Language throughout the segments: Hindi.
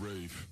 rave.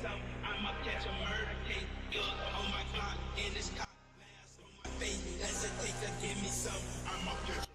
some. I'ma catch a murder case. Look on my clock in this cop. Glass on my face. Hesitate to give me some. I'ma catch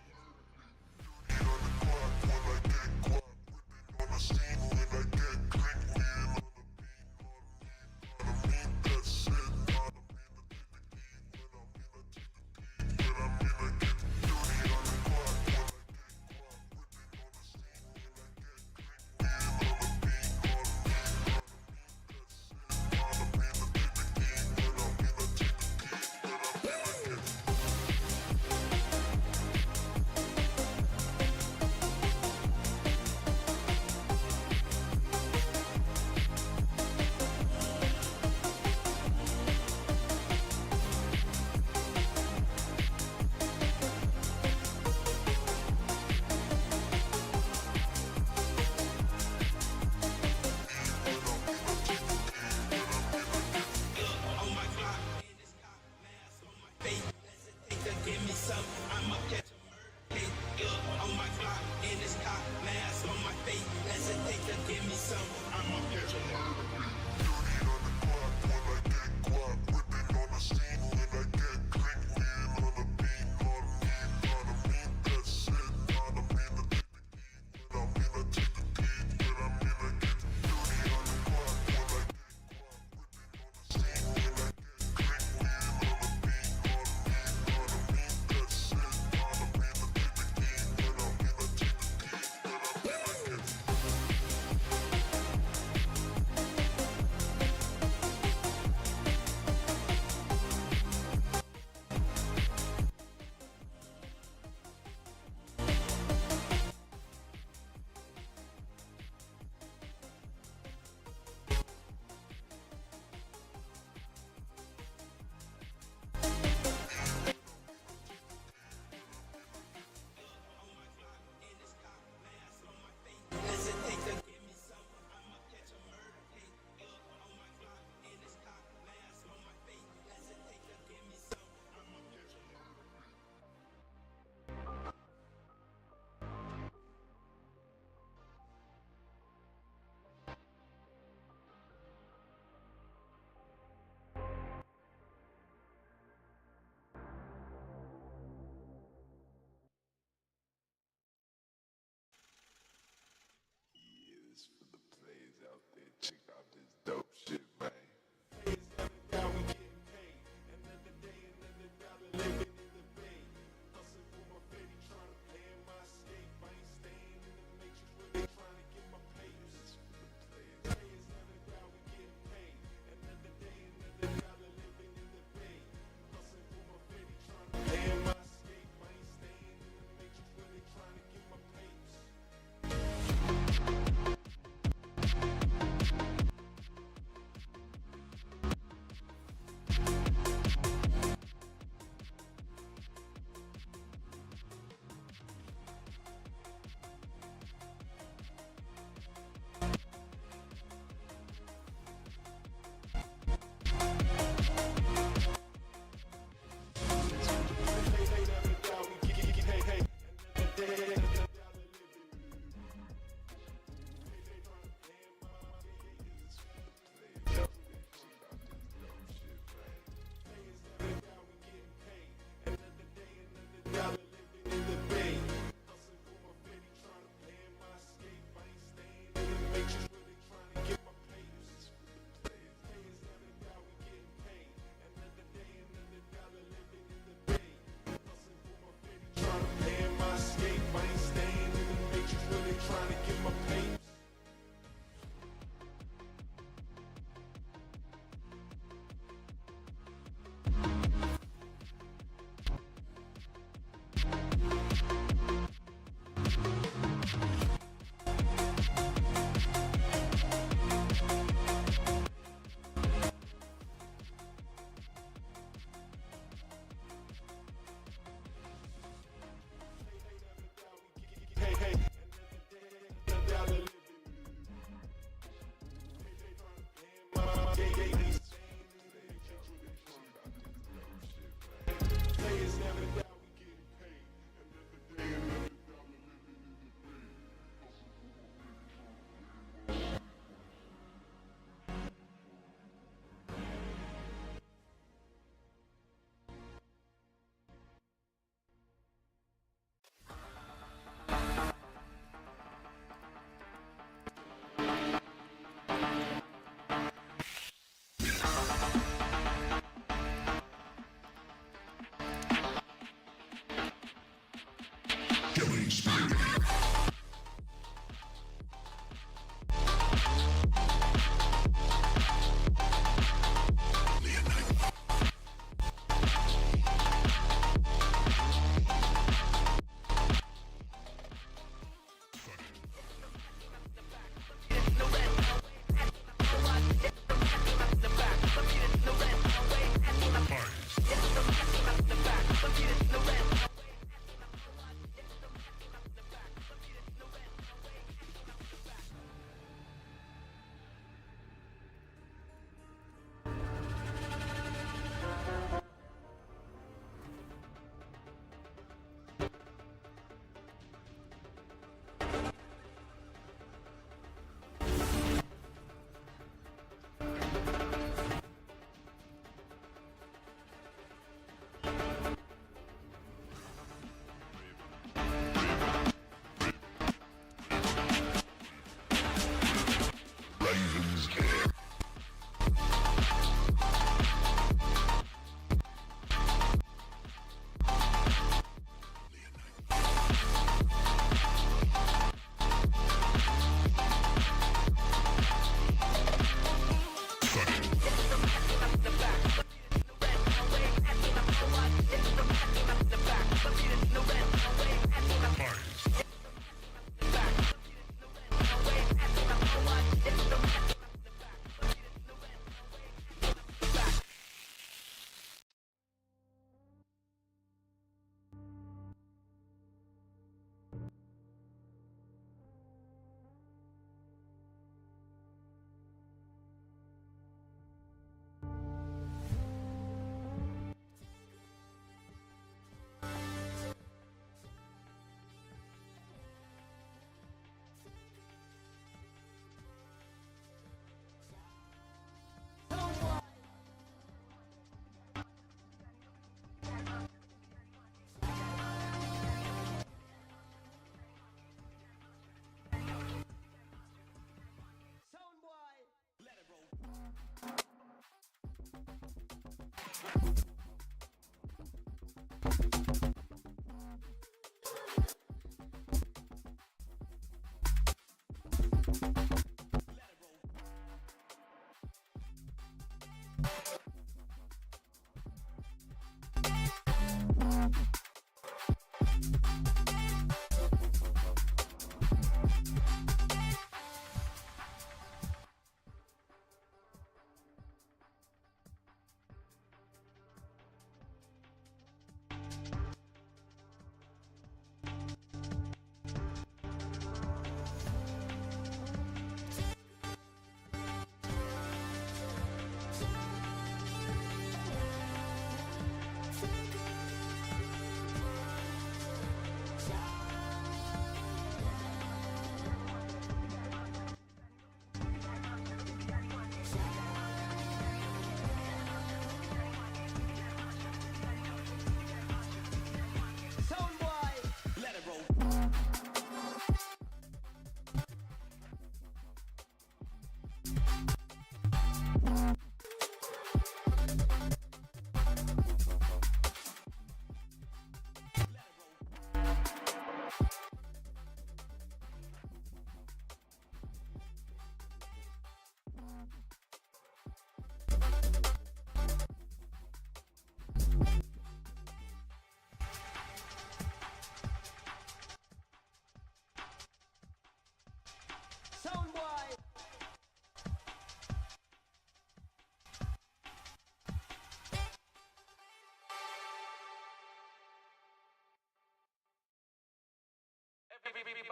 Everybody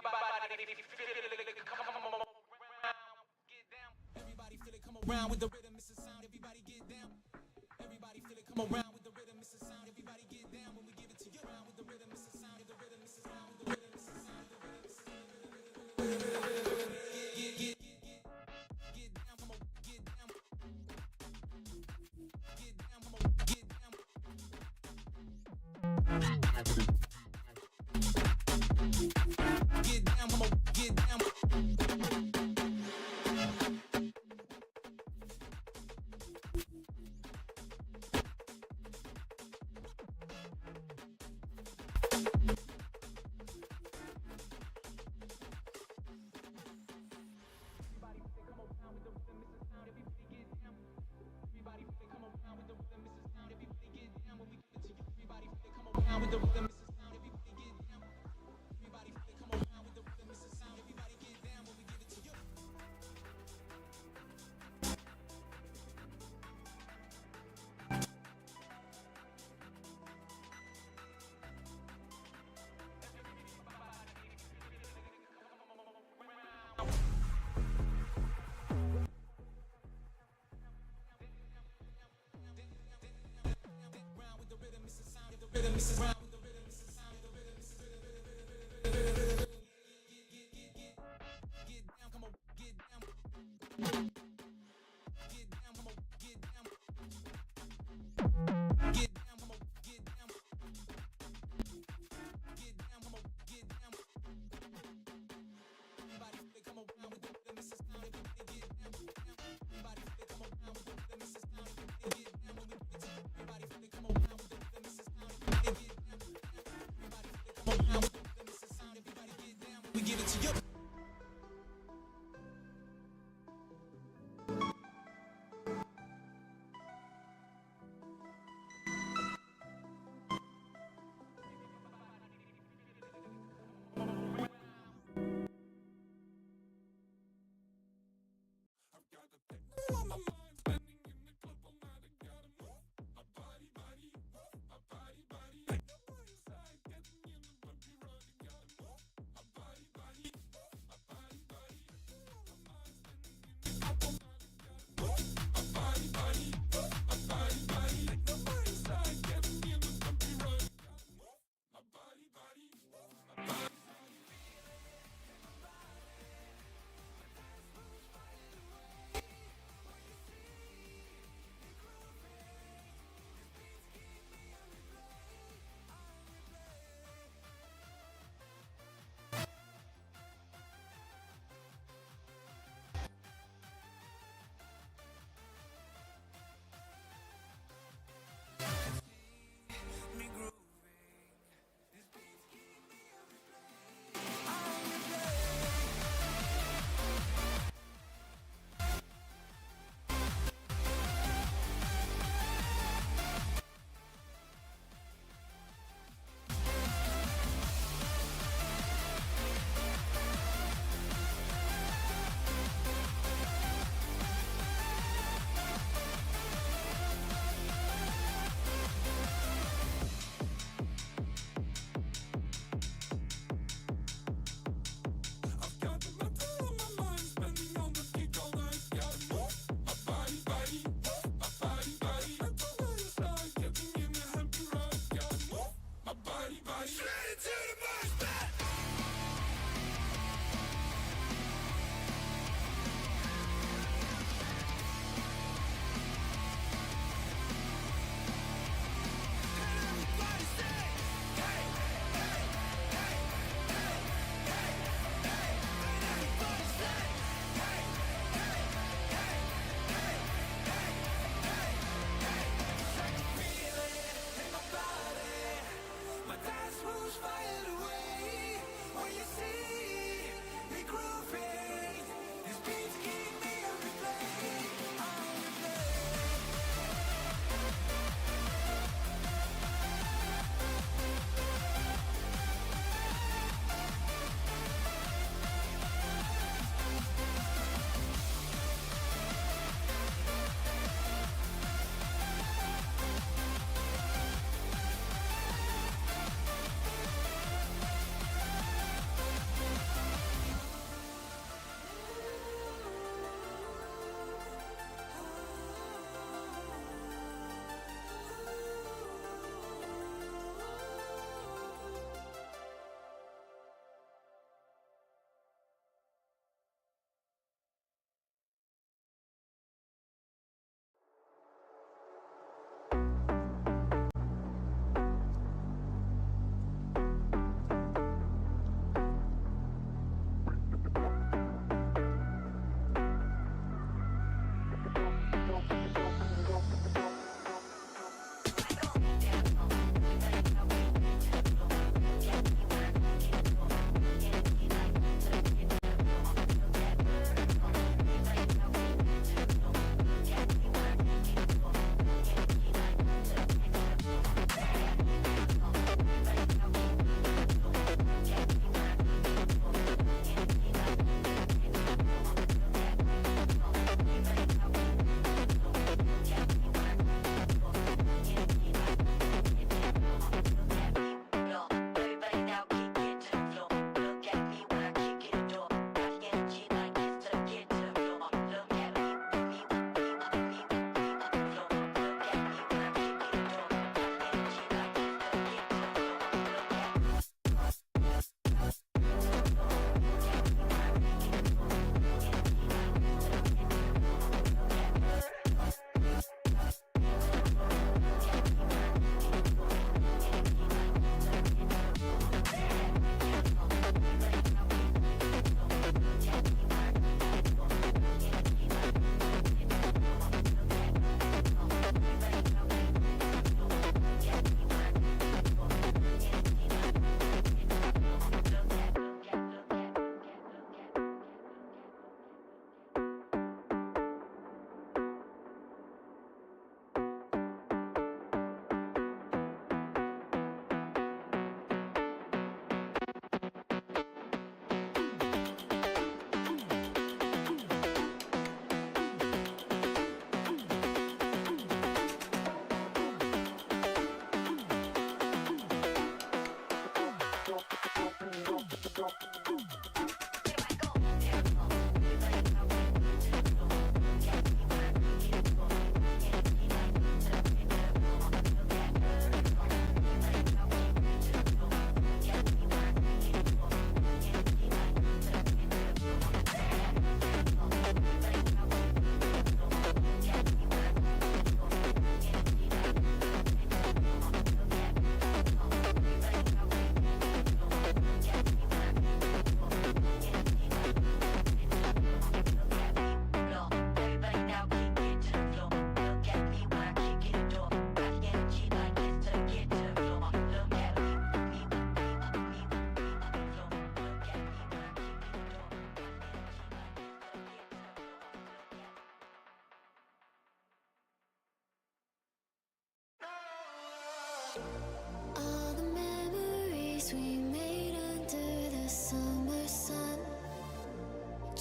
feel it, come around with the rhythm, it's a sound, everybody get down. Everybody feel it, come around with the rhythm, it's a sound, everybody get down when we give it to you. Around with the rhythm, it's a sound, the rhythm, it's a sound, the rhythm, it's a sound, the rhythm, it's a sound. Get down, come on, get down. Get down, come on, get down. Get down, come on, get down. We give it to you.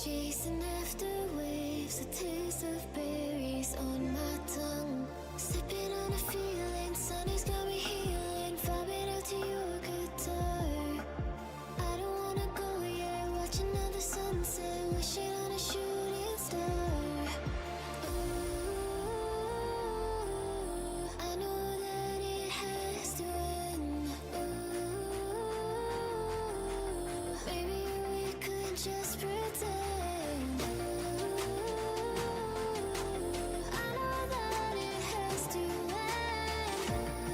Chasing after waves, a taste of berries on my tongue. Sipping on a feeling, sun has got me healing. Vibing out to your guitar. I don't wanna go yet, watch another sunset. Wishing on a shooting star. Ooh, I know that it has to end. Ooh, maybe we could just pretend. Ooh, I know that it has to end. Ooh,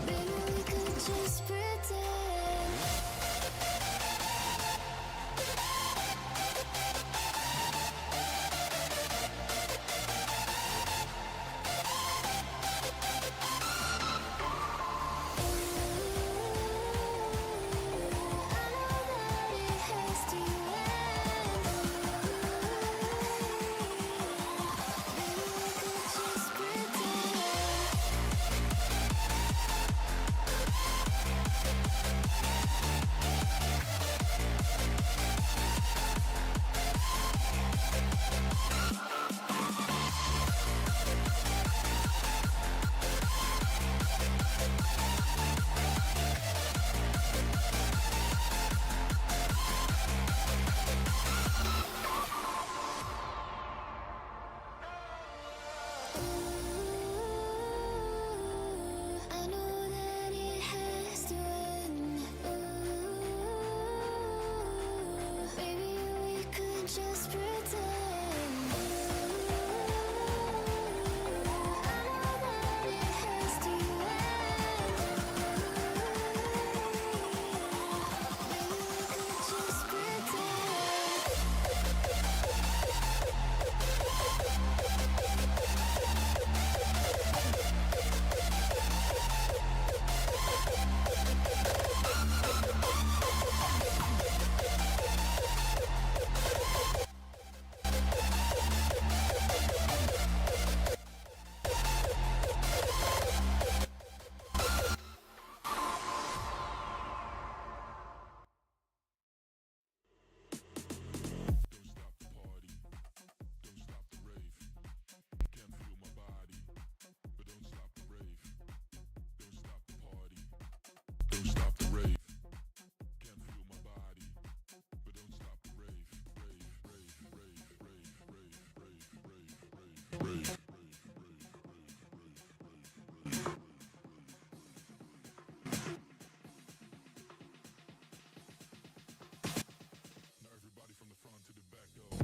maybe we could just pretend. I know that it has to end. Ooh, maybe we could just pretend. Ooh, I know that it has to end. Maybe we could just pretend. Don't stop the rave. Can't feel my body, but don't stop the rave. Rave, rave, rave, rave, rave, rave, rave, rave, rave. Now everybody from the front to the back go.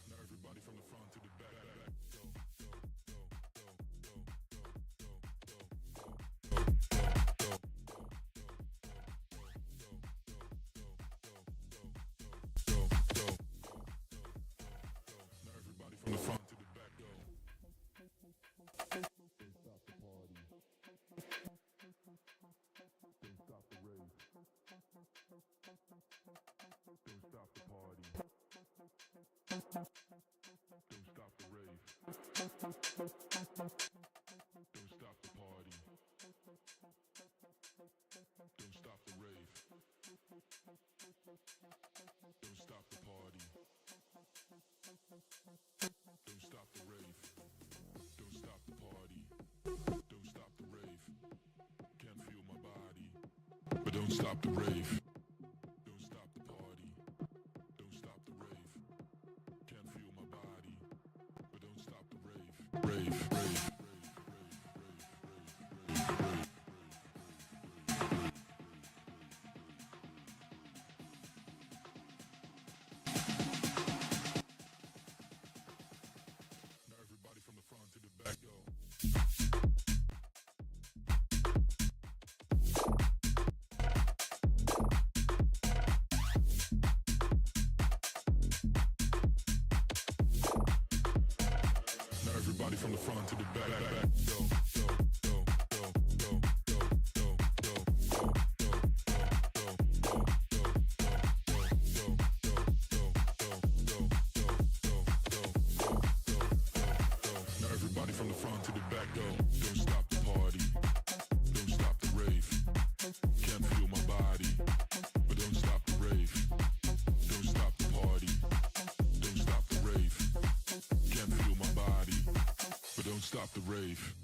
Now everybody from the front to the back. Go, go, go, go, go, go, go, go, go, go, go. Now everybody from the front to the back go. Don't stop the party. Don't stop the rave. Don't stop the party. Don't stop the rave. Don't stop the party. Don't stop the rave. Don't stop the party. Don't stop the rave. Don't stop the party. Don't stop the rave. Can't feel my body, but don't stop the rave. Don't stop the party. Don't stop the rave. Can't feel my body, but don't stop the rave. Rave, rave, rave, rave, rave, rave, rave. Now everybody from the front to the back go. Now everybody from the front to the back go, go, go, go, go, go, go, go, go, go, go, go, go, go, go, go, go, go, go, it from the front to the back, go. Don't stop the party. Don't stop the rave. Can't feel my body, but don't stop the rave. Don't stop the party. Don't stop the rave. Can't feel my body, but don't stop the rave.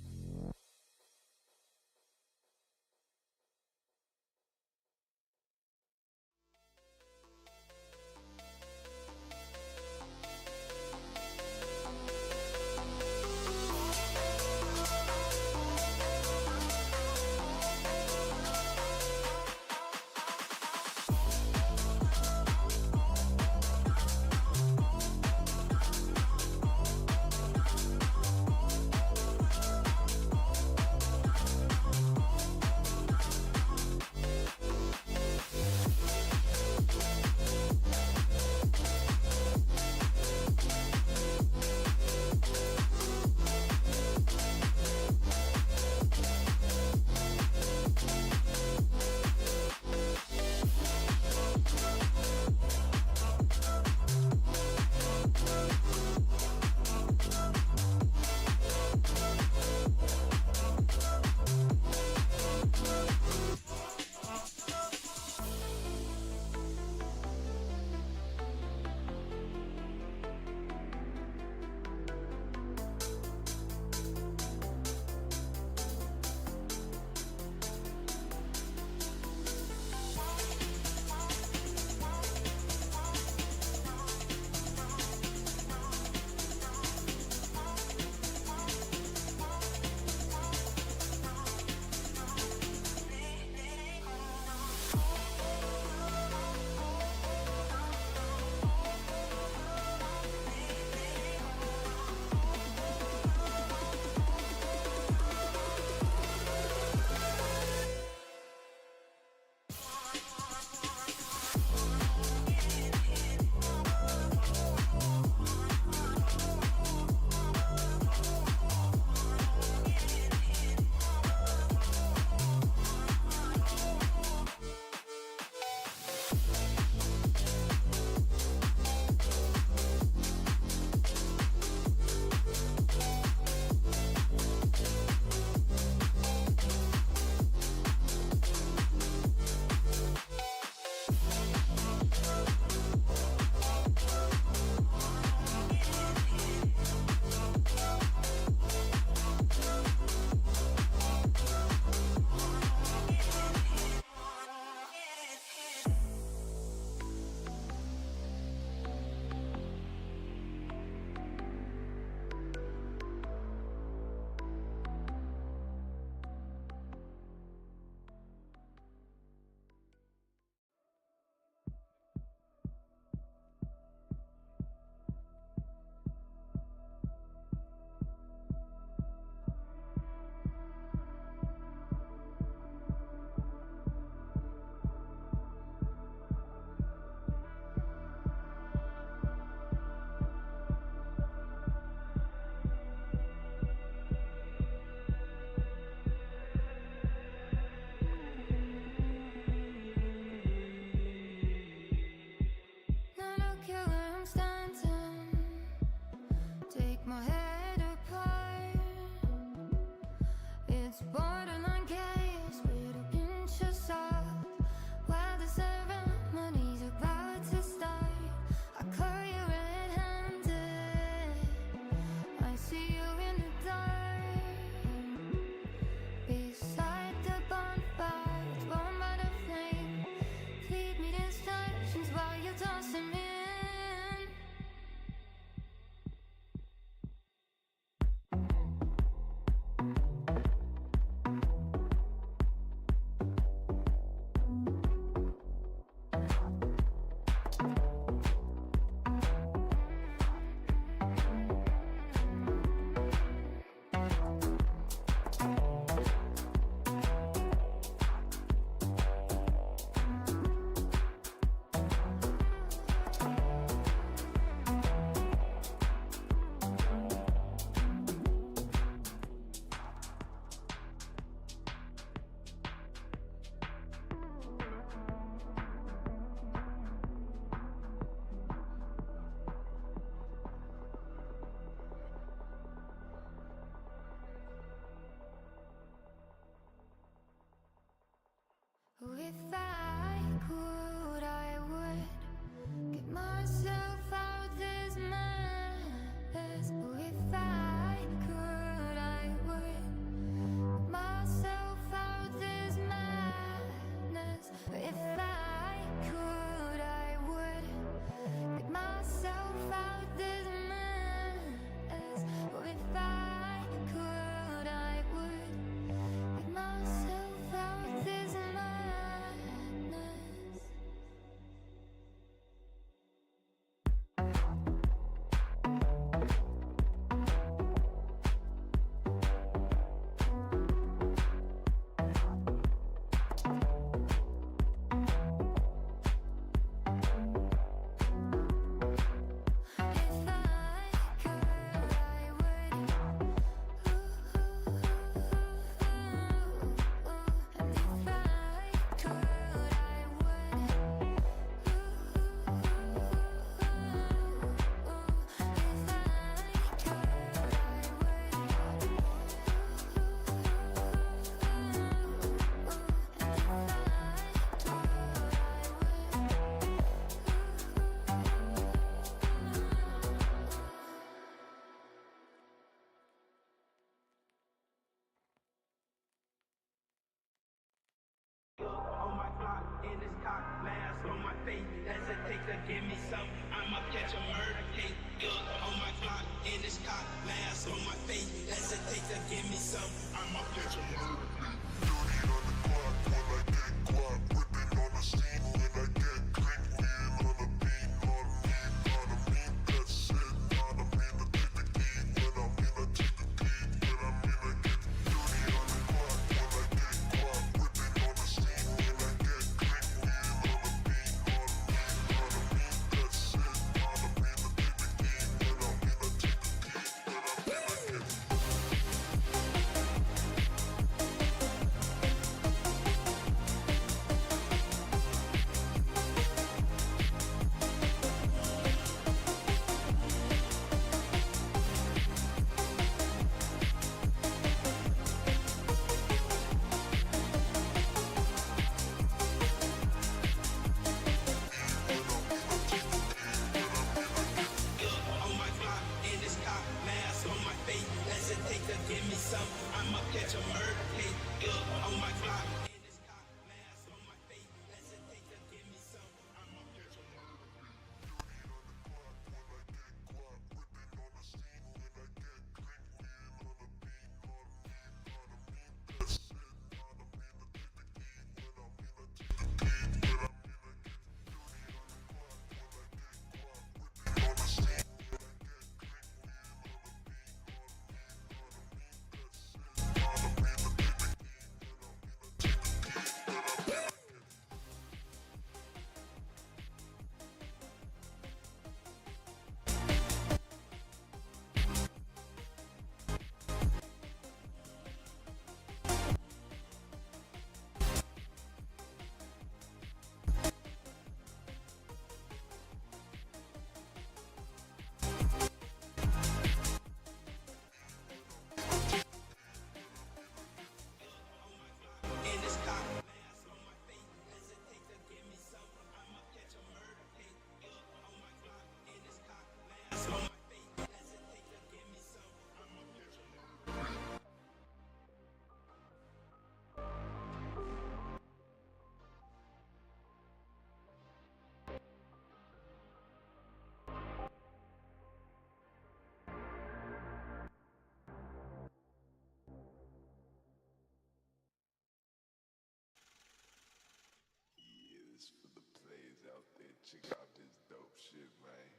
This for the players out there. Check out this dope shit, man.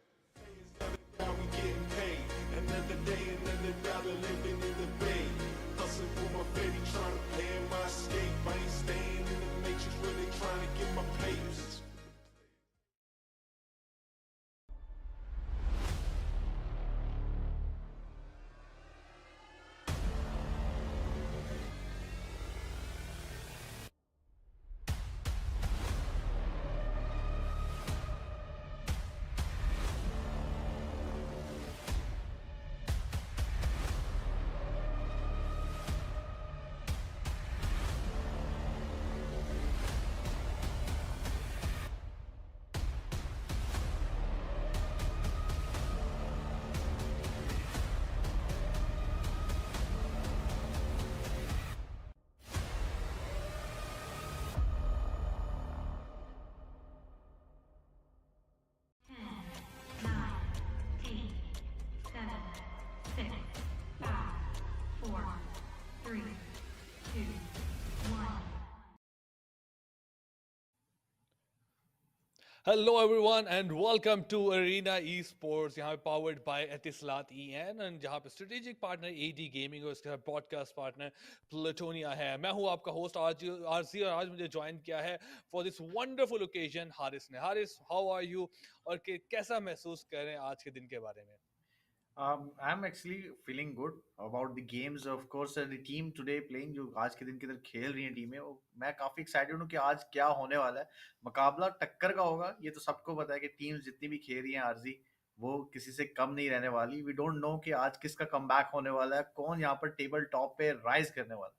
Now we getting paid. Another day, another dollar living in the bay. Hustling for my baby, trying to plan my escape. I ain't staying in the matrix, really trying to get my papers. Hello everyone and welcome to Arena Esports. यहाँ पे powered by Etisalat EN and जहाँ पे strategic partner AD Gaming और उसके साथ podcast partner Platonia है. मैं हूँ आपका host RC और आज मुझे join किया है for this wonderful occasion Haris ने. हारिस, how are you और कैसा महसूस कर रहे हैं आज के दिन के बारे में? I'm actually feeling good about the games. Of course, the team today playing जो आज के दिन की तरह खेल रही है टीमें, वो मैं काफी excited हूँ कि आज क्या होने वाला है. मुकाबला टक्कर का होगा. ये तो सबको पता है कि टीम्स जितनी भी खेल रही हैं आरजी, वो किसी से कम नहीं रहने वाली. We don't know कि आज किसका कमबैक होने वाला है, कौन यहाँ पर टेबल टॉप पे राइज करने वाला है.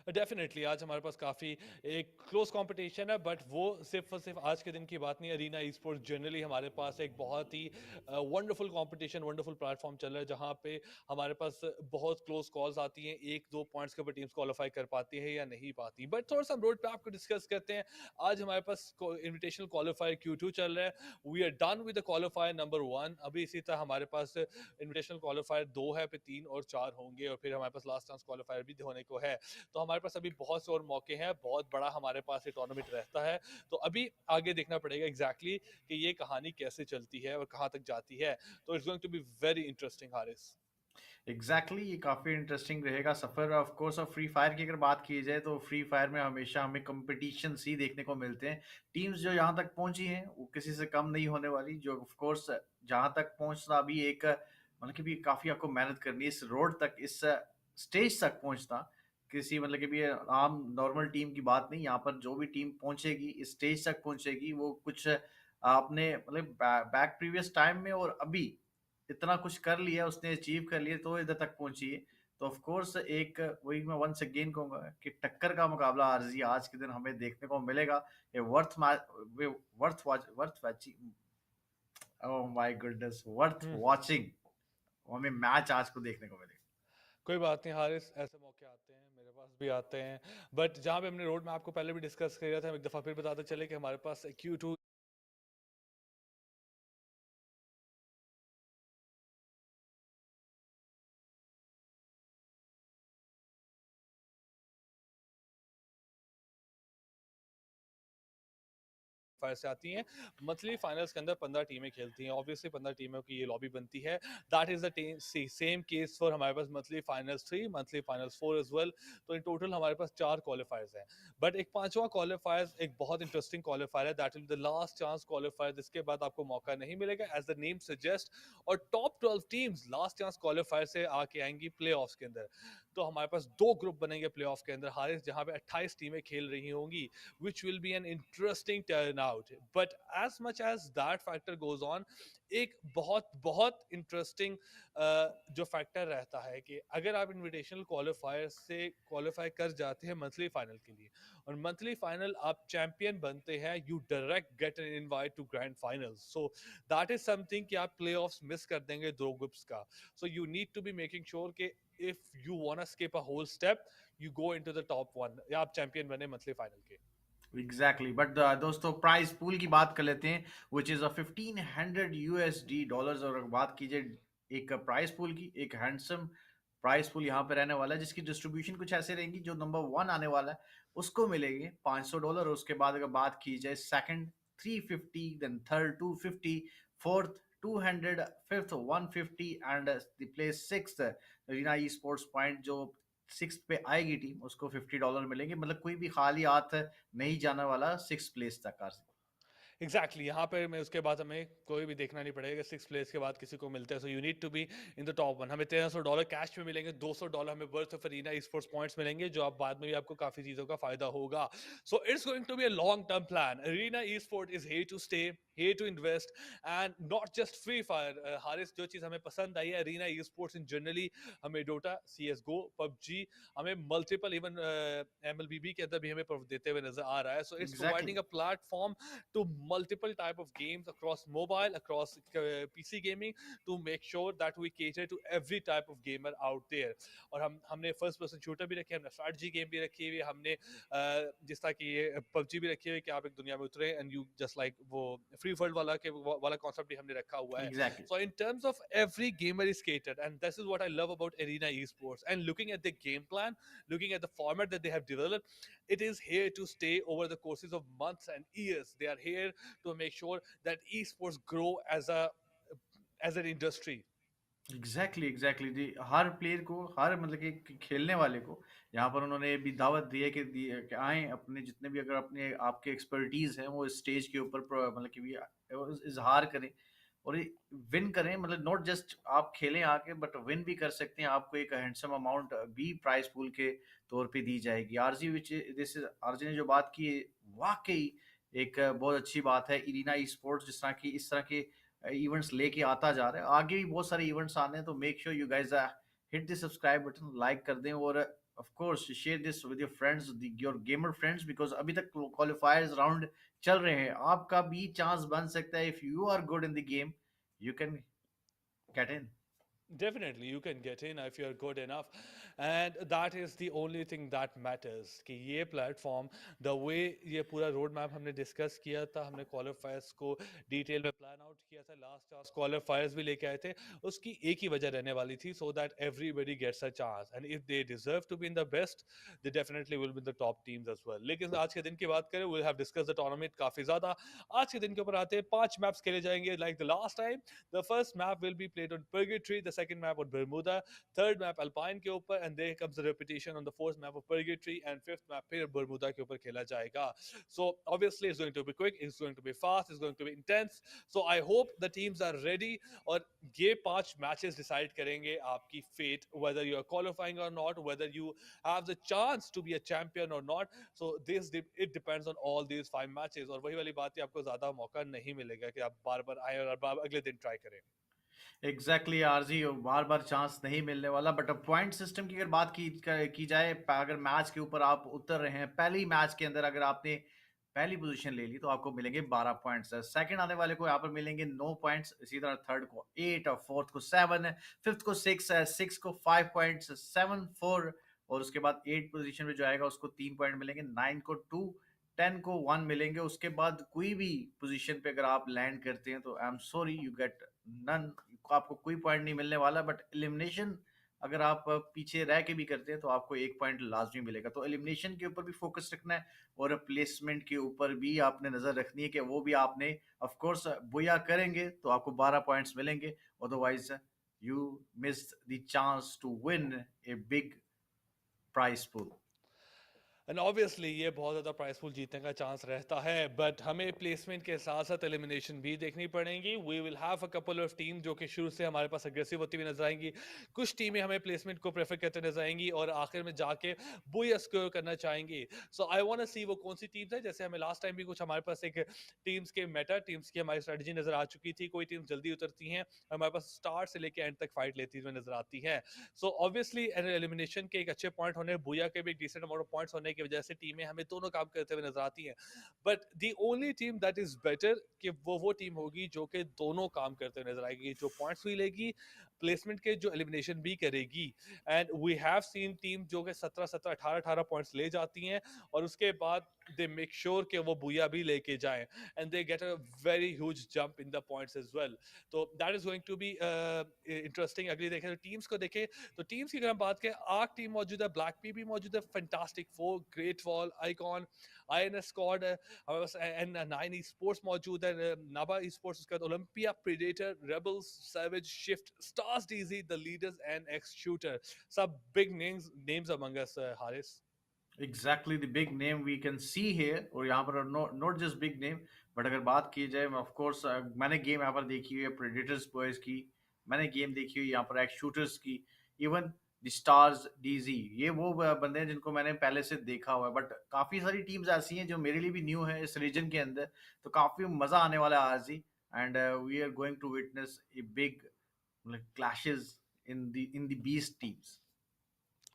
डेफिनेटली आज हमारे पास काफ़ी एक क्लोज कंपटीशन है बट वो सिर्फ और सिर्फ आज के दिन की बात नहीं. अरीना ई स्पोर्ट्स जनरली हमारे पास एक बहुत ही वंडरफुल कंपटीशन वंडरफुल प्लेटफॉर्म चल रहा है जहाँ पे हमारे पास बहुत क्लोज कॉल्स आती हैं. एक दो पॉइंट्स के ऊपर टीम्स क्वालिफाई कर पाती है या नहीं पाती. बट थोड़ा सा हम रोड पे आपको डिस्कस करते हैं. आज हमारे पास इन्विटेशनल क्वालिफायर Q2 चल रहा है. We are done with the qualifier number 1. अभी इसी तरह हमारे पास इन्विटेशनल क्वालिफायर 2 है, फिर 3 और 4 होंगे और फिर हमारे पास लास्ट चांस क्वालिफायर भी होने को है. तो हमारे पास अभी बहुत से और मौके हैं. बहुत बड़ा हमारे पास ये टूर्नामेंट रहता है. तो अभी आगे देखना पड़ेगा एग्जैक्टली कि ये कहानी कैसे चलती है और कहाँ तक जाती है. तो it's going to be very interesting Haris. Exactly ये काफ़ी इंटरेस्टिंग रहेगा सफ़र. Of course of Free Fire की अगर बात की जाए तो फ्री फायर में हमेशा हमें कंपटीशन ही देखने को मिलते हैं. टीम्स जो यहाँ तक पहुंची हैं वो किसी से कम नहीं होने वाली. जो ऑफ कोर्स जहाँ तक पहुंचना भी एक मतलब कि भी काफ़ी आपको मेहनत करनी है इस रोड तक, इस स्टेज तक पहुंचना. किसी मतलब कि भी आम नॉर्मल टीम की बात नहीं. यहाँ पर जो भी टीम पहुंचेगी इस स्टेज तक पहुंचेगी वो कुछ आपने मतलब बैक प्रीवियस टाइम में और अभी इतना कुछ कर लिया, उसने अचीव कर लिया तो इधर तक पहुंची है. तो ऑफ कोर्स एक वही मैं वंस अगेन कहूंगा कि टक्कर का मुकाबला आरजी आज के दिन हमें देखने को मिलेगा. ये worth watching. Oh my goodness, worth watching. हमें मैच आज को देखने को मिलेगा. कोई बात नहीं हारिस, ऐसे मौके आते हैं, मेरे पास भी आते हैं। बट जहाँ पे हमने रोड मैप को पहले भी डिस्कस किया था, हम एक दफ़ा फिर बताते चले कि हमारे पास Q2 फाइनल से आती हैं। मंथली फाइनल्स के अंदर 15 टीमें खेलती हैं। ऑब्वियसली 15 टीमों की ये लॉबी बनती है। That is the same case for हमारे पास monthly finals 3, monthly finals 4 as well. तो इन टोटल हमारे पास 4 क्वालिफायर्स हैं। बट एक पांचवा क्वालिफायर्स एक बहुत इंटरेस्टिंग क्वालिफायर है, that will be the last chance qualifier, जिसके बाद आपको मौका नहीं मिलेगा एज द नेम सजेस्ट। और top 12 teams last chance qualifier से आके आएंगी प्लेऑफ्स के अंदर। तो हमारे पास 2 ग्रुप बनेंगे प्लेऑफ के अंदर हारिस, जहां पे 28 टीमें खेल रही होंगी, which will be an interesting turnout. But as much as that factor goes on, एक बहुत बहुत इंटरेस्टिंग जो फैक्टर रहता है कि अगर आप इनविटेशनल क्वालिफायर से क्वालिफाई कर जाते हैं मंथली फाइनल के लिए, और मंथली फाइनल आप चैंपियन बनते हैं, you direct get an invite to grand final. So that is something कि आप प्ले ऑफ्स मिस कर देंगे 2 ग्रुप्स का। So you need to be making sure कि if you want to skip a whole step, you go into the top 1 या आप चैंपियन बने मंथली फाइनल के। एग्जैक्टली बट दोस्तों प्राइस पूल की बात कर लेते हैं which is a 1500 USD dollars. और अगर बात कीजिए एक प्राइस पूल की, एक हैंडसम प्राइस पूल यहाँ पे रहने वाला है जिसकी डिस्ट्रीब्यूशन कुछ ऐसे रहेंगी। जो नंबर 1 आने वाला है उसको मिलेंगे $500। उसके बाद अगर बात की जाए second 350, then third 250, fourth 200, fifth 150 and the place sixth arena ई स्पोर्ट्स पॉइंट जो सिक्स पे आएगी टीम उसको $50 मिलेंगे। मतलब कोई भी खाली हाथ नहीं जाने वाला सिक्स प्लेस तक। एग्जैक्टली यहाँ पे मैं उसके बाद हमें कोई भी देखना नहीं पड़ेगा, 6 प्लेस के बाद किसी को मिलते हैं। So you need to be in the top 1। हमें $1300 कैश में मिलेंगे, $200 हमें worth of arena sports points मिलेंगे, जो आप बाद में भी आपको काफी चीजों का फायदा होगा। So it's going to be a long term plan. Arena sport is here to stay, here to invest, and not just free fire। Haris, जो चीज हमें पसंद आई है अरीना स्पोर्ट्स इन जनरली, हमें डोटा, CSGO, PUBG, हमें मल्टीपल इवन MLBB के अंदर भी हमें देते हुए नजर आ रहा है। So it's exactly providing a platform to multiple type of games across mobile, across PC gaming, to make sure that we cater to every type of gamer out there। और हमने फर्स्ट पर्सन शूटर भी रखे, हमने स्ट्रेटजी गेम भी रखी हुई, हमने जिस तरह की ये PUBG भी रखी हुई कि आप एक दुनिया में उतरे एंड यू जस्ट लाइक वो फ्री वर्ल्ड वाला कॉन्सेप्ट भी हमने रखा हुआ है। Exactly So in terms of every gamer is catered, and this is what I love about Arena Esports. And looking at the game plan, looking at the format that they have developed, it is here to stay over the courses of months and years. They are here to make sure that esports grow as an industry। Exactly जी। हर प्लेयर को, हर मतलब कि खेलने वाले को यहाँ पर उन्होंने भी दावत दी है कि आए अपने जितने भी अगर अपने आपके एक्सपर्टीज हैं वो स्टेज के ऊपर मतलब कि भी इजहार करें और विन करें। मतलब नॉट जस्ट आप खेलें आके, बट विन भी कर सकते हैं। आपको एक हैंडसम अमाउंट भी प्राइस पूल के तौर पे दी जाएगी। आरजी विच दिस आरजी ने जो बात की वाकई एक बहुत अच्छी बात है। इरीना ई स्पोर्ट्स जिस तरह की इस तरह के इवेंट्स लेके आता जा रहा है, आगे भी बहुत सारे इवेंट्स आने हैं। तो make sure you guys hit the subscribe button, like कर दें और of course share this with your friends, your gamer friends, because अभी तक क्वालिफायर्स राउंड चल रहे हैं। आपका भी चांस बन सकता है। If you are good in the game you can get in. Definitely you can get in if you're good enough, and that is the only thing that matters कि ये प्लेटफॉर्म the way ये पूरा रोड मैप हमने डिस्कस किया था, हमने क्वालिफायर्स को डिटेल में प्लान आउट किया था, लास्ट चांस क्वालिफायर्स भी लेके आए थे। उसकी एक ही वजह रहने वाली थी, so that everybody gets a chance, and if they deserve to be in the best, they definitely will be the top teams as well। लेकिन आज के दिन की बात करें, we'll have discussed the tournament काफी ज्यादा। आज के दिन के ऊपर आते हैं, 5 मैप्स खेले जाएंगे like the last time। The first map will be played on Purgatory, the second map on Bermuda, third map Alpine के ऊपर, and there comes the repetition on the fourth map of Purgatory, and fifth map फिर Bermuda के ऊपर खेला जाएगा। So obviously it's going to be quick, it's going to be fast, it's going to be intense। So I hope the teams are ready, और ये 5 matches decide करेंगे आपकी fate, whether you are qualifying or not, whether you have the chance to be a champion or not। So it depends on all these 5 matches। और वही वाली बात है, आपको ज्यादा मौका नहीं मिलेगा कि आप बार बार आए और अगले दिन ट्राई करें। एग्जैक्टली आरजी, बार बार चांस नहीं मिलने वाला। बट अब पॉइंट सिस्टम की अगर बात की जाए, अगर मैच के ऊपर आप उतर रहे हैं, पहले ही मैच के अंदर अगर आपने पहली पोजीशन ले ली तो आपको मिलेंगे 12 पॉइंट्स। सेकंड आने वाले को यहाँ पर मिलेंगे 9 पॉइंट्स, इसी तरह थर्ड को 8 और फोर्थ को 7, फिफ्थ को 6 है, सिक्स को 5 पॉइंट्स, 7 4 और उसके बाद 8 पोजीशन पे जो आएगा उसको 3 पॉइंट मिलेंगे, 9 को 2, 10 को 1 मिलेंगे। उसके बाद कोई भी पोजीशन पे अगर आप लैंड करते हैं तो I am sorry you get none, आपको कोई पॉइंट नहीं मिलने वाला। बट एलिमिनेशन अगर आप पीछे रह के भी करते हैं तो आपको 1 पॉइंट लाजमी मिलेगा। तो एलिमिनेशन के ऊपर भी फोकस रखना है और प्लेसमेंट के ऊपर भी आपने नजर रखनी है कि वो भी आपने ऑफ कोर्स बुया करेंगे तो आपको 12 पॉइंट्स मिलेंगे, otherwise you miss the chance to win a big prize pool. And obviously ये बहुत ज़्यादा प्राइस पूल जीतने का चांस रहता है, बट हमें प्लेसमेंट के साथ साथ एलिमिनेशन भी देखनी पड़ेंगी। We will have a couple of team जो कि शुरू से हमारे पास अग्रेसिव होती हुई नजर आएंगी, कुछ टीमें हमें प्लेसमेंट को प्रेफर करते नजर आएंगी और आखिर में जाके बुया स्कोर करना चाहेंगी। सो आई वांट टू सी वो कौन सी टीम्स है। जैसे हमें लास्ट टाइम भी कुछ हमारे पास एक टीम्स के मेटा टीम्स की हमारी स्ट्रेटजी नजर आ चुकी थी, कोई टीम जल्दी उतरती हैं, हमारे पास स्टार्ट से लेकर एंड तक फाइट लेती हुई नजर आती है। सो ऑब्वियसली एलिमिनेशन के एक अच्छे पॉइंट होने, बुया के भी एक डिसेंट अमाउंट ऑफ पॉइंट्स होने की वजह से टीमें हमें दोनों काम करते हुए नजर आती हैं। But the only team that is better कि वो टीम होगी जो कि दोनों काम करते हुए नजर आएगी, जो पॉइंट्स भी लेगी, प्लेसमेंट के जो एलिमिनेशन भी करेगी। And we have seen team जो कि 17 18 18 पॉइंट्स ले जाती हैं और उसके बाद दे मेक श्योर कि वो बुया भी लेके जाएं and they get a very huge jump in the points as well. तो that is going to be interesting. अगली देखें तो टीम्स को देखें, तो टीम्स की अगर हम बात करें, 8 टीम मौजूद है, ब्लैक पी भी मौजूद है, fantastic four, great wall, icon, INS squad, हमारे पास एन 9 ई स्पोर्ट्स मौजूद है, नाबा ई स्पोर्ट्स, उसके बाद Olympia, Predator, Rebels, Savage, Shift, Stars DG, the leaders and X shooter. सब big names among us, Haris. Exactly the big name we can see here, और यहाँ पर not just big name but अगर बात की जाए, ऑफ कोर्स मैंने गेम यहाँ पर देखी हुई है प्रेडेटर्स बॉयज की, मैंने गेम देखी हुई है यहाँ पर एक्स शूटर्स की, इवन द स्टार्स डीजी, ये वो बंदे हैं जिनको मैंने पहले से देखा हुआ है। बट काफी सारी टीम्स ऐसी हैं जो मेरे लिए भी न्यू है इस रीजन के अंदर, तो काफी मजा आने वाला है आज ही। And we are going to witness a big clashes in the best teams.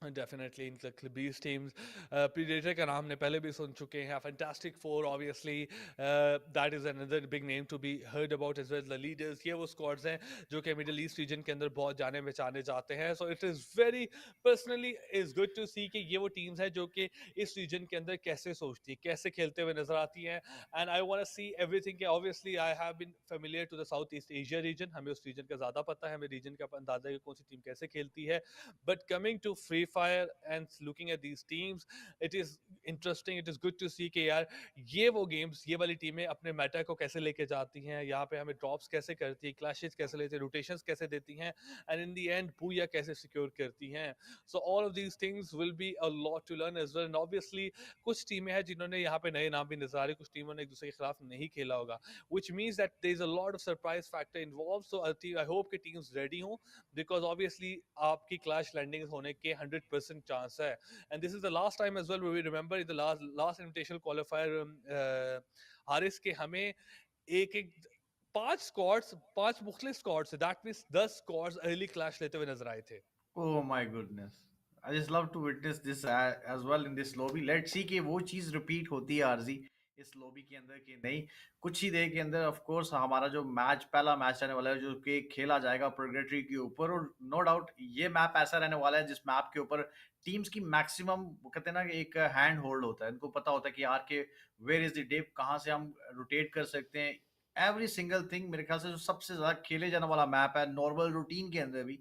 Definitely in बीस टीम्स, प्रीडेटर का नाम ने पहले भी सुन चुके हैं, fantastic four obviously that is another big name to be heard about as well, the leaders, ये वो स्क्वाड्स हैं जो कि मिडिल ईस्ट रीजन के अंदर बहुत जाने पहचाने जाते हैं। So it is very personally is good to see कि ये वो टीम्स हैं जो कि इस रीजन के अंदर कैसे सोचती है, कैसे खेलते हुए नजर आती हैं। And I want to see everything कि obviously I have been familiar to the South East Asia region, हमें उस रीजन का ज़्यादा पता है, हमें रीजन का अंदाजा है कि कौन सी टीम कैसे खेलती है। But coming to Free Fire and looking at these teams, it is interesting, it is good to see कि यार ये वो गेम्स, ये वाली टीमें अपने मेटा को कैसे लेके जाती हैं, यहाँ पे हमें ड्रॉप्स कैसे करती है, क्लैशेस कैसे लेती है, रोटेशंस कैसे देती हैं, and in the end booyah कैसे सिक्योर करती हैं। So all of these things will be a lot to learn as well. And obviously कुछ टीमें हैं जिन्होंने यहाँ पे नए नाम भी नजर आ रहे, कुछ टीमों ने एक दूसरे के खिलाफ नहीं खेला होगा, which means that there is a lot of surprise factor involved. So I hope कि टीम्स रेडी हों, बिकॉज ऑब्वियसली आपकी क्लैश लैंडिंग होने के 100% चांस है। And this is the last time as well we remember the last invitational qualifier Haris के हमें एक एक 5 स्क्वाड्स, 5 मुख्तलिफ squads, that means 10 squads early clash लेते हुए नजर आए थे। Oh my goodness. I just love to witness this as well in this lobby. Let's see कि वो चीज रिपीट होती है आरजी इस लॉबी के अंदर कि नहीं। कुछ ही देर के अंदर ऑफ कोर्स हमारा जो मैच, पहला मैच रहने वाला है जो कि खेला जाएगा प्रोग्रेटरी के ऊपर, और नो डाउट ये मैप ऐसा रहने वाला है जिस मैप के ऊपर टीम्स की मैक्सिमम, वो कहते हैं ना कि एक हैंड होल्ड होता है, इनको पता होता है कि यार के वेयर इज द डिप, कहाँ से हम रोटेट कर सकते हैं, एवरी सिंगल थिंग। मेरे ख्याल से जो सबसे ज्यादा खेले जाने वाला मैप है नॉर्मल रूटीन के अंदर भी,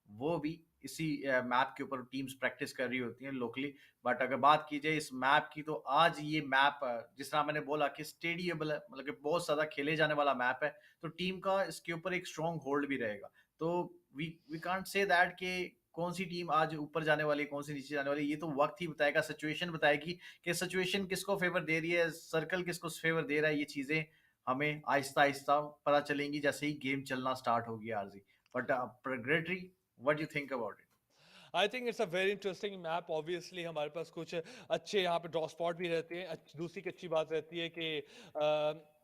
वो भी इसी मैप के ऊपर टीम्स प्रैक्टिस कर रही होती हैं लोकली। बट अगर बात की जाए इस मैप की, तो आज ये मैप जिस तरह मैंने बोला कि स्टेडिएबल है, मतलब कि बहुत ज़्यादा खेले जाने वाला मैप है, तो टीम का इसके ऊपर एक स्ट्रॉन्ग होल्ड भी रहेगा। तो वी कांट से दैट कि कौन सी टीम आज ऊपर जाने वाली है, कौन सी नीचे जाने वाली है, ये तो वक्त ही बताएगा, सिचुएशन बताएगी कि सिचुएशन किसको फेवर दे रही है, सर्कल किसको फेवर दे रहा है। ये चीज़ें हमें आहिस्ता आहिस्ता पता चलेंगी जैसे ही गेम चलना स्टार्ट होगी RG. But purgatory, what do you think about it? I think it's a very interesting map. Obviously हमारे पास कुछ अच्छे यहाँ पे ड्रॉ स्पॉट भी रहते हैं। दूसरी की अच्छी बात रहती है कि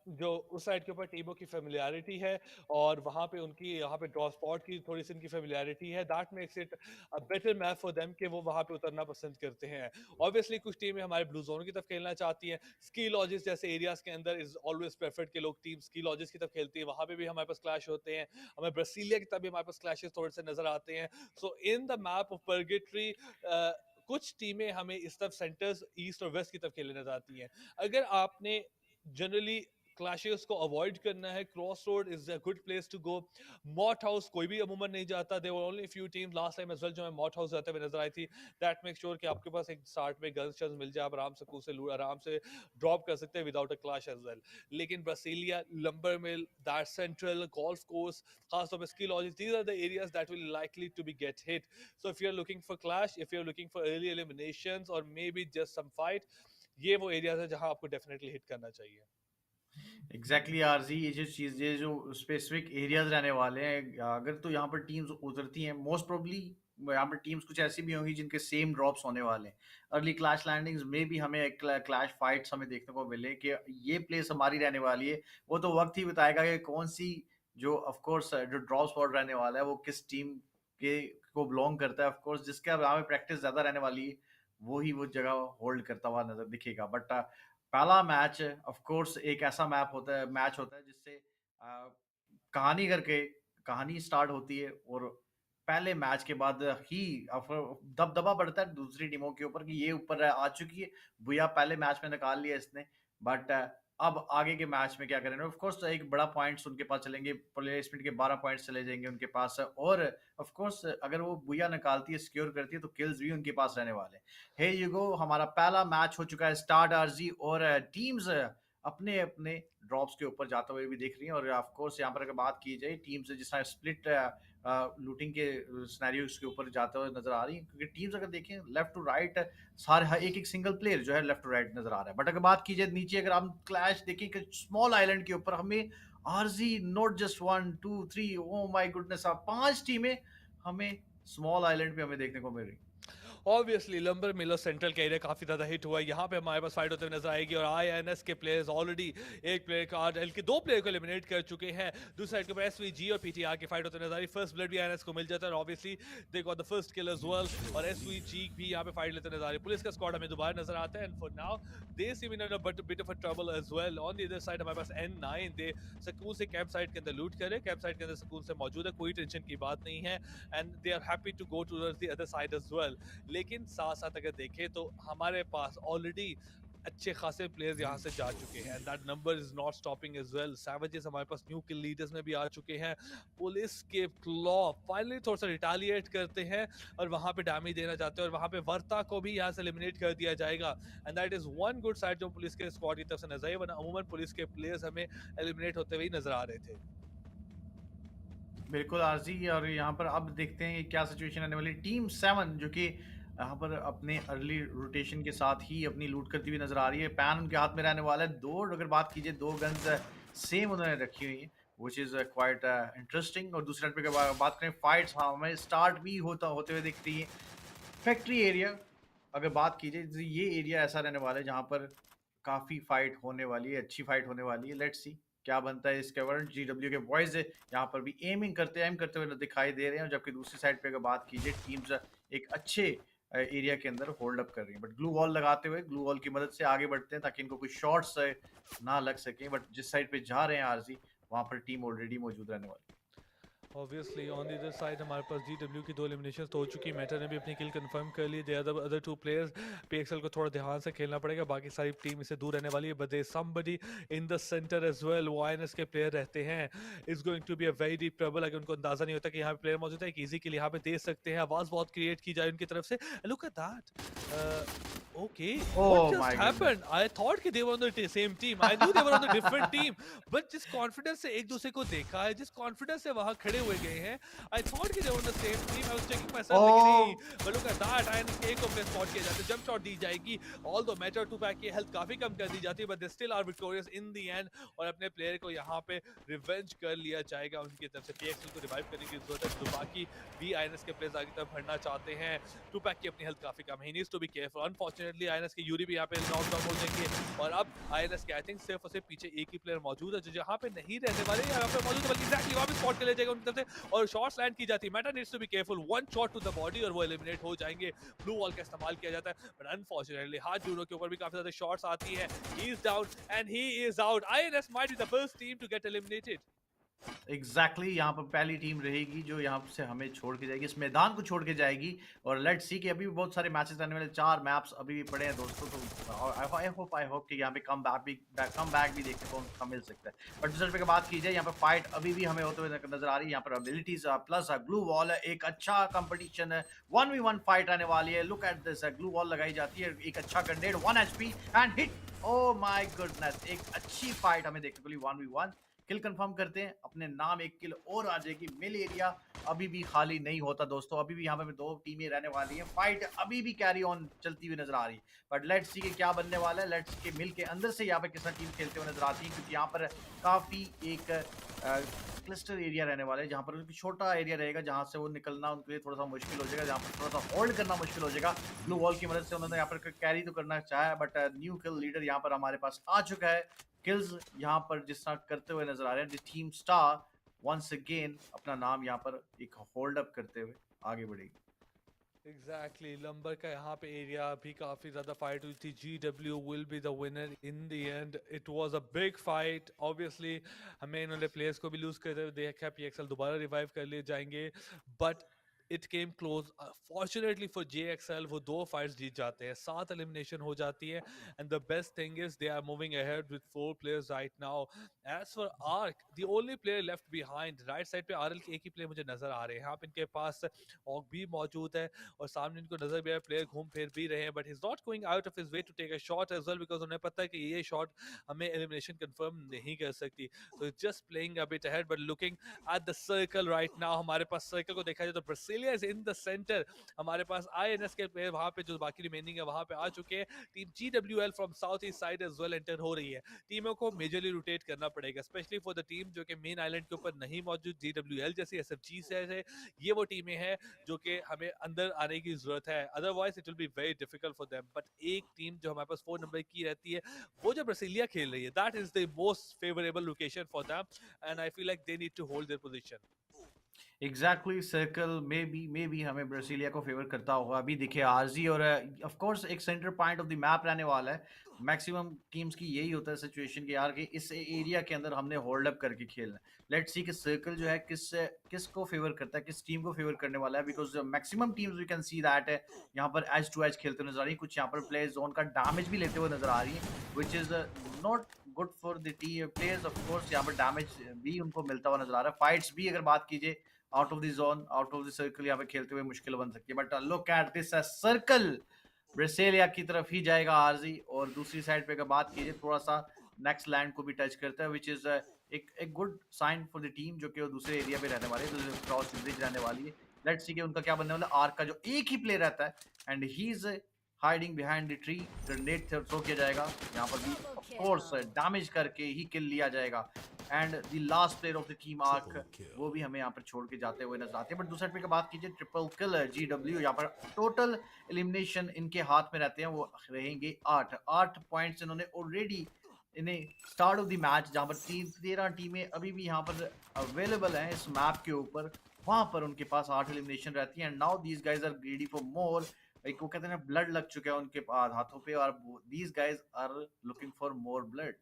जो उस साइड के ऊपर टीमों की फेमिलियरिटी है और वहाँ पे उनकी यहाँ पे ड्रॉ स्पॉट की थोड़ी सी इनकी फेमिलियरिटी है, that makes it a better map for them कि वो वहाँ पे उतरना पसंद करते हैं। ऑब्वियसली कुछ टीमें हमारे ब्लू जोन की तरफ खेलना चाहती हैं, स्की लॉजेस जैसे एरियाज के अंदर इज ऑलवेज प्रेफर्ड कि लोग टीम स्की लॉजेस की तरफ खेलती है, वहाँ पे भी हमारे पास क्लैश होते हैं। हमें ब्रासीलिया की तरफ भी हमारे पास क्लैशेस थोड़े से नजर आते हैं। So in the map of purgatory कुछ टीमें हमें इस तरफ सेंटर्स ईस्ट और वेस्ट की तरफ खेलने नजर आती हैं। अगर आपने जनरली क्लैशेस को अवॉइड करना है, cross road is a good place to go. Moat house कोई भी अमूमन नहीं जाता, there were only few team last time as well जो हमें मॉट हाउस जाते हुए नजर आई थी। दैट मेक श्योर कि आपके पास एक स्टार्ट में गन्स शन्स मिल जाए, आप आराम से कूद से आराम से ड्रॉप कर सकते हैं without a clash as well. लेकिन Brasilia, lumber mill, that central golf course, खासतौर पर ski lodges, these are the areas that will likely to be get hit. So if you are looking for clash, if you are looking for early eliminations और maybe just some fight, ये वो एरियाज है जहां आपको डेफिनेटली हिट करना चाहिए। एग्जैक्टली आरजी, ये जो चीज़, ये जो स्पेसिफिक एरियाज रहने वाले हैं, अगर तो यहाँ पर टीम्स उतरती हैं, मोस्ट प्रोबली यहाँ पर टीम्स कुछ ऐसी भी होंगी जिनके सेम ड्रॉप्स होने वाले हैं। अर्ली क्लैश लैंडिंग्स में भी हमें एक क्लैश फाइट्स हमें देखने को मिले कि ये प्लेस हमारी रहने वाली है। वो तो वक्त ही बताएगा कि कौन सी, जो ऑफ कोर्स जो ड्रॉप स्पॉट रहने वाला है वो किस टीम के को बिलोंग करता है। ऑफ कोर्स जिसका यहाँ पे प्रैक्टिस ज़्यादा रहने वाली है वो ही वो जगह होल्ड करता हुआ नजर दिखेगा। बट पहला मैच ऑफ कोर्स एक ऐसा मैच होता है जिससे कहानी करके कहानी स्टार्ट होती है, और पहले मैच के बाद ही दबदबा बढ़ता है दूसरी टीमों के ऊपर कि ये ऊपर आ चुकी है, भैया पहले मैच में निकाल लिया इसने। बट अब आगे के मैच में क्या करेंगे, ऑफ कोर्स एक बड़ा पॉइंट्स उनके पास चलेंगे, प्लेसमेंट के 12 पॉइंट्स चले जाएंगे उनके पास, और ऑफ कोर्स अगर वो भैया निकालती है, सिक्योर करती है, तो किल्स भी उनके पास रहने वाले हैं। हे यू गो, हमारा पहला मैच हो चुका है स्टार्ट आरजी, और टीम्स अपने अपने ड्रॉप्स के ऊपर जाते हुए भी दिख रही हैं। और ऑफ कोर्स यहाँ पर अगर बात की जाए टीम्स जिस तरह स्प्लिट लूटिंग के सिनेरियोस के ऊपर जाते हुए नजर आ रही है, क्योंकि टीम्स अगर देखें लेफ्ट टू राइट सारे एक एक सिंगल प्लेयर जो है लेफ्ट टू राइट नजर आ रहा है। बट अगर बात की जाए नीचे, अगर हम क्लैश देखें कि स्मॉल आइलैंड के ऊपर हमें RG not just 1 2 3, oh my goodness, 5 टीमें हमें स्मॉल आइलैंड पे हमें देखने को मिल रही। ऑब्वियसली लंबर मिलो सेंट्रल का एरिया काफी ज्यादा हिट हुआ है, यहाँ पे हमारे पास फाइट होते हुए नजर आएगी और आईएनएस के प्लेयर्स ऑलरेडी एक प्लेयर का आरएल के 2 प्लेयर को एलिमिनेट कर चुके हैं। दूसरी साइड के ऊपर एसवीजी और पीटीआर की फाइट होते हुए नजर आ रही, फर्स्ट ब्लड भी आईएनएस को मिल जाता है और obviously they got the first kill as well, और एसवीजी भी यहाँ पे फाइट लेते नजर आ रही है। पुलिस का स्क्वाड हमें दोबारा नजर आता है and for now they seem in a bit of a trouble as well. On the other side हमारे पास N9, दे सकून से कैंप साइट के अंदर लूट करे, कैंप साइट के अंदर सकून से मौजूद है, कोई टेंशन की बात नहीं है and they are happy to go to the other side as well. लेकिन साथ साथ अगर देखें तो हमारे पास ऑलरेडी अच्छे खासे प्लेयर्स यहाँ से जा चुके हैं, that number is not stopping as well. Savages हमारे पास न्यू किल लीडर्स में भी आ चुके हैं। पुलिस के क्लॉ फाइनली थोड़ा सा रिटालिएट करते हैं और वहां पे डैमेज देना चाहते हैं और वहां पे वर्ता को भी यहाँ से एलिमिनेट कर दिया जाएगा and that is one good side जो पुलिस के स्क्वाड की तरफ से नजर आई, वरना अमूमन पुलिस के प्लेयर्स हमें एलिमिनेट होते हुए नजर आ रहे थे। बिल्कुल आरजी, और यहाँ पर अब देखते हैं कि क्या सिचुएशन आने वाली। टीम 7 जो कि यहाँ पर अपने अर्ली रोटेशन के साथ ही अपनी लूट करती हुई नजर आ रही है, पैन उनके हाथ में रहने वाला है। दो, अगर बात कीजिए, 2 गन्स सेम उन्होंने रखी हुई है, विच इज़ क्वाइट इंटरेस्टिंग। और दूसरे पे बात करें फाइट्स, हाँ हमें स्टार्ट भी होते हुए दिख रही है। फैक्ट्री एरिया अगर बात कीजिए, ये एरिया ऐसा रहने वाला है जहाँ पर काफ़ी फाइट होने वाली है, अच्छी फाइट होने वाली है। लेट्स सी क्या बनता है इसके वर्ड। जीडब्ल्यू के बॉयज यहाँ पर भी एम करते हुए दिखाई दे रहे हैं, जबकि दूसरी साइड पे अगर बात कीजिए टीम्स एक अच्छे एरिया के अंदर होल्ड अप कर रही हैं, बट ग्लू वॉल लगाते हुए, ग्लू वॉल की मदद से आगे बढ़ते हैं ताकि इनको कोई शॉट्स ना लग सके। बट जिस साइड पे जा रहे हैं आरजी, वहाँ पर टीम ऑलरेडी मौजूद रहने वाली। Obviously on the other side हमारे पास जीडब्ल्यू की 2 एलिमिनेशंस तो हो चुकी है, मेटा ने भी अपनी किल कंफर्म कर ली। दे अदर 2 प्लेयर्स, पीएक्सएल को थोड़ा ध्यान से खेलना पड़ेगा, बाकी सारी टीम इससे दूर रहने वाली है। But there somebody in the center as well, वो आईएनएस के प्लेयर रहते हैं, is going to be a very deep trouble. अगर उनको अंदाजा नहीं होता कि यहाँ पे प्लेयर मौजूद है, एक इजी किल यहाँ पे दे सकते हैं, आवाज बहुत क्रिएट की जाए उनकी तरफ से। Look at that, okay, what just happened? I thought कि they were on the same team. I knew they were on a different team. But जिस confidence से एक दूसरे को देखा है, जिस confidence से वहाँ खड़े हुए गए हैं. I thought कि they were on the same team. I was checking myself लेकिन नहीं. But look at that, INS के एक को प्लेयर स्पॉट किया जाता है, जंप शॉट दी जाएगी. Although Meta 2 पैक की हेल्थ काफी कम कर दी जाती है, but they still are victorious in the end. और अपने प्लेयर को यहाँ पे रिवेंज कर लिया जाएगा उनकी तरफ से. PXL को रिवाइव करने की जरूरत है, तो बाकी भी INS के प्लेयर्स आगे तरफ बढ़ना चाहते हैं. 2 पैक की अपनी हेल्थ काफी कम है, he needs to be careful. Unfortunately INS के यूरी भी यहाँ पे नॉक डाउन हो जाएंगे. और अब INS के आई थिंक सिर्फ और सिर्फ पीछे एक ही प्लेयर मौजूद है जो यहाँ पे नहीं रहने वाले, यहाँ पे मौजूद है, बल्कि एग्जैक्टली वहाँ पे स्पॉट कर लिया जाएगा उनकी तरफ से. और शॉट्स लैंड की जाती है. Meta needs to be careful, one shot to the body और वो एलिमिनेट हो जाएंगे. ब्लू वॉल का इस्तेमाल किया जाता है, बट अनफॉर्चुनेटली हाथ जूनो के ऊपर भी काफी ज्यादा शॉट्स आती है. He is down and he is out. INS might be the first team to get eliminated. Exactly यहाँ पर पहली टीम रहेगी जो यहाँ से हमें छोड़ के जाएगी, इस मैदान को छोड़ के जाएगी. और लेट्स सी कि अभी भी बहुत सारे मैचेस रहने वाले, 4 मैप्स अभी भी पड़े हैं दोस्तों. तो आई होप कि यहाँ पे कम बैक भी देखने को मिल सकता है. बट दूसरे पे बात की जाए, यहाँ पे फाइट अभी भी हमें होते हुए नजर आ रही है. यहाँ पर एबिलिटीज प्लस ग्लू वॉल है, एक अच्छा कंपटीशन है, 1v1 फाइट रहने वाली है. Look at this, glue wall लगाई जाती है, एक अच्छा grenade, 1 HP and hit. Oh my goodness, एक अच्छी फाइट हमें देखने को मिली. 1v1 किल कंफर्म करते हैं, अपने नाम एक किल और आ जाएगी. मिल एरिया अभी भी खाली नहीं होता दोस्तों, अभी भी यहाँ पे 2 टीमें रहने वाली हैं. फाइट अभी भी कैरी ऑन चलती हुई नजर आ रही है. बट लेट्स सी कि क्या बनने वाला है. लेट्स के मिल के अंदर से यहाँ पे किस टीम खेलते हुए नजर आती है, क्योंकि यहाँ पर काफी एक क्लस्टर एरिया रहने वाला है, जहाँ पर छोटा एरिया रहेगा, जहाँ से वो निकलना उनके लिए थोड़ा सा मुश्किल हो जाएगा, जहाँ पर थोड़ा सा होल्ड करना मुश्किल हो जाएगा. ब्लू वॉल की मदद से उन्होंने यहाँ पर कैरी तो करना चाहा, बट न्यू किल लीडर यहाँ पर हमारे पास आ चुका है. किल्स यहाँ पर जिस तरह करते हुए नजर आ रहे हैं, टीम स्टार वंस अगेन अपना नाम यहाँ पर एक होल्ड अप करते हुए आगे बढ़ेगी. एग्जैक्टली लंबर का यहाँ पे एरिया भी काफी ज्यादा फाइट हुई थी. GW will be the winner in the end. It was a big fight. Obviously हमें इन्होंने प्लेयर्स को भी लूज करते हुए देखा. PXL दोबारा रिवाइव कर लिए जाएंगे, but it came close. Fortunately for JXL वो 2 फाइट्स जीत जाते हैं, 7 एलिमिनेशन हो जाती है. And the best thing is they are moving ahead with 4 players right now. As for Arc, the only player left behind, right side पे RL के एक ही प्लेयर मुझे नजर आ रहे हैं. यहाँ पे इनके पास ऑग भी मौजूद है और सामने इनको नजर भी आ रहा है, प्लेयर घूम फिर भी रहे हैं, but he is not going out of his way to take a shot as well, because उन्हें पता है कि ये शॉट हमें एलिमिनेशन कंफर्म नहीं कर सकती. So just playing a bit ahead, but looking at the circle right now. हमारे पास सर्कल को देखा जाए तो Brasilia is in the centre. हमारे पास INS के प्लेयर वहां पे जो बाकी रिमेनिंग है वहां पे आ चुके हैं. Team GWL from south east side as well enter हो रही है. टीमों को मेजरली रोटेट करना पड़ेगा, स्पेशली फॉर द टीम जो कि मेन आइलैंड के ऊपर नहीं मौजूद. GWL जैसी SFG से है, ये वो टीमें हैं जो कि हमें अंदर आने की जरूरत है, otherwise it will be very difficult for them. But एक टीम जो हमारे पास 4 नंबर की रहती है, वो जो ब्राजीलिया खेल रही है, that is the most favourable location for them and I feel like they need to hold their position. Exactly circle में भी हमें ब्राजीलिया को फेवर करता होगा. अभी देखिए आरजी और ऑफ कोर्स एक centre point of the map रहने वाला है. मैक्सिमम टीम्स की यही होता है सिचुएशन कि यार कि इस एरिया के अंदर हमने होल्ड अप करके खेलना है. लेट्स सी कि सर्कल जो है किस को फेवर करता है, किस टीम को फेवर करने वाला है, because maximum teams we can see that है यहाँ पर एज टू एज खेलते नजर आ रही है. कुछ यहाँ पर प्लेयर जोन का डैमेज भी लेते हुए नजर आ रही है, which is not good for the team players. Of course यहाँ पर डैमेज भी उनको मिलता हुआ नजर आ रहा है. फाइट्स भी अगर बात कीजिए out of the zone, out of the circle यहाँ पे खेलते हुए मुश्किल बन सकती है. But look at this circle, Brasilia की तरफ ही जाएगा आरजी. और दूसरी साइड पे अगर बात कीजिए, थोड़ा सा नेक्स्ट लैंड को भी टच करता है, विच इज एक good sign for the team जो कि वो दूसरे एरिया पे रहने वाले है, क्रॉस ब्रिज रहने वाली है. लेट्स सी कि उनका क्या बनने वाला है. आर्क का जो एक ही प्लेयर रहता है and he is hiding behind the tree. Grenade throw किया जाएगा, यहाँ पर भी ऑफ कोर्स डैमेज करके ही किल लिया जाएगा. And the last player of the team arc, वो भी हमें यहाँ पर छोड़ के जाते हुए नजर आते हैं. बट दूसरे पे की बात कीजिए, ट्रिपल किल GW, यहाँ पर टोटल एलिमिनेशन इनके हाथ में रहते हैं, वो रहेंगे 8 पॉइंट्स. इन्होंने ऑलरेडी इन्हें स्टार्ट ऑफ द मैच, जहाँ पर 13 टीमें अभी भी यहाँ पर अवेलेबल हैं इस मैप के ऊपर, वहां पर उनके पास 8 एलिमिनेशन रहती है. And now these guys are greedy for more. एक वो कहते हैं ब्लड लग चुका है उनके हाथों पे, और these guys are looking for more blood.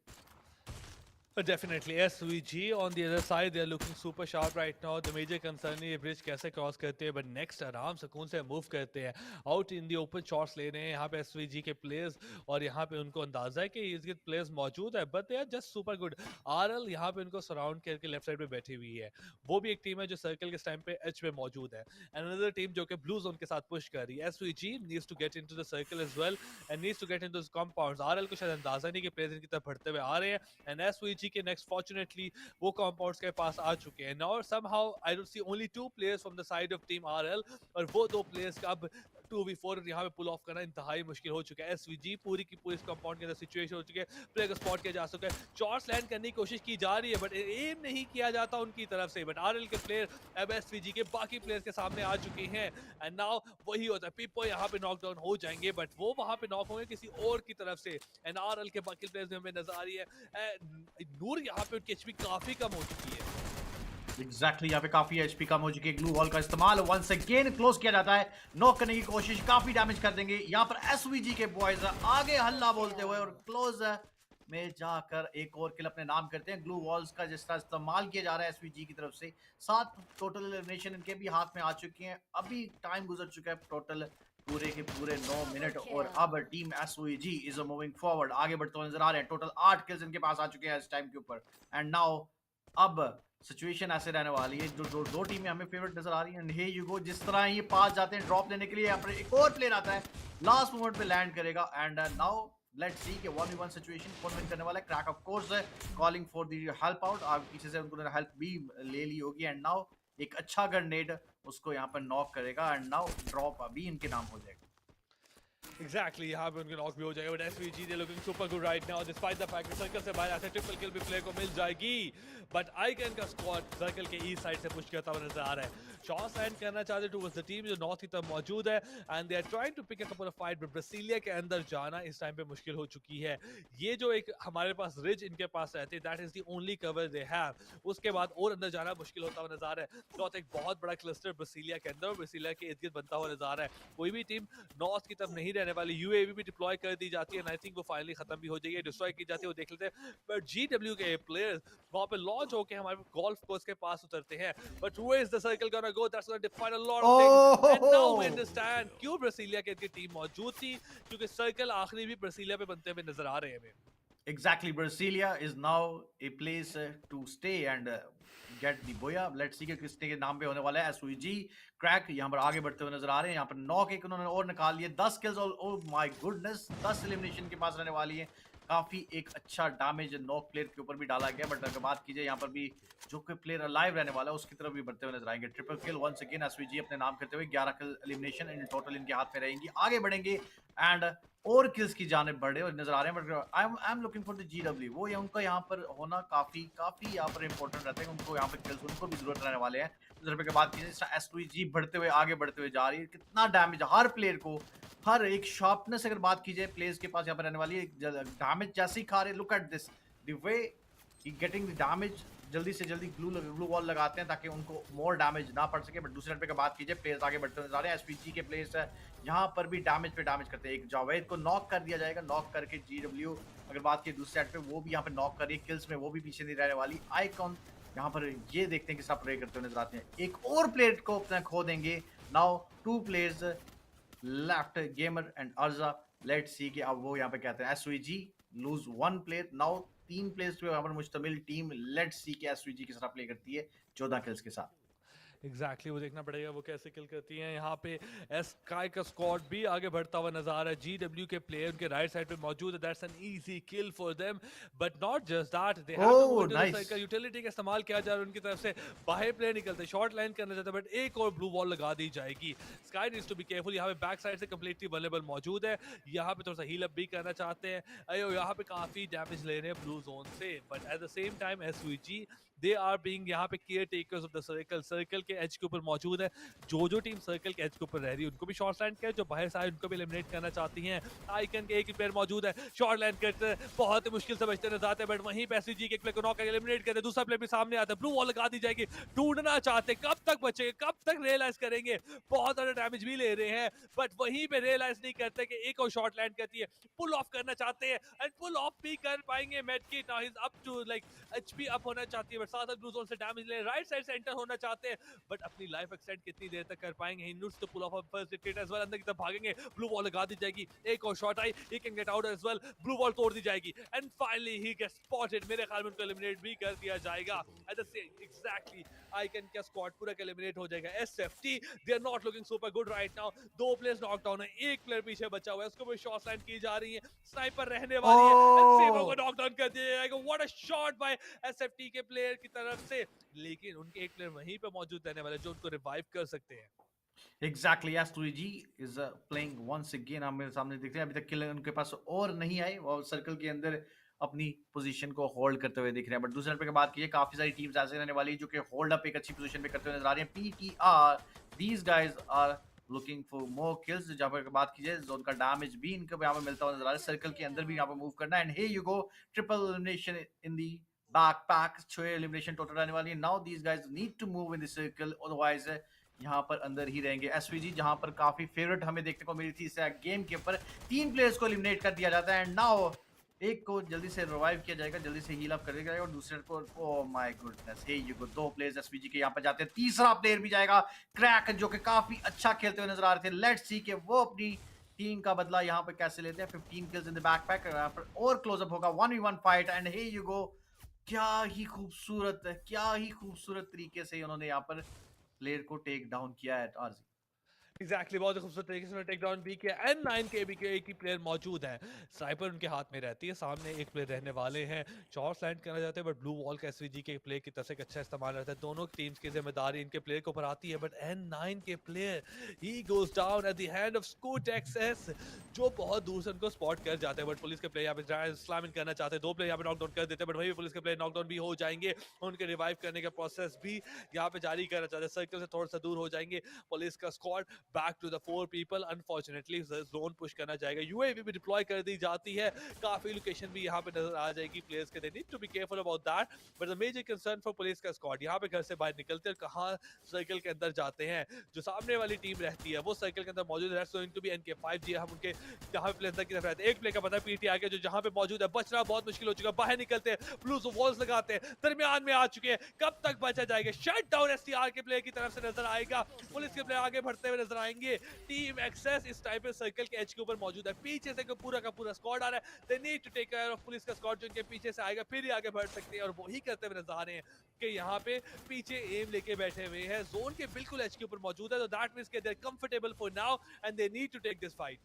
Definitely SVG on the other side, they are looking super sharp right now. The major concern है ये ब्रिज कैसे क्रॉस करते हैं, बट नेक्स्ट आराम सुकून से मूव करते हैं, out in the open shots ले रहे हैं यहाँ पे SVG के प्लेयर्स. और यहाँ पे उनको अंदाजा है कि इसके प्लेयर्स मौजूद है, but they are just super good. RL यहाँ पे उनको सराउंड करके लेफ्ट साइड पे बैठी हुई है. वो भी एक टीम है जो सर्कल के टाइम पे एच पे मौजूद है. एंड अनदर टीम जो कि ब्लू जोन के साथ पुश कर रही है. SVG needs to get into the circle as well and needs to get into the compounds. RL को शायद अंदाजा नहीं कि प्लेयर्स इनकी तरफ बढ़ते हुए आ रहे हैं. एंड SVG SVG के नेक्स्ट फॉर्चुनेटली वो कंपाउंड्स के पास आ चुके हैं now somehow I don't see only 2 players from the side of team RL और वो 2 प्लेयर्स का अब 2v4 यहाँ पे पुल ऑफ करना इंतहाई मुश्किल हो चुका है। SVG पूरी की पूरी इस कंपाउंड के अंदर सिचुएशन हो चुकी है, प्लेयर को स्पॉट किया जा चुका है, शॉट्स लैंड करने की कोशिश की जा रही है बट एम नहीं किया जाता उनकी तरफ से। बट आरएल के प्लेयर अब SVG के बाकी प्लेयर्स के सामने आ चुके हैं एंड नाउ वही होता है, पीपो यहाँ पे नॉकडाउन हो जाएंगे बट वो वहाँ पे नॉक होंगे किसी और की तरफ से एंड आरएल के बाकी प्लेयर्स हमें नजर आ रही है। नूर यहाँ पे उनकी एचपी काफी कम हो चुकी है। एग्जैक्टली यहाँ पे काफी एचपी कम हो चुकी है। ग्लू वॉल का इस्तेमाल वंस अगेन क्लोज किया जाता है, नॉक करने की कोशिश, काफी डैमेज कर देंगे यहाँ पर एसवीजी के बॉयज आगे हल्ला बोलते हुए और क्लोज में जाकर एक और किल अपने नाम करते हैं। ग्लू वॉल्स का जिस तरह इस्तेमाल किया जा रहा है एसवीजी की तरफ से, 7 टोटल एलिमिनेशन इनके भी हाथ में आ चुकी हैं। अभी टाइम गुजर चुका है टोटल पूरे के पूरे 9 मिनट और अब team SVG is moving forward, आगे बढ़ते हुए नजर आ रहे हैं। टोटल 8 किल्स इनके पास आ चुके हैं इस टाइम के ऊपर एंड नाउ अब सिचुएशन ऐसे रहने वाली है, जो दो टीमें हमें फेवरेट नजर आ रही हैं। हे यू गो, जिस तरह ये पास जाते हैं ड्रॉप लेने के लिए, यहाँ पर एक और प्लेयर आता है, लास्ट मोमेंट पे लैंड करेगा एंड नाउ लेट्स सी कि 1v1 सिचुएशन कौन विन करने वाला है। क्रैक ऑफ कोर्स है calling for the help out, आगे पीछे से उनको हेल्प भी ले ली होगी एंड नाउ एक अच्छा ग्रेनेड उसको यहाँ पर नॉक करेगा एंड नाउ ड्रॉप अभी इनके नाम हो जाएगा। Exactly, यहाँ पे उनके नॉक भी हो जाएगा but SVG they looking super good right now despite the fact कि सर्कल से बाहर आते ट्रिपल किल भी प्लेयर को मिल जाएगी बट आइकन का स्क्वाड सर्कल के ईस्ट साइड से पुश करता हुआ नजर आ रहा है। शॉट्स लैंड करना चाहते टुवर्ड्स द टीम जो नॉर्थ की तरफ मौजूद है and they are trying to pick a couple of fight but Brasilia के अंदर जाना इस टाइम पे मुश्किल हो चुकी है। ये जो एक हमारे पास रिज इनके पास रहती है that is the only cover they have, उसके बाद और अंदर जाना मुश्किल होता हुआ नजर आ रहा है। नॉर्थ एक बहुत बड़ा क्लस्टर ब्रासीलिया के अंदर, ब्रासीलिया के इर्द गिर्द बनता हुआ नजर आ रहा है। कोई भी टीम नॉर्थ की तरफ नहीं रहने वाली, यूएवी भी डिप्लॉय कर दी जाती है, आई थिंक वो फाइनली खत्म भी हो जाएगी, डिस्ट्रॉय की जाती है, वो देख लेते हैं। बट जीडब्ल्यू के प्लेयर्स वहां पे लॉन्च होके हमारे गोल्फ कोर्स के पास उतरते हैं but where is the circle gonna go, that's gonna define a lot of things and now we understand क्यों ब्रासीलिया की टीम मौजूद थी, क्योंकि सर्कल आखिरी भी ब्रासीलिया पे बनते हुए नजर आ रहे हैं हमें। Exactly, Brasilia is now a place to stay and get the boya. Let's see कि किसने के नाम पे होने वाला है। SVG क्रैक यहाँ पर आगे बढ़ते हुए नजर आ रहे हैं, यहाँ पर नॉक एक उन्होंने और निकाल लिए, 10 किल्स और ओह माय गुडनेस 10 एलिमिनेशन के पास रहने वाली है। काफी एक अच्छा डैमेज नॉक प्लेयर के ऊपर भी डाला गया बट अगर बात कीजिए यहाँ पर भी जो कोई प्लेयर अलाइव रहने वाला है उसकी तरफ भी बढ़ते हुए नजर आएंगे। Triple kill once again SVG अपने नाम करते हुए, 11 किल एलिमिनेशन इन टोटल इनके हाथ में रहेंगी, आगे बढ़ेंगे एंड और किल्स की जाने बढ़े और नजर आ रहे हैं but I am looking for the GW, वो उनका यहाँ पर होना काफी यहाँ पर इंपॉर्टेंट रहता है, उनको यहाँ पर किल्स उनको भी जरूरत रहने वाले हैं। इस रुपए की बात कीजिए एसवीजी बढ़ते हुए आगे बढ़ते हुए जा रही है, कितना डैमेज हर प्लेयर को, हर एक शार्पनेस अगर बात की जाए प्लेयर्स के पास यहाँ पर रहने वाली है, डैमेज जैसे ही खा रहे, look at this the way he getting the damage, जल्दी से जल्दी ग्लू वॉल लगाते हैं ताकि उनको मोर डैमेज ना पड़ सके। बट दूसरे रुपए की बात कीजिए प्लेयर्स आगे बढ़ते हुए जा रहे हैं, एसपीजी के प्लेयर्स यहाँ पर भी डैमेज पे डैमेज करते हैं। एक जावेद को नॉक कर दिया जाएगा, नॉक करके जीडब्ल्यू अगर बात की दूसरे साइड पे वो भी यहाँ पे नॉक कर रही है, किल्स में वो भी पीछे नहीं रहने वाली। आइकॉन यहाँ पर ये देखते हैं कि सब प्ले करते हुए नजर आते हैं, एक और प्लेयर को अपना खो देंगे। Now 2 players left, gamer and अर्जा, लेट्स सी कि अब वो यहाँ पे कहते हैं SVG lose 1 player. Now 3 players पे यहाँ पर मुश्तमिल टीम, लेट्स सी कि एसवीजी किस तरह प्ले करती है 14 किल्स के साथ। एग्जैक्टली वो देखना पड़ेगा वो कैसे किल करती हैं। यहाँ पे स्काई का स्क्वाड भी आगे बढ़ता हुआ नजर आ रहा है, जीडब्ल्यू के प्लेयर उनके राइट साइड पे मौजूद है, that's an easy kill for them but not just that, they have to go to the circle, utility का इस्तेमाल किया जा रहा है उनकी तरफ से, बाहर प्लेयर निकलते शॉर्ट लाइन करना चाहते हैं बट एक और ब्लू वॉल लगा दी जाएगी। Sky needs to be careful, यहाँ पे बैक साइड से कंप्लीटली वल्नरेबल मौजूद है, यहाँ पे थोड़ा सा हील अप भी करना चाहते हैं, अयो यहाँ पे काफी डैमेज ले रहे हैं ब्लू जोन से but at the same time SVG they are being यहाँ पे care takers of the circle, circle के एज के ऊपर मौजूद है। जो टीम सर्कल के एज के ऊपर रह रही है उनको भी शॉर्ट लैंड कर, जो बाहर से आए उनको भी एलिमिनेट करना चाहती हैं। आइकन के एक ही प्लेयर मौजूद है, शॉर्ट लैंड करते हैं, बहुत ही मुश्किल से बचते नजर आते हैं बट वहीं पे एसवीजी के एक प्लेयर को नॉक करके एलिमिनेट करते हैं, दूसरा प्लेयर भी सामने आता है, ब्लू वॉल लगा दी जाएगी, ढूंढना चाहते कब तक बचेंगे, कब तक रियलाइज करेंगे, बहुत ज्यादा डैमेज भी ले रहे हैं बट वहीं पे रियलाइज नहीं करते कि एक और शॉर्ट लैंड करती है, पुल ऑफ करना चाहते हैं एंड पुल ऑफ भी कर पाएंगे। Medkit now he is up to like HP up होना चाहती है बट साथ साथ ब्लू जोन से डैमेज ले, राइट साइड से एंटर होना चाहते हैं, बट अपनी लाइफ एक्सटेंड कितनी देर तक कर पाएंगे? He needs to pull off a first wicket as well, अंदर की तरफ भागेंगे, ब्लू वॉल लगा दी जाएगी, एक और शॉट आई, he can get out as well, blue wall तोड़ दी जाएगी and finally he gets spotted. मेरे ख्याल में उनको एलिमिनेट भी कर दिया जाएगा। At the same exactly icon का स्क्वाड पूरा का एलिमिनेट हो जाएगा। SFT they are not looking super good right now. दो प्लेयर्स नॉक डाउन है, एक प्लेयर पीछे बचा हुआ है, उसको भी शॉट लाइन की जा रही है, स्नाइपर रहने वाली है एंड सेवो को नॉक डाउन कर दिया जाएगा। What a shot bye SFT के प्लेयर की तरफ से, लेकिन उनके एक प्लेयर वहीं पे मौजूद रहने वाले जो उनको रिवाइव कर सकते हैं। Exactly S2G is playing once again. हम मेरे सामने दिख रहे हैं, अभी तक किल उनके पास और नहीं आए और सर्कल के अंदर अपनी पोजीशन को होल्ड करते हुए दिख रहे हैं। बट दूसरे नंबर की बात कीजिए, काफी सारी टीम्स ऐसे रहने वाली जो कि होल्ड अप एक अच्छी पोजीशन पे करते हुए नजर आ रही हैं। PTR these guys are looking for more kills. जहां पर बात कीजिए जोन का डैमेज भी इनको यहाँ पे मिलता हुआ नजर आ रहा है, सर्कल के अंदर भी यहाँ पे मूव करना है। And hey you go, triple elimination in the backpack, 6 elimination total रहने वाली है। Now these guys need to move in the circle, otherwise यहाँ पर अंदर ही रहेंगे। एसवीजी जहां पर काफी फेवरेट हमें देखने को मिली थी इस गेम के ऊपर, 3 प्लेयर्स को एलिमिनेट कर दिया जाता है एंड नाउ एक को जल्दी से रिवाइव किया जाएगा, जल्दी से हील अप कर दिया जाएगा और दूसरे को oh my goodness, hey you go, 2 players SVG के यहाँ पर जाते हैं। तीसरा प्लेयर भी जाएगा, क्रैक, जो कि काफी अच्छा खेलते हुए नजर आ रहे थे। लेट्स सी कि वो अपनी टीम का बदला यहाँ पर कैसे लेते हैं। 15 किल्स इन द बैकपैक, यहाँ पर और क्लोजअप होगा, 1v1 fight and hey you go. क्या ही खूबसूरत, क्या ही खूबसूरत तरीके से उन्होंने यहाँ पर प्लेयर को टेक डाउन किया है आरजी। एग्जैक्टली बहुत ही खूबसूरत तरीके से टेक डाउन भी किया। N9 के भी एक ही प्लेयर मौजूद है, स्नाइपर उनके हाथ में रहती है, सामने एक प्लेयर रहने वाले हैं, शॉट्स लैंड करना चाहते हैं बट ब्लू वॉल का एसवीजी के प्लेयर की तरफ से एक अच्छा इस्तेमाल रहता है। दोनों टीम्स की जिम्मेदारी इनके प्लेयर के ऊपर आती है, बट N9 के player he goes down eight the hand of SHOOTRS, जो बहुत दूर से उनको स्पॉट कर जाते हैं। बट पुलिस के प्लेयर यहाँ पे स्लैम इन करना चाहते हैं, 2 प्लेयर यहाँ पे नॉकडाउन कर देते हैं, बट वही पुलिस के प्लेयर नॉकडाउन भी हो जाएंगे। उनके रिवाइव करने का प्रोसेस भी यहाँ पे जारी करना चाहते हैं, सर्कल से थोड़ा सा दूर हो जाएंगे। पुलिस का squad back to the 4 people, unfortunately zone push करना चाहेगा, यूएवी भी डिप्लॉय कर दी जाती है, काफी लोकेशन भी यहाँ पे नजर आ जाएगी प्लेयर्स के, they need to be careful about that. But the major concern for police का स्क्वाड, यहाँ पे घर से बाहर निकलते हैं, कहाँ सर्कल के अंदर जाते हैं, जो सामने वाली टीम रहती है वो सर्कल के अंदर मौजूद है, गोइंग टू बी NK5 जी। हम उनके जहाँ पे प्लेयर अंदर की तरफ रहते हैं, एक प्लेयर का पता है पीटी आगे जो जहाँ पे मौजूद है, बचना बहुत मुश्किल हो चुका है, बाहर निकलते हैं, ब्लू वॉल्स लगाते हैं, दरमियान में आ चुके हैं, कब तक बचा जाएगा? शट डाउन एसटीआर के प्लेयर की तरफ से नजर आएगा, पुलिस के प्लेयर आगे बढ़ते हुए नजर आएंगे। टीम एक्सेस इस टाइम पे सर्कल के एज के ऊपर मौजूद है, पीछे से पूरा का पूरा स्क्वाड आ रहा है, they need to take care of police का स्क्वाड जो इनके पीछे से आएगा, फिर ही आगे बढ़ सकते हैं और वही करते हुए नजर आ रहे हैं कि यहाँ पे पीछे एम लेके बैठे हुए हैं, जोन के बिल्कुल एज के ऊपर मौजूद है, तो दैट मींस कि they are comfortable for now and they need to take this fight.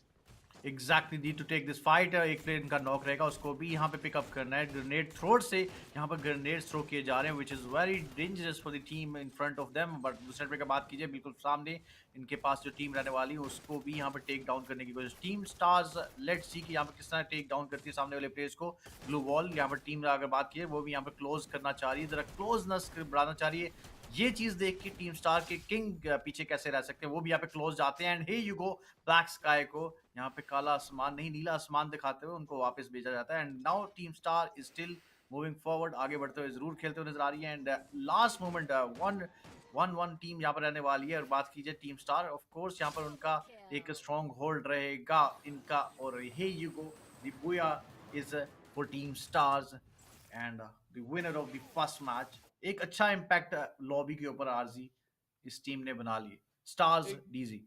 Exactly, need to take this fight. एक प्लेयर इनका नॉक रहेगा, उसको भी यहाँ पे पिकअप करना है। ग्रेनेड थ्रोट से यहाँ पर ग्रेनेड थ्रो किए जा रहे हैं, which is very dangerous for the team in front of them. But दूसरे पे की बात कीजिए, बिल्कुल सामने इनके पास जो टीम रहने वाली है उसको भी यहाँ पर टेक डाउन करने की कोशिश। टीम स्टार्स, लेट्स सी कि यहाँ पर किस तरह टेक डाउन करती है सामने वाले प्लेयर्स को। ब्लू वॉल यहाँ पर टीम अगर बात की वो भी यहाँ पर क्लोज करना चाह रही है, जरा क्लोजनेस बढ़ाना चाह रही है। ये चीज देख के टीम स्टार के किंग पीछे कैसे रह सकते हैं, वो भी यहाँ पे क्लोज जाते हैं and hey you go, black sky को यहाँ पे काला आसमान नहीं नीला आसमान दिखाते हुए उनको वापस भेजा जाता है। And now team star is still moving forward, आगे बढ़ते हुए जरूर खेलते हुए नजर आ रही है। एंड लास्ट मोमेंट 1-1 टीम यहाँ पर रहने वाली है। और बात कीजिए टीम स्टार, ऑफ कोर्स यहाँ पर उनका एक स्ट्रॉन्ग होल्ड रहेगा इनका, और hey you go, the booyah is for team Stars and the winner of the first match. एक अच्छा इम्पैक्ट लॉबी के ऊपर आरजी इस टीम ने बना लिए, स्टार्स डीजी।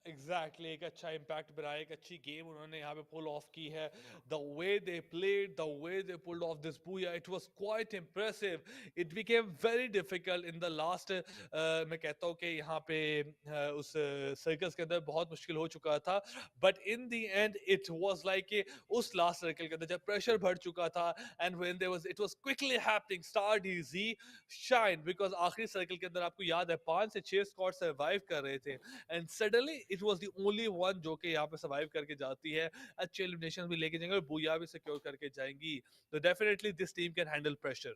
एग्जैक्टली एक अच्छा इम्पैक्ट बनाया, एक अच्छी गेम उन्होंने यहाँ पे पुल ऑफ की है। The way they played, the way they pulled off this booyah, it was quite impressive. It became very difficult in the last. मैं कहता हूँ कि यहाँ पे उस सर्कस के अंदर बहुत मुश्किल हो चुका था, but in the end it was like उस लास्ट सर्कल के अंदर जब प्रेशर बढ़ चुका था and when there was, it was quickly happening, star DG shine, because आखिरी सर्कल के अंदर आपको याद है 5 से 6 स्क्वाड सर्वाइव कर रहे थे and suddenly it was the only one जो कि यहाँ पे सर्वाइव करके जाती है, अच्छे एलिमिनेशन भी लेके जाएंगे और बूया भी सिक्योर करके जाएंगी, तो definitely this team can handle pressure.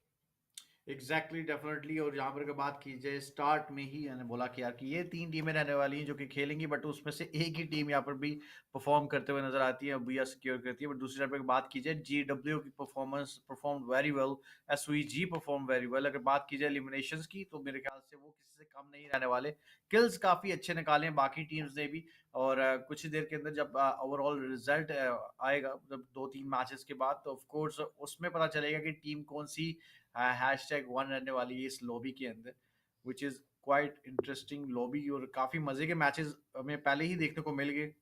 Exactly, definitely. और यहाँ पर अगर बात की जाए, स्टार्ट में ही मैंने बोला कि यार कि ये 3 टीमें रहने वाली हैं जो कि खेलेंगी, बट उसमें से एक ही टीम यहाँ पर भी परफॉर्म करते हुए नजर आती है, बुया सिक्योर करती है। बट दूसरी तरफ अगर बात की जाए, GW की performance perform very well, SVG perform very well. अगर बात की जाए एलिमिनेशंस की, तो मेरे ख्याल से वो किसी से कम नहीं रहने वाले, किल्स काफी अच्छे निकाले हैं बाकी टीम्स ने भी, और कुछ ही देर के अंदर जब ओवरऑल रिजल्ट आएगा, जब 2-3 मैचेस के बाद, तो ऑफ कोर्स उसमें पता चलेगा कि टीम कौन सी हैशटैग वन रहने वाली है इस लॉबी के अंदर, which is quite interesting lobby, और काफी मजे के मैचेस हमें पहले ही देखने को मिल गए।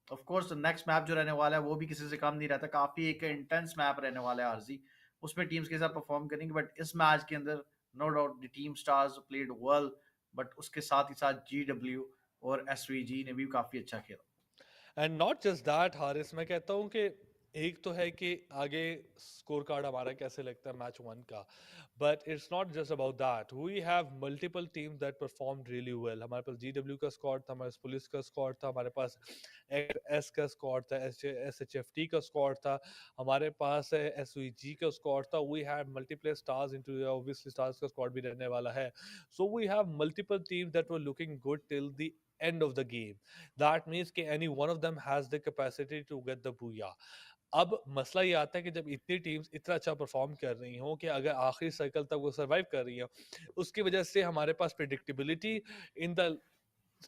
ऑफ कोर्स नेक्स्ट मैप जो रहने वाला है वो भी किसी से कम नहीं रहता, काफी एक इंटेंस मैप रहने वाला है आरजी, उसमें टीम्स के साथ परफॉर्म करेंगे। बट इस मैच के अंदर no doubt the team stars played well, but उसके साथ ही साथ GW और SVG ने भी काफी अच्छा खेला। And not just that Haris, मैं कहता हूँ कि एक तो है कि आगे स्कोर कार्ड हमारा कैसे लगता है मैच वन का, but it's not just about that, we have multiple teams that perform really well. हमारे पास GW का स्क्वाड था, हमारे पास पुलिस का स्क्वाड था, हमारे पास एस का स्क्वाड था, SHFT का स्क्वाड था, हमारे पास SVG का स्क्वाड था। We have multiple stars into, obviously stars का स्क्वाड भी रहने वाला है। So we have multiple teams that were looking good till the end of the game. That means कि any one of them has the capacity to get the booyah. अब मसला ये आता है कि जब इतनी टीम्स इतना अच्छा परफॉर्म कर रही हों कि अगर आखिरी सर्कल तक वो सर्वाइव कर रही हो, उसकी वजह से हमारे पास predictability in the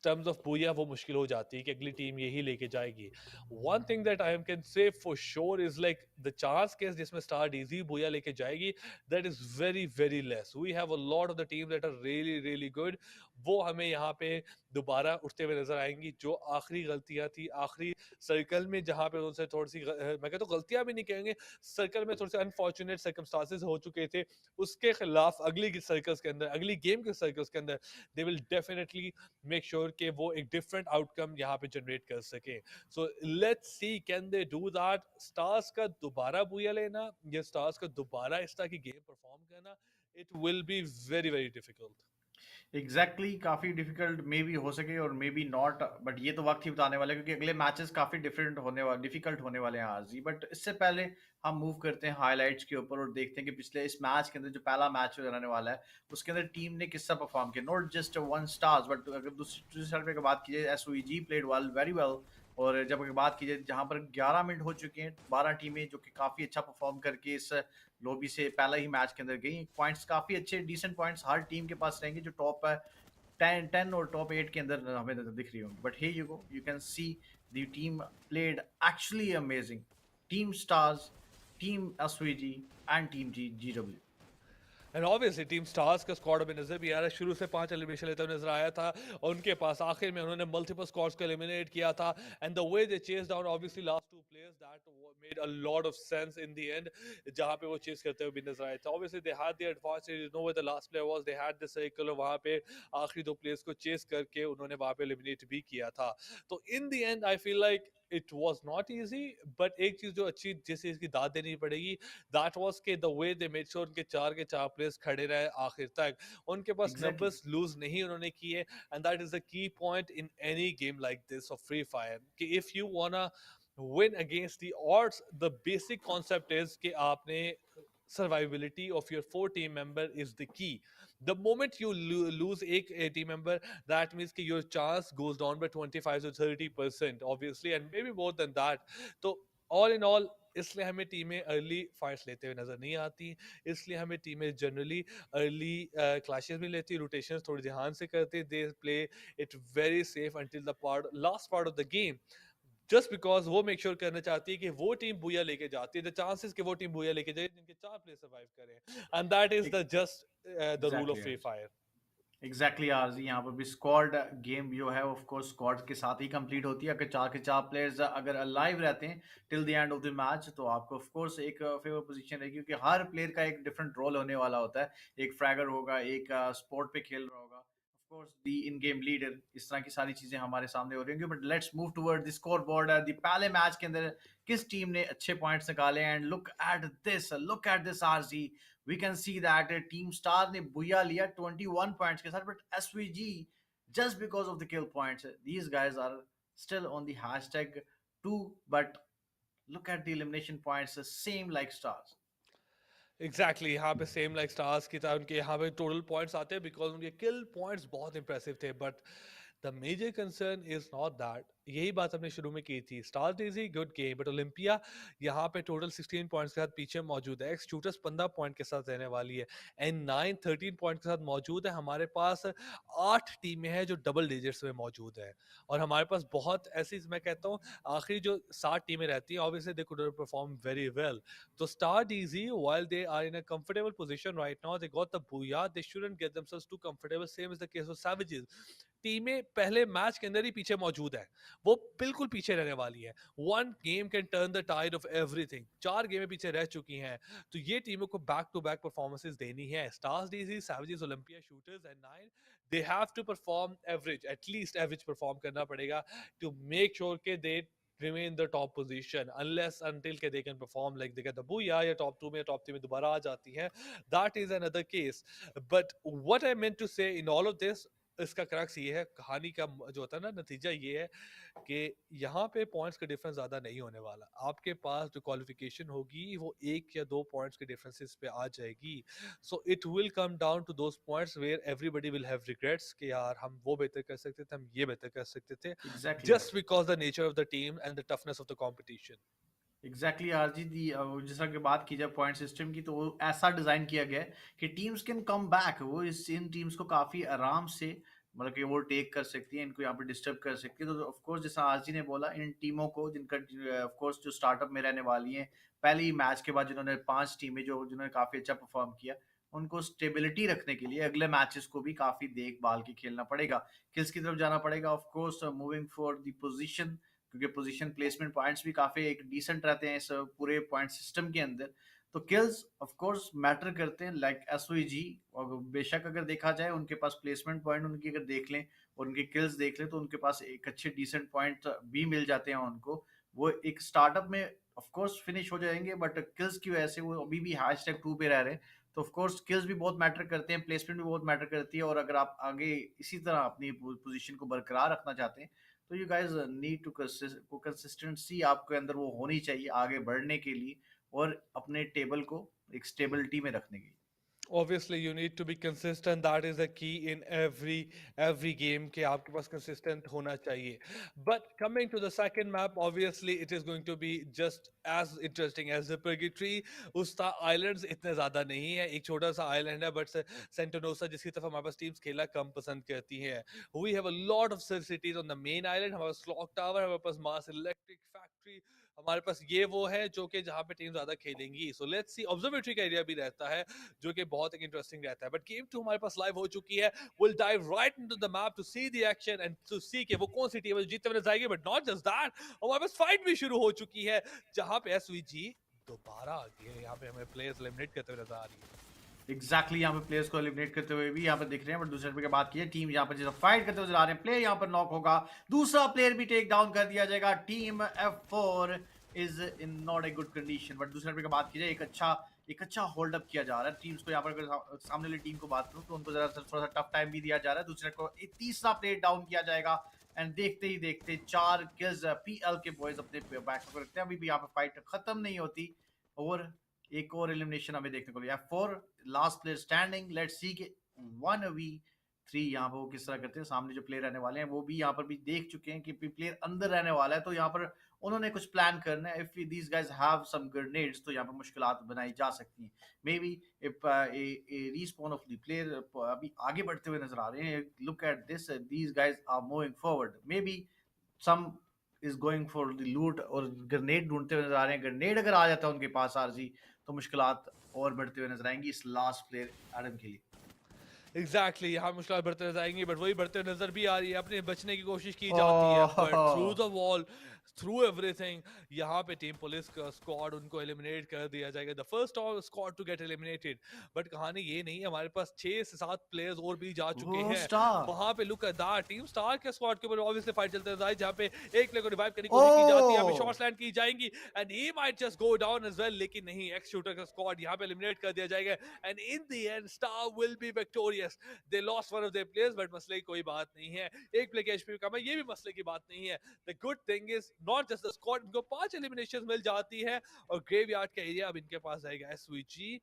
terms of booyah वो मुश्किल हो जाती है कि अगली टीम यही लेके जाएगी। One thing that I am can say for sure is like the chance case जिसमें स्टार डीजी बूया लेके जाएगी, that is very very less. We have a lot of the team that are really really good, वो हमें यहाँ पे दोबारा उठते हुए नजर आएंगी। जो आखिरी गलतियां थी आखिरी सर्कल में, जहाँ पे उनसे थोड़ी सी मैं कहता हूँ गलतियां भी नहीं कहेंगे, सर्कल में थोड़े से अनफॉर्चुनेट सर्कमस्टांसेस हो चुके थे, उसके खिलाफ अगली सर्कल्स के अंदर, अगली गेम के सर्कल्स के अंदर they will definitely make sure कि वो एक डिफरेंट आउटकम यहाँ पे जनरेट कर सके। So let's see can they do that. Stars का दोबारा बुया लेना या स्टार्स का दोबारा इस तरह की गेम परफॉर्म करना, it will be very very difficult. Exactly काफी डिफिकल्ट मे भी हो सके और मे बी नॉट, बट ये तो वक्त ही बताने वाला है, क्योंकि अगले मैचेस काफी डिफरेंट होने वाले, डिफिकल्ट होने वाले हैं आरजी। बट इससे पहले हम मूव करते हैं हाइलाइट्स के ऊपर और देखते हैं कि पिछले इस मैच के अंदर जो पहला मैच रहने वाला है उसके अंदर टीम ने किससा परफॉर्म किया, not just one stars, but अगर दूसरी साइड पे बात की जाए SVG played well, very well. और जब अगर बात की जाए जहां पर 11 मिनट हो चुके हैं, 12 टीमें जो कि काफी अच्छा परफॉर्म करके इस लॉबी से पहला ही मैच के अंदर गई, पॉइंट्स काफी अच्छे डिसेंट पॉइंट्स हर टीम के पास रहेंगे जो टॉप 10 और टॉप 8 के अंदर हमें दिख रही होंगी। But here you go, you can see the team played actually amazing. Team Stars, Team SVG and Team GW. And obviously team stars का स्क्वाड हमें नजर भी आ रहा है, शुरू से 5 एलिमिनेशन लेते हुए नजर आया था, और उनके पास आखिर में उन्होंने मल्टीपल स्क्वाड्स को एलिमिनेट किया था। And the way they chess down obviously last two players, that made a lot of sense in the and, जहां पे वो चेस करते हुए भी नजर आए थे। Obviously they had the advantage, know where the last player was, they had the circle, वहां पे आखिरी दो प्लेयर्स को चेस करके उन्होंने वहां पे एलिमिनेट भी किया था। तो इन the and I feel like it was not easy, but एक चीज जो अच्छी जिस चीज की दाद देनी पड़ेगी, दैट वाज के the way they made sure उनके चार के चार प्लेयर्स खड़े रहे आखिर तक, उनके पास Exactly. नंबर्स लूज नहीं उन्होंने किए। And that is the key point in any game like this of Free Fire, कि if you wanna win against the odds, the basic concept is कि आपने survivability of your 4 team member is the key. The moment you lose एक team member, that means कि your chance goes down by 25 to 30% obviously, and maybe more than that. तो all in all, इसलिए हमें टीमें अर्ली फाइट्स लेते हुए नजर नहीं आती, इसलिए हमें टीमें जनरली अर्ली क्लैशेस भी लेती, रोटेशंस थोड़ी ध्यान से करते, they play it very safe until the part last part of the game, just because वो मेक श्योर करना चाहती है कि वो टीम बुया लेके जाती है, द चांसेस कि वो टीम बुया लेके जाए जिनके 4 प्लेयर सर्वाइव करें, and that is the just the rule of Exactly. Free Fire. Exactly RG, यहाँ पर भी स्क्वाड गेम जो है ऑफ कोर्स स्क्वाड के साथ ही कंप्लीट होती है। अगर चार के चार प्लेयर्स अगर अलाइव रहते हैं till the end of the match, तो आपको ऑफ कोर्स एक फेवर पोजीशन रहेगी, क्योंकि हर प्लेयर का एक डिफरेंट रोल होने वाला होता है। एक फ्रैगर होगा, एक स्पोर्ट पे खेल रहा होगा, of course the in game leader, इस तरह की सारी चीजें हमारे सामने हो रही होंगी। But let's move toward the score board. The पहले मैच के अंदर किस टीम ने अच्छे पॉइंट्स निकाले, and look at this RG, we can see that team star ने बुया लिया 21 points के साथ, but SVG, just because of the kill points, these guys are still on the hashtag 2, but look at the elimination points, same like stars. Exactly यहाँ पे सेम लाइक स्टार्स की तरह उनके यहाँ पे टोटल पॉइंट्स आते हैं बिकॉज उनके किल पॉइंट्स बहुत इंप्रेसिव थे, but the major concern is not that, यही बात हमने शुरू में की थी। Stars DG good game, but Olympia यहाँ पे टोटल 16 पॉइंट्स के साथ पीछे मौजूद है। शूटर्स 15 पॉइंट के साथ रहने वाली है, एंड 9 13 पॉइंट के साथ मौजूद है। हमारे पास 8 टीमें हैं जो डबल डिजिट्स में मौजूद है, और हमारे पास बहुत ऐसी, मैं कहता हूँ आखिरी जो 7 टीमें रहती हैं, obviously they could perform very well. तो Star DG, while they are in a comfortable position right now, they got the booyah, they shouldn't get themselves too comfortable, same as the case of savages। टीमें पहले मैच के अंदर ही पीछे मौजूद है, वो बिल्कुल पीछे रहने वाली है। One game can turn the tide of everything. 4 गेमें पीछे रह चुकी हैं, तो ये टीमों को बैक टू बैक परफॉर्मेंसेस देनी है। Stars DG, Savages, Olympia, Shooters and 9, they have to perform average, at least average perform करना पड़ेगा टू मेक श्योर के दे remain the top position, unless until के they can perform like they get the booyah या top 2 में top 3 में दोबारा आ जाती हैं, that is another case। But what I meant to say in all of this, इसका क्रक्स ये है, कहानी का जो होता है ना, नतीजा ये है कि यहाँ पे पॉइंट्स का डिफरेंस ज़्यादा नहीं होने वाला। आपके पास जो क्वालिफिकेशन होगी वो 1 या 2 पॉइंट्स के डिफरेंसेस पे आ जाएगी। So it will come down to those points where everybody will have regrets कि यार हम वो बेहतर कर सकते थे, हम ये बेहतर कर सकते थे, exactly just because the nature of the team and the toughness of the competition। Exactly RG दी, जैसा कि बात की जाए पॉइंट सिस्टम की, तो वो ऐसा डिजाइन किया गया है कि टीम्स कैन कम बैक। वो इन टीम्स को काफी आराम से, मतलब कि वो टेक कर सकती है, इनको यहाँ पे डिस्टर्ब कर सकती है। तो ऑफ कोर्स जैसा आरजी ने बोला, इन टीमों को जिनका ऑफ कोर्स जो स्टार्टअप में रहने वाली हैं, पहले ही मैच के बाद जिन्होंने 5 टीमें जो जिन्होंने काफी अच्छा परफॉर्म किया, उनको स्टेबिलिटी रखने के लिए अगले मैचेस को भी काफी देखभाल के खेलना पड़ेगा। किल्स की तरफ जाना पड़ेगा, of course moving for the position, क्योंकि पोजीशन प्लेसमेंट पॉइंट्स भी काफी एक डिसेंट रहते हैं इस पूरे पॉइंट सिस्टम के अंदर। तो किल्स ऑफ कोर्स मैटर करते हैं, लाइक एसओजी। और बेशक अगर देखा जाए उनके पास प्लेसमेंट पॉइंट उनकी अगर देख लें और उनके किल्स देख लें, तो उनके पास एक अच्छे डिसेंट पॉइंट भी मिल जाते हैं उनको। वो एक स्टार्टअप में ऑफ कोर्स फिनिश हो जाएंगे, बट किल्स की वजह से वो अभी भी #2 पे रह रहे हैं। तो ऑफ कोर्स स्किल्स भी बहुत मैटर करते हैं, प्लेसमेंट भी बहुत मैटर करती है। और अगर आप आगे इसी तरह अपनी पोजीशन को बरकरार रखना चाहते हैं, तो you guys need to consistency आपके अंदर वो होनी चाहिए आगे बढ़ने के लिए और अपने टेबल को एक स्टेबिलिटी में रखने के लिए। Obviously you need to be consistent, that is the key in every game कि आपके पास consistent होना चाहिए। But coming to the second map, obviously it is going to be just as interesting as the purgatory। Usta islands इतने ज़्यादा नहीं है, एक छोटा सा island है, but सेंटोनोसा जिसकी तरफ हमारे पास टीम्स खेला कम पसंद करती हैं। We have a lot of cities on the main island, हमारे पास clock tower, हमारे पास mass electric factory, हमारे पास ये वो है जो कि जहाँ पे टीम ज्यादा खेलेंगी। सो लेट्स सी, ऑब्जर्वेटरी का एरिया भी रहता है जो कि बहुत एक इंटरेस्टिंग रहता है। बट गेम 2 हमारे पास लाइव हो चुकी है। Will dive right into the map to see the action and to see कि वो कौन सी टीम है जो जीतते हुए नजर आएगी। बट नॉट जस्ट दैट, हमारे पास फाइट भी शुरू हो चुकी है जहाँ पे एसवीजी दोबारा आ गई है। यहाँ पे हमें प्लेयर्स एलिमिनेट करते हुए नजर आ रही है। एग्जैक्टली यहाँ पे प्लेयर्स को एलिमिनेट करते हुए भी यहाँ पे दिख रहे हैं। बट दूसरे पे की बात की है, टीम यहाँ पर जैसा फाइट करते हुए नजर आ रहे हैं, प्लेयर यहाँ पर नॉक होगा, दूसरा प्लेयर भी टेक डाउन कर दिया जाएगा। Team F4 is in not a good condition. But दूसरे पे की बात की जाए, एक अच्छा होल्ड अप किया जा रहा है टीम्स को। यहाँ पर अगर सामने वाली टीम को बात करूँ तो उनको जरा थोड़ा सा टफ टाइम भी दिया जा रहा है। दूसरे को एक तीसरा प्लेयर डाउन किया जाएगा, एंड देखते ही देखते 4 किल्स पीएल के बॉयज अपने बैक पर रखते हैं। अभी भी यहाँ पे फाइट खत्म नहीं होती और एक और एलिमिनेशन हमें देखने को मिला। F4 last player standing. Let's see कि 1v3 यहाँ पर वो किस तरह करते हैं। सामने जो प्लेयर रहने वाले हैं वो भी यहाँ पर भी देख चुके हैं कि प्लेयर अंदर रहने वाला है, तो यहाँ पर उन्होंने कुछ प्लान करना है। If these guys have some grenades, तो यहाँ पर मुश्किलात बनाई जा सकती हैं। Maybe if a respawn of the player अभी आगे बढ़ते हुए नजर आ रहे हैं। Look at this, these guys are moving forward. Maybe some is going for the loot और ग्रेनेड ढूंढते हुए नजर आ रहे हैं। ग्रेनेड अगर आ जाता है उनके पास आरजी, तो मुश्किलात और बढ़ते हुए नजर आएंगी इस लास्ट प्लेयर एडम के लिए। एग्जैक्टली यहाँ मुश्किल बढ़ते नजर आएंगी, बट वही बढ़ते हुए नजर भी आ रही है। अपने बचने की कोशिश की जाती है, but through the wall, through everything, यहाँ पे टीम पुलिस का स्क्वाड उनको एलिमिनेट कर दिया जाएगा। The first squad to get eliminated. But कहानी ये नहीं, हमारे पास 6 से 7 प्लेयर्स और भी जा चुके हैं वहां पे। Look at that, team star के स्क्वाड के ऊपर ऑब्वियसली फाइट चलते रहा है, जहाँ पे एक प्लेयर को रिवाइव करने की कोशिश की जाती है, यहाँ पे शॉट्स लैंड की जाएंगी and he might just go down as well. लेकिन नहीं, एक्स शूटर का स्क्वाड यहाँ पे एलिमिनेट कर दिया जाएगा and in the and star will be victorious. They lost one of their players, but मसले की कोई बात नहीं है, एक प्लेयर के एचपी कम है, ये भी मसले की बात नहीं है। The good thing is not just the squad, इनको 5 एलिमिनेशंस मिल जाती है और ग्रेवयार्ड का एरिया अब इनके पास आएगा। एसवीजी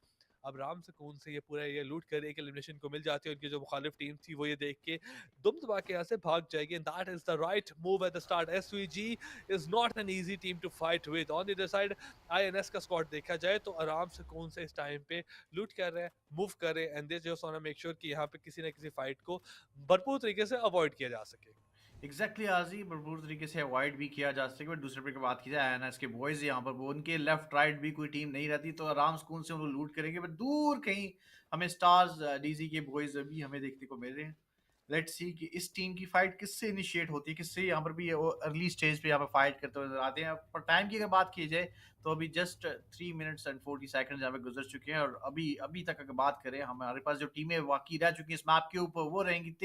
अब राम सुकून से ये पूरा एरिया लूट कर एक एलिमिनेशन को मिल जाती है। उनकी जो मुखालिफ टीम थी वो ये देख के दुम दबा के यहाँ से भाग जाएगी, and that is the right move at the start. SVG is not an easy team to fight with. On the other side INS का स्क्वाड देखा जाए तो आराम सुकून से इस टाइम पे लूट कर रहे हैं, मूव कर रहे हैं, and they just want to make sure कि यहाँ पे किसी ना किसी फाइट को भरपूर तरीके से अवॉइड किया जा सके। एग्जैक्टली आजी भरपूर तरीके से अवॉइड भी किया जा सके। बट दूसरे पे की बात की जाए एनएस के बॉयज यहाँ पर वो उनके लेफ्ट राइट भी कोई टीम नहीं रहती तो आराम सुकून से उनको लूट करेंगे। बट दूर कहीं हमें स्टार्स डीजी के बॉयज अभी हमें देखने को मिल रहे हैं। लेट्स सी कि इस टीम की फाइट किससे इनिशिएट होती है, किससे यहाँ पर भी वो अर्ली स्टेज पे यहाँ पर फाइट करते हुए नजर आते हैं। पर टाइम की अगर बात की जाए तो अभी जस्ट 3 मिनट्स एंड 40 सेकंड यहाँ पे गुजर चुके हैं और अभी अभी तक अगर बात करें हमारे पास जो टीमें बाकी रह चुकी हैं इस मैप के ऊपर वो रहेंगी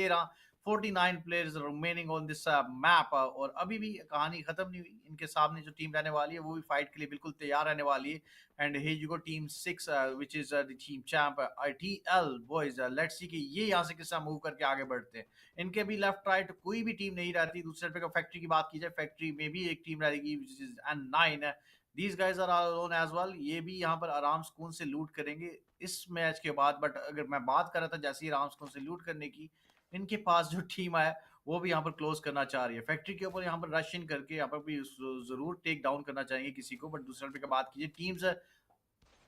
49 players remaining on this map. और अभी भी कहानी खत्म नहीं हुई, इनके सामने जो टीम रहने वाली है वो भी फाइट के लिए बिल्कुल तैयार रहने वाली है। And here you go team 6 which is the team champ ITL boys। Let's see कि ये यहाँ से किस तरह मूव करके आगे बढ़ते हैं। इनके भी लेफ्ट राइट कोई भी टीम नहीं रहती। दूसरे पे फैक्ट्री की बात की जाए फैक्ट्री में भी एक टीम रहेगी which is N9। These guys are alone as well। ये भी यहाँ पर आराम सुकून से लूट करेंगे इस मैच के बाद। बट अगर मैं बात कर रहा था जैसे ही आराम सुकून से लूट करने की, इनके पास जो टीम है वो भी यहाँ पर क्लोज करना चाह रही है। फैक्ट्री के ऊपर यहाँ पर रश इन करके यहाँ पर भी जरूर टेक डाउन करना चाहेंगे किसी को। बट दूसरे पे बात कीजिए teams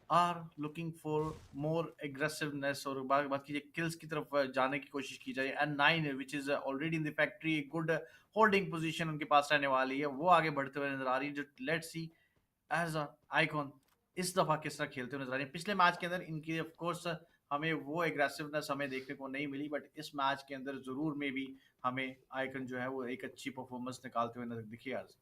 are looking for more aggressiveness और बात कीजिए किल्स की तरफ जाने की कोशिश की जाए। N9 which is already in the factory good holding position उनके पास रहने वाली है, वो आगे बढ़ते हुए नजर आ रही है। जो let's see as a Icon इस दफा किस तरह खेलते हुए नजर आ रही है। पिछले मैच के अंदर इनकी ऑफ कोर्स हमें वो एग्रेसिवनेस हमें देखने को नहीं मिली, बट इस मैच के अंदर जरूर में भी हमें आइकन जो है वो एक अच्छी परफॉर्मेंस निकालते हुए नजर दिखी आज।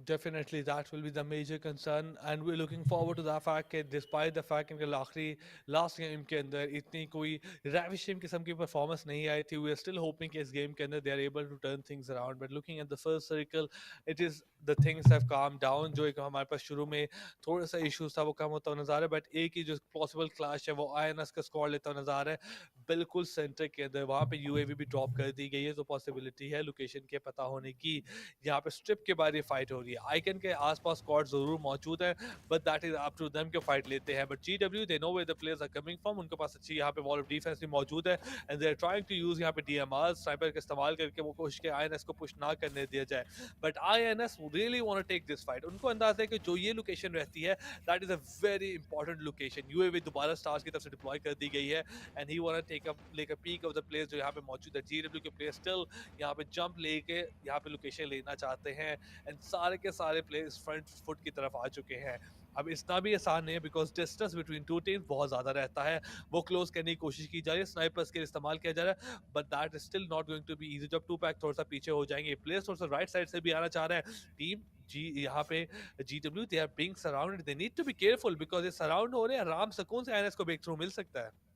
Definitely, that will be the major concern, and we're looking forward to that fact that despite the fact कि आखिरी लास्ट गेम के अंदर इतनी कोई ravishing किस्म की परफॉर्मेंस नहीं आई थी, we are still hoping कि इस गेम के अंदर they are able to turn things around. But looking at the first circle, it is the things have calmed down. जो एक हमारे पास शुरू में थोड़ा सा इश्यूज था वो कम होता हुआ नजर आ रहा है, बट एक ही जो पॉसिबल क्लैश है वो आईएनएस का स्क्वाड लेता हुआ नजर आ रहा है बिल्कुल सेंटर के अंदर। वहाँ पे यूएवी भी ड्रॉप कर दी गई है, तो पॉसिबिलिटी है लोकेशन के पता होने की। यहाँ पे स्ट्रिप के बारे फाइट हो रही है, आइकन के आसपास स्क्वाड जरूर मौजूद है, but that is up to them के फाइट लेते हैं। But GW they know where the players are coming from, उनके पास अच्छी यहाँ पे वॉल ऑफ डिफेंस भी मौजूद है, and they are trying to use यहाँ पे डीएमआर स्नाइपर का इस्तेमाल करके वो कोशिश के आईएनएस को पुश ना करने दिया जाए। But INS really want to take this fight. उनको अंदाजा है कि जो ये लोकेशन रहती है that is a very important location. UAV दोबारा स्टार्स की तरफ से डिप्लॉय कर दी गई है, and he want to take up lake a peek of the players जो यहाँ पे मौजूद है। जीडब्ल्यू के प्लेयर्स स्टिल यहाँ पे जंप लेके यहाँ पे लोकेशन लेना चाहते हैं, एंड सारे के सारे प्लेयर्स फ्रंट फुट की तरफ आ चुके हैं। अब इतना भी आसान नहीं है because distance between two teams बहुत ज़्यादा रहता है, वो क्लोज करने की कोशिश की जा रही है, स्नाइपर्स के इस्तेमाल किया जा रहा है, but that is still not going to be easy. जब टू पैक थोड़ा सा पीछे हो जाएंगे, प्लेयर्स थोड़ा सा राइट साइड से भी आना चाह रहे हैं। टीम जी यहाँ पे GW they are being surrounded, they need to be careful because ये सराउंड हो रहे हैं, आराम सुकून से आईएनएस को ब्रेक थ्रू मिल सकता है।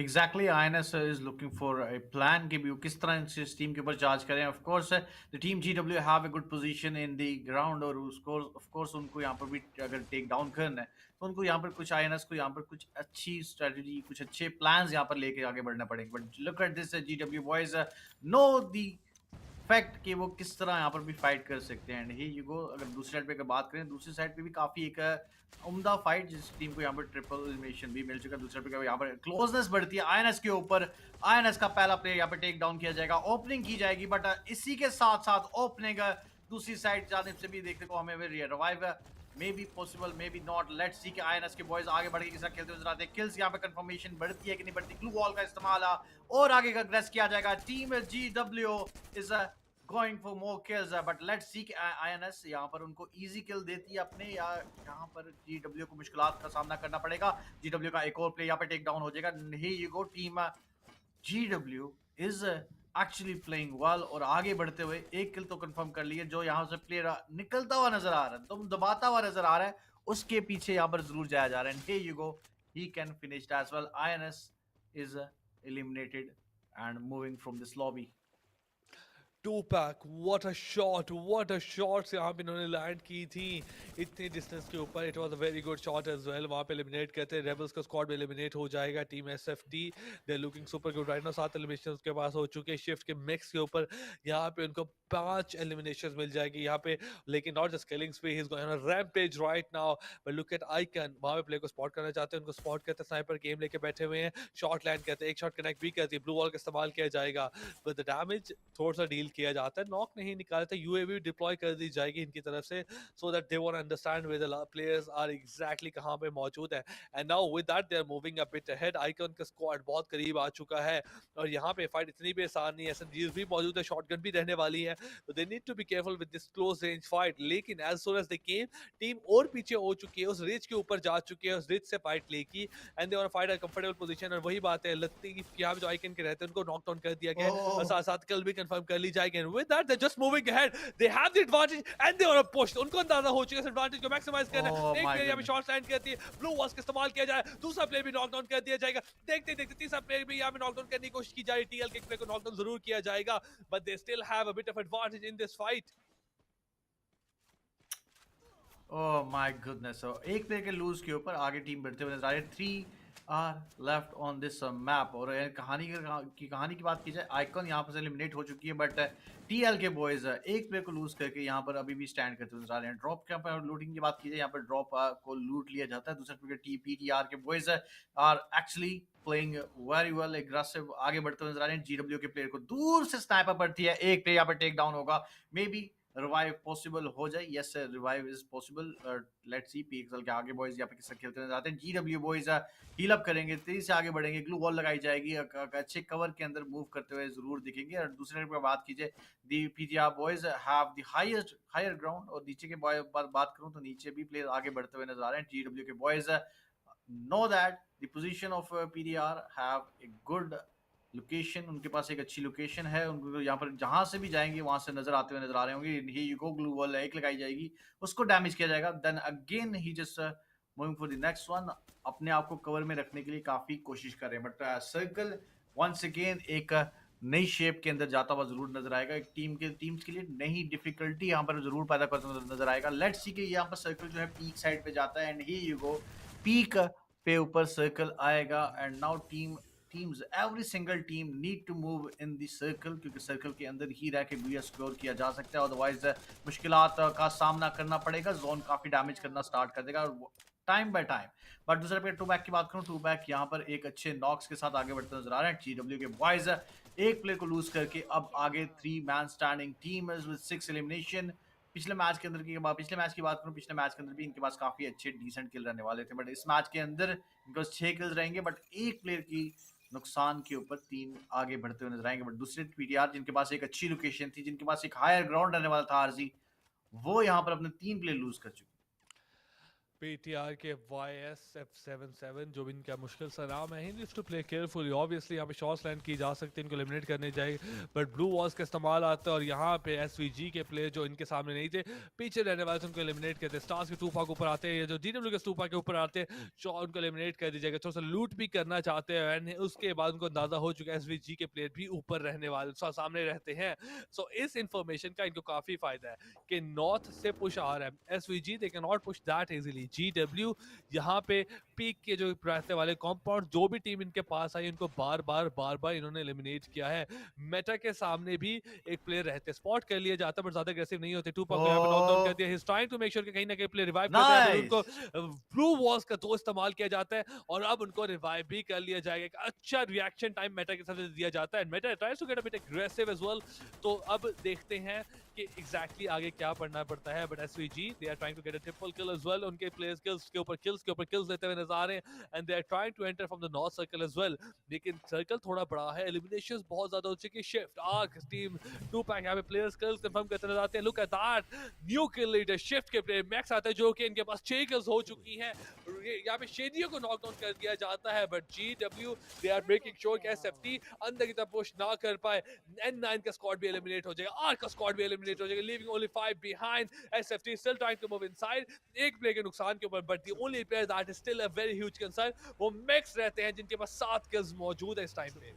Exactly, INS is looking for a plan कि भी वो किस तरह इस टीम के ऊपर चार्ज करें। Of course, the team GW have a good position in the ground और उसको of course उनको यहाँ पर भी अगर टेक डाउन करना है तो उनको यहाँ पर कुछ INS को यहाँ पर कुछ अच्छी स्ट्रेटजी कुछ अच्छे प्लान्स यहाँ पर लेके आगे बढ़ना पड़ेंगे। But look at this GW boys know the fact कि वो किस तरह यहाँ पर भी फाइट कर सकते हैं। एंड ही यू गो अगर दूसरी साइड पे अगर बात करें दूसरी साइड पे भी काफी एक उम्दा फाइट जिस टीम को यहाँ पर ट्रिपल एलिमिनेशन भी मिल चुका है। दूसरे पे यहाँ पर क्लोजनेस बढ़ती है आईएनएस के ऊपर। आईएनएस का पहला प्लेयर यहाँ पे टेक डाउन किया जाएगा, ओपनिंग की जाएगी, बट इसी के साथ साथ ओपनिंग दूसरी साइड जाने से भी देखने को हमें revive may be possible may be not. Let's see कि आईएनएस के बॉयज आगे बढ़ के किस तरह खेलते हुए नजर आते हैं। किल्स यहाँ पे कंफर्मेशन बढ़ती है कि नहीं बढ़ती, ग्लू वॉल का इस्तेमाल और आगे का अग्रेस किया जाएगा। Team GW is going for more kills but let's see INS यहाँ पर उनको easy kill देती है अपने, या यहाँ पर GW को मुश्किलात का सामना करना पड़ेगा। GW का एक और प्ले यहाँ पे टेक डाउन हो जाएगा। Here you go, team GW is actually playing well और आगे बढ़ते हुए एक किल तो कंफर्म कर लिए। जो यहाँ से प्लेयर निकलता हुआ नजर आ रहा है, तुम दबाता हुआ नजर आ रहा है, उसके पीछे यहाँ पर जरूर जाया जा रहा है। Here you go, he can finish as well। INS is eliminated and moving from this lobby। Two Pack, what a shot यहाँ पे इन्होंने लैंड की थी इतनी डिस्टेंस के ऊपर. It was a very good shot as well. वहाँ पे एलिमिनेट करते हैं रेबल्स का स्क्वाड भी एलिमिनेट हो जाएगा. Team SFT they looking super good right now. 7 eliminations के पास हो चुके हैं शिफ्ट के मिक्स के ऊपर. यहाँ पे उनको 5 एलिमिनेशंस मिल जाएगी यहाँ पे. लेकिन not just killing स्प्री, he is going on a rampage right now. But look at icon, वहाँ पे प्ले को स्पॉट करना चाहते हैं, उनको स्पॉट करते हैं. स्नाइपर गेम लेके बैठे हुए हैं. शॉट लैंड करते हैं, एक शॉट कनेक्ट भी करती है. ब्लू वॉल का इस्तेमाल किया जाएगा बट द डैमेज थोड़ा सा डील किया जाता है. नॉक नहीं निकालते. यूएवी डिप्लॉय कर दी जाएगी इनकी तरफ से so that they want understand where the players are exactly कहां पे मौजूद है. And now with that they are moving a bit ahead. Icon का स्क्वाड बहुत करीब आ चुका है और यहाँ पे फाइट इतनी भी आसान नहीं है. एसएमजीज भी मौजूद है, शॉटगन भी रहने वाली है. तो they need to be careful with this close range fight. लेकिन as soon as they came, team और पीछे हो चुकी है, उस रिज के ऊपर जा चुकी है, उस रिज से फाइट लेगी and they want fight a comfortable position. और वही बात है लगती है कि यहाँ पे जो आइकन के रहते हैं उनको नॉक डाउन कर दिया गया है और साथ साथ किल भी कंफर्म कर ली जाएगी. And with that they just moving ahead. They have the advantage and they want to push. उनको अंदाजा हो चुका है इस एडवांटेज को मैक्सिमाइज करना. एक प्लेयर यहाँ पे शॉट लैंड करती है, ब्लू वॉल्स का इस्तेमाल किया जाए, दूसरा प्लेयर भी नॉक डाउन कर दिया जाएगा. देखते देखते तीसरा प्लेयर भी यहाँ पे नॉक डाउन करने की कोशिश की जा रही है. टीएल के प्लेयर को नॉक डाउन जरूर किया जाएगा but they still have a bit of advantage in this fight. Oh my goodness. एक प्लेयर के लूज के ऊपर आगे टीम बढ़ते हुए नजर आ रही है. 3 are left on this map. और कहानी की बात की जाए, आइकॉन यहाँ पर से एलिमिनेट हो चुकी है बट टीएल के बॉयज एक प्लेयर को लूज करके यहाँ पर अभी भी स्टैंड करते हुए नजर आ रहे हैं. ड्रॉप के पर लूटिंग की बात की जाए, यहाँ पर ड्रॉप को लूट लिया जाता है. दूसरे प्लेयर पीटीआर के boys are actually playing very well aggressive, आगे बढ़ते हुए नजर आ रहे हैं. जीडब्ल्यू के प्लेयर को दूर से स्नाइपर पड़ती है, एक प्लेयर यहाँ पर टेक डाउन होगा. मे बी रिवाइव पॉसिबल हो जाए. Yes revive is possible. Let's see PXL के आगे बॉयज यहाँ पे किस खेलते नजर आते हैं. जीडब्ल्यू बॉयज हील अप करेंगे, तेजी से आगे बढ़ेंगे, ग्लू वॉल लगाई जाएगी, अच्छे कवर के अंदर मूव करते हुए जरूर दिखेंगे. और दूसरे पे बात कीजिए, the PTR boys have the higher ground. और नीचे के बॉय बात करूं तो नीचे भी प्लेयर आगे बढ़ते हुए नजर आ रहे हैं. जीडब्ल्यू के boys know that the position of PTR have a good location. उनके पास एक अच्छी लोकेशन है. उनको यहाँ पर जहां से भी जाएंगे वहां से नजर आते हुए नजर आ रहे होंगे. Here you go, glue wall एक लगाई जाएगी, उसको डैमेज किया जाएगा. Then again he just moving for the next one. अपने आप को कवर में रखने के लिए काफी कोशिश कर रहे हैं बट सर्कल वंस अगेन एक नई शेप के अंदर जाता हुआ जरूर नजर आएगा. एक टीम्स के लिए नई डिफिकल्टी यहाँ पर जरूर पैदा करता हुआ नजर आएगा. लेट्स सी कि यहाँ पर सर्कल जो है पीक साइड पे जाता है. And here you go, peak पे ऊपर सर्कल आएगा. And now teams every single team need to move in the circle, क्योंकि सर्कल के अंदर ही रह के बुया स्कोर किया जा सकता है. अदरवाइज मुश्किलात का सामना करना पड़ेगा. जोन काफी डैमेज करना स्टार्ट कर देगा टाइम बाय टाइम. बट दूसरे पे टू बैक की बात करूं, टू बैक यहाँ पर एक अच्छे नॉक्स के साथ आगे बढ़ते नजर आ रहे हैं. जीडब्ल्यू के बॉयज एक प्लेयर को लूज करके अब आगे 3 man standing team with 6 elimination. पिछले मैच की बात करूं, पिछले मैच के अंदर भी इनके पास काफी अच्छे डिसेंट किल रहने वाले थे. बट इस मैच के अंदर इनके पास 6 किल्स रहेंगे बट एक प्लेयर की नुकसान के ऊपर 3 आगे बढ़ते हुए नजर आएंगे. बट दूसरे पीटीआर जिनके पास एक अच्छी लोकेशन थी, जिनके पास एक हायर ग्राउंड रहने वाला था आरजी, वो यहाँ पर अपने 3 प्लेयर लूज कर चुके. पीटीआर के YSF77 जो भी इनका मुश्किल सा नाम है, he needs to play carefully. Obviously यहाँ पे शॉट्स लैंड की जा सकती है, इनको एलिमिनेट करने जाए बट ब्लू वॉल्स का इस्तेमाल आता है और यहाँ पे एसवीजी के प्लेयर जो इनके सामने नहीं थे, पीछे रहने वाले थे, उनको एलिमिनेट करते हैं. स्टार्स के टूफा के ऊपर आते हैं, जो जीडब्ल्यू के टूफा के ऊपर आते हैं, उनको एलिमिनेट कर दी जाएगा. थोड़ा सा लूट भी करना चाहते हैं एंड उसके बाद उनको अंदाजा हो चुका है एसवीजी के प्लेयर भी ऊपर रहने वाले सामने रहते हैं. सो इस इंफॉर्मेशन का इनको काफी फायदा है कि नॉर्थ से पुश आ रहा है. SVG they can not push that easily. GW यहाँ पे पीक के जो रहने वाले कंपाउंड जो भी टीम इनके पास आई, उनको बार बार इन्होंने एलिमिनेट किया है. मेटा के सामने भी एक प्लेयर रहते, स्पॉट कर लिया जाता है बट ज्यादा अग्रेसिव नहीं होते. टू को यहाँ पे नॉक डाउन कर दिया. He is trying to make sure कि कहीं ना कहीं प्लेयर रिवाइव करते हैं. उनको ब्लू वॉल्स का तो इस्तेमाल किया जाता है और अब उनको रिवाइव भी कर लिया जाएगा. एक अच्छा रिएक्शन टाइम मेटा के साथ दिया जाता है. Meta tries to get a bit aggressive as well. तो अब देखते हैं कि एग्जैक्टली आगे क्या पढ़ना पड़ता है. But SVG they are trying to get a triple kill as well. उनके प्लेयर्स किल्स के ऊपर किल्स लेते हुए नजर आ रहे हैं and they are trying to enter from the north circle as well. लेकिन सर्कल थोड़ा बड़ा है, एलिमिनेशंस बहुत ज्यादा हो चुकी है. Shift Arc team Two Pack यहाँ पे प्लेयर्स किल्स कंफर्म करते नजर आते हैं. Look at that new kill leader shift के प्लेयर मैक्स आता है, जो कि इनके पास 6 किल्स हो चुकी हैं. यहाँ पे शेदियों को नॉक डाउन कर दिया जाता है but GW they are making sure कि एसएफटी अंदर की तरफ पुश ना कर पाए. N9 का स्क्वाड भी एलिमिनेट हो जाएगा, आर का स्क्वाड भी एलिमिनेट हो जाएगा, leaving only 5 behind. SFT still trying to move inside, एक प्लेयर के नुकसान के ऊपर. But the only player that is still a very huge concern, वो मैक्स रहते हैं जिनके पास 7 किल्स मौजूद है इस टाइम पे.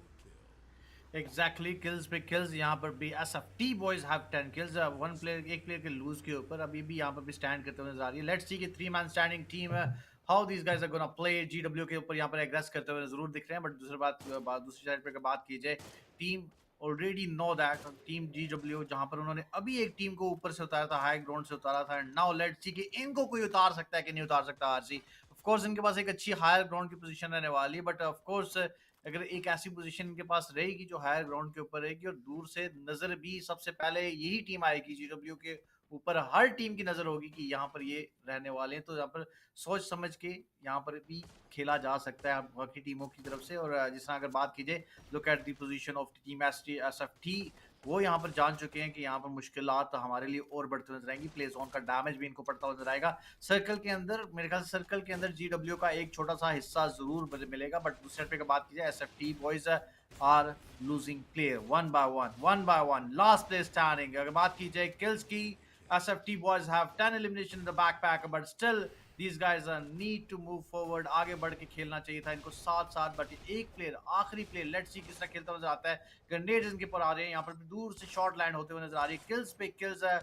एग्जैक्टली किल्स पे किल्स, यहाँ पर भी SFT boys have 10 kills, one player एक प्लेयर के लूज के ऊपर अभी भी यहाँ पर भी स्टैंड करते हुए नजर आ रही है। लेट्स सी कि 3 मैन स्टैंडिंग टीम है, how these guys are gonna play. GW के ऊपर यहाँ पर एग्रेस करते हुए जरूर दिख रहे हैं, बट दूसरी साइड पर बात की जाए, team already know that team GW जहां पर उन्होंने अभी एक टीम को ऊपर से उतारा था, हाई ग्राउंड से उतारा था, नाउ लेट्स सी कि इनको कोई उतार सकता है कि नहीं उतार सकता आरसी। ऑफ कोर्स इनके पास एक अच्छी हायर ग्राउंड की पोजीशन रहने वाली है, बट ऑफ कोर्स अगर एक ऐसी पोजीशन इनके पास रहेगी जो हायर ग्राउंड के ऊपर रहेगी और दूर से नजर भी सबसे पहले यही टीम आएगी जीडब्ल्यू के ऊपर, हर टीम की नजर होगी कि यहाँ पर ये रहने वाले हैं, तो यहाँ पर सोच समझ के यहाँ पर भी खेला जा सकता है बाकी टीमों की तरफ से। और जिस तरह अगर बात कीजिए, look at the position of team SFT, वो यहाँ पर जान चुके हैं कि यहाँ पर मुश्किलात हमारे लिए और बढ़ते नजर आएंगी, प्ले जोन का डैमेज भी इनको पड़ता नजर आएगा। सर्कल के अंदर मेरे ख्याल से सर्कल के अंदर जीडब्ल्यू का एक छोटा सा हिस्सा जरूर मिलेगा, बट दूसरे पे बात की जाए SFT boys are losing player one by one, last player standing. अगर बात की जाए किल्स की, SFT boys have 10 elimination in the backpack, but still these guys need to move forward, आगे बढ़ के खेलना चाहिए था इनको साथ साथ, बट एक प्लेयर आखिरी प्लेयर लेट्स सी किस तरह खेलता नजर आता है। ग्रेनेड्स इनके ऊपर आ रहे हैं, यहाँ पर दूर से शॉट लैंड होते हुए नजर आ रही है, किल्स पे किल्स है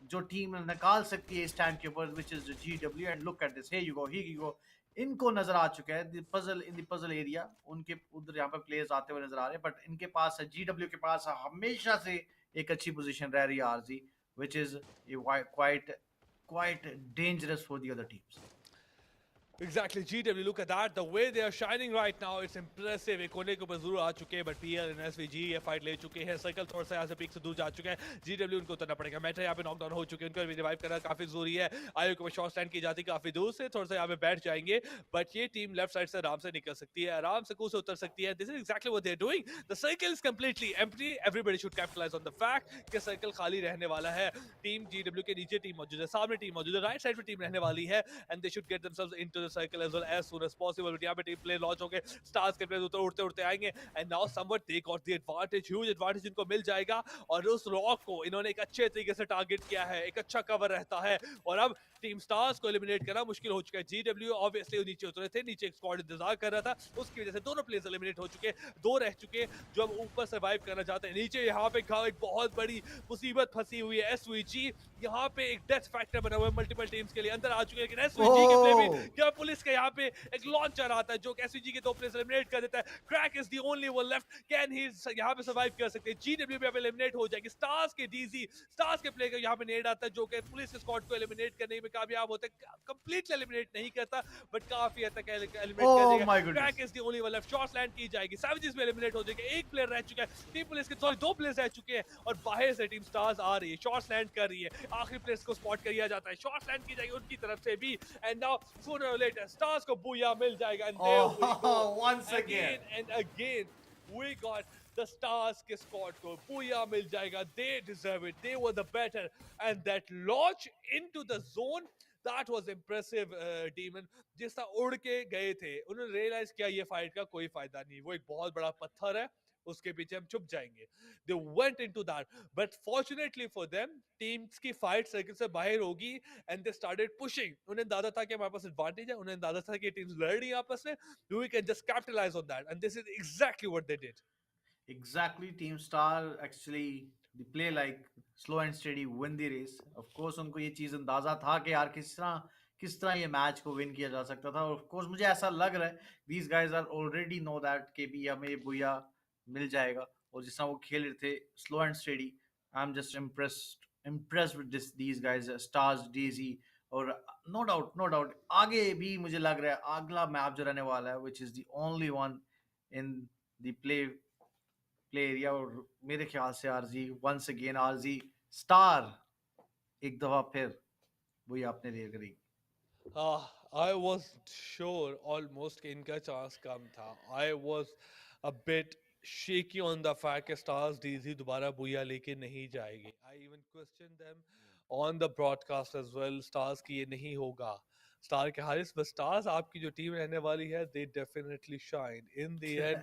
जो टीम निकाल सकती है इस टाइम के ऊपर, which is GW. And look at this, here you go, इनको नजर आ चुका है द पजल एरिया, उनके उधर यहाँ पर प्लेयर्स आते हुए नजर आ रहे हैं, बट इनके पास जीडब्ल्यू के पास हमेशा से एक अच्छी पोजीशन रह रही है RG, which is quite dangerous for the other teams. Exactly, GW, look at that. The way they are shining right now, it's impressive. एक कोने के ऊपर जरूर आ चुके हैं, बट पीएल एंड एसवीजी ये फाइट ले चुके हैं। सर्कल थोड़ा सा यहाँ से पीक से दूर जा चुके हैं। जीडब्ल्यू उनको उतरना पड़ेगा। मेटा यहाँ पे नॉकडाउन हो चुके हैं, उनको भी रिवाइव करना काफी जरूरी है। आयो के ऊपर शॉट स्टैंड की जाती है काफी दूर से, थोड़ा सा यहाँ पे बैठ जाएंगे, बट ये टीम लेफ्ट साइड से आराम से निकल सकती है, आराम से कूद से उतर सकती है। This is exactly what they are doing. The circle is completely empty, everybody should capitalize on the fact कि सर्कल खाली रहने वाला है। टीम जीडब्ल्यू के नीचे टीम मौजूद है, सामने टीम मौजूद है, राइट साइड पे टीम रहने वाली है, and they should get themselves into the circle as well as soon as possible. But यहाँ पे टीम प्ले लॉन्च होंगे, स्टार्स के प्लेयर्स उड़ते उड़ते आएंगे, and now somewhat they got the advantage, huge advantage इनको मिल जाएगा। और उस रॉक को इन्होंने एक अच्छे तरीके से टारगेट किया है, एक अच्छा कवर रहता है, और अब टीम स्टार्स को एलिमिनेट करना मुश्किल हो चुका है। जीडब्ल्यू ऑब्वियसली नीचे उतरे थे, नीचे एक स्क्वाड इंतजार कर रहा था, उसकी वजह से दोनों प्लेयर्स एलिमिनेट हो चुके, दो रह चुके जो अब ऊपर सर्वाइव करना चाहते हैं। नीचे यहाँ पे एक बहुत बड़ी मुसीबत फंसी हुई है, एसवीजी यहाँ पे एक डेथ फैक्टर बना हुआ है मल्टीपल टीम्स के लिए, अंदर आ चुके हैं, लेकिन एसवीजी के प्ले भी क्या पुलिस के यहाँ पे एक लॉन्चर आता है जो एसवीजी के दो प्लेयर्स एलिमिनेट कर देता है। Crack is the only one left, can he यहाँ पे सर्वाइव कर सकते हैं। जीडब्ल्यू पे एलिमिनेट हो जाएगी। स्टार्स के डीजी, स्टार्स के प्लेयर यहाँ पे नेड आता है जो कि पुलिस के स्क्वाड को एलिमिनेट करने में कामयाब होता है, कंप्लीटली एलिमिनेट नहीं करता बट काफी हद तक एलिमिनेट कर देगा। Crack is the only one left, shots land की जाएगी, सैवेजेस भी एलिमिनेट हो जाएंगे, एक प्लेयर रह चुका है टीम पुलिस के, सॉरी दो प्लेयर्स रह चुके हैं, और बाहर से टीम स्टार्स आ रही है, शॉट्स लैंड कर रही है, आखिरी प्लेयर्स को स्पॉट किया जाता है, शॉट्स लैंड की जाएगी उनकी तरफ से भी, एंड नाउ सूनर और लेटर स्टार्स को बूया मिल जाएगा। And there we go once again and again we got the stars के squad को बूया मिल जाएगा, they deserve it, they were the better, and that launch into the zone, that was impressive. Demon जिस तरह उड़ के गए थे, उन्होंने रियलाइज किया ये फाइट का कोई फायदा नहीं, वो एक बहुत बड़ा पत्थर है, उसके पीछे हम छुप जाएंगे। They went into that, but fortunately for them, teams की फाइट सर्किल से बाहर होगी, and they started pushing. उन्हें अंदाजा था कि हमारे पास एडवांटेज है, उन्हें अंदाजा था कि टीम्स लड़ रही हैं आपस में, we can just capitalize on that, and this is exactly what they did. Exactly, Team Star actually they play like slow and steady, win the race. Of course उनको ये चीज अंदाजा था कि यार किस तरह ये मैच को विन किया जा सकता था, और ऑफ कोर्स मुझे ऐसा लग रहा है these guys are already know that कि भी हमें ये बुया मिल जाएगा, और जिस तरह वो खेल रहे थे slow and steady, I'm just impressed with these guys, Stars, Daisy, और no doubt आगे भी मुझे लग रहा है अगला मैच जो रहने वाला है which is the only one in the play area, और मेरे ख्याल से RG once again RG star एक दफा फिर वही आपने रेयर करेगी। I was sure almost कि इनका चांस कम था. I was a bit shaky on the fact कि Stars DZ दोबारा बुया लेके नहीं जाएगी. I even questioned them on the broadcast as well. Stars की ये नहीं होगा. स्टार के हारिस, बस स्टार्स आपकी जो टीम रहने वाली है, they definitely shine in the end.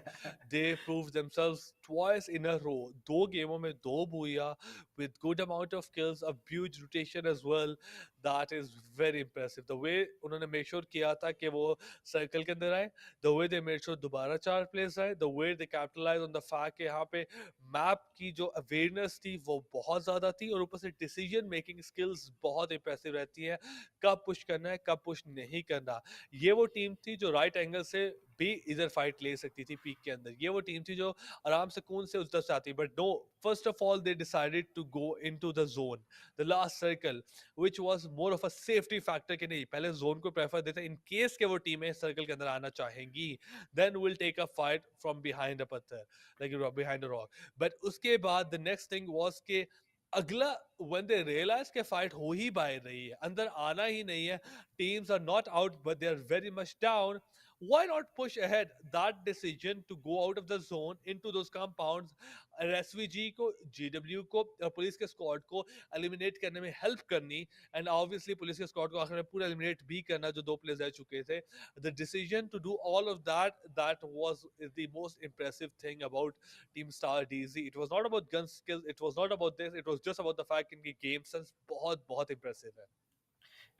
They prove themselves twice in a row, दो गेमों में दो बुया with good amount of kills, a huge rotation as well. That is very impressive. The way उन्होंने make sure किया था कि वो सर्कल के अंदर आए, the way they made sure दोबारा 4 players आए, the way they capitalize on the fact कि यहाँ पे मैप की जो अवेयरनेस थी वो बहुत ज़्यादा थी, और ऊपर से डिसीजन मेकिंग स्किल्स बहुत इंप्रेसिव रहती है, कब पुश करना है कब पुश नहीं करना। ये वो टीम थी जो राइट एंगल से भी इधर फाइट ले सकती थी पीक के अंदर, ये वो टीम थी जो आराम से कौन से उस तरफ से आती, but no, first of all they decided to go into the zone, the last circle, which was more of a safety factor कि नहीं, पहले जोन को प्रेफर देते हैं इन केस के वो टीमें सर्कल के अंदर आना चाहेंगी, then will take a fight from behind a पत्थर, like behind a rock. But उसके बाद द नेक्स्ट थिंग वाज के अगला, when they realize कि फाइट हो ही पा रही है, अंदर आना ही नहीं है, teams are not out but they are very much down, why not push ahead? That decision to go out of the zone into those compounds, SVG को, जीडब्ल्यू को, पुलिस के स्क्वाड को एलिमिनेट करने में हेल्प करनी, एंड ऑब्वियसली पुलिस के स्क्वाड को आखिर में पूरा एलिमिनेट भी करना जो 2 प्लेयर्स रह चुके थे। The decision to do all of that, that was the most impressive thing about team Star DG. It was not about gun skills, it was not about this, it was just about the fact इनकी गेम सेंस बहुत बहुत इंप्रेसिव है।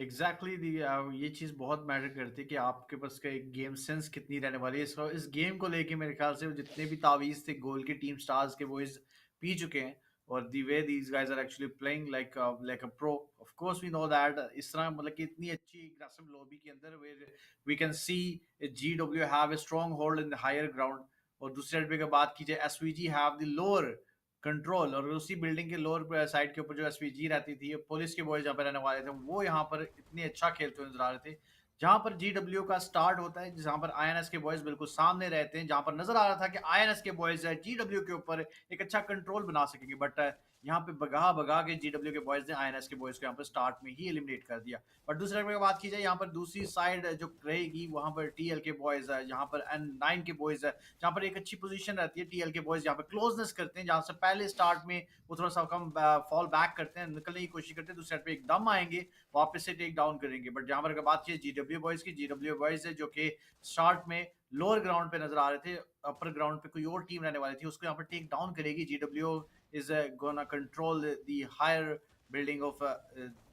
एग्जैक्टली ये चीज़ बहुत मैटर करती है कि आपके पास का एक गेम सेंस कितनी रहने वाली है। इस गेम को लेके मेरे ख्याल से जितने भी तावीज़ थे गोल के टीम स्टार्स के, वो इस पी चुके हैं। और the way these guys are actually playing like a pro, of course we know that. इस तरह मतलब कि इतनी अच्छी एग्रेसिव लॉबी के अंदर where we can see GW have a strong hold in the higher ground. और दूसरी साइड पे अगर बात की जाए, SVG have the lower control, और उसी बिल्डिंग के लोअर साइड के ऊपर जो एसपीजी रहती थी, पुलिस के बॉयज जहाँ पर रहने वाले थे, वो यहाँ पर इतने अच्छा खेलते हुए नजर आ रहे थे। जहाँ पर जीडब्ल्यू का स्टार्ट होता है, जहाँ पर आईएनएस के बॉयज बिल्कुल सामने रहते हैं, जहाँ पर नजर आ रहा था कि आईएनएस के बॉयज जीडब्ल्यू के ऊपर एक अच्छा कंट्रोल बना सकेंगे, बट यहाँ पे भगा भगा के जीडब्ल्यू के बॉयज ने आईएनएस के बॉयज को यहाँ पर स्टार्ट में ही एलिमिनेट कर दिया। बट दूसरे की बात की जाए, यहाँ पर दूसरी साइड जो रहेगी, वहाँ पर टीएल के बॉयज है, यहाँ पर N9 के बॉयज है, जहाँ पर एक अच्छी पोजीशन रहती है। टीएल के बॉयज यहाँ पर क्लोजनेस करते हैं, जहाँ से पहले स्टार्ट में वो थोड़ा सा कम फॉल बैक करते हैं, निकलने की कोशिश करते हैं, दूसरे साइड पे एकदम आएंगे, वापस से टेक डाउन करेंगे। बट जहाँ पर बात की जीडब्ल्यू बॉयज की, जीडब्ल्यू बॉयज है जो कि स्टार्ट में लोअर ग्राउंड पे नजर आ रहे थे, अपर ग्राउंड पे कोई और टीम रहने वाली थी, उसको यहाँ पर टेक डाउन करेगी। GW is gonna control the higher building of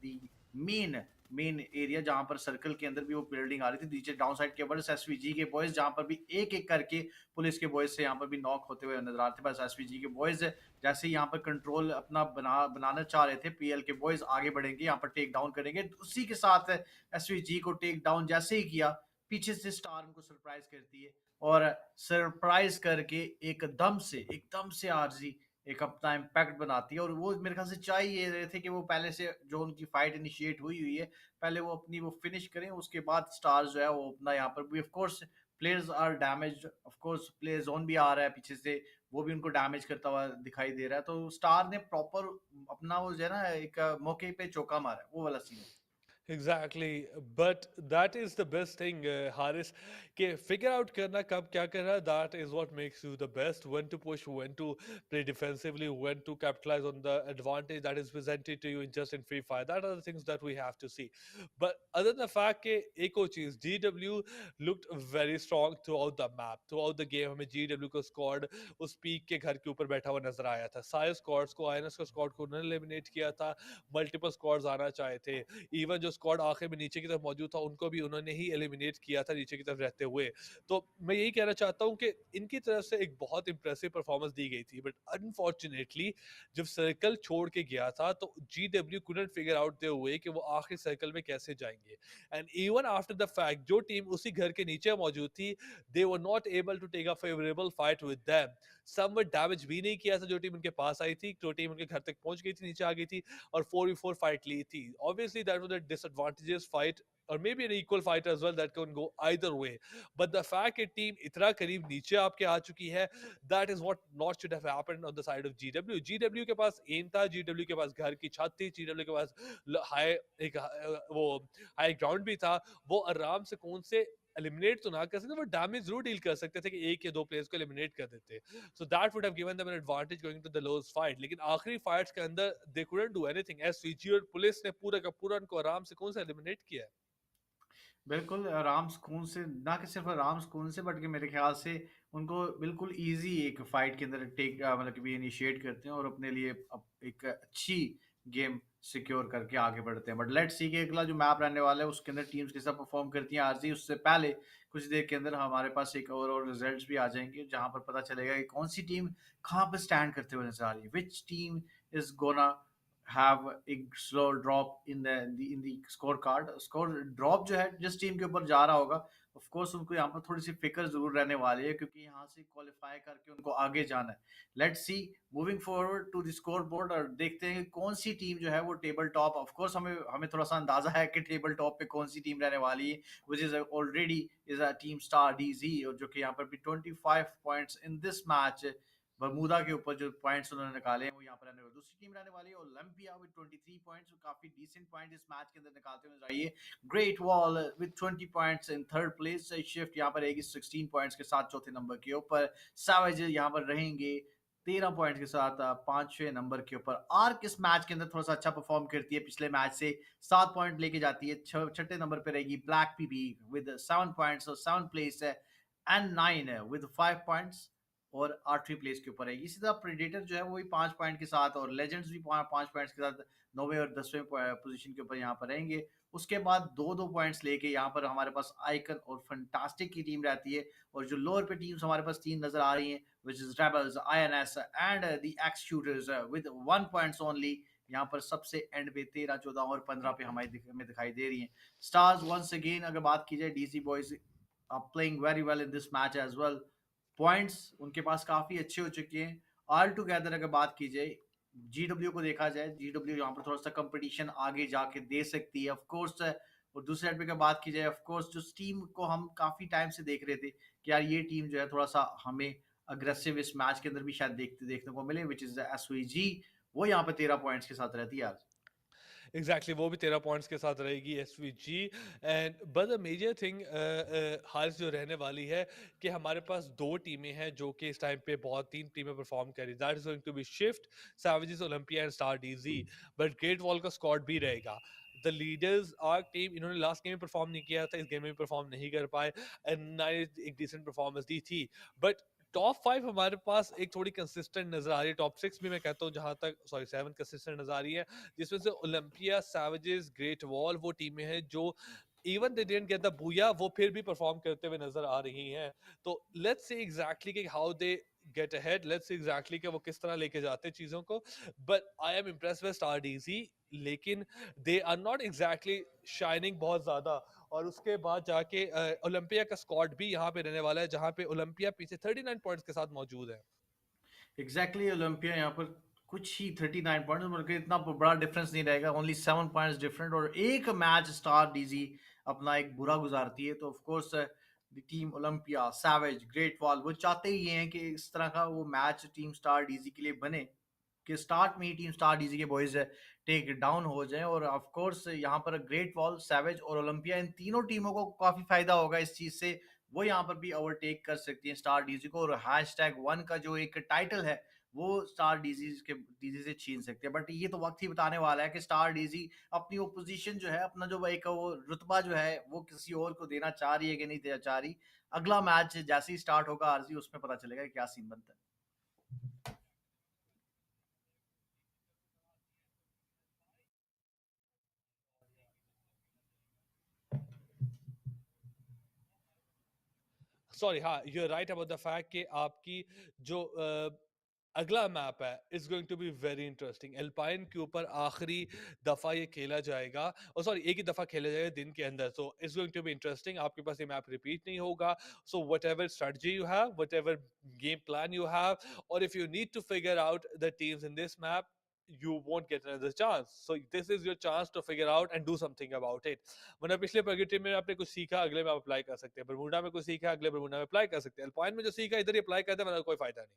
the main area, जहां पर सर्कल के अंदर भी वो बिल्डिंग आ रही थी। नीचे डाउन साइड के ऊपर एसवीजी के बॉयज जहां पर भी एक एक करके पुलिस के बॉयज से यहाँ पर भी नॉक होते हुए नजर आ रहे थे। बस एसवीजी के बॉयज जैसे यहाँ पर कंट्रोल अपना बनाना चाह रहे थे, पीएल के बॉयज आगे बढ़ेंगे, यहाँ पर टेक डाउन करेंगे। उसी के साथ एसवीजी को टेक डाउन जैसे ही किया, पीछे से स्टार उनको सरप्राइज करती है, और सरप्राइज करके एकदम से आरजी एक अपना इम्पैक्ट बनाती है। और वो मेरे ख्याल से चाह ये रहे थे कि वो पहले से जो उनकी फाइट इनिशिएट हुई है, पहले वो अपनी वो फिनिश करें, उसके बाद स्टार्स जो है वो अपना यहाँ पर भी, of course players are damage, of course player zone भी आ रहा है पीछे से, वो भी उनको डैमेज करता हुआ दिखाई दे रहा है। तो स्टार ने प्रॉपर अपना वो जो है ना एक मौके पे चौका मारा है, वो वाला सीन है। Exactly, but that is the best thing, Haris. कि figure out करना कब क्या करना, that is what makes you the best. When to push, when to play defensively, when to capitalize on the advantage that is presented to you in just in Free Fire. That are the things that we have to see. But other than the fact कि एक और चीज, GW looked very strong throughout the map, throughout the game. हमें GW को squad उस peak के घर के ऊपर बैठा हुआ नजर आया था। सारे squads को, INS को squad को उन्होंने eliminate किया था। Multiple squads आना चाहे थे। इवन जो स्क्वाड आखिर में नीचे की तरफ मौजूद था, उनको भी उन्होंने ही एलिमिनेट किया था नीचे की तरफ रहते हुए। तो मैं यही कहना चाहता हूँ कि इनकी तरफ से एक बहुत इंप्रेसिव परफॉर्मेंस दी गई थी, बट अनफॉर्चुनेटली जब सर्कल छोड़ के गया था तो GW couldn't figure out the way कि वो आखिर सर्कल में कैसे जाएंगे। And even after the fact जो टीम उसी घर के नीचे मौजूद थी, they were not able to take a favourable fight with them. Somewhat damage भी नहीं किया था जो टीम उनके पास आई थी, जो टीम उनके घर तक पहुंच गई थी, नीचे आ गई थी और 4v4 फाइट ली थी। Obviously that was a disadvantageous fight, or maybe an equal fight as well, that can go either way. But the fact that team इतना करीब नीचे आपके आ चुकी है, that is what not should have happened on the side of GW. GW के पास एम था, GW के पास घर की छत थी, GW के पास हाई एक वो हाई ग्राउंड भी था। वो आराम से कौन से एलिमिनेट तो ना कर सकते, वो डैमेज जरूर डील कर सकते थे कि एक या दो प्लेयर्स को एलिमिनेट कर देते, so that would have given them an advantage going to the lost fight. लेकिन आखिरी फाइट्स के अंदर they couldn't do anything. SVG और पुलिस ने पूरा का पूरा उनको आराम से कौन सा एलिमिनेट किया है। बिल्कुल आराम सुकून से, ना कि सिर्फ आराम सुकून से, बट कि मेरे ख्याल से उनको बिल्कुल इजी एक फाइट के अंदर मतलब कि भी इनिशिएट करते हैं और अपने लिए एक अच्छी गेम सिक्योर करके आगे बढ़ते हैं। बट लेट्स सी कि अगला जो मैप रहने वाला है उसके अंदर टीम्स कैसा परफॉर्म करती हैं आरजी, उससे पहले कुछ देर के अंदर हमारे पास एक ओवरऑल रिजल्ट्स भी आ जाएंगे जहां पर पता चलेगा कि कौन सी टीम कहाँ पर स्टैंड करते हुए नजर आ रही है, which team is gonna have a slow drop in the score card। Score drop जो है जिस टीम के ऊपर जा रहा होगा, ऑफ कोर्स उनको यहाँ पर थोड़ी सी फिक्र जरूर रहने वाली है क्योंकि यहाँ से क्वालिफाई करके उनको आगे जाना है। Let's see moving forward to the score board, और देखते हैं कि कौन सी टीम जो है वो टेबल टॉप, ऑफ कोर्स हमें हमें थोड़ा सा अंदाजा है कि टेबल टॉप पे कौन सी टीम रहने वाली है, which is already is a team Star DG, और जो कि यहाँ पर भी 25 points in this match Bermuda के ऊपर जो पॉइंट्स उन्होंने निकाले हैं वो यहाँ पर रहने वाली। दूसरी टीम रहने वाली है ओलंपिया विद 23 पॉइंट्स, काफी डिसेंट पॉइंट इस मैच के अंदर निकालते हुए नजर आई है। Great wall with 20 points in third place, shift यहाँ पर रहेगी 16 पॉइंट्स के साथ चौथे नंबर के ऊपर। सैवेज यहाँ पर रहेंगे 13 पॉइंट के साथ पांचवें नंबर के ऊपर। आर्क इस मैच के अंदर थोड़ा सा अच्छा परफॉर्म करती है, पिछले मैच से 7 पॉइंट लेके जाती है। छठे नंबर पे रहेगी ब्लैक पीबी विद 7 पॉइंट्स और 7 प्लेस है, एंड 9 है विद 5 पॉइंट्स और 8वीं प्लेस के ऊपर है। इसी तरह प्रेडेटर जो है वो भी 5 पॉइंट के साथ, और लेजेंड्स भी 5 पॉइंट्स के साथ 9वें और 10वें पोजीशन के ऊपर यहाँ पर रहेंगे। उसके बाद 2-2 पॉइंट्स लेके यहाँ पर हमारे पास आइकन और फंटास्टिक की टीम रहती है, और जो लोअर पे टीम्स हमारे पास 3 नजर आ रही हैं, which is rebels, INS and the x shooters with 1 points only. यहाँ पर सबसे एंड पे 13, 14 और 15 पे हमें दिखाई दे रही हैं। स्टार्स वंस अगेन अगर बात की जाए, DC boys are playing very well in this match as well। Points उनके पास काफी अच्छे हो चुके हैं। ऑल टुगेदर अगर बात की जाए, जीडब्ल्यू को देखा जाए, जीडब्ल्यू यहाँ पर थोड़ा सा कंपटीशन आगे जाके दे सकती है ऑफ कोर्स। और दूसरे साइड पे अगर बात की जाए, ऑफ कोर्स जो टीम को हम काफी टाइम से देख रहे थे कि यार ये टीम जो है थोड़ा सा हमें अग्रेसिव इस मैच के अंदर भी शायद देखने को मिले, विच इज एसवीजी, वो यहाँ पे 13 पॉइंट्स के साथ रहती है आज। एग्जैक्टली वो भी 13 पॉइंट्स के साथ रहेगी SVG. And but the major thing हाल जो रहने वाली है कि हमारे पास दो टीमें हैं जो कि इस टाइम पे बहुत, तीन टीमें परफॉर्म कर रही, that is going to be Shift, Savages, Olympia and Star DG. But Great Wall का स्क्वाड भी रहेगा। द लीडर्स आर टीम, इन्होंने लास्ट गेम में परफॉर्म नहीं किया था, इस गेम में परफॉर्म नहीं कर पाए एंड ना एक डिसेंट परफॉर्मेंस दी थी। बट टॉप 5 हमारे पास एक थोड़ी कंसिस्टेंट नजर आ रही है, टॉप 6 भी मैं कहता हूँ, जहां तक सॉरी 7 कंसिस्टेंट नजर आ रही है, जिसमें से ओलंपिया, सैवेजेस, ग्रेट वॉल वो टीमें हैं जो even they didn't get the booyah, वो फिर भी परफॉर्म करते हुए नजर आ रही हैं। तो लेट्स सी एग्जैक्टली कि how they get ahead, let's see exactly कि वो किस तरह लेके जाते हैं चीजों को। But I am impressed with star DG, लेकिन they are not exactly shining बहुत ज्यादा। और उसके बाद जाके ओलंपिया का स्क्वाड भी यहाँ पे रहने वाला है, जहाँ पे ओलंपिया पीछे 39 पॉइंट्स के साथ मौजूद है। एग्जैक्टली ओलंपिया यहाँ पर कुछ ही 39 पॉइंट्स, मतलब इतना बड़ा डिफरेंस नहीं रहेगा, ओनली 7 पॉइंट्स डिफरेंट, और एक मैच स्टार डीजी अपना एक बुरा गुजारती है। तो of course the team Olympia, savage, great wall वो चाहते ही हैं कि इस तरह का वो मैच टीम स्टार डीजी के लिए बने कि स्टार्ट में ही टीम स्टार डीजी के बॉयज टेक डाउन हो जाएं। और ऑफ कोर्स यहाँ पर ग्रेट वॉल, सैवेज और ओलंपिया, इन तीनों टीमों को काफी फायदा होगा इस चीज से, वो यहाँ पर भी ओवरटेक कर सकती हैं स्टार डीजी को, और #1 का जो एक टाइटल है वो स्टार डीजी से छीन सकते हैं। बट ये तो वक्त ही बताने वाला है कि स्टार डीजी अपनी वो पोजीशन जो है, अपना जो एक वो रुतबा जो है वो किसी और को देना चाह रही है कि नहीं देना चाह रही। अगला मैच जैसे ही स्टार्ट होगा आरजी, उसमें पता चलेगा कि क्या सीन बनता है। सॉरी, हाँ, you are right about the fact कि आपकी जो अगला मैप है is going to be very interesting. Alpine के ऊपर आखिरी दफा ये खेला जाएगा, और सॉरी एक ही दफा खेला जाएगा दिन के अंदर, so it's going to be interesting. आपके पास ये मैप रिपीट नहीं होगा, so whatever strategy you have, whatever game plan you have, और if you need to figure out the teams in this map, you won't get another chance. So this is your chance to figure out and do something about it. वरना पिछले प्रगति में आपने कुछ सीखा, अगले में आप अप्लाई कर सकते हैं। बरमूडा में कुछ सीखा, अगले बरमूडा में अप्लाई कर सकते हैं। अल्पाइन में जो सीखा इधर ही अप्लाई करते हैं, वरना कोई फायदा नहीं।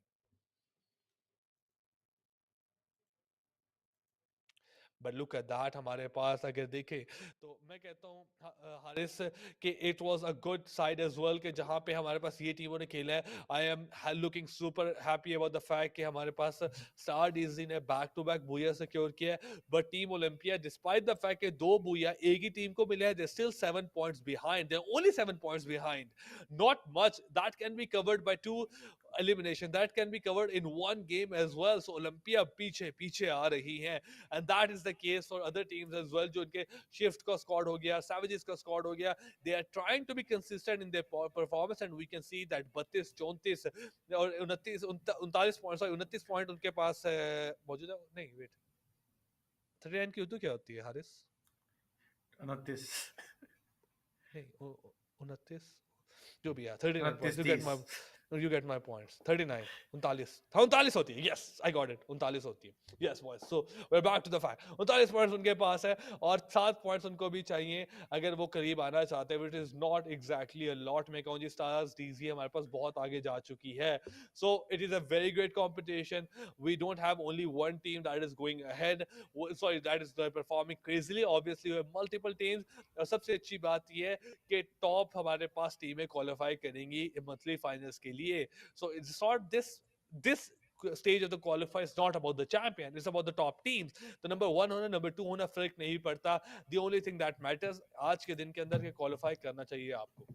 बट लुक एट दैट, हमारे पास अगर देखें तो मैं कहता हूँ हारिस कि it was a good side as well, कि जहाँ पे हमारे पास ये टीमों ने खेला है। I am looking super happy about the fact कि हमारे पास स्टार डीजी ने बैक टू बैक बुया सिक्योर किया है। But team Olympia, despite the fact कि 2 बुया एक ही टीम को मिले हैं, they still 7 points behind, they only 7 points behind, not much that can be covered by 2 elimination, that can be covered in one game as well. So Olympia पीछे पीछे आ रही हैं, and that is the case for other teams as well, जो उनके shift का squad हो गया, savages का squad हो गया, they are trying to be consistent in their performance, and we can see that 32 34 और 29 39 पॉइंट, सॉरी 29 पॉइंट उनके पास मौजूद है। नहीं वेट, 39 की उर्दू क्या होती है हारिस? 29 नहीं 29, जो भी है 39 29 points, 30 you get my points, 39 39 होती है, yes I got it, 39 होती है, yes boys, so we're back to the fact, 39 points उनके पास है और 7 पॉइंट्स उनको भी चाहिए अगर वो करीब आना चाहते हैं, which is not exactly a lot। मैं कहूँ जी स्टार्स डीजी हमारे पास बहुत आगे जा चुकी है, so it is a very great competition, we don't have only one team that is going ahead, sorry that is performing crazily, obviously we have multiple teams, और सबसे अच्छी बात ये है कि टॉप हमारे पास टीमें क्वालिफाई करेंगी मंथली फाइनल्स के लिए। So it's not this stage of the qualifier is not about the champion, it's about the top teams। तो नंबर 1 होना नंबर 2 होना फर्क नहीं पड़ता, the only thing that matters आज के दिन के अंदर के क्वालिफाई करना चाहिए आपको।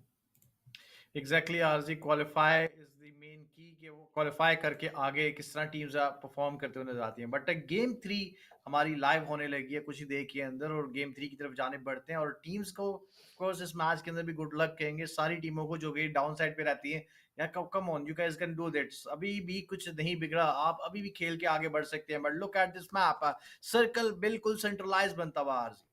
Exactly RG, qualify is the main key कि वो क्वालिफाई करके आगे किस तरह टीम्स परफॉर्म करते हुए नजर आती हैं। बट गेम 3 हमारी लाइव होने लगी है कुछ ही देर के अंदर और गेम 3 की तरफ जाने बढ़ते हैं और टीम्स को कोर्स इस मैच के अंदर भी गुड लक कहेंगे सारी टीमों को जो कि डाउन साइड पे रहती हैं। या come on, you guys can do that, अभी भी कुछ नहीं बिगड़ा, आप अभी भी खेल के आगे बढ़ सकते हैं। But look at this map, circle बिल्कुल सेंट्रलाइज बनता हुआ आरजी।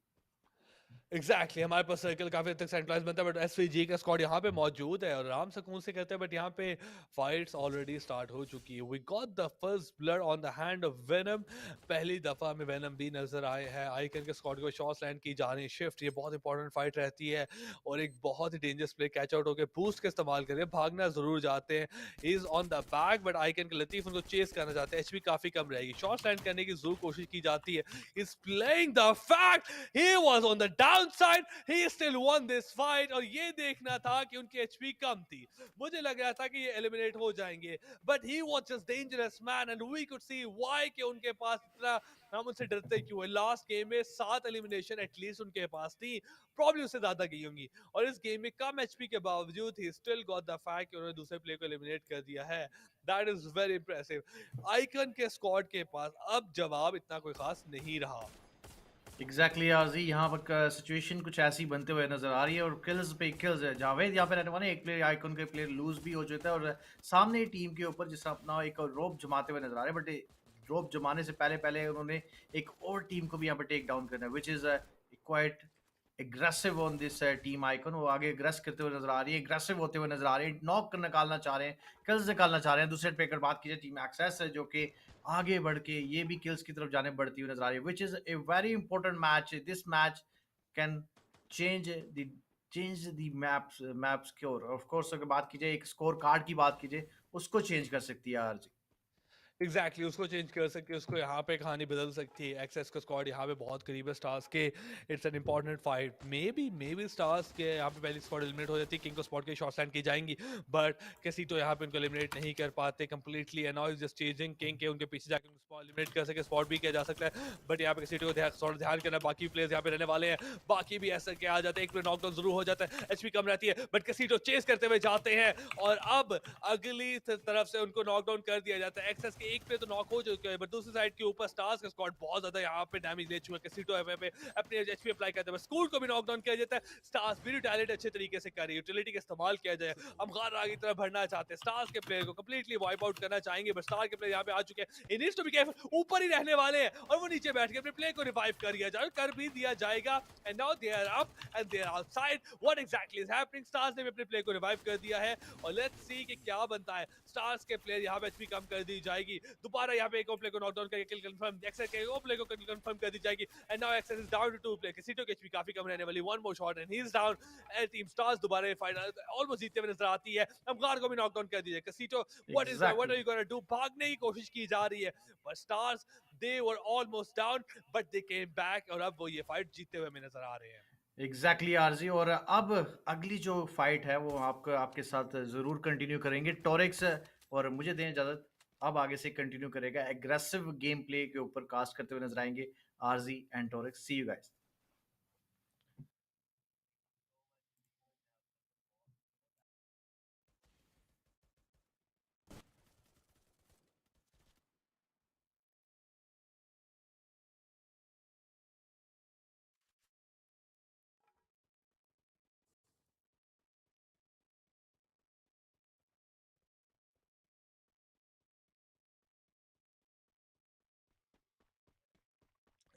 एग्जैक्टली हमारे पास सर्कल काफी हद तक सेंट्रलाइज बनता है, बट एसवीजी का स्क्वाड यहाँ पे मौजूद है और आराम सुकून से करते हैं, बट यहाँ पे फाइट्स ऑलरेडी स्टार्ट हो चुकी है। We got the first blood on the hand of venom, पहली दफा में वेनम भी नजर आए हैं। आइकन के स्क्वाड को शॉट्स लैंड की जा रही है शिफ्ट, ये बहुत इंपॉर्टेंट फाइट रहती है और एक बहुत ही डेंजरस प्ले कैच आउट होकर बूस्ट का इस्तेमाल करें, भागना जरूर जाते हैं, is on the back, but icon के लतीफ उनको चेस करना चाहते हैं, एचपी काफी कम रहेगी, शॉट्स लैंड करने की जरूर कोशिश की जाती है। Is playing the fact he was on the down side, he still won this fight, और ये देखना था कि उनकी एचपी कम थी, मुझे लग रहा था कि ये एलिमिनेट हो जाएंगे, but he was just dangerous man and we could see why कि उनके पास इतना, हम उनसे डरते क्यों है। लास्ट गेम में 7 एलिमिनेशन एटलीस्ट उनके पास थी, प्रॉब्लम उससे ज्यादा गई होंगी, और इस गेम में कम एचपी के बावजूद he still got the fact कि उन्होंने दूसरे प्लेयर को एलिमिनेट कर दिया है। That is very impressive. Icon के स्क्वाड के पास अब जवाब इतना कोई खास नहीं रहा। एग्जैक्टली आरजी, यहाँ पर सिचुएशन कुछ ऐसी बनते हुए नजर आ रही है और किल्स पे किल्स है। जावेद यहाँ पे रहने वाले एक प्लेयर, आइकन के प्लेयर लूज भी हो जाता है और सामने टीम के ऊपर जिस अपना एक रोप जमाते हुए नजर आ रहे हैं, बट रोप जमाने से पहले उन्होंने एक और टीम को भी यहाँ पर टेक डाउन करना है, which is quite aggressive on this team icon. वो आगे एग्रेस करते हुए नजर आ रही है, एग्रेसिव होते हुए नजर आ रही है, नॉक निकालना चाह रहे हैं, किल्स निकालना चाह रहे हैं। दूसरे पे अगर बात की जाए टीम एक्सेस है जो कि आगे बढ़ के ये भी किल्स की तरफ जाने बढ़ती हुई नजर आ रही है, which is a very important match. This match can change the map score. Of course अगर बात की जाए एक स्कोर कार्ड की बात की जाए, उसको चेंज कर सकती है आरजी। एग्जैक्टली उसको चेंज कर सकती है, उसको यहाँ पे कहानी बदल सकती है। एक्सेस का स्क्वाड यहाँ पे बहुत करीब है स्टार्स के, it's an important fight. May be stars के यहाँ पे पहली स्क्वाड एलिमिनेट हो जाती है, किंग को स्पॉट के शॉट लैंड की जाएंगी, बट किसी तो यहाँ पे उनको एलिमिनेट नहीं कर पाते completely. And now is just chasing king के, उनके पीछे जाकर उनको एलिमिनेट कर सके, स्पॉट भी किया जा सकता है, बट यहाँ पे किसी को ध्यान करना, बाकी प्लेयर्स यहाँ पे रहने वाले हैं, बाकी भी ऐसा क्या आ जाते हैं, एक प्लेयर नॉकडाउन जरूर हो जाता है, एचपी कम रहती है, बट किसी तो चेस करते हुए जाते हैं और अब अगली तरफ से उनको नॉकडाउन कर दिया जाता है। एक्सेस के एक पे तो नॉक हो चुके हैं, बट दूसरी साइड के ऊपर स्टार्स का स्क्वाड बहुत ज्यादा यहाँ पे डैमेज ले चुके हैं, किसी तो पे अपने एचपी अप्लाई करते हैं, स्कूल को भी नॉकडाउन किया जाता है। स्टार्स भी टैलेंट अच्छे तरीके से कर रही है, यूटिलिटी का इस्तेमाल किया जाए, हम गारा की तरफ बढ़ना चाहते हैं, स्टार्स के प्लेयर को कंप्लीटली वाइप आउट करना चाहेंगे, बट स्टार के प्लेयर यहाँ पे आ चुके हैं, he needs to be careful, ऊपर ही रहने वाले हैं और वो नीचे बैठ के अपने प्लेयर को रिवाइव कर भी दिया जाएगा। And now they are up and they are outside, what exactly is happening. Stars ने भी अपने प्लेयर को रिवाइव कर दिया है और लेट्स सी कि क्या बनता है। स्टार्स के प्लेयर यहाँ पे एचपी कम कर दी जाएगी, दोबारा यहाँ पे एक और प्लेयर को नॉकडाउन करके किल कंफर्म, एक्सेस के और प्लेयर को किल कंफर्म कर दी जाएगी। And now access is down to 2 player, किसी तो एचपी काफी कम रहने वाली, one more shot and he is down. Team stars दोबारा फाइट ऑलमोस्ट जीतते हुए नजर आती है, अमगार को भी नॉकडाउन कर दिया। कसीटो what are you gonna do, भागने की कोशिश की जा रही है, but stars they were almost down but they came back और अब वो ये फाइट जीतते हुए हमें नजर आ रहे हैं। Exactly RG. और अब अगली जो फाइट है वो आपके साथ जरूर कंटिन्यू करेंगे टोरेक्स, और मुझे दें इजाजत। अब आगे से कंटिन्यू करेगा एग्रेसिव गेम प्ले के ऊपर कास्ट करते हुए नजर आएंगे RG and Torex. See you guys.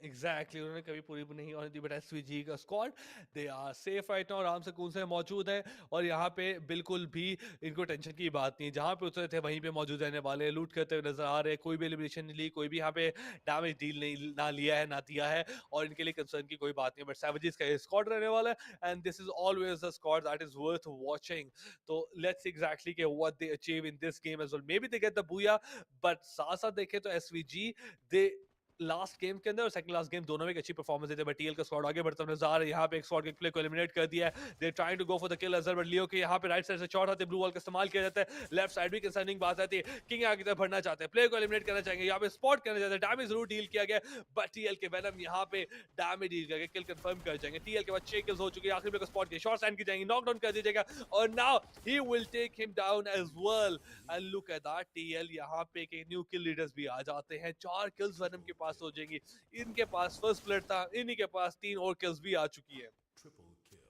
Exactly उन्होंने कभी पूरी नहीं होने दी, बट एसवीजी का squad they are safe right now, आराम से कून से मौजूद है और यहाँ पे बिल्कुल भी इनको टेंशन की बात नहीं। जहाँ पे उतरे थे वहीं पे मौजूद रहने वाले, लूट करते हुए नजर आ रहे हैं। कोई भी एलिमिनेशन नहीं ली, कोई भी यहाँ पे डैमेज डील नहीं ना लिया है ना दिया है, और इनके लिए कंसर्न की कोई बात नहीं। बट सैवेजेस का स्क्वाड रहने वाला है and this is always the squad that is worth watching. तो लेट्स एग्जैक्टली के what they achieve in this game as well, maybe they get the booyah, but साथ साथ देखें तो एसवीजी दे लास्ट गेम के अंदर और सेकंड लास्ट गेम दोनों में एक अच्छी परफॉर्मेंस देते हैं। बट टीएल का स्क्वाड आगे बढ़ता हुआ नजर आ रहा है। यहाँ पे एक स्क्वाड के प्ले को एलिमिनेट कर दिया है। They trying to go for the kill as well, but Leo के यहाँ पे राइट साइड से शॉट आते हैं, ब्लू वॉल का इस्तेमाल किया जाता है। लेफ्ट साइड भी कंसर्निंग बात आती है। किंग आगे तरफ बढ़ना चाहते हैं, प्ले को एलिमिनेट करना चाहेंगे, यहाँ पे स्पॉट करना चाहते हैं। डैमेज जरूर डील किया गया, बट टीएल के वेनम यहाँ पे डैमेज डील करके किल कंफर्म कर जाएंगे। टीएल के बाद 6 किल्स हो चुकी है। आखिरी में स्पॉट के शॉट स्टैंड की जाएंगी, नॉकडाउन कर दी जाएगा और now he will take him down as well. And look at that, TL यहाँ पे के न्यू किल लीडर्स भी आ जाते हैं। 4 किल्स वेनम के पास हो जाएंगी, इनके पास फर्स्ट प्लेयर था, इन्हीं के पास 3 और किल्स भी आ चुकी है। Triple kill.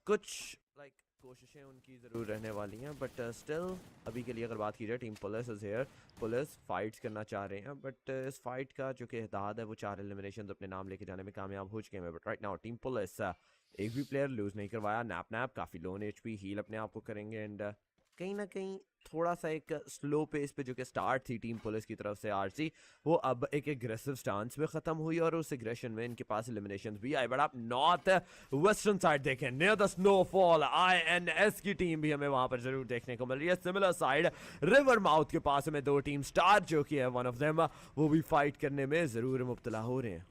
कुछ लाइक कोशिशें उनकी ज़रूर रहने वाली हैं, बट स्टिल अभी के लिए अगर बात की जाए team police is here. Police fights करना चाह रहे हैं, बट इस फाइट का जो कि इत्तेहाद है वो 4 एलिमिनेशन अपने नाम लेके जाने में कामयाब हो चुके हैं। But right now team police एक भी प्लेयर लूज़ नहीं करवाया। नैप काफ़ी लो एचपी हील अपने आप को करेंगे, एंड कहीं ना कहीं थोड़ा सा एक स्लो पेस पे जो कि स्टार्ट थी टीम पुलिस की तरफ से आरसी, वो अब एक एग्रेसिव स्टांस में ख़त्म हुई और उस एग्रेशन में इनके पास एलिमिनेशन भी आए। बट आप नॉर्थ वेस्टर्न साइड देखें, नियर द स्नोफॉल आईएनएस की टीम भी हमें वहां पर जरूर देखने को मिल रही है। सिमिलर साइड रिवर माउथ के पास हमें 2 टीम स्टार जो कि है वन ऑफ देम, वो भी फाइट करने में ज़रूर मुब्तला हो रहे हैं।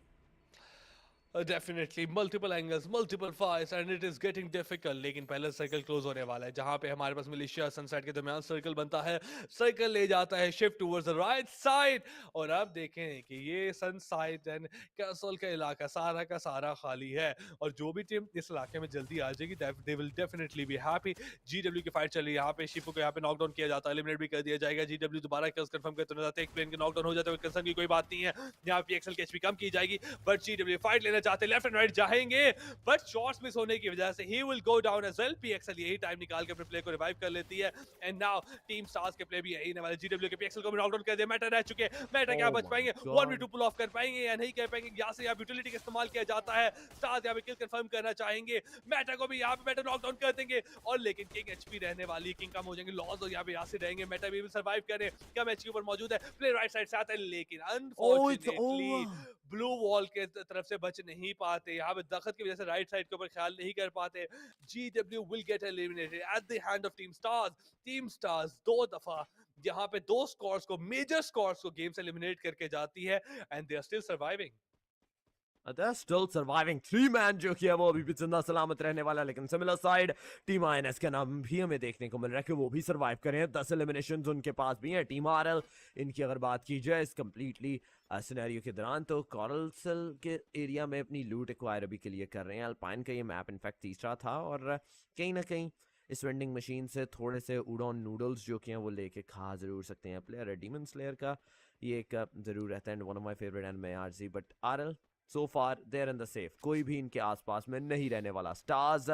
Definitely multiple angles, multiple fights and it is getting difficult. लेकिन पहला सर्कल क्लोज होने वाला है, जहां पे हमारे पास मलेशिया सनसेट के दरमियान सर्कल बनता है। सर्कल ले जाता है shift towards the right side, और अब देखें कि ये सनसाइड एंड कैसल का इलाका सारा का सारा खाली है, और जो भी टीम इस इलाके में जल्दी आ जाएगी they will definitely be happy. GW की फाइट चल रही है, यहाँ पे शिफू को यहाँ पे नॉकडाउन किया जाता है, एलिमिनेट भी कर दिया जाएगा। जीडब्ल्यू दोबारा किल्स कंफर्म करते नजर आते हैं। एक प्लेन के नॉकडाउन हो जाते हैं, कंसर्न की कोई बात नहीं है। यहाँ पे एक्सल की एचपी कम की जाएगी, बट जीडब्ल्यू फाइट लेना चाहते हैं, लेफ्ट एंड राइट जाएंगे, बट शॉट्स मिस होने की वजह से he will go down as well. PXL यही टाइम निकाल के अपने प्ले को रिवाइव कर लेती है, एंड नाउ टीम स्टार्स के प्ले भी यही ने वाले। जीडब्ल्यू के पीएक्सएल को भी नॉकडाउन कर दिया, मैटर रह चुके हैं। मैटर क्या बच पाएंगे, 1v2 पुल ऑफ कर पाएंगे या नहीं कर पाएंगे। यहाँ से यहाँ यूटिलिटी का इस्तेमाल किया जाता है, स्टार्स यहाँ पे किल कंफर्म करना चाहेंगे। मैटर को भी यहाँ पे मैटर नॉकडाउन कर देंगे, और लेकिन किंग एचपी रहने वाली, किंग कम हो जाएंगे, लॉस और यहाँ पे यासिर रहेंगे। मैटर भी सर्वाइव करें, कम एचपी पर मौजूद है, प्ले राइट साइड से आता है, लेकिन अनफॉर्चुनेटली ब्लू वॉल के तरफ से बच नहीं पाते। यहाँ पे दखत की वजह से राइट साइड के ऊपर ख्याल नहीं कर पाते। GW will get eliminated at the hand of team stars. Team stars 2 दफा यहाँ पे 2 स्कोर्स को, मेजर स्कोर्स को गेम से एलिमिनेट करके जाती है, and they are still surviving. They're still surviving। 3 man जो कि है वो अभी भी जिंदा सलामत रहने वाला है, लेकिन सिमिलर साइड टीम आईएनएस का नाम भी हमें देखने को मिल रहा है कि वो भी सर्वाइव करें। 10 एलिमिनेशंस उनके पास भी हैं। टीम आरएल, इनकी अगर बात की जाए इस कंप्लीटली सिनेरियो के दौरान, तो कॉरलसेल के एरिया में अपनी लूट एक्वायर अभी के लिए कर रहे हैं। अल्पाइन का ये मैप इनफैक्ट तीसरा था, और कहीं ना कहीं इस वेंडिंग मशीन से थोड़े से उड़ॉन नूडल्स जो कि हैं वो लेके खा ज़रूर सकते हैं प्लेयर। डीमन स्लेयर का ये एक ज़रूर रहता है, and one of my favourite and may RG. But RL so far they're in the safe, कोई भी इनके आसपास में नहीं रहने वाला। स्टार्स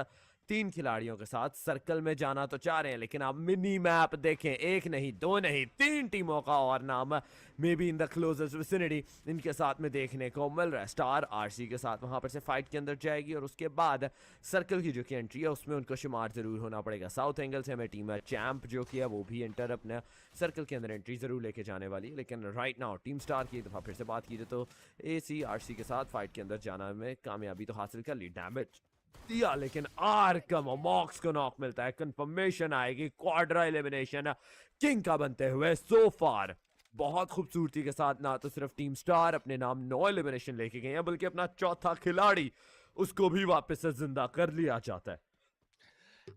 3 खिलाड़ियों के साथ सर्कल में जाना तो चाह रहे हैं, लेकिन आप मिनी मैप देखें, 1 नहीं 2 नहीं 3 टीमों का और नाम may be in the closest vicinity इनके साथ में देखने को मिल रहा है। स्टार आरसी के साथ वहां पर से फाइट के अंदर जाएगी, और उसके बाद सर्कल की जो कि एंट्री है उसमें उनको शुमार जरूर होना पड़ेगा। साउथ एंगल से हमें टीम चैंप जो कि है वो भी एंटर अपने सर्कल के अंदर एंट्री जरूर लेके जाने वाली है। लेकिन राइट नाउ टीम स्टार की दफा फिर से बात की जाए तो एसी आरसी के साथ फाइट के अंदर जाना में कामयाबी तो हासिल कर ली। डैमेज दिया, लेकिन आर्कम और मॉक्स को नॉक मिलता है। कंफर्मेशन आएगी, क्वाड्रा एलिमिनेशन किंग का बनते हुए सो फार बहुत खूबसूरती के साथ। ना तो सिर्फ टीम स्टार अपने नाम 9 एलिमिनेशन लेके गए हैं, बल्कि अपना चौथा खिलाड़ी उसको भी वापस से जिंदा कर लिया जाता है।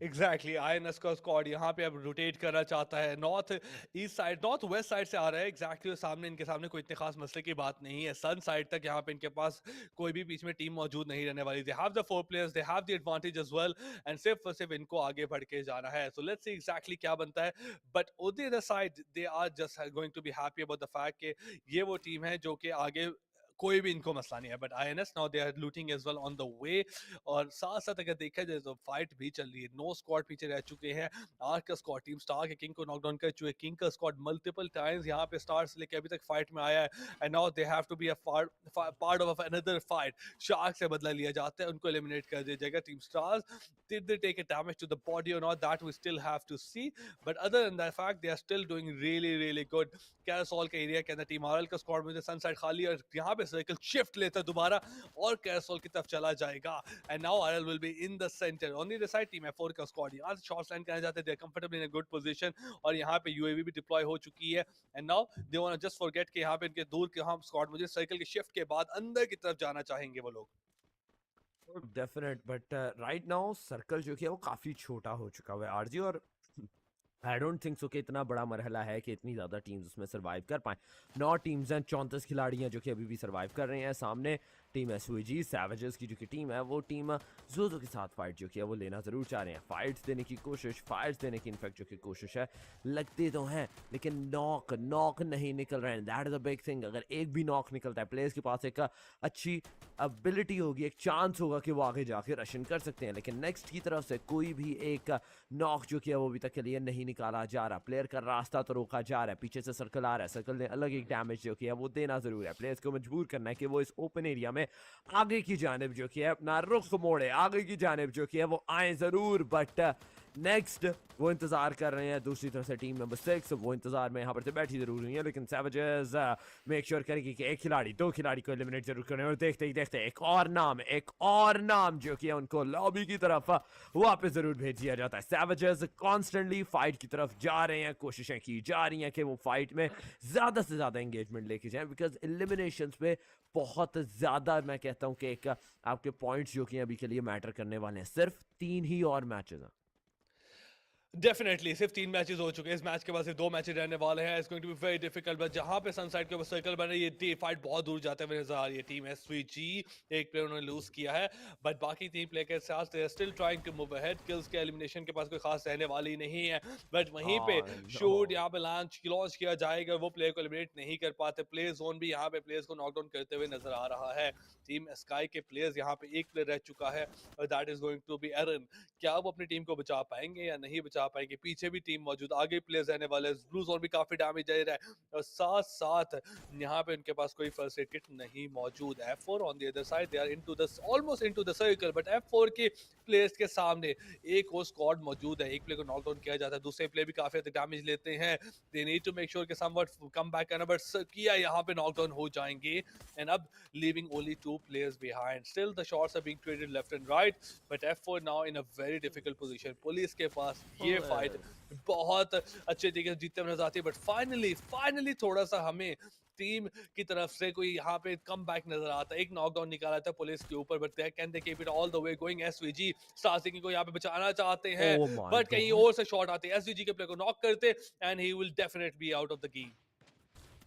एग्जैक्टली आईएनएस का स्क्वाड यहाँ पे अब रोटेट करना चाहता है, north east side, north west side से आ रहा है। एग्जैक्टली सामने इनके सामने कोई इतने खास मसले की बात नहीं है। सन साइड तक यहाँ पे इनके पास कोई भी बीच में टीम मौजूद नहीं रहने वाली। They have the 4 players, they have the advantage as well, and सिर्फ और सिर्फ इनको आगे बढ़ के जाना है। सो लेट्स सी एग्जैक्टली क्या बनता है। But on the other side they are just going to be happy about the fact कि ये वो टीम है जो कि आगे कोई भी इनको मसला नहीं है। But INS now they are looting as well on the way, और साथ साथ अगर देखा जाए तो फाइट भी चल रही है। 9 स्क्वाड पीछे रह चुके हैं। आर का स्क्वाड टीम स्टार के किंग को नॉकडाउन कर चुके। किंग का स्क्वाड मल्टीपल टाइम्स यहाँ पे स्टार से लेके अभी तक फाइट में आया है, and now they have to be a part of another fight. Shark से बदला लिया जाता है, उनको एलिमिनेट कर दिया जाएगा। Team stars did they take a damage to the body or not, that we still have to see, but other than that fact they are still doing really good। कैरसोल के एरिया के अंदर टीम आरएल का स्क्वाड मुझे सन साइड खाली, और यहाँ पे सर्कल शिफ्ट लेता है दोबारा और कैरसोल की तरफ चला जाएगा। And now RL will be in the centre. On the other side team F4 का स्क्वाड यहाँ से शॉर्ट लाइन करना चाहते हैं, they are comfortable in a good position, और यहाँ पे यूएवी भी डिप्लॉय हो चुकी है। And now they want to just forget कि यहाँ पे इनके दूर के हम स्क्वाड मुझे सर्कल के शिफ्ट के बाद अंदर की तरफ जाना चाहेंगे वो लोग। Definite, but right now circle जो कि है वो काफ़ी छोटा हो चुका हुआ है आरजी, और आई डोंट थिंक सो कि इतना बड़ा मरहला है कि इतनी ज़्यादा टीम्स उसमें सर्वाइव कर पाएँ। 9 टीम्स हैं, 34 खिलाड़ी हैं जो कि अभी भी सर्वाइव कर रहे हैं। सामने टीम एसवीजी सैवेजेस की जो कि टीम है, वो टीम जोजो के साथ फाइट जो कि है वो लेना ज़रूर चाह रहे हैं। फाइट्स देने की कोशिश, फाइट्स देने की इनफैक्ट जो कि कोशिश है, लगते तो हैं लेकिन नॉक नहीं निकल रहे हैं। That is a big thing. अगर एक भी नॉक निकलता है, प्लेयर्स के पास एक अच्छी एबिलिटी होगी, एक चांस होगा कि वो आगे जाके रशन कर सकते हैं, लेकिन नेक्स्ट की तरफ से कोई भी एक नॉक जो कि है वो अभी तक के लिए नहीं निकाला जा रहा। प्लेयर का रास्ता तो रोका जा रहा है, पीछे से सर्कल आ रहा है, सर्कल ने अलग एक डैमेज जो कि है वो देना ज़रूर है। प्लेयर्स को मजबूर करना है कि वो इस ओपन एरिया में आगे की जानिब जो कि है अपना रुख मोड़े, आगे की जानिब जो कि है वो आए ज़रूर। बट नेक्स्ट वो इंतजार कर रहे हैं। दूसरी तरफ से टीम नंबर 6 वो इंतजार में यहाँ पर से बैठी जरूर हुई है, लेकिन सैवेजेस मेक श्योर करेगी कि एक खिलाड़ी 2 खिलाड़ी को एलिमिनेट जरूर करें। और देखते ही देखते एक और नाम जो कि है उनको लॉबी की तरफ वापस जरूर भेज दिया जाता है। सैवेजेस कॉन्स्टेंटली फाइट की तरफ जा रहे हैं, कोशिशें की जा रही हैं कि वो फाइट में ज़्यादा से ज़्यादा एंगेजमेंट लेके जाएं, बिकॉज एलिमिनेशंस पे बहुत ज़्यादा मैं कहता हूँ कि एक आपके पॉइंट्स जो कि अभी के लिए मैटर करने वाले हैं। सिर्फ 3 ही और मैचेस हैं। डेफिनेटली सिर्फ 3 मैचेस हो चुके हैं। इस मैच के बाद सिर्फ 2 मैचेस रहने वाले हैं। It's going to be very difficult, but जहां पे सनसाइड के ऊपर सर्कल बन रही है, ये फाइट बहुत दूर जाते हुए नजर आ रही है। टीम एसवीजी एक प्लेयर उन्होंने लूज किया है, बट बाकी 3 प्लेयर के साथ they are still trying to move ahead. Kills के एलिमिनेशन के पास कोई खास रहने वाली नहीं है, बट वहीं पे शूट यहाँ पे लॉन्च किया जाएगा, वो प्लेयर को एलिमिनेट नहीं कर पाते। प्ले जोन भी यहाँ पे प्लेयर्स को नॉकडाउन करते हुए नजर आ रहा है। टीम स्काई के प्लेयर्स यहाँ पे एक प्लेयर रह चुका है, और that is going to be Aaron. क्या वो अपनी टीम को बचा पाएंगे या नहीं बचा पाएंगे? पीछे भी टीम मौजूद, आगे प्लेयर्स रहने वाले, ब्लू जोन भी काफी डैमेज दे रहा है, और साथ साथ यहाँ पे उनके पास कोई फर्स्ट एड किट नहीं मौजूद। F4 on the other side they are into the almost into the circle, but F4 के प्लेयर्स के सामने एक और स्क्वाड मौजूद है। एक प्लेयर को नॉकडाउन किया जाता है, दूसरे प्लेयर भी काफी हद तक डैमेज लेते हैं। They need to make sure कि समवट कम बैक करना, बट किया यहाँ पे नॉकडाउन हो जाएंगे, एंड अब leaving only 2 players behind. Still the shots are being traded left and right, but F4 now in a very difficult position. Police के पास ये फाइट बहुत अच्छे तरीके से जीतते हुए नजर आती है, बट फाइनली थोड़ा सा हमें टीम की तरफ से कोई यहाँ पे कम बैक नजर आता है। एक नॉकडाउन निकाला था पुलिस के ऊपर, but they can they keep it all the way going. SVG star singing को यहाँ पे बचाना चाहते हैं, बट कहीं और से शॉट आते हैं। एसवीजी के प्लेयर को नॉक करते, and he will definitely be out of the game.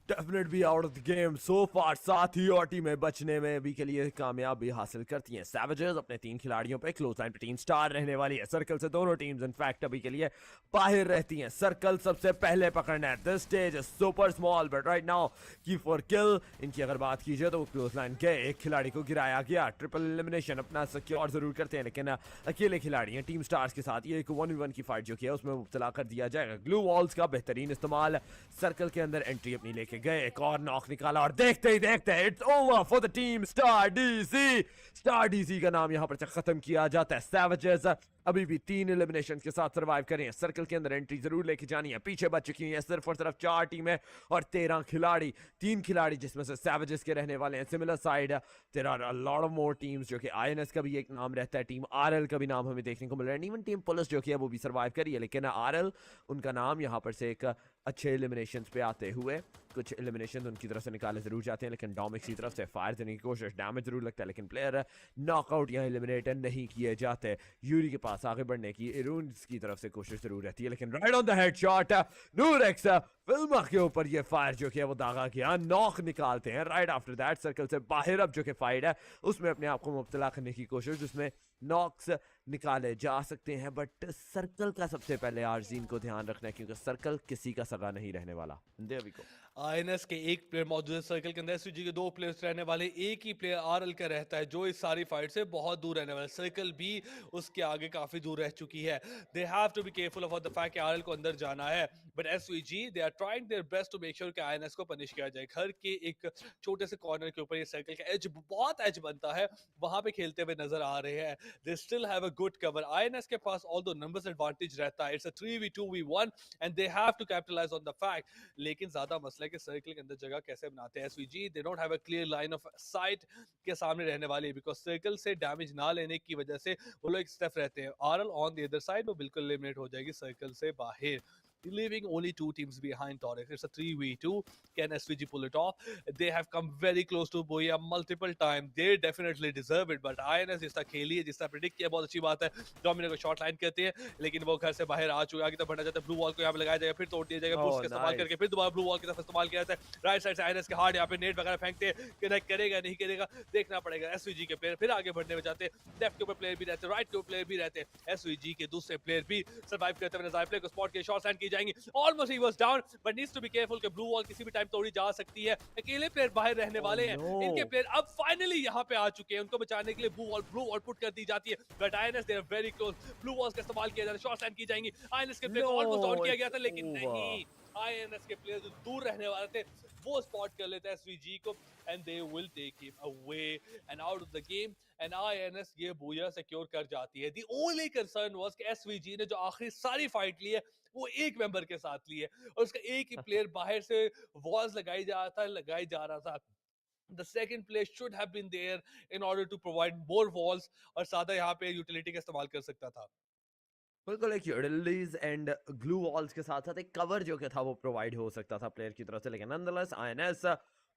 Definite be out of the game so far. साथ ही और टीमें बचने में अभी के लिए कामयाबी हासिल करती हैं। सैवेजेस अपने 3 खिलाड़ियों पे क्लोज लाइन पे टीम स्टार रहने वाली है। सर्कल से दोनों टीम्स इनफैक्ट अभी के लिए बाहर रहती हैं। सर्कल सबसे पहले पकड़ना है। This stage is super small, but right now की फॉर किल इनकी अगर बात की जाए तो वो क्लोज लाइन के एक खिलाड़ी को गिराया गया। ट्रिपल एलिमिनेशन अपना सिक्योर जरूर करते हैं, लेकिन अकेले खिलाड़ी हैं टीम स्टार्स के साथ। ये एक 1v1 की फाइट जो कि है उसमें मुब्तला कर दिया जाएगा। ग्लू वॉल्स का बेहतरीन इस्तेमाल, सर्कल के अंदर एंट्री अपनी लेके गए, एक और नॉक निकाला और देखते ही देखते it's over for the team star DC. Star DC का नाम यहाँ पर खत्म किया जाता है। सैवेजेस अभी भी 3 एलिमिनेशन के साथ सर्वाइव कर रही हैं। सर्कल के अंदर एंट्री जरूर लेके जानी है, पीछे बच चुकी हैं सिर्फ और सिर्फ 4 टीमें और 13 खिलाड़ी, 3 खिलाड़ी जिसमें से सैवेजेस के रहने वाले हैं। Similar side there are a lot of more teams, जो कि आईएनएस का भी एक नाम रहता है, टीम आरएल का भी नाम हमें देखने को मिल रहा है, इवन टीम पुलिस जो कि है वो भी सर्वाइव करी है। लेकिन आरएल उनका नाम यहाँ पर से एक अच्छे एलिमिनेशन पे आते हुए कुछ एलिमिनेशन उनकी तरफ से निकाले जरूर जाते हैं, लेकिन डोमिक्स की तरफ से फायर देने की कोशिश, डैमेज जरूर लगता है, लेकिन प्लेयर नॉकआउट यहाँ एलिमिनेट नहीं किए जाते। यूरी के पास आगे बढ़ने की इरून्स की तरफ से कोशिश जरूर रहती है, लेकिन राइट ऑन द हेडशॉट नूरेक्स फिल्मा के ऊपर ये फायर जो कि है वो दागा किया, नॉक निकालते हैं। राइट आफ्टर दैट सर्कल से बाहर अब जो कि फाइट है उसमें अपने आप को मुब्तला करने की कोशिश, जिसमें नॉक्स निकाले जा सकते हैं, बट सर्कल का सबसे पहले आर्जीन को ध्यान रखना है क्योंकि सर्कल किसी का सगा नहीं रहने वाला। There we go. आईएनएस के एक प्लेयर मौजूद है सर्कल के अंदर, एसवीजी के 2 प्लेयर्स रहने वाले, एक ही प्लेयर आरएल का रहता है जो इस सारी फाइट से बहुत दूर रहने वाला है। सर्कल भी उसके आगे काफी दूर रह चुकी है। They have to be careful about the fact कि आरएल को अंदर जाना है, but SVG they are trying their best to make sure कि आईएनएस को पनिश किया जाए। घर के एक छोटे से कॉर्नर के ऊपर ये सर्कल का एज, बहुत एज बनता है, वहां पे खेलते हुए नजर आ रहे हैं। They still have a good cover. INS के पास ऑल्दो नंबर्स एडवांटेज रहता है, it's a 3v2v1 and they have to capitalise on the fact, लेकिन ज्यादा मसला है कि सर्कल के अंदर जगह कैसे बनाते हैं। SVG they don't have a clear line of site के सामने रहने वाली, बिकॉज सर्कल से डैमेज ना लेने की वजह से वो लोग एक स्टेप रहते हैं। RL on the other side वो बिल्कुल एलिमिनेट हो जाएगी सर्कल से बाहर, leaving only 2 teams behind Torix. It's a 3v2. Can SVG pull it off? They have come very close to Boya multiple times. They definitely deserve it, but INS जिस तरह खेली है, जिस तरह प्रेडिक्ट किया, बहुत अच्छी बात है। डोमिनिक को शॉर्ट लाइन कहते हैं, लेकिन वो घर से बाहर आ चुका है, आगे तक बढ़ना चाहता है। ब्लू वॉल को यहाँ पे लगाया जाएगा, फिर तोड़ दिया जाएगा, बूस्ट का इस्तेमाल करके फिर दोबारा ब्लू वॉल की तरफ इस्तेमाल किया जाता है। राइट साइड से INS के हार्ड यहाँ पे नेट वगैरह फेंकते हैं, कनेक्ट करेगा नहीं करेगा देखना पड़ेगा। एसवीजी के प्लेयर फिर आगे बढ़ने में जाते हैं, लेफ्ट के ऊपर प्लेयर भी रहते हैं, राइट के ऊपर प्लेयर भी रहते हैं। एसवीजी के दूसरे प्लेयर भी सर्वाइव करते हुए नजर, प्लेयर को स्पॉट के शॉर्ट लाइन की जाएंगी, almost he was down but needs to be careful कि ब्लू वॉल किसी भी टाइम तोड़ी जा सकती है। अकेले प्लेयर बाहर रहने वाले हैं, इनके प्लेयर अब फाइनली यहाँ पे आ चुके हैं, उनको बचाने के लिए ब्लू वॉल पुट कर दी जाती है, but INS they are very close. Blue walls का इस्तेमाल किया जाता है, शॉर्ट लाइन की जाएंगी। आईएनएस के प्लेयर को ऑलमोस्ट डाउन किया गया था, लेकिन नहीं, आईएनएस के प्लेयर जो दूर रहने वाले थे वो स्पॉट कर लेते हैं एसवीजी को, and they will take him away and out of the game, and INS ये बूया सिक्योर कर जाती है। द ओनली कंसर्न वाज कि एसवीजी ने जो आखिरी सारी फाइट ली है वो एक मेंबर के साथ ली है, और उसका एक ही प्लेयर बाहर से वॉल्स लगाई जा रहा था। The second player should have been there in order to provide more walls, और सादा यहाँ पे यूटिलिटी का इस्तेमाल कर सकता था। बिल्कुल एक यूटिलिटीज एंड ग्लू वॉल्स के साथ साथ एक कवर जो कि था वो प्रोवाइड हो सकता था प्लेयर की तरफ से, लेकिन नॉनदलेस आईएनएस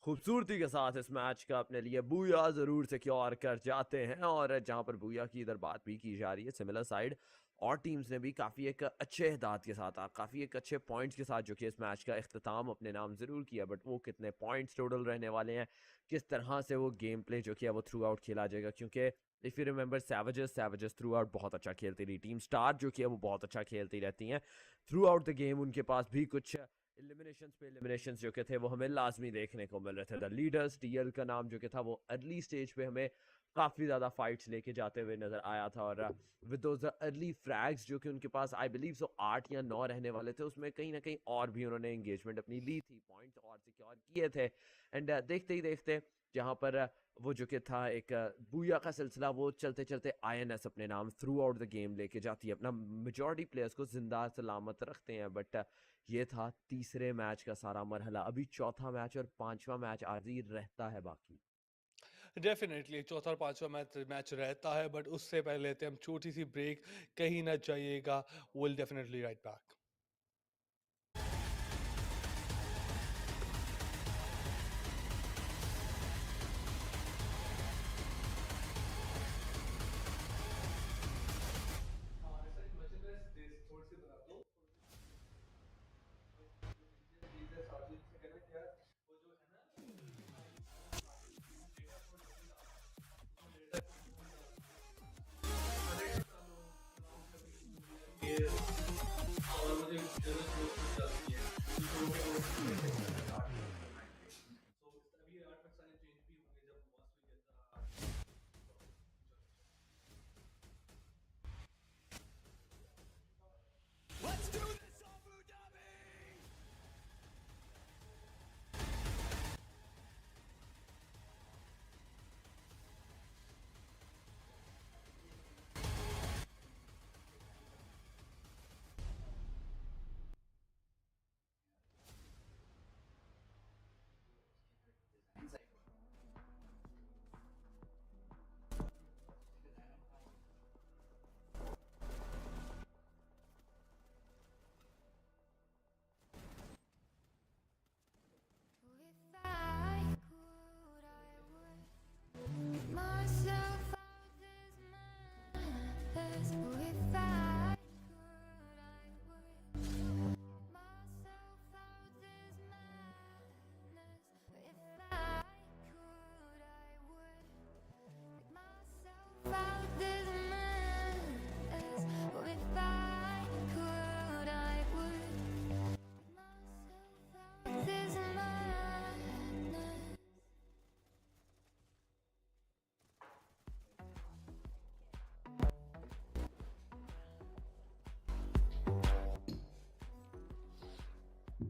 खूबसूरती के साथ इस मैच का अपने लिए बूया जरूर सिक्योर कर जाते हैं। और जहां पर बूया की इधर बात भी की जा रही है, सिमिलर साइड और टीम्स ने भी काफ़ी एक अच्छे दाद के साथ, काफ़ी एक अच्छे पॉइंट्स के साथ जो कि इस मैच का इख्तिताम अपने नाम ज़रूर किया, बट वो कितने पॉइंट्स टोटल रहने वाले हैं, किस तरह से वो गेम प्ले जो कि है वो थ्रू आउट खेला जाएगा, क्योंकि if you remember savages through out बहुत अच्छा खेलती रही, टीम स्टार जो कि है वो बहुत अच्छा खेलती रहती हैं थ्रू आउट द गेम। उनके पास भी कुछ एलिमिनेशंस जो कि थे वो हमें लाजमी देखने को मिल रहे थे। द लीडर्स टीएल का नाम जो कि था वो अर्ली स्टेज पे हमें काफ़ी ज़्यादा फाइट्स लेके जाते हुए नज़र आया था, और विद दोज अर्ली फ्रैग्स जो कि उनके पास आई बिलीव सो 8 या 9 रहने वाले थे, उसमें कहीं ना कहीं और भी उन्होंने एंगेजमेंट अपनी ली थी, पॉइंट्स और सिक्योर किए थे। एंड देखते ही देखते जहाँ पर वो जो कि था एक बूया का सिलसिला वो चलते चलते आईएनएस अपने नाम थ्रू आउट द गेम लेके जाती है, अपना मेजॉरिटी प्लेयर्स को जिंदा सलामत रखते हैं। बट ये था तीसरे मैच का सारा मरहला, अभी चौथा मैच और पांचवा मैच आज ही रहता है बाकी। डेफिनेटली चौथा और पांचवा मैच रहता है, बट उससे पहले लेते हैं हम छोटी सी ब्रेक, कहीं ना जाइएगा, विल डेफिनेटली राइट बैक।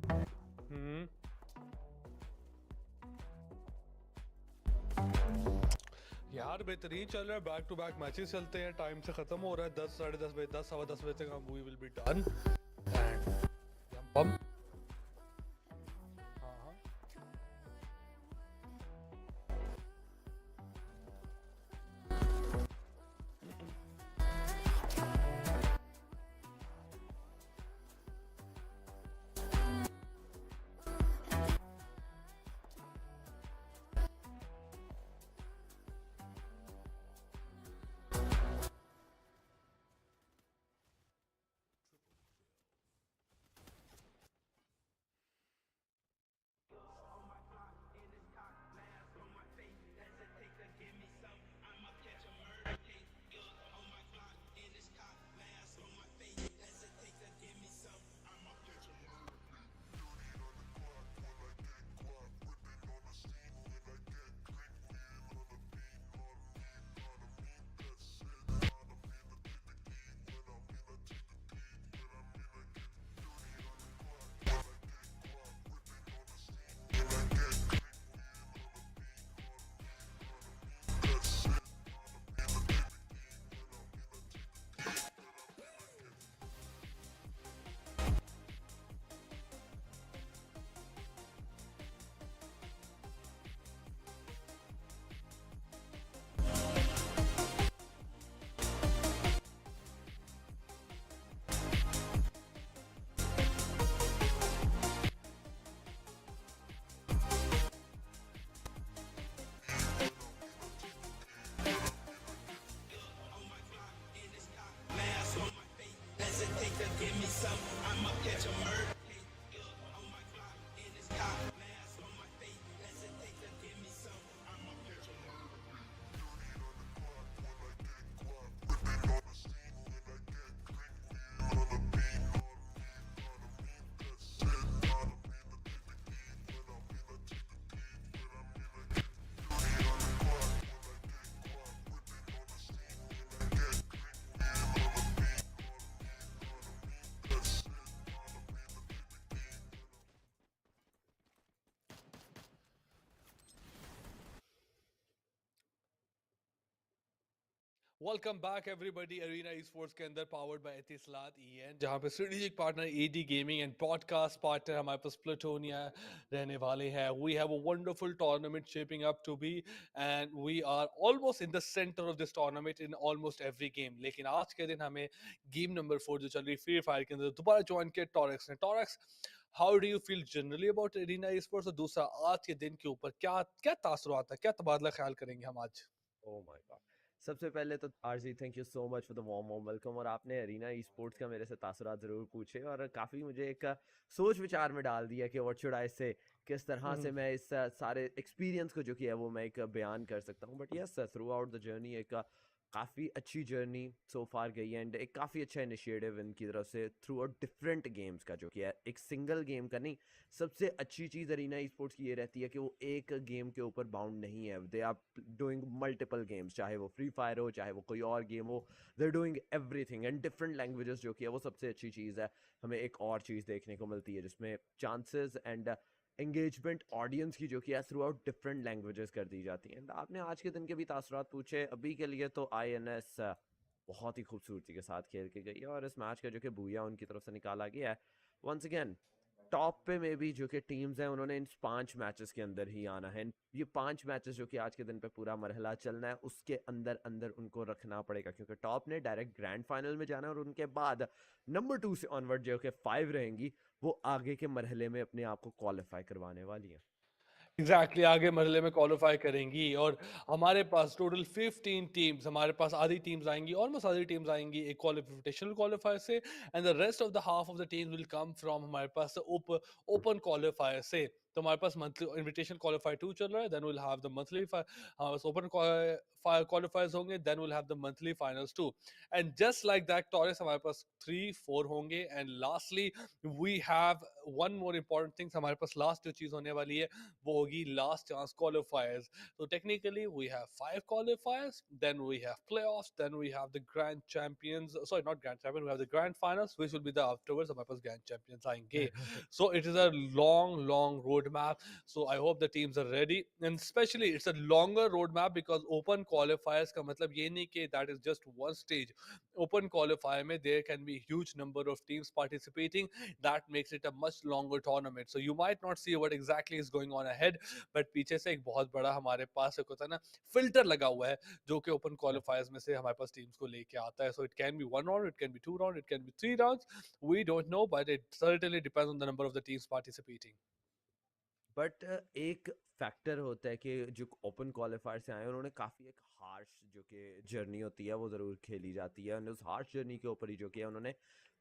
हम्म यार बेहतरीन चल रहा है, बैक टू बैक मैचेस चलते हैं, टाइम से खत्म हो रहा है, 10 साढ़े 10 बजे, 10 सवा 10 बजे तक हम we will be done and हम हाँ हाँ welcome back everybody arena sports के अंदर पावर्ड बाय एतिसलात ईएन, जहां पे strategic partner AD gaming and podcast partner हमारे पास प्लूटोनिया रहने वाले हैं. We have a wonderful tournament shaping up to be and we are almost in the centre of this tournament in almost every game. लेकिन आज के दिन हमें गेम नंबर 4 जो चल रही फ्री फायर के अंदर दोबारा ज्वाइन किया टॉरेक्स ने. Torex, how do you feel generally about arena sports, और दूसरा आज के दिन के ऊपर क्या क्या तासुरात है, क्या तबादला ख्याल करेंगे हम आज? ओह माय गॉड, सबसे पहले तो RG thank you so much for the warm welcome, और आपने अरीना ई स्पोर्ट्स का मेरे से तासुरात ज़रूर पूछे और काफ़ी मुझे एक सोच विचार में डाल दिया कि व्हाट शुड आई से, किस तरह से मैं इस सारे एक्सपीरियंस को जो कि है वो मैं एक बयान कर सकता हूँ. But yes, through out the journey एक काफ़ी अच्छी जर्नी सो फार गई है एंड एक काफ़ी अच्छा इनिशिएटिव इनकी तरफ से थ्रू आउट डिफरेंट गेम्स का, जो कि है एक सिंगल गेम का नहीं. सबसे अच्छी चीज़ अरीना ई स्पोर्ट्स की ये रहती है कि वो एक गेम के ऊपर बाउंड नहीं है. They are doing multiple games, चाहे वो फ्री फायर हो, चाहे वो कोई और गेम हो. They are doing everything and different languages, जो कि है वो सबसे अच्छी चीज़ है. हमें एक और चीज़ देखने को मिलती है जिसमें चांसेस एंड एंगेजमेंट ऑडियंस की जो कि है थ्रू आउट डिफरेंट लैंग्वेजेस कर दी जाती हैं. आपने आज के दिन के भी तासुरात पूछे. अभी के लिए तो INS बहुत ही खूबसूरती के साथ खेल के गई है और इस मैच का जो कि भूया उनकी तरफ से निकाला गया है. वंस अगेन टॉप पे में भी जो कि टीम्स हैं उन्होंने इन 5 मैचेस के अंदर ही आना है. ये 5 मैचेस जो कि आज के दिन पे पूरा मरहला चलना है उसके अंदर अंदर उनको रखना पड़ेगा, क्योंकि टॉप ने डायरेक्ट ग्रैंड फाइनल में जाना है और उनके बाद नंबर 2 से ऑनवर्ड जो कि 5 रहेंगी वो आगे के मरहले में अपने आप को क्वालिफाई करवाने वाली है. एग्जैक्टली आगे मरहले में क्वालिफाई करेंगी और हमारे पास टोटल 15 टीम्स, हमारे पास आधी टीम्स आएंगी, ऑलमोस्ट आधी टीम्स आएंगी एक क्वालिफिकेशनल क्वालिफायर से, and the rest of the half of the teams will come from हमारे पास ओपन क्वालिफायर से. तो हमारे पास मंथली इनविटेशन क्वालिफायर 2 चल रहा है, then will have the monthly हमारे पास ओपन क्वालिफायर्स होंगे, then will have the monthly finals too, and just like that टॉरिस हमारे पास 3-4 होंगे, and lastly we have one more important things, हमारे पास लास्ट जो चीज होने वाली है वो होगी last chance क्वालिफायर्स. So technically, we have 5 qualifiers, then we have playoffs, then we have the grand champions. Sorry, not grand champion. We have the grand finals, which will be the afterwards. हमारे पास grand champions आएंगे. So it is a long, long roadmap. So I hope the teams are ready, and especially it's a longer roadmap because open qualifiers का मतलब ये नहीं कि that is just one stage. Open qualifier में there can be huge number of teams participating. That makes it a much longer tournament. So you might not see what exactly is going on ahead, but पीछे से एक बहुत बड़ा हमारे पास एक होता है ना फिल्टर लगा हुआ है जो कि ओपन क्वालिफायर्स में से हमारे पास टीम्स को लेके आता है. So it can be 1 round, it can be 2 round, it can be 3 rounds, we don't know, but it certainly depends on the number of the teams participating. But एक फैक्टर होता है कि जो ओपन क्वालिफायर से आए उन्होंने काफ़ी एक हार्श जो कि जर्नी होती है वो ज़रूर खेली जाती है, और उस हार्श जर्नी के ऊपर ही जो कि है उन्होंने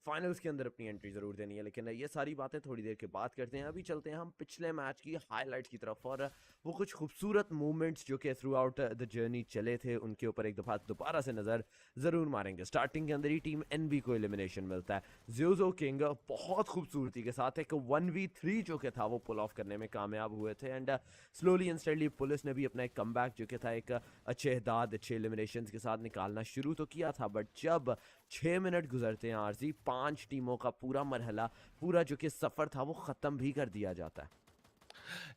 फाइनल्स के अंदर अपनी एंट्री ज़रूर देनी है. लेकिन ये सारी बातें थोड़ी देर के बाद करते हैं. अभी चलते हैं हम पिछले मैच की हाईलाइट्स की तरफ, और वो कुछ खूबसूरत मूवमेंट्स जो कि थ्रू आउट द जर्नी चले थे उनके ऊपर एक दफ़ा दोबारा से नज़र ज़रूर मारेंगे. स्टार्टिंग के अंदर ही टीम एनबी को एलिमिनेशन मिलता है. ज़ोज़ो किंग बहुत खूबसूरती के साथ एक 1v3 जो कि था वो पुल ऑफ करने में कामयाब हुए थे, and slowly and steadily police ने भी अपना एक कमबैक जो कि था एक अच्छे दाद अच्छे एलिमिनेशंस के साथ निकालना शुरू तो किया था. बट जब 6 मिनट गुजरते हैं आरजी, 5 टीमों का पूरा मरहला, पूरा जो कि सफ़र था वो ख़त्म भी कर दिया जाता है.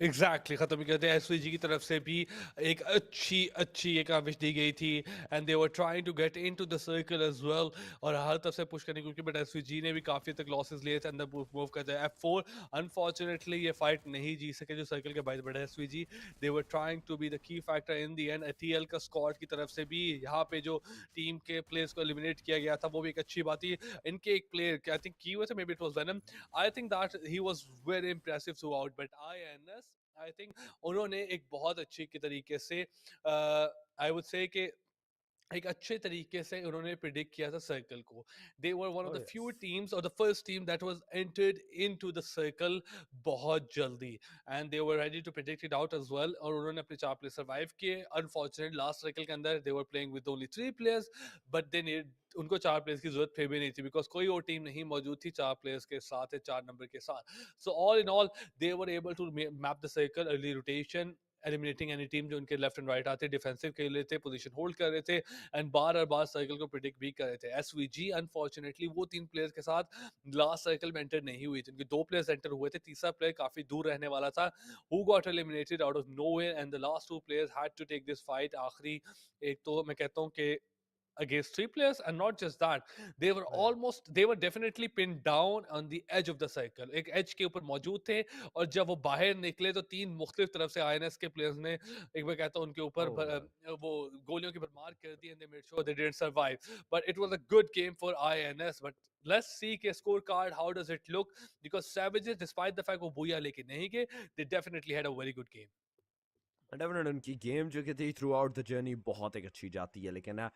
एग्जैक्टली खत्म ही करते हैं. एसवीजी की तरफ से भी एक अच्छी एक आविश दी गई थी, and they were trying to get into the circle as well, और हर तरफ से पुश करने की, बट एसवीजी ने भी काफी तक लॉसेस लिए थे अंदर मूव करते हैं. F4 अनफॉर्चुनेटली ये फाइट नहीं जीत सके जो सर्कल के बाहर बड़े SVG. They were trying to be the key factor in the end. ATL का स्क्वाड की तरफ से भी यहाँ पे जो टीम के प्लेयर्स को एलिमिनेट किया गया था वो भी एक अच्छी बात थी. इनके एक प्लेयर आई थिंक की हुए थे, may be it was venom. I think that he was very impressive through out, but I think उन्होंने एक बहुत अच्छी के तरीके से आई वुड से कि एक अच्छे तरीके से उन्होंने प्रिडिक्ट किया था सर्कल को. They were one of Oh the few yes. Teams और the first team that was entered into the circle बहुत जल्दी, and they were ready to predict it out as well, और उन्होंने अपने 4 प्लेयर सर्वाइव किए. अनफॉर्चुनेट लास्ट सर्कल के अंदर they were playing with only 3 players, but they need उनको 4 प्लेयर्स की जरूरत फिर भी नहीं थी बिकॉज कोई और टीम नहीं मौजूद थी 4 प्लेयर्स के साथ या 4 नंबर के साथ. So all in all they were able to map the circle, early rotation, eliminating any team जो उनके लेफ्ट एंड राइट आते, डिफेंसिव खेल रहे थे, पोजीशन होल्ड कर रहे थे, एंड बार और बार सर्कल को प्रिडिक्ट भी कर रहे थे. एसवीजी अनफॉर्चुनेटली वो 3 प्लेयर्स के साथ लास्ट सर्कल में एंटर नहीं हुई थी. उनके 2 प्लेयर्स एंटर हुए थे, तीसरा प्लेयर काफी दूर रहने वाला था, who got eliminated out of nowhere, and the last 2 players had to take this fight. आखिरी एक तो मैं कहता हूँ कि against 3 players, and not just that, they were definitely pinned down on the edge of the circle. एक edge के ऊपर मौजूद थे, और जब वो बाहर निकले तो 3 मुख्तलिफ तरफ से आईएनएस के प्लेयर्स ने एक मैं कहता हूँ उनके ऊपर Oh yeah. वो गोलियों की भरमार कर दी, and they made sure they didn't survive. But it was a good game for INS. But let's see के scorecard how does it look, because Savages despite the fact वो बूया लेके नहीं गए, they definitely had a very good game. Definite उनकी गेम जो कि थी थ्रू आउट द जर्नी बहुत एक अच्छी जाती है. लेकिन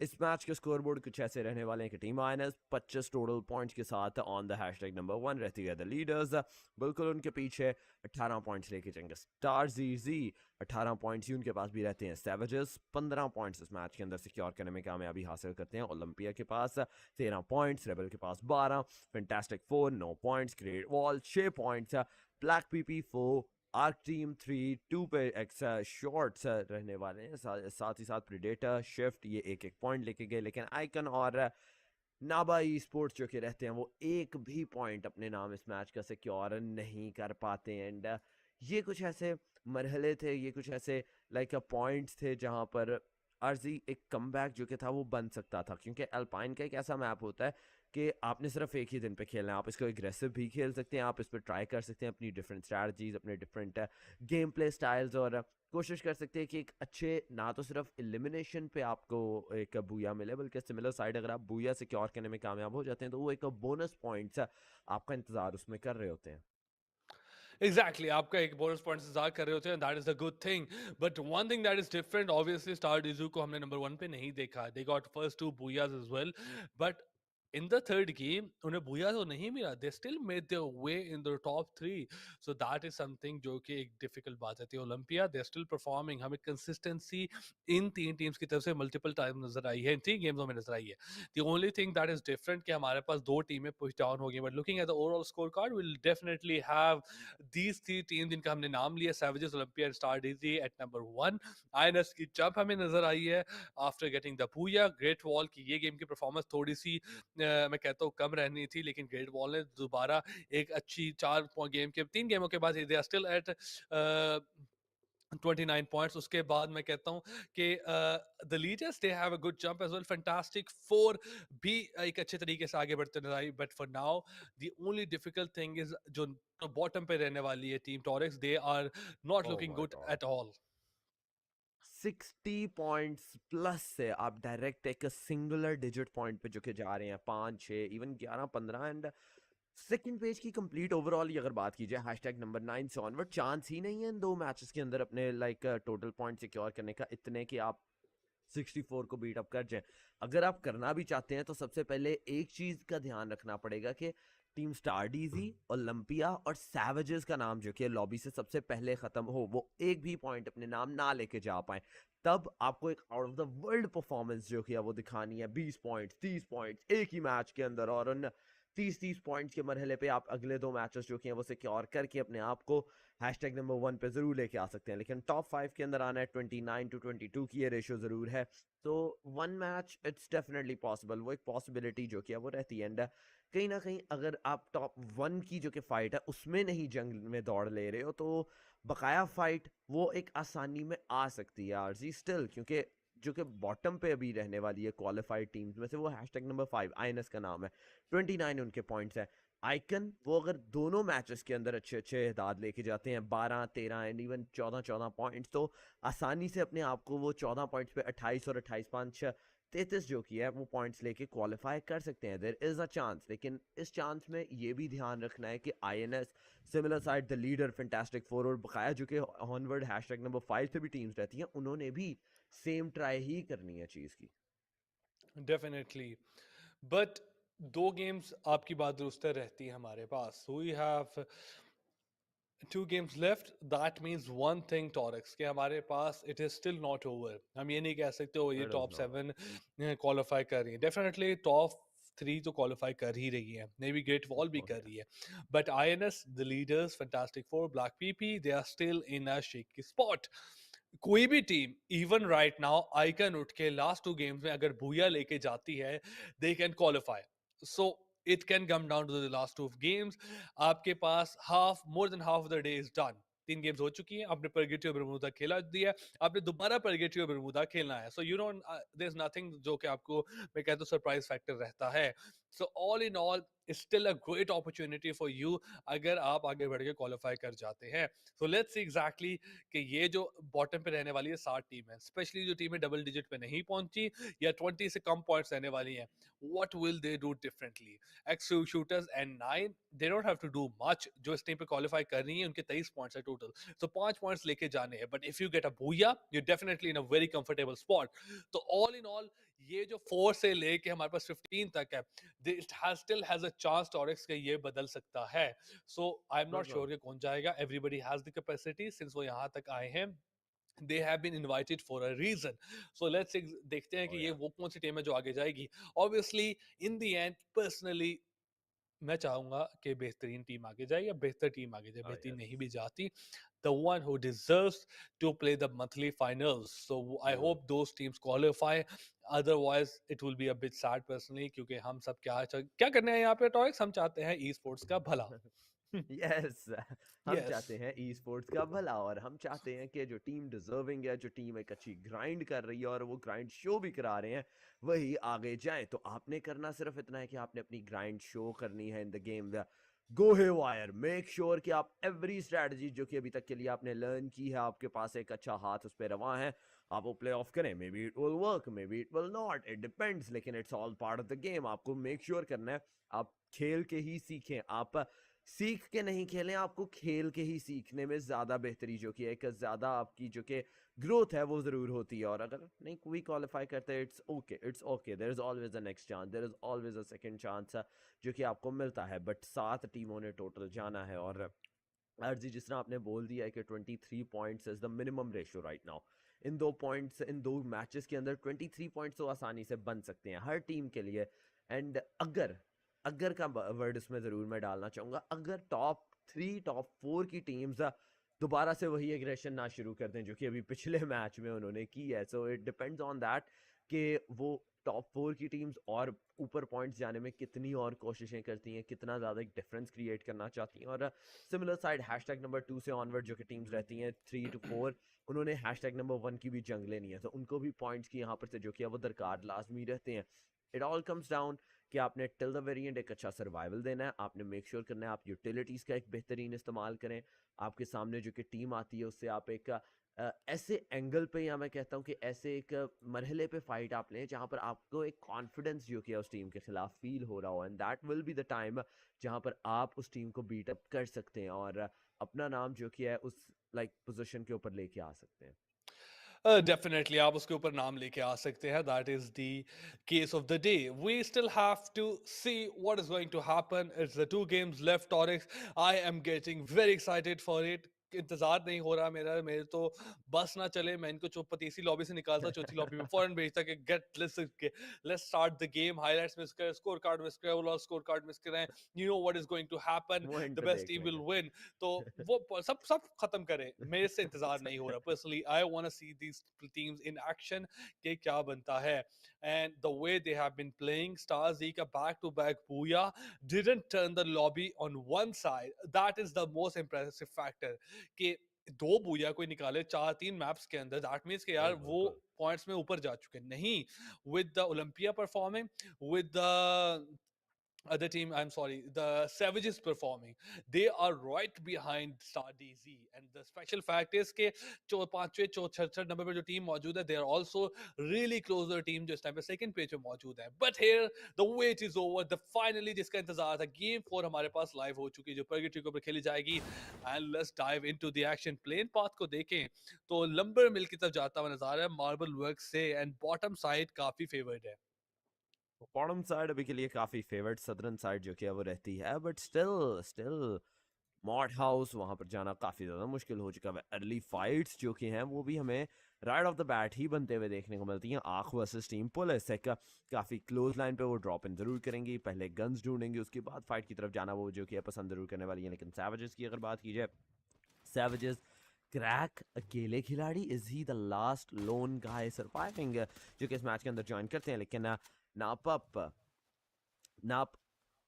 इस मैच के स्कोर बोर्ड कुछ ऐसे रहने वाले हैं कि टीम आईएनएस 25 टोटल पॉइंट्स के साथ ऑन द हैशटैग नंबर 1 रहती है. द लीडर्स बिल्कुल उनके पीछे 18 पॉइंट्स लेके चलेंगे. स्टार जी 18 पॉइंट्स ही उनके पास भी रहते हैं. सैवेजेस 15 पॉइंट्स इस मैच के अंदर सिक्योर करने में कामयाबी हासिल करते हैं. ओलंपिया के पास 13 पॉइंट्स, रेबल के पास 12, fantastic 4 9 points, great wall 6 points, black PP 4, arc team 3 2 पे एक्स शॉर्ट्स रहने वाले हैं. साथ ही साथ प्रीडेटर शिफ्ट ये एक पॉइंट लेके गए. लेकिन आइकन और नाबा ई स्पोर्ट्स जो कि रहते हैं वो एक भी पॉइंट अपने नाम इस मैच का सिक्योर नहीं कर पाते. एंड ये कुछ ऐसे मरहले थे, ये कुछ ऐसे लाइक पॉइंट्स थे जहाँ पर अर्जी एक कमबैक जो कि था वो बन सकता था. क्योंकि अल्पाइन का एक ऐसा मैप होता है कि आपने सिर्फ एक ही दिन पे खेलना है. आप इसको एग्रेसिव भी खेल सकते हैं, आप इस पर ट्राई कर सकते हैं अपनी डिफरेंट स्ट्रैटेजीज, अपने डिफरेंट गेम प्ले स्टाइल्स, और कोशिश कर सकते हैं कि एक अच्छे ना तो सिर्फ एलिमिनेशन पे आपको एक बूया मिले, बल्कि सिमिलर साइड अगर आप बूया सिक्योर करने में कामयाब हो जाते हैं तो वो एक बोनस पॉइंट्स आपका इंतजार उसमें कर रहे होते हैं. Exactly, आपका एक बोनस पॉइंट इंतजार कर रहे होते हैं, that is the good thing. But one thing that is different, obviously star DG को हमने नंबर 1 पे नहीं देखा. They got first 2 booyahs as well, but in the third game उन्हें भूया तो नहीं मिला, they still made their way in the top 3, so that is something जो कि एक difficult बात है. Olympia they are still performing. हमें consistency इन तीन टीम्स की तरफ से multiple times नजर आई है, इन तीन गेम्स में नजर आई है. The only thing that is different कि हमारे पास दो टीमें push down हो गई, but looking at the overall scorecard we'll definitely have these three teams जिनका हमने नाम लिया, Savages, Olympia and Star DZ at number 1. INS की जंप हमें नजर आई है after getting the Booyah. Great Wall की ये गेम की परफॉर्मेंस थोड़ी सी मैं कहता हूँ कम रहनी थी, लेकिन ग्रेट वॉल ने दोबारा एक अच्छी 4 गेम के 3 गेमों के बाद they are still at 29 points. उसके बाद मैं कहता हूँ कि the leaders they have a good jump as well. Fantastic 4 भी एक अच्छे तरीके से आगे बढ़ते नजर आई, but for now the only difficult thing is जो बॉटम पे रहने वाली है team Torex, they are not Oh looking my good God. At all. 60 points plus से आप डायरेक्ट एक सिंगुलर डिजिट पॉइंट पे जो कि जा रहे हैं 5 6 इवन 11 15 एंड सेकंड पेज की कंप्लीट ओवरऑल की अगर बात की जाए हैशटैग नंबर 9 से ऑनवर्ड चांस ही नहीं है इन दो मैचेस के अंदर अपने लाइक टोटल पॉइंट सिक्योर करने का इतने कि आप 64 को बीट अप कर जाएं. अगर आप करना भी चाहते हैं तो सबसे पहले एक चीज का ध्यान रखना पड़ेगा कि टीम स्टार डीजी, ओलंपिया और सैवेजेस का नाम जो कि लॉबी से सबसे पहले खत्म हो, वो एक भी पॉइंट अपने नाम ना लेके जा पाए. तब आपको एक out of the world performance जो कि है वो दिखानी है. 20 पॉइंट्स 30 पॉइंट्स एक ही मैच के अंदर, और उन 30 पॉइंट्स के मरहले पे आप अगले दो मैचेस जो कि हैं वो सिक्योर करके अपने आप को हैशटैग नंबर 1 पे जरूर लेके आ सकते हैं. लेकिन टॉप 5 के अंदर आना है 29 to 22 की ये रेशियो जरूर है. तो one match it's definitely possible, वो एक पॉसिबिलिटी जो कि है वो रहती है. एंड कहीं ना कहीं अगर आप टॉप 1 की जो कि फाइट है उसमें नहीं जंग में दौड़ ले रहे हो तो बकाया फाइट वो एक आसानी में आ सकती है आरजी स्टिल, क्योंकि जो कि बॉटम पे अभी रहने वाली है क्वालिफाइड टीम्स में से वो हैशटैग नंबर 5 आईएनएस का नाम है. 29 उनके पॉइंट्स है. आइकन वो अगर दोनों मैचेस के अंदर अच्छे अच्छे दाद लेके जाते हैं 12 13 एंड इवन 14 पॉइंट्स, तो आसानी से अपने आप को वो 14 पॉइंट्स पे 28 और 28 5 33 जो की है वो पॉइंट्स लेके क्वालिफाई कर सकते हैं. देयर इज अ चांस, लेकिन इस चांस में ये भी ध्यान रखना है कि INS, similar side the leader fantastic 4 और बकाया जो कि ऑनवर्ड हैशटैग नंबर 5 पे भी टीम्स रहती हैं, उन्होंने भी सेम ट्राई ही करनी है चीज की. डेफिनेटली, बट दो गेम्स आपकी बात दुरुस्त रहती है हमारे पास. We have 2 games left. That means one thing, Torix, कि हमारे पास it is still not over. हम ये नहीं कह सकते हो ये It is top not. 7 qualify कर रही है. डेफिनेटली टॉप 3 तो क्वालिफाई कर ही रही है, मे बी ग्रेट वॉल भी Oh, कर yeah. रही है, but INS, the leaders, fantastic 4, black PP, they are still in a shaky spot. कोई भी team even right now icon उठ के लास्ट 2 गेम्स में अगर भूया लेके जाती है, they can qualify. So it can come down to the last 2 games. आपके पास more than half of the day is done. 3 games हो चुकी हैं, आपने परगेटिव बरमूदा खेला दिया, आपने दोबारा परगेटिव बरमूदा खेलना है. So you don't, there is nothing जो कि आपको मैं कहता हूं सरप्राइज फैक्टर रहता है. सो all in all it's still a great opportunity for you अगर आप आगे बढ़ के क्वालिफाई कर जाते हैं. सो लेट्स सी एग्जैक्टली कि ये जो बॉटम पे रहने वाली है 7 टीम है, स्पेशली जो टीमें डबल डिजिट पे नहीं पहुंची या 20 से कम पॉइंट्स रहने वाली हैं, what will they do differently? Shooters and 9 they don't have to do much. जो इस टीम पे क्वालिफाई कर रही है उनके 23 पॉइंट्स है टोटल, सो 5 पॉइंट्स लेके जाने हैं. But if you get a booyah you definitely in a very comfortable spot. तो ऑल इन ऑल ये जो 4 से लेके हमारे पास 15 तक है, it has still has a chance Torex के ये बदल सकता है. सो आई एम नॉट बिल्कुल. श्योर कि कौन जाएगा. Everybody has the capacity since वो यहाँ तक आए हैं. they have been invited for a reason. So let's देखते हैं Oh, कि ये yeah. वो कौन सी टीम है जो आगे जाएगी. Obviously in the end personally मैं चाहूंगा कि बेहतरीन टीम आगे जाए या बेहतर टीम आगे जाए. Oh, बेहतरीन नहीं yes. भी जाती, the one who deserves to play the monthly finals. So I True. hope those teams qualify. Otherwise it will be a bit sad personally, क्योंकि हम सब क्या करने हैं यहाँ पे टॉरिक्स, हम चाहते हैं ई स्पोर्ट्स का भला. यस. हम Yes. चाहते हैं ई स्पोर्ट्स का भला, और हम चाहते हैं कि जो टीम डिजर्विंग है, जो टीम एक अच्छी ग्राइंड कर रही है और वो ग्राइंड शो भी करा रहे हैं, वही आगे जाए. तो आपने करना सिर्फ इतना है कि आपने अपनी ग्राइंड शो करनी है in the game. Go haywire, make sure कि आप एवरी स्ट्रेटजी जो कि अभी तक के लिए आपने लर्न की है, आपके पास एक अच्छा हाथ उस पर रवा है, आप वो प्ले ऑफ करें. Maybe it will work, maybe it will not, it depends, लेकिन it's all part of the game. आपको मेक श्योर करना है आप खेल के ही सीखें. आप सीख के नहीं खेलें, आपको खेल के ही सीखने में ज़्यादा बेहतरी जो कि एक ज़्यादा आपकी जो कि ग्रोथ है वो ज़रूर होती है। और अगर नहीं कोई क्वालिफाई करते हैं, it's okay, there is always a next chance, there is always a second chance जो कि आपको मिलता है। बट 7 टीमों ने टोटल जाना है, और अर्जी जिस तरह आपने बोल दिया है कि 23 points is the minimum ratio right now. In 2 points, in 2 matches के अंदर 23 पॉइंट्स तो आसानी से बन सकते हैं हर टीम के लिए। एंड अगर अगर का वर्ड इसमें ज़रूर मैं डालना चाहूँगा, अगर टॉप 3 टॉप 4 की टीम्स दोबारा से वही एग्रेशन ना शुरू कर दें जो कि अभी पिछले मैच में उन्होंने की है, so it depends on that कि वो टॉप 4 की टीम्स और ऊपर पॉइंट्स जाने में कितनी और कोशिशें करती हैं, कितना ज़्यादा एक डिफरेंस क्रिएट करना चाहती हैं। और सिमिलर साइड #2 से ऑनवर्ड जो कि टीम्स रहती हैं 3 to 4, उन्होंने #1 की भी जंग लेनी है, तो उनको भी पॉइंट्स की यहाँ पर से जो कि वो दरकार लाजमी रहते हैं। इट ऑल कम्स डाउन कि आपने टिल द वेरी एंड एक अच्छा सर्वाइवल देना है, आपने मेक श्योर करना है आप यूटिलिटीज़ का एक बेहतरीन इस्तेमाल करें। आपके सामने जो कि टीम आती है उससे आप एक ऐसे एंगल पे, या मैं कहता हूँ कि ऐसे एक मरहले पे फाइट आप लें जहाँ पर आपको एक कॉन्फिडेंस जो कि है उस टीम के खिलाफ फील हो रहा हो, and that will be the time जहाँ पर आप उस टीम को बीट अप कर सकते हैं और अपना नाम जो कि है उस पोजीशन के ऊपर लेके आ सकते हैं। डेफिनेटली आप उसके ऊपर नाम लेके आ सकते हैं। That is the case of the day. We still have to see what is going to happen. It's the 2 games left. Torex, I am getting very excited for it. इंतजार नहीं हो रहा मेरा, मेरे तो बस ना चले, मैं इनको चुप तीसरी लॉबी से निकालता, चौथी लॉबी में फौरन भेजता कि get let's start the game. Highlights miss कर, स्कोर कार्ड मिस कर, वो स्कोर कार्ड मिस कर रहे हैं, you know what is going to happen, वो एंड द पे बेस्ट देख टीम विल लेंगे। विन। तो वो सब सब खत्म करें, मेरे से इंतजार नहीं हो रहा। Personally I want to see these teams in action कि क्या बनता है। And the way they have been playing, stars ई का back to back booyah didn't turn the lobby on one side. That is the most impressive factor कि 2 बूया कोई निकाले 4-3 मैप्स के अंदर, दैट मीन्स कि यार बिल्कुल वो बिल्कुल। पॉइंट्स में ऊपर जा चुके हैं। नहीं, with the Olympia performing, with the other team, I'm sorry, the Savages performing, they are right behind Star DZ. And the special fact is कि जो 5वें 6 नंबर पे जो टीम मौजूद है, they are also really close to the team जो इस टाइम पे सेकंड पेज पे मौजूद है। But here the wait is over, the finally जिसका इंतजार था, गेम 4 हमारे पास लाइव हो चुकी है जो पर्गेटरी के ऊपर खेली जाएगी। And let's dive into the action। Plane path को देखें तो लंबर मिल की तरफ जाता हुआ नजर है मार्बल वर्क से, एंड बॉटम साइड काफी फेवर्ड है। बॉटम साइड अभी के लिए काफ़ी फेवरेट सदर्न साइड जो कि है वो रहती है, but still still mod house वहाँ पर जाना काफ़ी ज़्यादा मुश्किल हो चुका है। अर्ली फाइट्स जो कि हैं वो भी हमें राइट ऑफ द बैट ही बनते हुए देखने को मिलती हैं। आँख वर्सेस टीम पुलिस एक काफ़ी क्लोज लाइन पे वो ड्रॉप इन ज़रूर करेंगी, पहले गन्स ढूंढेंगी, उसके बाद फाइट की तरफ जाना वो जो कि है पसंद ज़रूर करने वाली है। लेकिन सैवेजेस की अगर बात की जाए, सैवेजेस क्रैक अकेले खिलाड़ी, is he the last loan guy surviving जो कि इस मैच के अंदर ज्वाइन करते हैं। लेकिन नाप अप नाप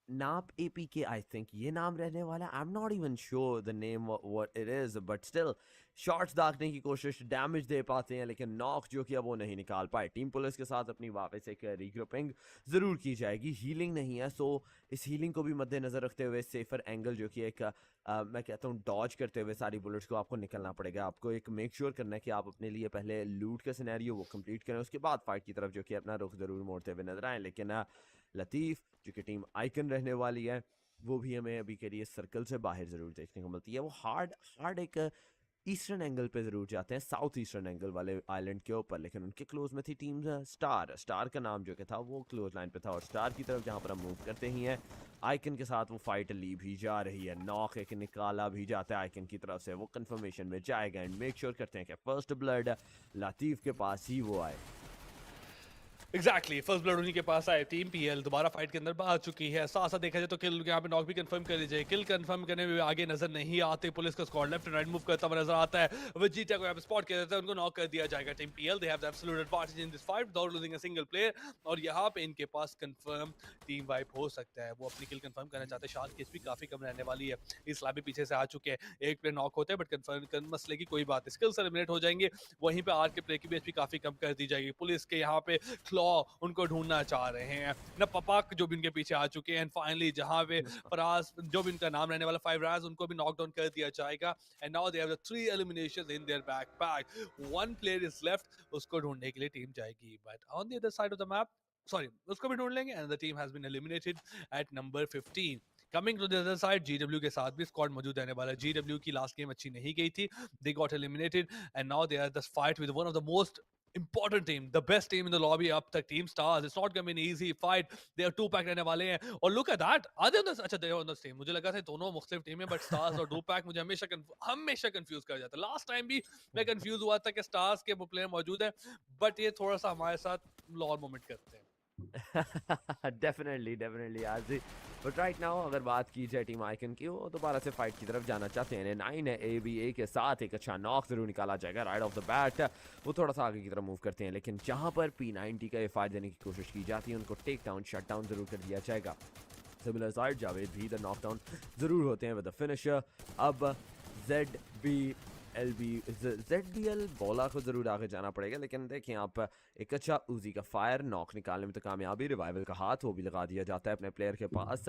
नाप एपीके, आई थिंक ये नाम रहने वाला, I am not even sure the name what it is, but still shots दागने की कोशिश, डैमेज दे पाते हैं, लेकिन नॉक जो कि वो नहीं निकाल पाए। टीम पुलिस के साथ अपनी वापस एक रीग्रुपिंग ज़रूर की जाएगी, हीलिंग नहीं है, सो इस हीलिंग को भी मद्देनज़र रखते हुए सेफर एंगल जो कि एक मैं कहता हूँ डॉज करते हुए सारी बुलेट्स को आपको निकलना पड़ेगा। आपको एक मेक श्योर करना है कि आप अपने लिए पहले लूट का सिनेरियो वो कंप्लीट करें, उसके बाद फाइट की तरफ जो कि अपना रुख ज़रूर मोड़ते हुए नजर आए। लेकिन लतीफ़ जो कि टीम आइकन रहने वाली है, वो भी हमें अभी के लिए सर्कल से बाहर ज़रूर देखने को मिलती है। वो हार्ड हार्ड एक ईस्टर्न एंगल पे ज़रूर जाते हैं, साउथ ईस्टर्न एंगल वाले आइलैंड के ऊपर, लेकिन उनके क्लोज में थी टीम स्टार का नाम जो कि था वो क्लोज लाइन पे था, और स्टार की तरफ जहाँ पर हम मूव करते ही हैं आइकन के साथ वो फाइट ली भी जा रही है। नॉक एक निकाला भी जाता है आइकन की तरफ से, वो कंफर्मेशन में जाएगा एंड मेक श्योर करते हैं कि फर्स्ट ब्लड लतीफ़ के पास ही वो आए। एग्जैक्टली, फर्स्ट ब्लड उन्हीं के पास आए। टीम पीएल दोबारा फाइट के अंदर आ चुकी है। साथ साथ देखा जाए तो किल यहाँ पे नॉक भी कंफर्म कर लीजिए, किल कंफर्म करने में आगे नजर नहीं आते। पुलिस का squad left and right move करता हुआ नजर आता है। विजीटा को यहाँ पे स्पॉट किया जाता है, उनको नॉक कर दिया जाएगा। Team PL they have the absolute advantage in this fight without losing a single player, और यहाँ पे इनके पास कंफर्म टीम वाइप हो सकता है। वो अपनी किल कंफर्म करना चाहते हैं। शान की एचपी काफी कम रहने वाली है, इस भी पीछे से आ चुके हैं। एक प्लेयर नॉक होते हैं बट कंफर्म मसले की कोई बात है, स्किल्स एलिमिनेट हो जाएंगे। वहीं पे आर के प्लेयर की भी एचपी काफी कम कर दी जाएगी। पुलिस के यहाँ पे क्लॉ उनको ढूंढना चाह रहे हैं, न पपाक जो भी उनके पीछे आ चुके हैं। एंड फाइनली जहां पे फराज जो भी उनका नाम रहने वाला 5 राज, उनको भी नॉक डाउन कर दिया जाएगा। And now they have the 3 eliminations in their backpack. 1 player is left, उसको ढूंढने के लिए टीम जाएगी, but on the other side of the map, sorry, उसको भी ढूंढ लेंगे। And the team has been eliminated at number 15। Coming to the other side, GW के साथ भी स्क्वाड मौजूद रहने वाला है। GW की लास्ट गेम अच्छी नहीं गई थी, they got eliminated and now they are the fight with one of the most important team, the best team in the lobby up तक, Team Stars. It's not gonna be an easy fight. They are 2 pack रहने वाले हैं और look at that, आधे on the, अच्छा they are on the same, मुझे लगा था दोनों मुख्तलिफ टीम है, but Stars और 2 pack मुझे हमेशा कंफ्यूज कर जाता है। लास्ट टाइम भी मैं कंफ्यूज हुआ था कि Stars के प्लेयर मौजूद है, बट ये थोड़ा सा हमारे साथ लॉर मोमेंट करते हैं। डेफिनेटली आज बट राइट नाउ अगर बात की जाए टीम आइकन की, वो दोबारा से फाइट की तरफ जाना चाहते हैं। 9 ABA के साथ एक अच्छा नॉक जरूर निकाला जाएगा राइट ऑफ द बैट, वो थोड़ा सा आगे की तरफ मूव करते हैं, लेकिन जहां पर P90 का ये फाइट देने की कोशिश की जाती है, उनको टेक डाउन शट डाउन जरूर कर दिया जाएगा। सिमिलर साइड जावेद भी द नॉक डाउन जरूर होते हैं विद द फिनिशर। अब ZBL बॉला को जरूर आगे जाना पड़ेगा, लेकिन देखें आप एक अच्छा उजी का फायर नॉक निकालने में तो कामयाबी, रिवाइवल का हाथ वो भी लगा दिया जाता है अपने प्लेयर के पास।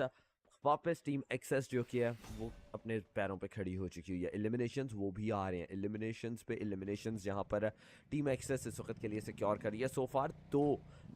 वापस टीम एक्सेस जो कि है वो अपने पैरों पे खड़ी हो चुकी हुई है। एलिमिनेशंस वो भी आ रहे हैं, एलिमिनेशंस पे एलिमिनेशंस, जहां पर टीम एक्सेस इस वक्त के लिए सिक्योर कर रही है। सो फार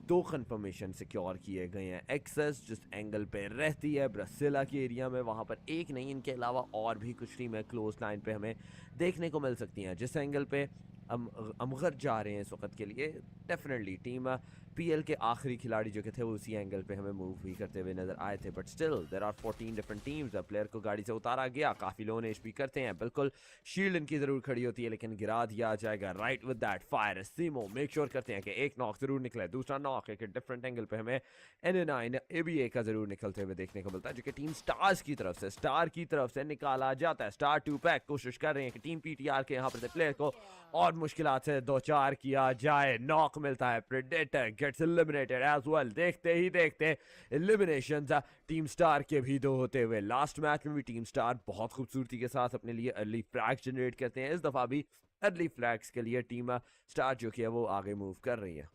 दो कंफर्मेशन सिक्योर किए गए हैं। एक्सेस जिस एंगल पे रहती है ब्रासिला के एरिया में, वहां पर एक नहीं, इनके अलावा और भी कुछ टीमें क्लोज लाइन पे हमें देखने को मिल सकती हैं। जिस एंगल पे अमगर जा रहे हैं इस वक्त के लिए, डेफिनेटली टीम PL के आखिरी खिलाड़ी जो कि थे वो उसी एंगल पे हमें मूव भी करते हुए नजर आए थे, but still there are 14 different teams. Player को गाड़ी से उतारा गया, काफी लो HP करते हैं, बिल्कुल शील्ड इनकी जरूर खड़ी होती है, लेकिन गिरा दिया जाएगा राइट विद दैट फायर। सीमो मेक श्योर करते हैं कि एक नॉक जरूर निकले, दूसरा नॉक एक डिफरेंट एंगल पे हमें NA9 ABA का जरूर निकलते हुए देखने को मिलता है, जो कि टीम स्टार की तरफ से निकाला जाता है। स्टार 2 पैक कोशिश कर रहे हैं कि टीम PTR के यहाँ पर प्लेयर को और मुश्किलात से 2-4 किया जाए। नॉक मिलता है, predator gets eliminated as well. देखते ही देखते एलिमिनेशंस टीम स्टार के भी 2 होते हुए। लास्ट मैच में भी टीम स्टार बहुत खूबसूरती के साथ अपने लिए अर्ली फ्लैग्स जनरेट करते हैं, इस दफा भी अर्ली फ्लैग्स के लिए टीम स्टार जो कि है वो आगे मूव कर रही है।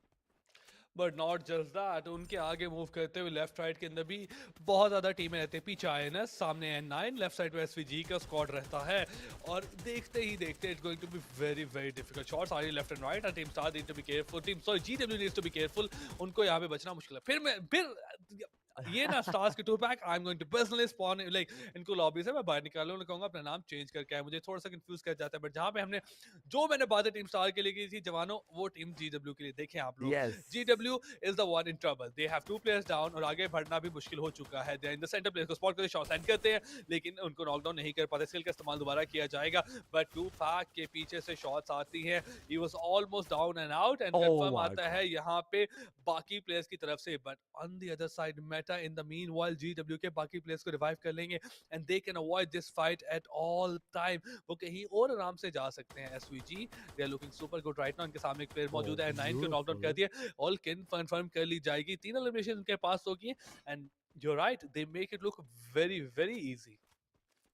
बट नॉट जस्ट दैट, उनके आगे मूव करते हुए लेफ्ट राइट के अंदर भी बहुत ज़्यादा टीमें रहती है। पीछे INS, सामने N9, लेफ्ट साइड पे SVG का स्क्वाड रहता है और देखते ही देखते it's going to be very very difficult. Shots आ रही left and right, team star need to be careful, GW needs to be careful, उनको यहाँ पे बचना मुश्किल है। फिर ये ना स्टार्स के 2 pack, I am going to personally spawn, like इनको लॉबी से मैं बाहर निकालूं, उन्हें कहूंगा अपना नाम चेंज करके आए। मुझे थोड़ा सा कंफ्यूज कर जाता है, बट जहां पे मैंने बातें टीम स्टार के लिए की थी जवानों, वो टीम GW के लिए देखें आप लोग। GW is the one in trouble, they have 2 players down और आगे बढ़ना भी मुश्किल हो चुका है। दे इन द सेंटर प्लेयर को स्पॉट करके शॉट सेंड करते हैं, लेकिन उनको नॉकडाउन नहीं कर पाते। स्किल का इस्तेमाल दोबारा किया जाएगा, बट 2 पैक के पीछे से शॉट्स आती हैं। He was almost down and out and confirm आता है यहाँ पे बाकी प्लेयर्स की तरफ से। But on the other side meta in the meanwhile GW के बाकी प्लेयर्स को रिवाइव कर लेंगे and they can avoid this fight at all time. वो कहीं और आराम से जा सकते हैं। SVG they are looking super good right now, उनके सामने एक प्लेयर मौजूद है। 9 को नॉकडाउन कर दिया, ऑल किन कंफर्म कर ली जाएगी। 3 एलिमिनेशन उनके पास होगी and you are right, they make it look very very easy.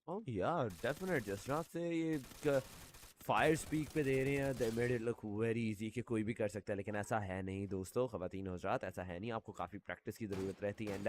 Oh यार डेफिनेट, जिस तरह से ये फायर स्पीक पे दे रहे हैं, they made it look very easy कि कोई भी कर सकता है, लेकिन ऐसा है नहीं दोस्तों, ख़वातीन हज़रात, ऐसा है नहीं। आपको काफ़ी प्रैक्टिस की ज़रूरत रहती है and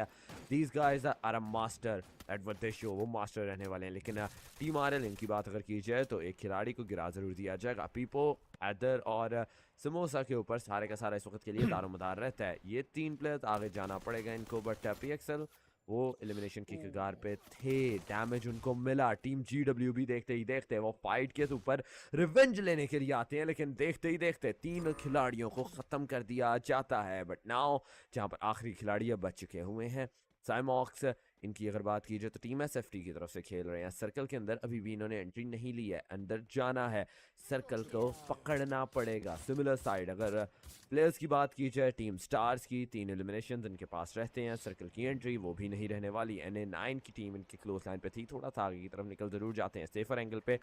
these guys are a master at what they show, वो मास्टर रहने वाले हैं। लेकिन टीम RL इनकी बात अगर की जाए तो एक खिलाड़ी को गिरा ज़रूर दिया जाएगा। पीपो, एदर और समोसा के ऊपर सारे का सारा इस वक्त के लिए दारोमदार रहता है। ये 3 प्लेयर्स आगे जाना पड़ेगा इनको, बट PXL वो एलिमिनेशन की कगार पे थे, डैमेज उनको मिला। टीम GW भी देखते ही देखते वो फाइट के ऊपर रिवेंज लेने के लिए आते हैं, लेकिन देखते ही देखते 3 खिलाड़ियों को ख़त्म कर दिया जाता है। बट नाउ जहाँ पर आखिरी खिलाड़ी अब बच चुके हुए हैं, साइमॉक्स, इनकी अगर बात की जाए तो टीम SFT की तरफ से खेल रहे हैं। सर्कल के अंदर अभी भी इन्होंने एंट्री नहीं ली है, अंदर जाना है, सर्कल को पकड़ना पड़ेगा। सिमिलर साइड अगर प्लेयर्स की बात की जाए, टीम स्टार्स की 3 एलिमिनेशन इनके पास रहते हैं। सर्कल की एंट्री वो भी नहीं रहने वाली। NA9 की टीम इनके क्लोज लाइन पे थी, थोड़ा सा आगे की तरफ निकल जरूर जाते हैं, सेफर एंगल पे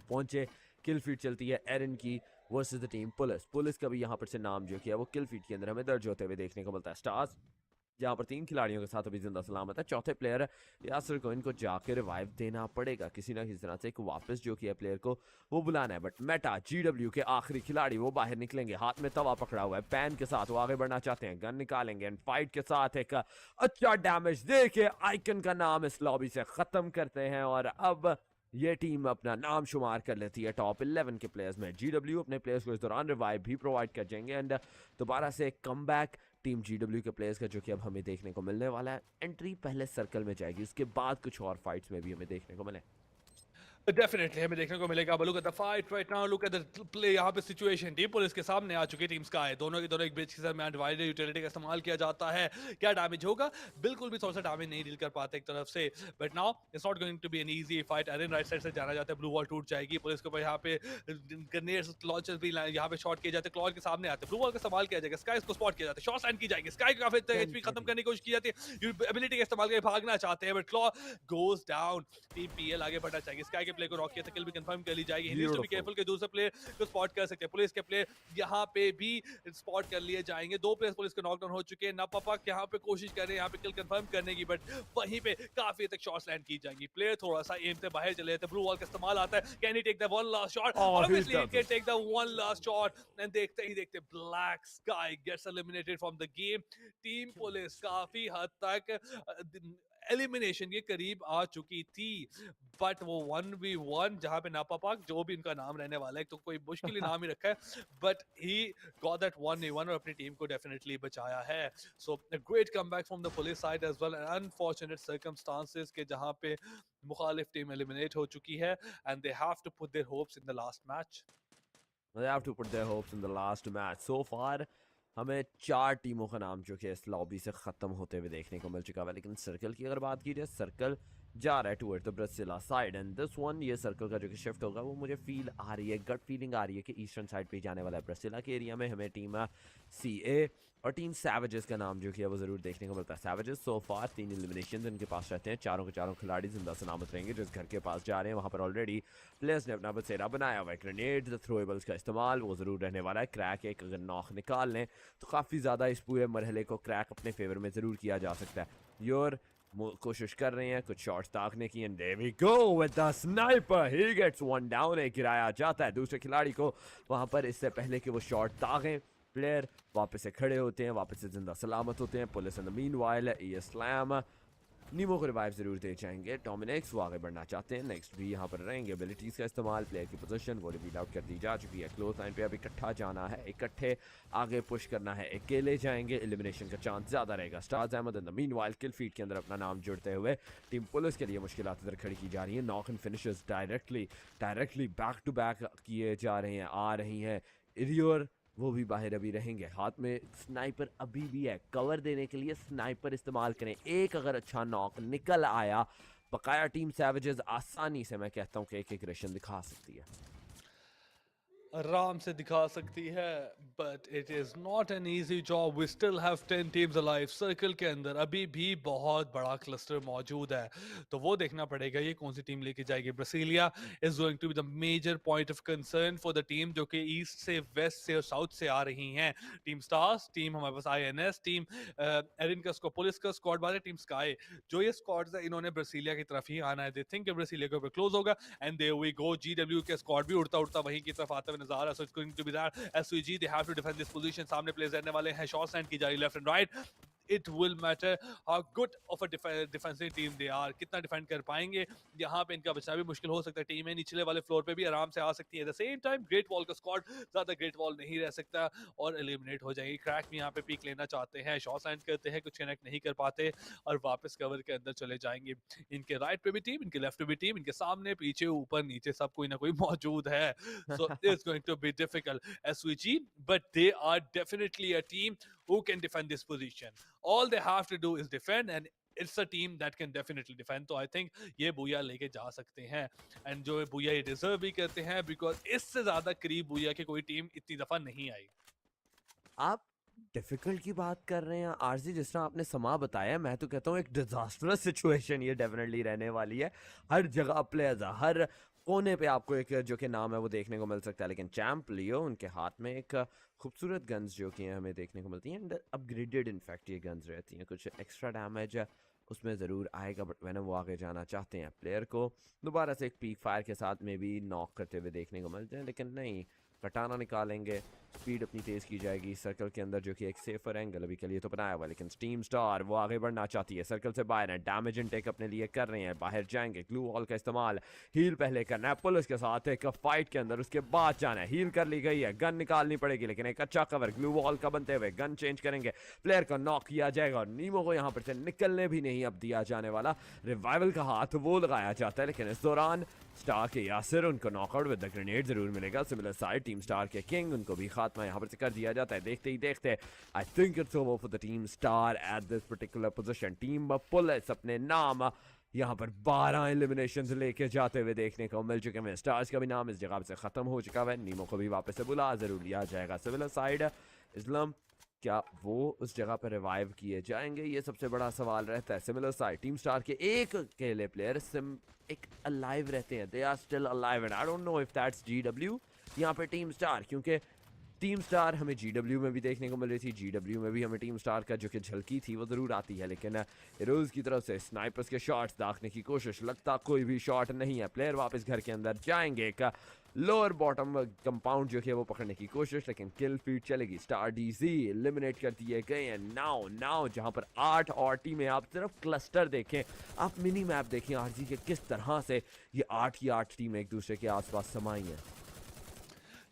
पहुंचे। किल फीड चलती है एरन की वर्सेस द टीम पुलिस का भी यहाँ पर से नाम जो किया वो किल फीड के अंदर हमें दर्ज होते हुए देखने को मिलता है। स्टार्स जहाँ पर 3 खिलाड़ियों के साथ अभी जिंदा सलामत है। चौथे प्लेयर यासर को इनको जाके रिवाइव देना पड़ेगा किसी ना किसी तरह से, एक वापस जो किया प्लेयर को वो बुलाना है। बट मेटा GW के आखिरी खिलाड़ी वो बाहर निकलेंगे, हाथ में तवा पकड़ा हुआ है, पैन के साथ वो आगे बढ़ना चाहते हैं, गन निकालेंगे एंड फाइट के साथ एक अच्छा डैमेज देके आइकन का नाम इस लॉबी से खत्म करते हैं। और अब ये टीम अपना नाम शुमार कर लेती है टॉप 11 के प्लेयर्स में। GW अपने प्लेयर्स को इस दौरान रिवाइव भी प्रोवाइड कर जाएंगे एंड दोबारा से कमबैक टीम GW के प्लेयर्स का, जो कि अब हमें देखने को मिलने वाला है। एंट्री पहले सर्कल में जाएगी, उसके बाद कुछ और फाइट्स में भी हमें देखने को मिले। डेफिनेटली हमें देखने को मिलेगा। Look at the fight right now, look at the play. यहाँ पे सिचुएशन टीम पुलिस के सामने आ चुकी है, टीम स्काई दोनों के दोनों एक ब्रिज के साथ में डिवाइडेड यूटिलिटी का इस्तेमाल किया जाता है। क्या डैमेज होगा? बिल्कुल भी थोड़ा सा डैमेज नहीं डील कर पाते एक तरफ से, but now it's not going to be an easy fight. Aaron right side से जाना जाता है, ब्लू वॉल टूट जाएगी। पुलिस के ऊपर यहाँ पे ग्रेनेड्स लॉन्चर्स भी यहाँ पे शॉट किए जाते हैं, क्लॉर के सामने आते हैं, ब्लू वॉल का इस्तेमाल किया जाएगा, स्काई को स्पॉट किया जाता है, शॉट लैंड की जाएगी, स्काई को काफी एचपी खत्म करने की कोशिश की जाती है, एबिलिटी का इस्तेमाल करके भागना चाहते हैं, but Clore goes down. Team PL आगे बढ़ना चाहिए, स्काई के प्ले को रॉक किया था, किल भी कंफर्म कर ली जाएगी। He needs to be careful कि दूसरे प्लेयर को स्पॉट कर सकते हैं। पुलिस के प्लेयर यहाँ पे भी स्पॉट कर लिए जाएंगे, दो प्लेयर्स पुलिस के नॉकडाउन हो चुके हैं। नापापाक यहाँ पे कोशिश कर रहे हैं यहाँ पे किल कंफर्म करने की, बट वहीं पे काफी तक शॉट्स लैंड की जाएंगी। प्लेयर थोड़ा सा एम से बाहर चले जाते हैं, ब्लू वॉल का इस्तेमाल आता है, can he take the one last shot? Obviously he can take the one last shot, and देखते ही देखते black sky gets eliminated from the game. Team police काफी हद तक एलिमिनेशन के करीब आ चुकी थी, बट वो 1v1 जहां पे नापापाक, जो भी इनका नाम रहने वाला है, तो कोई मुश्किल ही नाम ही रखा है, but he got that 1v1 और अपनी टीम को डेफिनेटली बचाया है। So great comeback from the police side as well, unfortunate circumstances के जहां पे मुखालिफ टीम एलिमिनेट हो चुकी है, and they have to put their hopes in the last match. They have to put their hopes in the last match. So far हमें 4 टीमों का नाम जो कि इस लॉबी से ख़त्म होते हुए देखने को मिल चुका है, लेकिन सर्कल की अगर बात की जाए, सर्कल जा रहा है toward the Brasilia side, and this one, ये सर्कल का जो कि शिफ्ट होगा, वो मुझे फील आ रही है, गट फीलिंग आ रही है कि ईस्टर्न साइड पे जाने वाला है। ब्रसिला के एरिया में हमें टीम CA और टीम सैवेजेस का नाम जो कि है वो ज़रूर देखने को मिलता है। सैवेजेस सो फार 3 एलिमिनेशन इनके पास रहते हैं, चारों के चारों खिलाड़ी जिंदा सलामत रहेंगे। जिस घर के पास जा रहे हैं वहाँ पर ऑलरेडी प्लेयर्स ने अपना बसेरा बनाया हुआ है। ग्रेनेड थ्रोएबल्स का इस्तेमाल वो ज़रूर रहने वाला है। क्रैक एक अगर नॉक निकाल लें तो काफ़ी ज़्यादा इस पूरे मरहले को क्रैक अपने फेवर में ज़रूर किया जा सकता है। योर कोशिश कर रहे हैं कुछ शॉट्स ताकने की, and there we go with the sniper, he gets one down. एक गिराया जाता है दूसरे खिलाड़ी को वहां पर, इससे पहले कि वो शॉट ताकें। प्लेयर वापस से खड़े होते हैं, वापस से जिंदा सलामत होते हैं। पुलिस इन द मीनवाइल इस्लाम नीमो को रिवाइव जरूर दे जाएंगे। डोमिनिक्स वो आगे बढ़ना चाहते हैं, नेक्स्ट भी यहाँ पर रहेंगे। एबिलिटीज का इस्तेमाल, प्लेयर की पोजीशन वो रिवील आउट कर दी जा चुकी है। क्लोज लाइन पे अब इकट्ठा जाना है, इकट्ठे आगे पुश करना है, अकेले जाएंगे एलिमिनेशन का चांस ज़्यादा रहेगा। Stars Ahmed in the meanwhile kill feed के अंदर अपना नाम जुड़ते हुए टीम पुलिस के लिए मुश्किलात इधर खड़ी की जा रही है। Knock and finishes directly back to back किए जा रहे हैं, आ रही हैं। इरियर वो भी बाहर अभी रहेंगे, हाथ में स्नाइपर अभी भी है, कवर देने के लिए स्नाइपर इस्तेमाल करें। एक अगर अच्छा नॉक निकल आया, बकाया टीम सैवेजेस आसानी से, मैं कहता हूँ कि एक एग्रेशन दिखा सकती है, आराम से दिखा सकती है, but it is not an easy job. We still have 10 teams alive. Circle के अंदर अभी भी बहुत बड़ा क्लस्टर मौजूद है, तो वो देखना पड़ेगा ये कौन सी टीम लेके जाएगी। Brasilia is going to be the major point of concern for the team जो कि ईस्ट से, वेस्ट से और साउथ से आ रही हैं। टीम स्टार्स, टीम हमारे पास INS, टीम एरिन का पुलिस का स्क्वाड बात है, टीम स्काई। जो ये स्क्वाड्स है इन्होंने ब्रासीलिया की तरफ ही आना है। दे थिंक ब्रासीलिया के ऊपर क्लोज होगा, and there we go. GW के स्क्वाड भी उड़ता उड़ता वहीं की तरफ आते हुए नजर आ रहा है। So it's going to be that SWG they have to defend this position. सामने प्लेयर्स रहने वाले हैं, शॉट्स लैंड की जा रही है left and right. It will matter how good of a defensive team they are, कितना डिफेंड कर पाएंगे। यहाँ पे इनका बचना भी मुश्किल हो सकता है। टीम है निचले वाले फ्लोर पे भी आराम से आ सकती है। Eight the same time great Wall का स्क्वाड ज्यादा ग्रेट वॉल नहीं रह सकता और एलिमिनेट हो जाएगी। क्रैक भी यहाँ पे पीक लेना चाहते हैं, शॉट लैंड करते हैं, कुछ कनेक्ट नहीं कर पाते और वापस कवर के अंदर चले जाएंगे। इनके राइट पे भी टीम, इनके लेफ्ट पे भी टीम, इनके सामने पीछे ऊपर नीचे सब कोई ना कोई मौजूद है। So it's going to be difficult SWG, but they are definitely a team who can defend this position. All they have to do is defend, and it's a team that can definitely defend. तो I think ये बुया लेके जा सकते हैं, and जो बुया ये डिजर्व भी करते हैं, because इससे ज्यादा करीब बुया की कोई टीम इतनी दफा नहीं आई। आप डिफिकल्ट की बात कर रहे हैं आरजी, जिस तरह आपने समा बताया, मैं तो कहता हूँ एक डिजास्टरस सिचुएशन ये डेफिनेटली रहने वाली है। हर जगह प्लेयर्स, हर कोने पे आपको एक जो कि नाम है वो देखने को मिल सकता है। लेकिन चैम्प लियो, उनके हाथ में एक खूबसूरत गन्स जो कि हमें देखने को मिलती हैं, एंड अपग्रेडेड इनफैक्ट ये गन्स रहती हैं। कुछ एक्स्ट्रा डैमेज उसमें ज़रूर आएगा, बट मैंने वो आगे जाना चाहते हैं। प्लेयर को दोबारा से एक पीक फायर के साथ में भी नॉक करते हुए देखने को मिलते हैं, लेकिन नहीं, कटाना निकालेंगे, स्पीड अपनी तेज़ की जाएगी सर्कल के अंदर, जो कि एक सेफर एंगल अभी के लिए तो बनाया हुआ है, लेकिन टीम स्टार वो आगे बढ़ना चाहती है, सर्कल से बाहर है, डैमेज इनटेक अपने लिए कर रहे हैं, बाहर जाएंगे, ग्लू वॉल का इस्तेमाल, हील पहले करना है, पुलिस के साथ एक फाइट के अंदर, उसके बाद जाना है, हील कर ली गई है, गन निकालनी पड़ेगी, लेकिन एक अच्छा कवर ग्लू वॉल का बनते हुए गन चेंज करेंगे, प्लेयर को नॉक किया जाएगा और नीमो को यहाँ पर से निकलने भी नहीं अब दिया जाने वाला, रिवाइवल का हाथ वो लगाया जाता है, लेकिन इस दौरान स्टार के यासिर उनको नॉकआउट विद द ग्रेनेड जरूर मिलेगा, सिमिलर साइड टीम स्टार के किंग उनको भी खात्मा यहाँ पर से कर दिया जाता है, देखते ही देखते आई think it's over for the team star at this particular position, team police अपने नाम यहाँ पर 12 एलिमिनेशन लेके जाते हुए देखने को मिल चुके हैं, स्टार्स का भी नाम इस जगह से खत्म हो चुका है, नीमो को भी वापस से बुला जरूर लिया जाएगा, सिमिलर साइड इस्लाम क्या वो उस जगह पर रिवाइव किए जाएंगे, ये सबसे बड़ा सवाल रहता है, सिमिलर साइड टीम स्टार के एक अकेले प्लेयर एक अलाइव रहते हैं, they are still alive and I don't know if that's GW यहाँ पे टीम स्टार, क्योंकि टीम स्टार हमें जीडब्ल्यू में भी देखने को मिल रही थी, जीडब्ल्यू में भी हमें टीम स्टार का जो कि झलकी थी वो ज़रूर आती है, लेकिन रोज़ की तरफ से स्नाइपर्स के शॉट्स दागने की कोशिश, लगता कोई भी शॉट नहीं है, प्लेयर वापस घर के अंदर जाएंगे, एक लोअर बॉटम कंपाउंड जो है वो पकड़ने की कोशिश, लेकिन किल फीड चलेगी, स्टार डीजी एलिमिनेट कर दिए गए हैं, नाउ जहां पर 8 और टीमें, आप सिर्फ क्लस्टर देखें, आप मिनी मैप देखें आरजी के किस तरह से ये 8 की 8 टीमें एक दूसरे के आसपास समाई हैं।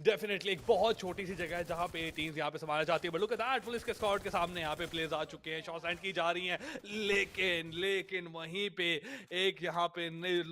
डेफिनेटली एक बहुत छोटी सी जगह है जहाँ पे टीम्स यहाँ पे संभाला जाती है, but look at that, police के स्क्वाड के सामने यहाँ पे प्लेयर्स आ चुके हैं, शॉट्स लैंड की जा रही हैं, लेकिन वहीं पे एक यहाँ पे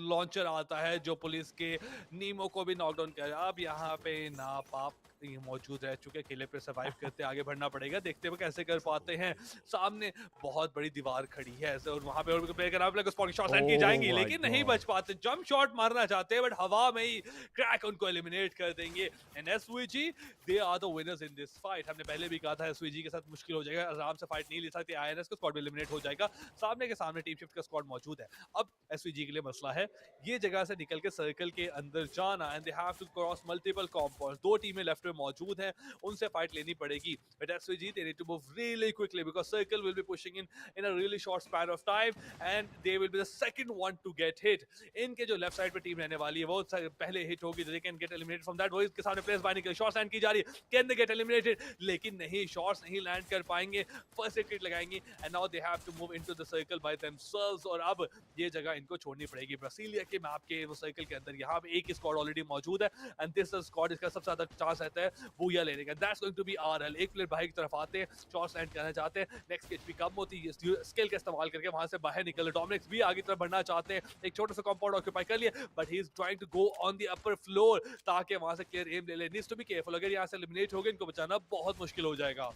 लॉन्चर आता है जो पुलिस के नीमो को भी नॉकडाउन किया, अब यहाँ पे नापाक मौजूद रह चुके, किले पे सर्वाइव करते आगे बढ़ना पड़ेगा, देखते हुए कैसे कर पाते हैं, सामने बहुत बड़ी दीवार खड़ी है और वहाँ पे प्ले कर शॉट लैंड की जाएंगी, लेकिन नहीं बच पाते, जंप शॉट मारना चाहते हैं बट हवा में ही क्रैक उनको एलिमिनेट कर देंगे, and SVG they are the winners in this fight. हमने पहले भी कहा था एसवीजी के साथ मुश्किल हो जाएगा, आराम से फाइट नहीं ले सकते, आईएनएस का स्क्वाड भी एलिमिनेट हो जाएगा, सामने के सामने टीम शिफ्ट का स्क्वाड मौजूद है, अब एसवीजी के लिए मसला है ये जगह से निकल के सर्कल के अंदर जाना, and they have to cross multiple compounds, दो टीमें लेफ्ट में मौजूद हैं, उनसे फाइट लेनी पड़ेगी, but SVG they need to move really quickly because circle will be pushing in a really short span of time and they will be the second one to get hit. इनके जो लेफ्ट साइड पे टीम रहने वाली है वो पहले हिट होगी, they can get eliminated from that, वो इसके सामने प्लेयर्स बाहर निकले, शॉट्स लैंड की जा रही है, कैन दे गेट एलिमिनेटेड, लेकिन नहीं, शॉट्स नहीं लैंड कर पाएंगे, फर्स्ट एड किट लगाएंगे and now they have to move into the circle by themselves, और अब ये जगह इनको छोड़नी पड़ेगी। ब्राजीलिया के मैप के वो सर्कल के अंदर यहाँ पे एक स्क्वाड ऑलरेडी मौजूद है एंड दिस स्क्वाड इसका सबसे ज्यादा चांस रहता है बूया लेने का, that's going to be RL, एक प्लेयर बाहर की तरफ आते हैं, शॉट्स लैंड करना चाहते हैं, नेक्स्ट एचपी कम होती है, स्किल का इस्तेमाल करके वहां से बाहर निकल, डोमिनिक्स भी आगे तरफ बढ़ना चाहते हैं, एक छोटा सा कंपाउंड ऑक्यूपाई कर लिया but he is trying to go on the upper floor ताकि वहां से क्लियर एम ले ले, नीड्स टू बी केयरफुल, अगर यहाँ से एलिमिनेट हो गए इनको बचाना बहुत मुश्किल हो जाएगा,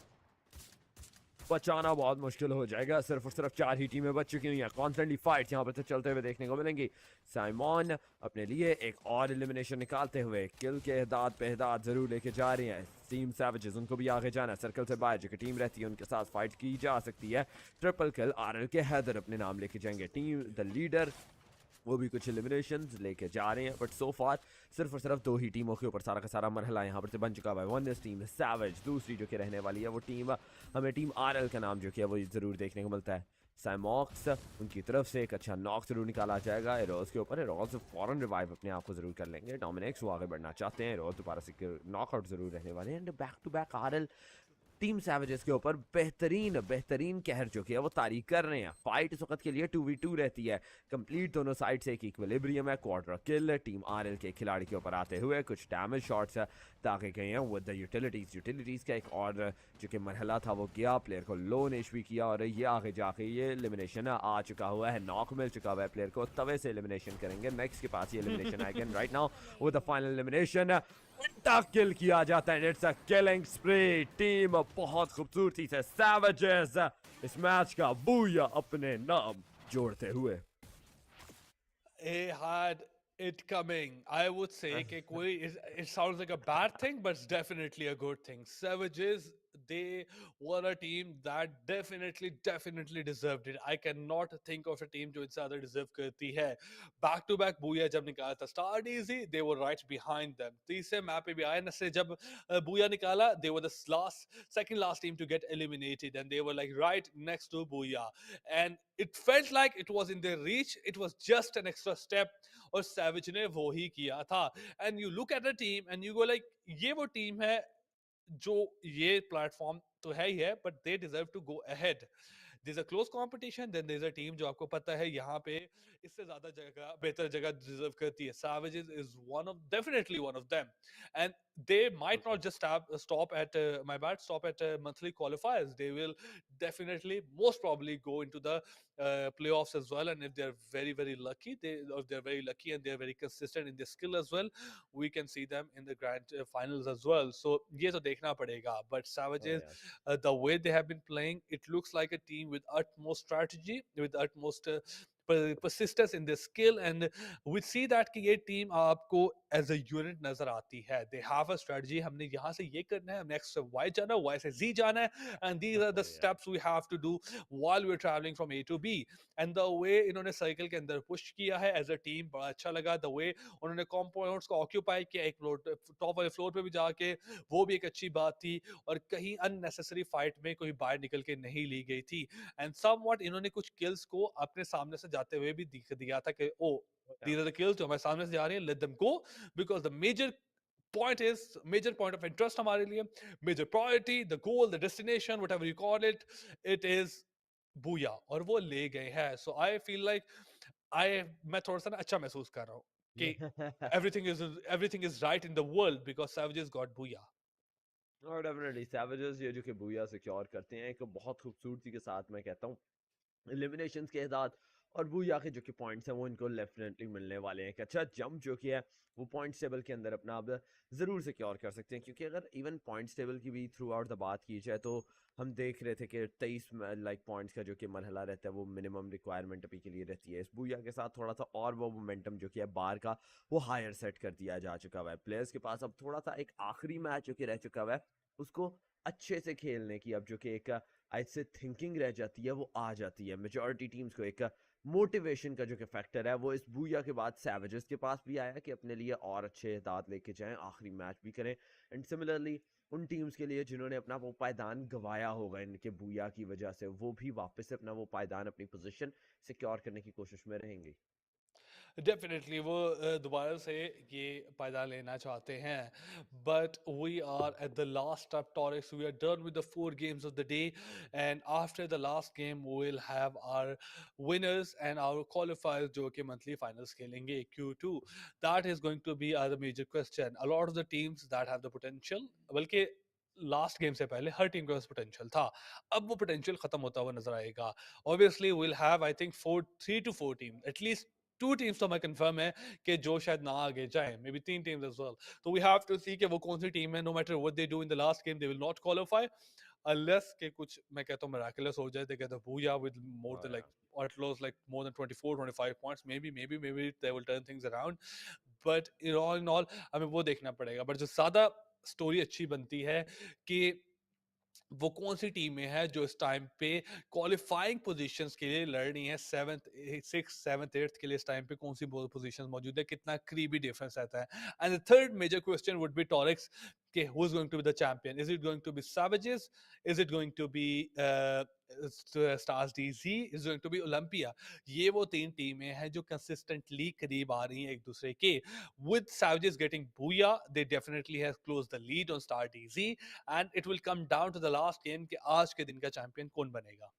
बचाना बहुत मुश्किल हो जाएगा, सिर्फ और सिर्फ 4 ही टीमें बच चुकी हुई हैं, कॉन्स्टेंटली फाइट यहाँ पर तो चलते हुए देखने को मिलेंगी, साइमन अपने लिए एक और एलिमिनेशन निकालते हुए किल के एहदाद पे एहदाद जरूर लेके जा रही हैं, टीम सैवेजेस उनको भी आगे जाना है, सर्कल से बाहर जो कि टीम रहती है उनके साथ फाइट की जा सकती है, ट्रिपल किल आरएल के हैदर अपने नाम लेके जाएंगे, टीम द लीडर वो भी कुछ एलिमिनेशंस लेके जा रहे हैं, बट सो फार सिर्फ और सिर्फ 2 ही टीमों के ऊपर सारा का सारा मरहला यहाँ पर से बन चुका है, वन इस टीम सैवेज, दूसरी जो कि रहने वाली है वो टीम हमें टीम आरएल का नाम जो कि है वो ज़रूर देखने को मिलता है, साइमॉक्स उनकी तरफ से एक अच्छा नॉक जरूर निकाला जाएगा एरोज के ऊपर, एरोज फॉरन रिवाइव अपने आप को जरूर कर लेंगे, डोमिनिक्स वो आगे बढ़ना चाहते हैं, एरोज दोबारा से नॉकआउट जरूर रहने वाले हैं, and back to back RL team savages के ऊपर बेहतरीन कहर जो कि है वो तारीख कर रहे हैं, फाइट इस वक्त के लिए 2v2 रहती है, कंप्लीट दोनों साइड से एक इक्विलिब्रियम है, क्वाड्रा किल टीम आरएल के खिलाड़ी के ऊपर आते हुए, कुछ डैमेज शॉट्स दागे गए हैं विद द यूटिलिटीज का एक और जो कि मरहला था वो गया, प्लेयर को लो नेशवी किया और ये आगे जाके ये एलिमिनेशन आ चुका हुआ है, नॉक मिल चुका हुआ है, प्लेयर को तवे से एलिमिनेशन करेंगे, नेक्स्ट के पास ये एलिमिनेशन आएगा right now with the final elimination kill किया जाता है, it's a killing spree, team बहुत खूबसूरती से सैवेजेस इस मैच का बूया अपने नाम जोड़ते हुए, They had it coming. I would say कि कोई it sounds like a bad thing but it's definitely a good thing. Savages they were a team that definitely deserved it. I cannot think of a team जो इनसे ज़्यादा deserve करती है. Back to back बूया जब निकाला था start easy, they were right behind them. तीसरे मैप पे भी आयन से जब बूया निकाला, they were the second last team to get eliminated, and they were like right next to booya, and it felt like it was in their reach. It was just an extra step, और savage ने वो ही किया था. And you look at the team and you go like, ये वो team है जो ये प्लेटफॉर्म तो है ही है, but they deserve to go ahead. There's a close competition, then there's a team जो आपको पता है यहाँ पे इससे ज्यादा जगह बेहतर जगह डिजर्व करती है. Savages is definitely one of them, and they might not just stop at monthly qualifiers. They will definitely, most probably, go into the playoffs as well. And if they're very lucky, if they're very lucky and they're very consistent in their skill as well, we can see them in the grand finals as well. So ये तो देखना पड़ेगा. But Oh, Savages, yes. the way they have been playing, it looks like a team with utmost strategy, with utmost persistence in their skill, and we see that कि ये टीम आपको as a unit नजर आती है. They have a strategy. हमने यहाँ से ये करना है, next Y जाना है, Y से Z जाना है, and these are the Yeah. steps we have to do while we're traveling from A to B. And the way इन्होंने सर्कल के अंदर पुश किया है as a team, बड़ा अच्छा लगा. The way उन्होंने compounds को occupy किया, एक फ्लोर टॉप वाले फ्लोर पे भी जाके, वो भी एक अच्छी बात थी. और कहीं unnecessary fight में कोई बाहर निकल के नहीं ली गई थी. And somewhat इन्होंने कुछ kills को अपने सामने से जाते हुए भी दिख दिया था कि ओ, these are the kills जो हमारे सामने से जा रही हैं, let them go, because the major point of interest हमारे लिए, major priority, the goal, the destination, whatever you call it, it is booyah, और वो ले गए हैं. So I feel like मैं थोड़ा सा ना अच्छा महसूस कर रहा हूँ कि everything is right in the world because Savages got booyah. और डेफिनेटली सैवेजेस ये जो कि बूया सिक्योर करते हैं एक बहुत खूबसूरती के साथ, मैं कहता हूँ, एलिमिनेशंस के साथ. और बूया के जो कि पॉइंट्स हैं वो इनको डेफिनेटली मिलने वाले हैं. एक अच्छा जंप जो कि है वो पॉइंट्स टेबल के अंदर अपना आप ज़रूर सिक्योर कर सकते हैं. क्योंकि अगर इवन पॉइंट्स टेबल की भी थ्रू आउट द बात की जाए तो हम देख रहे थे कि 23 पॉइंट्स का जो कि मरहला रहता है वो मिनिमम रिक्वायरमेंट अभी के लिए रहती है. इस बूया के साथ थोड़ा सा और वो मोमेंटम जो कि है बार का वो हायर सेट कर दिया जा चुका हुआ है. प्लेयर्स के पास अब थोड़ा सा एक आखिरी मैच जो कि रह चुका हुआ है उसको अच्छे से खेलने की अब जो कि एक आज से थिंकिंग रह जाती है वो आ जाती है. मेजॉरिटी टीम्स को एक मोटिवेशन का जो कि फैक्टर है वो इस बूया के बाद सैवेजेस के पास भी आया कि अपने लिए और अच्छे दांत लेके जाएं, आखिरी मैच भी करें. एंड सिमिलरली उन टीम्स के लिए जिन्होंने अपना वो पायदान गवाया होगा इनके बूया की वजह से, वो भी वापस से अपना वो पायदान, अपनी पोजीशन सिक्योर करने की कोशिश में रहेंगे. डेफिनेटली वो दोबारा से ये पायदान लेना चाहते हैं. But we are at the last of Torex. We are done with the 4 games of the day, and after the last game we will have our winners and our qualifiers जो कि monthly finals खेलेंगे Q2. That is going to be the major question. A lot of the teams that have the potential, बल्कि लास्ट गेम से पहले हर टीम के पास पोटेंशियल था, अब वो पोटेंशियल खत्म होता हुआ नजर आएगा. Obviously will have I think 3 to 4 team, at least 2 teams तो मैं कंफर्म है कि जो शायद ना आगे जाए, maybe 3 teams as well. तो वी हैव टू सी कि वो कौन सी टीम है. No matter what they do in the last game, they will not qualify unless के कुछ मैं कहता हूँ miraculous हो जाए. They get the booyah with more than like, or at least like more than 24-25 points. Maybe they will turn things around. But all in all, I mean वो देखना पड़ेगा. But जो ज़्यादा स्टोरी अच्छी बनती है कि वो कौन सी टीमें हैं जो इस टाइम पे क्वालिफाइंग पोजीशंस के लिए लड़ रही हैं. 6th 7th 8th के लिए इस टाइम पे कौन सी पोजीशंस मौजूद है, कितना करीबी डिफरेंस रहता है. And the third major question would be Torex कि who is going to be the champion? Is it going to be Savages? Is it going to be Stars DZ? Is it going to be Olympia? ये वो 3 टीमें हैं जो consistently करीब आ रही हैं एक दूसरे के. With Savages getting booyah, they definitely have closed the lead on Star DZ, and it will come down to the last game कि आज के दिन का चैंपियन कौन बनेगा.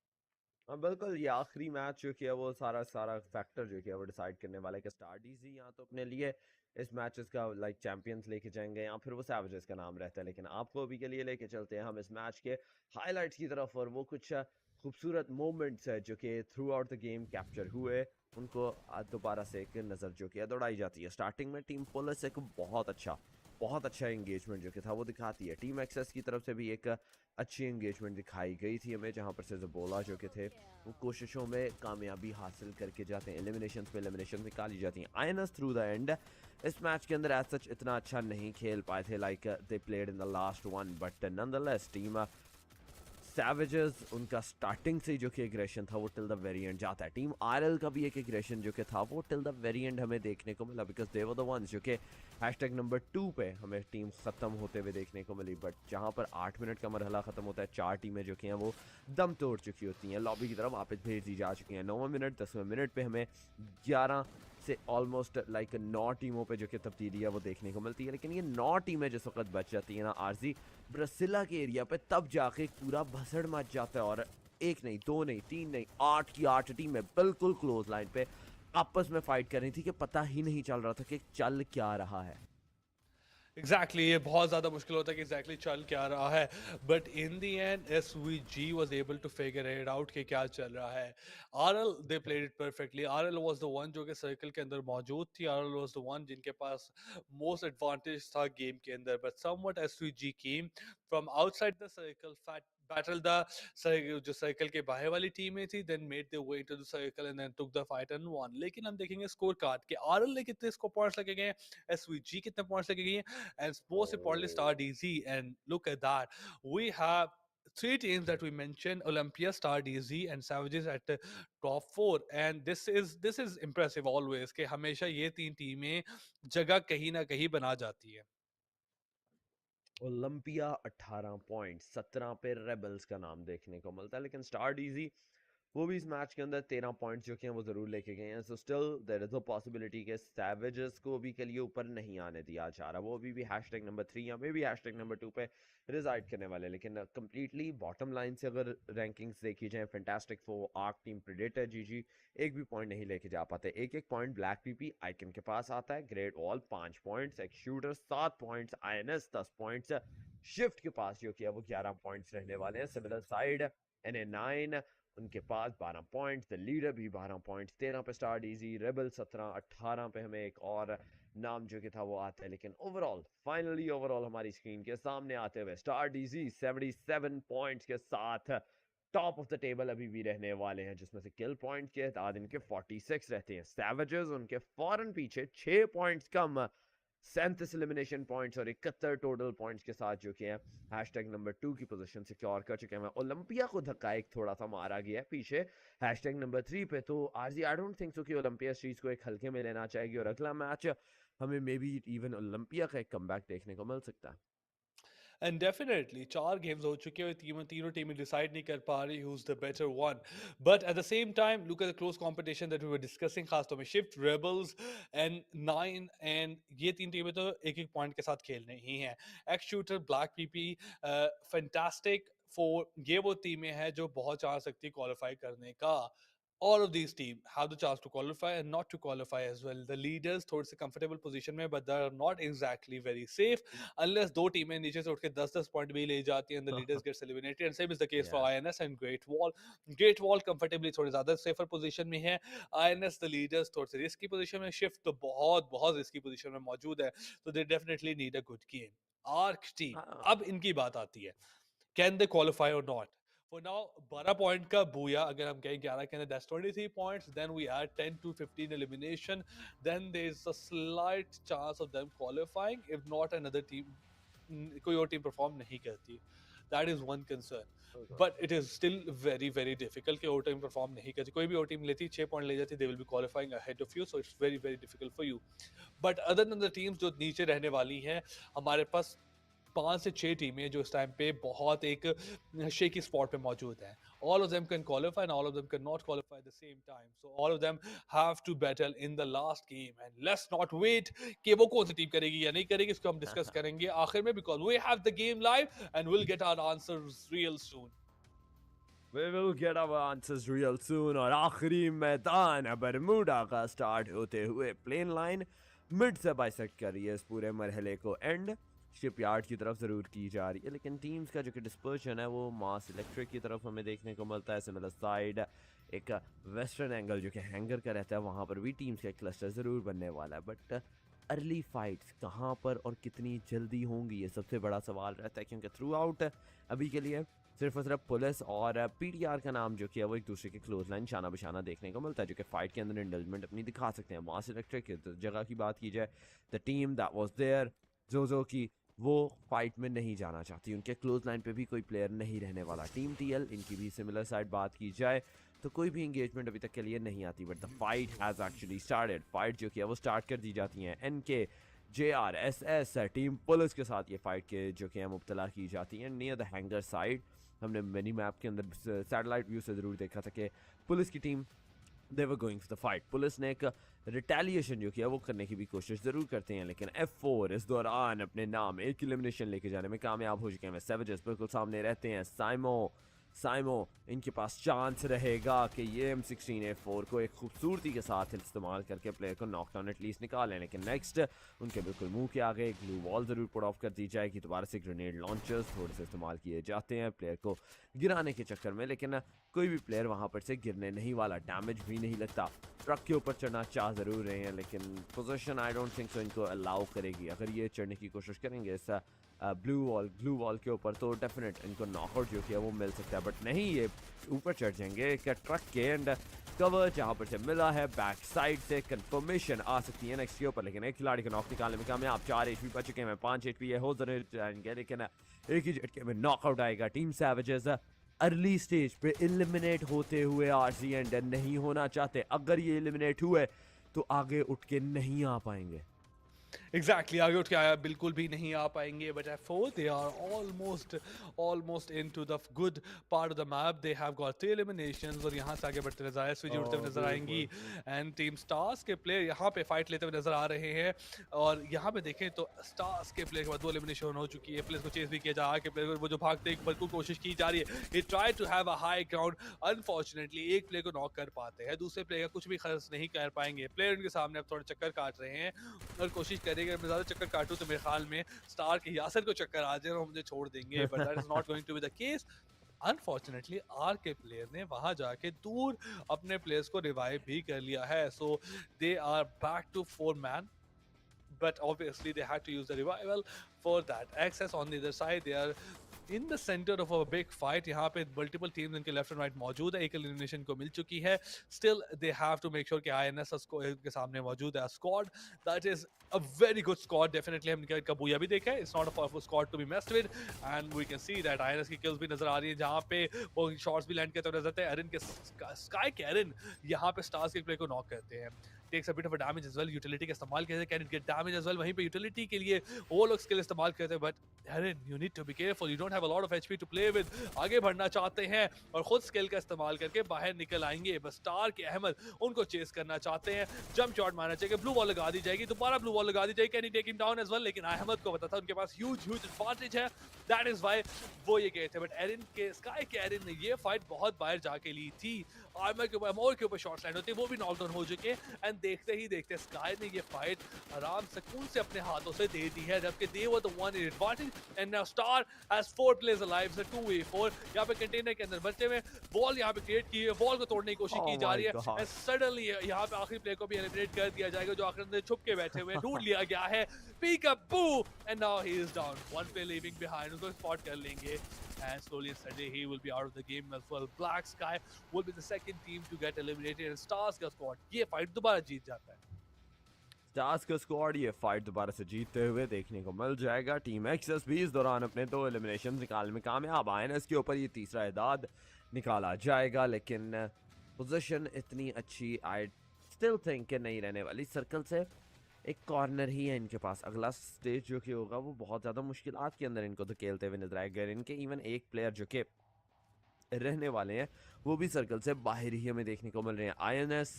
हाँ बिल्कुल, ये आखिरी मैच जो कि है वो सारा फैक्टर जो कि है वो डिसाइड करने वाला है कि स्टार डीजी यहाँ तो अपने लिए इस मैचेस का चैंपियंस लेके जाएंगे या फिर वो सैवेजेस का नाम रहता है. लेकिन आपको अभी के लिए लेके चलते हैं हम इस मैच के हाइलाइट्स की तरफ, और वो कुछ खूबसूरत मोमेंट्स है जो कि through out the game capture हुए, उनको दोबारा से एक नज़र जो कि है दौड़ाई जाती है. स्टार्टिंग में टीम पुलिस एक बहुत अच्छा एंगेजमेंट जो कि था वो दिखाती है. टीम एक्सेस की तरफ से भी एक अच्छी एंगेजमेंट दिखाई गई थी हमें, जहां पर से ज़बोला जो कि थे वो कोशिशों में कामयाबी हासिल करके जाते हैं. एलिमिनेशन निकाली जाती हैं. आयनस थ्रू द एंड इस मैच के अंदर एज सच इतना अच्छा नहीं खेल पाए थे, like they played in the last one, but nonetheless team savages उनका स्टार्टिंग से जो कि एग्रेशन था वो टिल द वेरी एंड जाता है। टीम आरएल का भी एक एग्रेशन जो कि था वो टिल द वेरी एंड हमें देखने को मिला, because they were the ones जो कि हैशटैग नंबर 2 पे हमें टीम ख़त्म होते हुए देखने को मिली। बट जहाँ पर 8 मिनट का मरहला ख़त्म होता है, 4 टीमें जो कि हैं वो दम तोड़ चुकी होती हैं, लॉबी की तरफ वापस भेज दी जा चुकी हैं। 9वें मिनट 10वें मिनट पे हमें 11 से ऑलमोस्ट लाइक 9 टीमों पे जो कि तब्दीली है वो देखने को मिलती है। लेकिन ये 9 टीमें जिस वक्त बच जाती हैं ना आरजी ब्रासिला के एरिया पे, तब जाके पूरा भसड़ मच जाता है। और 1 नहीं 2 नहीं 3 नहीं 8 की 8 टीमें बिल्कुल क्लोज लाइन पे आपस में फाइट कर रही थी कि पता ही नहीं चल रहा था कि चल क्या रहा है। एग्जैक्टली ये बहुत ज़्यादा मुश्किल होता है कि एग्जैक्टली चल क्या रहा है, but in the end SVG was able to figure it out कि क्या चल रहा है। RL they played it perfectly. RL was the one जो कि सर्कल के अंदर मौजूद थी। RL वाज द वन जिनके पास मोस्ट एडवांटेज था गेम के अंदर, but somewhat SVG came from outside the circle, battle the जो सर्कल के बाहर वाली टीमें थी, then made the way to the circle and then took the fight and won. लेकिन हम देखेंगे स्कोर कार्ड के RL ने कितने इसको पॉइंट्स लगे गए हैं, SVG कितने पॉइंट्स लगे गए हैं, and most importantly start easy. And look at that, we have three teams that we mentioned: Olympia, Star DZ and Savages at the top 4. And this is impressive always कि हमेशा ये तीन टीमें जगह कहीं ना कहीं बना जाती है। ओलंपिया 18 पॉइंट, 17 पे रेबल्स का नाम देखने को मिलता है। लेकिन स्टार डीजी वो भी इस मैच के अंदर 13 पॉइंट्स जो कि हैं वो ज़रूर लेके गए हैं। So still there is a possibility कि सैवेजेस को भी के लिए ऊपर नहीं आने दिया जा रहा। वो अभी भी हैशटैग नंबर 3 या मे भी हैशटैग नंबर 2 पे रिजाइड करने वाले। लेकिन कंप्लीटली बॉटम लाइन से अगर रैंकिंग्स देखी जाए, fantastic four, arc team, predator, जीजी एक भी पॉइंट नहीं लेके जा पाते। एक पॉइंट ब्लैक पीपी आइकन के पास आता है, ग्रेट वॉल 5 पॉइंट्स, एक shooter 7 points, INS 10 points, shift के पास जो कि है वो 11 पॉइंट्स रहने वाले हैं। सिमिलर साइड NA9 उनके पास 12 पॉइंट्स, द लीडर भी 12 पॉइंट्स, 13 पे स्टार डीजी, रेबल 17, 18 पे हमें एक और नाम जो कि था वो आता है। लेकिन ओवरऑल फाइनली ओवरऑल हमारी स्क्रीन के सामने आते हुए स्टार डीजी 77 पॉइंट्स के साथ टॉप ऑफ द टेबल अभी भी रहने वाले हैं, जिसमें से किल पॉइंट के तादाद इनके 46 रहते हैं। सैवेजेस उनके फौरन पीछे 6 पॉइंट्स कम, 37 एलिमिनेशन पॉइंट्स और 71 टोटल पॉइंट्स के साथ जो कि हैं हैशटैग नंबर 2 की पोजीशन सिक्योर कर चुके हैं। ओलंपिया को धक्का एक थोड़ा सा मारा गया है पीछे हैशटैग नंबर 3 पे। तो RG I don't think so कि ओलंपिया इस चीज़ को एक हल्के में लेना चाहेगी और अगला मैच हमें मे बी इवन ओलंपिया का एक कमबैक देखने को मिल सकता है। एंड डेफिनेटली 4 गेम्स हो चुके हैं, तीनों टीमें डिसाइड नहीं कर पा रही who's the better one. But at the same time, look at the close competition that we were discussing, खास तौर पे शिफ्ट, रेबल्स एंड 9, एंड ये तीन टीमें तो एक पॉइंट के साथ खेल रही हैं। X shooter, black PP, fantastic four, ये वो टीमें हैं जो बहुत चाह सकती है क्वालिफाई करने का। All of these teams have the chance to qualify and not to qualify as well. The leaders थोड़े से comfortable position में, but they are not exactly very safe unless दो टीमें नीचे से उठ के 10-10 पॉइंट भी ले जाती हैं, and the leaders gets eliminated. And same is the case for INS and Great Wall. Great Wall comfortably थोड़े ज़्यादा safer position में है। INS the leaders थोड़े से risky position में, Shift तो बहुत risky position में मौजूद है, so they definitely need a good game. Arc team, अब इनकी बात आती है, can they qualify or not? For now 12 point का बूया अगर हम कहें 11 के अंदर, that's 23 points, then we add 10 to 15 elimination, then there is a slight chance of them qualifying if not another team, कोई और टीम परफॉर्म नहीं करती। That is one concern, but it is still very difficult कि और टीम परफॉर्म नहीं करती। कोई भी और टीम लेती 6 पॉइंट ले जाती, they will be qualifying ahead of you, so it's very difficult for you. But other than the teams जो नीचे रहने वाली हैं, हमारे पास 5 से 6 टीमें जो इस टाइम पे बहुत एक शेकी स्पॉट पे मौजूद हैं। All of them can qualify and all of them cannot qualify at the same time. So all of them have to battle in the last game. And let's not wait कि वो कौन सी टीम करेगी या नहीं करेगी, इसको हम डिस्कस करेंगे आखिर में, because we have the game live and we'll get our answers real soon. We will get our answers real soon. और आखिरी मैदान बरमूडा का स्टार्ट होते हुए प्लेन लाइन मिड से बाइसेक्ट कर रही है इस पूरे मरहले को एंड शिपयार्ड की तरफ ज़रूर की जा रही है। लेकिन टीम्स का जो कि डिस्पर्शन है वो मास इलेक्ट्रिक की तरफ हमें देखने को मिलता है। सिमिलर साइड एक वेस्टर्न एंगल जो कि हैंगर का रहता है, वहाँ पर भी टीम्स का क्लस्टर ज़रूर बनने वाला है। बट अर्ली फाइट्स कहाँ पर और कितनी जल्दी होंगी, ये सबसे बड़ा सवाल रहता है, क्योंकि थ्रू आउट अभी के लिए सिर्फ और सिर्फ पुलिस और PTR का नाम जो कि है वो एक दूसरे के क्लोज लाइन शाना बशाना देखने को मिलता है, जो कि फाइट के अंदर इंडल्जमेंट अपनी दिखा सकते हैं। मास इलेक्ट्रिक की जगह की बात की जाए, the team that was there, जोजो की वो फाइट में नहीं जाना चाहती, उनके क्लोज लाइन पे भी कोई प्लेयर नहीं रहने वाला। टीम टीएल, इनकी भी सिमिलर साइड बात की जाए तो कोई भी इंगेजमेंट अभी तक के लिए नहीं आती, but the fight has actually started. Fight जो कि है वो स्टार्ट कर दी जाती हैं। एनके JRSS टीम पुलिस के साथ ये फाइट के जो कि है मुब्तला की जाती हैं नियर द हैंगर साइड। हमने मिनी मैप के अंदर सैटेलाइट व्यू से ज़रूर देखा था कि पुलिस की team they were going for the fight. Police ने एक रिटेलिएशन जो किया वो करने की भी कोशिश ज़रूर करते हैं, लेकिन F4 इस दौरान अपने नाम एक एलिमिनेशन लेके जाने में कामयाब हो चुके हैं। सैवेजेस बिल्कुल सामने रहते हैं। साइमो इनके पास चांस रहेगा कि ये M16A4 को एक खूबसूरती के साथ इस्तेमाल करके प्लेयर को नॉकडाउन एटलीस्ट निकालें, लेकिन नेक्स्ट उनके बिल्कुल मुंह के आगे ग्लू वॉल ज़रूर पुट ऑफ कर दी जाएगी। दोबारा से ग्रेनेड लॉन्चर्स थोड़े से इस्तेमाल किए जाते हैं प्लेयर को गिराने के चक्कर में, लेकिन कोई भी प्लेयर वहाँ पर से गिरने नहीं वाला, डैमेज भी नहीं लगता। ट्रक के ऊपर चढ़ना चाह ज़रूर रहे हैं, लेकिन पोजीशन आई डोंट थिंक सो इनको अलाउ करेगी। अगर ये चढ़ने की कोशिश करेंगे इस ग्लू वॉल के ऊपर तो डेफिनेट इनको नॉकआउट जो किया वो मिल सकता है, बट नहीं, ये ऊपर चढ़ जाएंगे एक ट्रक के एंड कवर जहाँ पर से मिला है बैक साइड से कंफर्मेशन आ सकती है नेक्स्ट के ऊपर, लेकिन एक खिलाड़ी को नॉक निकालने में कामयाब। 4 HP बच चुके हैं, 5 HP हो जाएंगे, लेकिन एक ही झटके में नॉकआउट आएगा। टीम सैवेजेस अर्ली स्टेज पे एलिमिनेट होते हुए RC एंड नहीं होना चाहते। अगर ये एलिमिनेट हुए तो आगे उठ के नहीं आ पाएंगे। एग्जैक्टली आगे उठ के आया बिल्कुल भी नहीं आ पाएंगे, but F4 they are almost into the good part of the map. They have got 3 eliminations और यहां से आगे बढ़ते नजर आए, स्विच उड़ते हुए नजर आएंगी एंड टीम स्टार्स के प्लेयर यहां पे फाइट लेते हुए नजर आ रहे हैं। और यहां पे देखें तो स्टार्स के प्लेयर के बाद 2 एलिमिनेशन हो चुकी है। प्लेयर्स को चेस भी किया जा रहा है कि प्लेयर वो जो भागते हैं बिल्कुल कोशिश की जा रही है। He try to have a high ground, unfortunately एक प्लेयर को नॉक कर पाते हैं, दूसरे प्लेयर का कुछ भी खर्च नहीं कर पाएंगे। प्लेयर उनके सामने अब थोड़ा चक्कर काट रहे हैं और कोशिश करेंगे मैं ज़्यादा चक्कर काटूं तो मेरे ख्याल में स्टार के यासर को चक्कर आ जाए और मुझे छोड़ देंगे, but that is not going to be the case. Unfortunately R K player ने वहां जाके दूर अपने प्लेयर्स को रिवाइव भी कर लिया है, so they are back to 4 man, but obviously they had to use the revival for that access. On the other side they are in the center of a big fight. यहाँ पे multiple teams इनके left and right मौजूद है, एक elimination को मिल चुकी है। Still they have to make sure कि INS के सामने मौजूद है squad that is a very good squad definitely। हमने इनका बूया भी देखा है, it's not a squad to be messed with and we can see that INS की kills भी नजर आ रही है जहाँ पे वो shots भी land करते हुए नजर आते हैं। एरिन के स्काई के एरिन यहाँ पे स्टार्स के प्लेयर को नॉक करते हैं, takes a bit of a damage as well। Utility का इस्तेमाल करते हैं, can it get damage as well. वहीं पे यूटिलिटी के लिए वो लोग स्किल इस्तेमाल करते हैं, but Aaron, you need to be careful, you don't have a lot of HP to play with। आगे बढ़ना चाहते हैं और खुद स्किल का इस्तेमाल करके बाहर निकल आएंगे, बस स्टार के अहमद उनको चेस करना चाहते हैं। जंप शॉट मारना चाहिए, ब्लू वॉल लगा दी जाएगी, दोबारा ब्लू वॉल लगा दी जाएगी, can he take him down as well, लेकिन अहमद को पता था उनके पास ह्यूज एडवांटेज है, दैट इज व्हाई वो ये गए थे। बट एरिन के स्काई के एरिन ने ये फाइट बहुत बाहर जाके ली थी, आर्मर के ऊपर एमओर के ऊपर शॉट्स लैंड होते हैं, वो भी नॉकडाउन हो चुके हैं एंड देखते ही देखते स्काई ने ये फाइट आराम सुकून से अपने हाथों से दे दी है, जबकि they were the one in advantage and now star has 4 players alive, so 2v4 यहां पे कंटेनर के अंदर बचते हुए वॉल यहां पे क्रिएट की है, वॉल को तोड़ने की कोशिश की जा रही है एंड सडनली यहां पे आखिरी प्लेयर को भी एलिमिनेट कर दिया जाएगा जो आखिर में छुप के बैठे हुए ढूंढ लिया गया है। पिक अप बू and now he is down, one player leaving behind, उसको स्पॉट कर लेंगे and slowly and steadily he will be out of the game as well। Black Sky will be the second team to get eliminated and Stars का squad ये फाइट दोबारा जीत जाता है। स्टार्स का स्क्वाड ये फाइट दोबारा से जीतते हुए देखने को मिल जाएगा। टीम एक्सेस भी इस दौरान अपने 2 एलिमिनेशन निकालने में कामयाब। आईएनएस के ऊपर ये तीसरा इदाद निकाला जाएगा, लेकिन पोजीशन इतनी अच्छी आई स्टिल थिंक नहीं रहने वाली। सर्कल से एक कॉर्नर ही है इनके पास, अगला स्टेज जो कि होगा वो बहुत ज़्यादा मुश्किलात के अंदर इनको तो खेलते हुए नजर आएगा। इनके इवन एक प्लेयर जो कि रहने वाले हैं वो भी सर्कल से बाहर ही हमें देखने को मिल रहे हैं। आईएनएस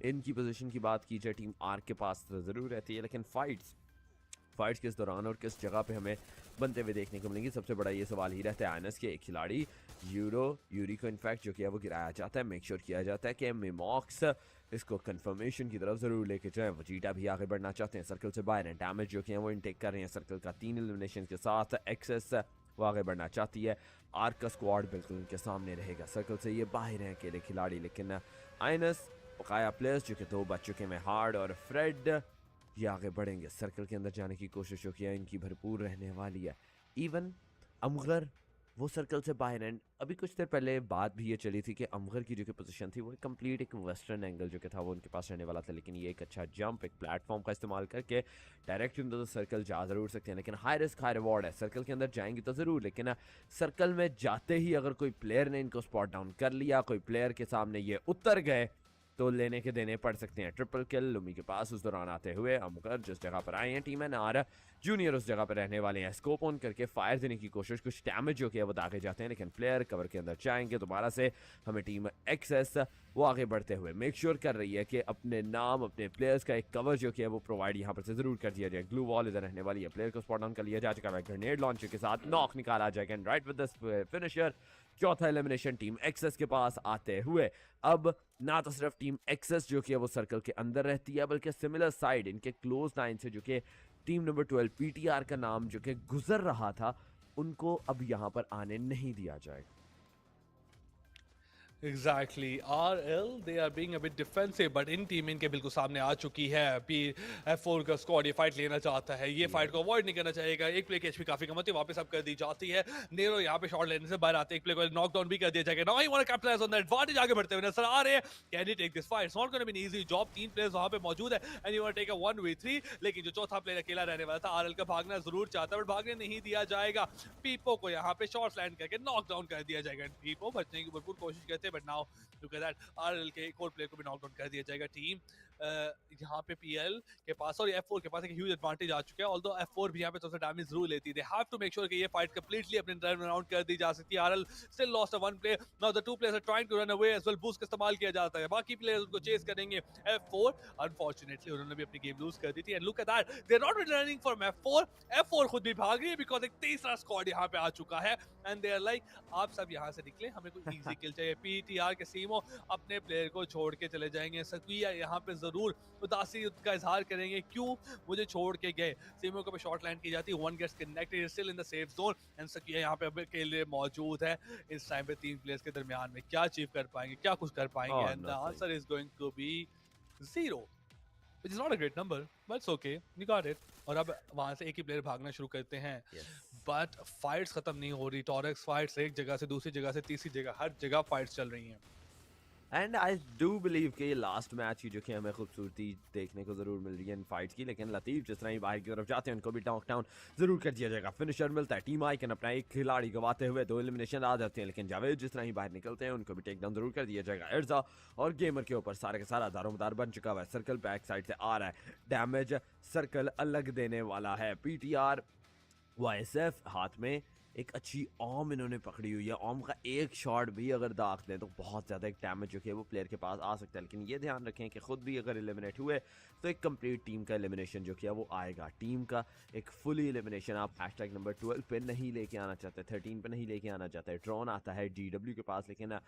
इनकी पोजीशन की बात की जाए टीम आर के पास तो ज़रूर रहती है, लेकिन फाइट्स किस दौरान और किस जगह पे हमें बनते हुए देखने को मिलेंगी, सबसे बड़ा ये सवाल ही रहता है। आईएनएस के एक खिलाड़ी यूरी को इनफैक्ट जो कि है वो गिराया जाता है, मेक श्योर किया जाता है कि मिमॉक्स इसको कंफर्मेशन की तरफ ज़रूर लेके जाएं। वजीटा भी आगे बढ़ना चाहते हैं, सर्कल से बाहर हैं, डैमेज जो कि है वो इनटेक कर रहे हैं सर्कल का 3 एलिमिनेशन के साथ। एक्सेस वो आगे बढ़ना चाहती है, आर्क का स्क्वाड बिल्कुल उनके सामने रहेगा, सर्कल से ये बाहर हैं अकेले खिलाड़ी, लेकिन आईएनएस बकाया प्लेयर्स जो कि 2 बच चुके हैं, हार्ड और फ्रेड ये आगे बढ़ेंगे। सर्कल के अंदर जाने की कोशिश जो कि है इनकी भरपूर रहने वाली है। इवन अमगर वो सर्कल से बाहर एंड अभी कुछ देर पहले बात भी ये चली थी कि अमगर की जो कि पोजीशन थी वो कंप्लीट एक वेस्टर्न एंगल जो कि था वो उनके पास रहने वाला था, लेकिन ये एक अच्छा जंप एक प्लेटफॉर्म का इस्तेमाल करके डायरेक्ट इन द सर्कल जा ज़रूर सकते हैं, लेकिन हाई रिस्क हाई रिवॉर्ड है। सर्कल के अंदर जाएंगे तो ज़रूर, लेकिन सर्कल में जाते ही अगर कोई प्लेयर ने इनको स्पॉट डाउन कर लिया, कोई प्लेयर के सामने ये उतर गए तो लेने के देने पड़ सकते हैं। ट्रिपल किल लुमी के पास उस दौरान आते हुए अमगर जिस जगह पर आए हैं टीम एनआर जूनियर उस जगह पर रहने वाले हैं। स्कोप ऑन करके फायर देने की कोशिश, कुछ डैमेज जो कि वो दागे जाते हैं, लेकिन प्लेयर कवर के अंदर जाएंगे दोबारा से। हमें टीम एक्सेस वो आगे बढ़ते हुए मेक श्योर कर रही है कि अपने नाम अपने प्लेयर्स का एक कवर जो कि है वो प्रोवाइड यहाँ पर से ज़रूर कर दिया जाए। ग्लू वॉल इधर रहने वाली है, प्लेयर को स्पॉट डाउन कर लिया जा चुका है, ग्रेनेड लॉन्चर के साथ नॉक निकाला जाएगा and right with this finisher चौथा एलिमिनेशन टीम एक्सेस के पास आते हुए। अब ना तो सिर्फ टीम एक्सेस जो कि है वो सर्कल के अंदर रहती है, बल्कि सिमिलर साइड इनके क्लोज लाइन से जो कि टीम नंबर 12 पीटीआर का नाम जो कि गुजर रहा था, उनको अब यहाँ पर आने नहीं दिया जाएगा। Exactly. RL they are being a bit defensive, but in team इनके बिल्कुल सामने आ चुकी है। F4 का स्क्वाड ये फाइट लेना चाहता है, ये फाइट को अवॉइड नहीं करना चाहेगा। एक प्ले की एचपी काफी कम होती है, वापस अब कर दी जाती है। नेरो यहाँ पे शॉट लेने से बाहर आते, एक प्ले को नॉक डाउन भी कर दिया जाएगा। Now he want to capitalise on the advantage, आगे बढ़ते हुए नजर आ रहे हैं। Can he take this fight? It's not gonna be an easy job, तीन प्लेयर्स वहां पे मौजूद है and you want take a 1v3, लेकिन जो चौथा प्लेयर अकेला रहने वाला था आरएल का भागना जरूर चाहता है बट भागने नहीं दिया जाएगा। पीपो को यहाँ पे शॉट लैंड करके नॉक डाउन कर दिया जाएगा। पीपो बचने की भरपूर कोशिश करते हैं बट नाउ दैट आरएल के एक और प्लेयर को भी नॉक डाउन कर दिया जाएगा। टीम यहाँ पे पीएल के पास और F4 के पास एक ह्यूज एडवांटेज आ चुका है, ऑल्दो F4 भी यहाँ पे थोड़ा सा डैमेज जरूर लेती है। They have to make sure कि ये फाइट कंप्लीटली अपने टर्न अराउंड कर दी जा सकती है। RL still lost a one player, now the two players are trying to run away as well. Boost का इस्तेमाल किया जाता है, बाकी प्लेयर्स उनको चेस करेंगे। F4 अनफॉर्चुनेटली उन्होंने भी अपनी गेम लूज कर दी थी and look at that, they are not running from F4। F4 खुद भी भाग रही है बिकॉज़ एक तीसरा स्क्वाड यहाँ पे आ चुका है एंड दे आर लाइक आप सब यहाँ से निकले, हमें कोई इजी किल चाहिए। पीटीआर के सीमो अपने प्लेयर को छोड़ के चले जाएंगे। सकिया यहाँ पे जरूर उदासी का इजहार करेंगे, क्यों मुझे छोड़ के गए। सीमो को पे शॉट लैंड की जाती है, one gets connected, still in the safe zone and सकिया यहाँ पे अब के लिए मौजूद है। इस टाइम पे तीन प्लेयर्स के दरमियान में क्या अचीव कर पाएंगे, क्या कुछ कर पाएंगे and the answer is going to be 0, which is not a great number but it's okay, you got it। और अब वहां से एक ही प्लेयर भागना शुरू करते हैं बट फाइट्स खत्म नहीं हो रही। टॉरेक्स फाइट्स एक जगह से दूसरी जगह से तीसरी जगह, हर जगह फाइट्स चल रही हैं एंड आई डू बिलीव कि ये लास्ट मैच ही जो कि हमें खूबसूरती देखने को ज़रूर मिल रही है इन फाइट्स की, लेकिन लतीफ़ जिस तरह ही बाहर की तरफ जाते हैं उनको भी नॉक डाउन ज़रूर कर दिया जाएगा। फिनिशर मिलता है, टीम आइकन अपना एक खिलाड़ी गवाते हुए 2 एलिमिनेशन आ जाते हैं, लेकिन जावेद जिस तरह ही बाहर निकलते हैं उनको भी टेक डाउन ज़रूर कर दिया जाएगा। इर्जा और गेमर के ऊपर सारा का सारा दारोमदार बन चुका हुआ है। सर्कल बैक साइड से आ रहा है, डैमेज सर्कल अलग देने वाला है। पीटीआर YSF हाथ में एक अच्छी ऑम इन्होंने पकड़ी हुई है, ऑम का एक शॉट भी अगर दाग दें तो बहुत ज़्यादा एक डैमेज जो कि वो प्लेयर के पास आ सकता है, लेकिन ये ध्यान रखें कि खुद भी अगर एलिमिनेट हुए तो एक कंप्लीट टीम का एलिमिनेशन जो कि है वो आएगा। टीम का एक फुली एलिमिनेशन आप हैशटैग नंबर 12 पे नहीं लेके आना चाहते, 13 पे नहीं लेके आना चाहते। ड्रोन आता है GW के पास, लेकिन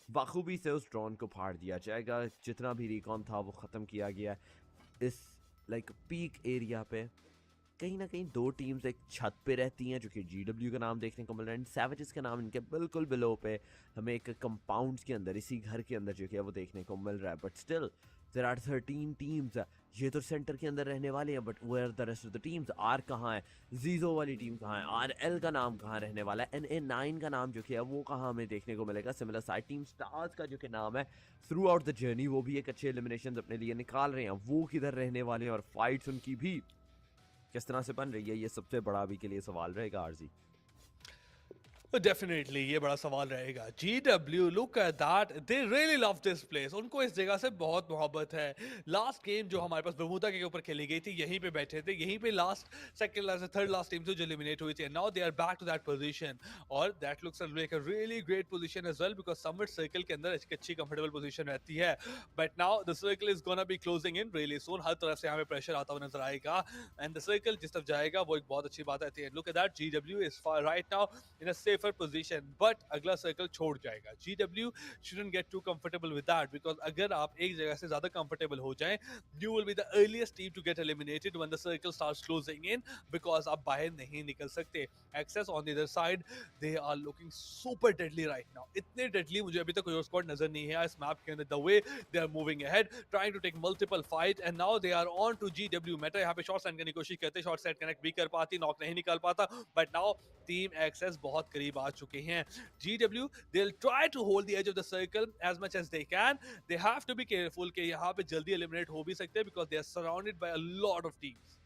बाखूबी से उस ड्रोन को फाड़ दिया जाएगा। जितना भी रिकॉन था वो ख़त्म किया गया इस पीक एरिया पे। कहीं ना कहीं 2 टीम्स एक छत पे रहती हैं जो कि GW का नाम देखने को मिल रहा है, सैवेजेस का नाम इनके बिल्कुल बिलो पे हमें एक कंपाउंड्स के अंदर इसी घर के अंदर जो कि है वो देखने को मिल रहा है। But still there are 13 teams, ये तो सेंटर के अंदर रहने वाले हैं but where the rest of the teams. Are कहाँ है, जीजो वाली टीम कहाँ है, RL का नाम कहाँ रहने वाला है, NA9 का नाम जो कि है वो कहाँ हमें देखने को मिलेगा। सिमिलर साइड टीम स्टार्स का जो कि नाम है थ्रू आउट द जर्नी वो भी एक अच्छे एलिमिनेशन अपने लिए निकाल रहे हैं, वो किधर रहने वाले हैं और फाइट्स उनकी भी किस तरह से बन रही है, ये सबसे बड़ा अभी के लिए सवाल रहेगा आरजी। डेफिनेटली ये बड़ा सवाल रहेगा। GW look at that, they really love this place, उनको इस जगह से बहुत मोहब्बत है। लास्ट गेम जो हमारे पास बरमूदा के ऊपर खेली गई थी यहीं पे बैठे थे, यहीं पे last second last third last team जो एलिमिनेट हुई थी, now they are back to that position और that looks like a really great position as well because समिट सर्कल के अंदर एक अच्छी कंफर्टेबल पोजीशन रहती है। But now the circle is gonna be closing in really soon, हर तरफ से हमें प्रेशर आता हुआ नजर आएगा एंड द सर्कल जिस तरफ जाएगा वो एक बहुत अच्छी बात है। Look at that, GW is right now in a safer position but अगला सर्कल छोड़ जाएगा। GW shouldn't get too comfortable with that because अगर आप एक जगह से ज्यादा comfortable हो जाएं, you will be the earliest team to get eliminated when the circle starts closing in because आप बाहर नहीं निकल सकते। Access on the other side, they are looking super deadly right now, इतने deadly मुझे अभी तक कोई और स्क्वाड नजर नहीं है इस मैप के अंदर। The way they are moving ahead, trying to take multiple fight and now they are on to GW meta। यहाँ पे शॉट सेंड करने की कोशिश करते, शॉट सेट कनेक्ट भी कर पाती, नॉक नहीं निकाल पाता बट नाउ टीम एक्सेस बहुत करीब करीब आ चुके हैं। GW they'll try to hold the edge of the circle as much as they can. They have to be careful कि यहाँ पे जल्दी eliminate हो भी सकते हैं because they are surrounded by a lot of teams.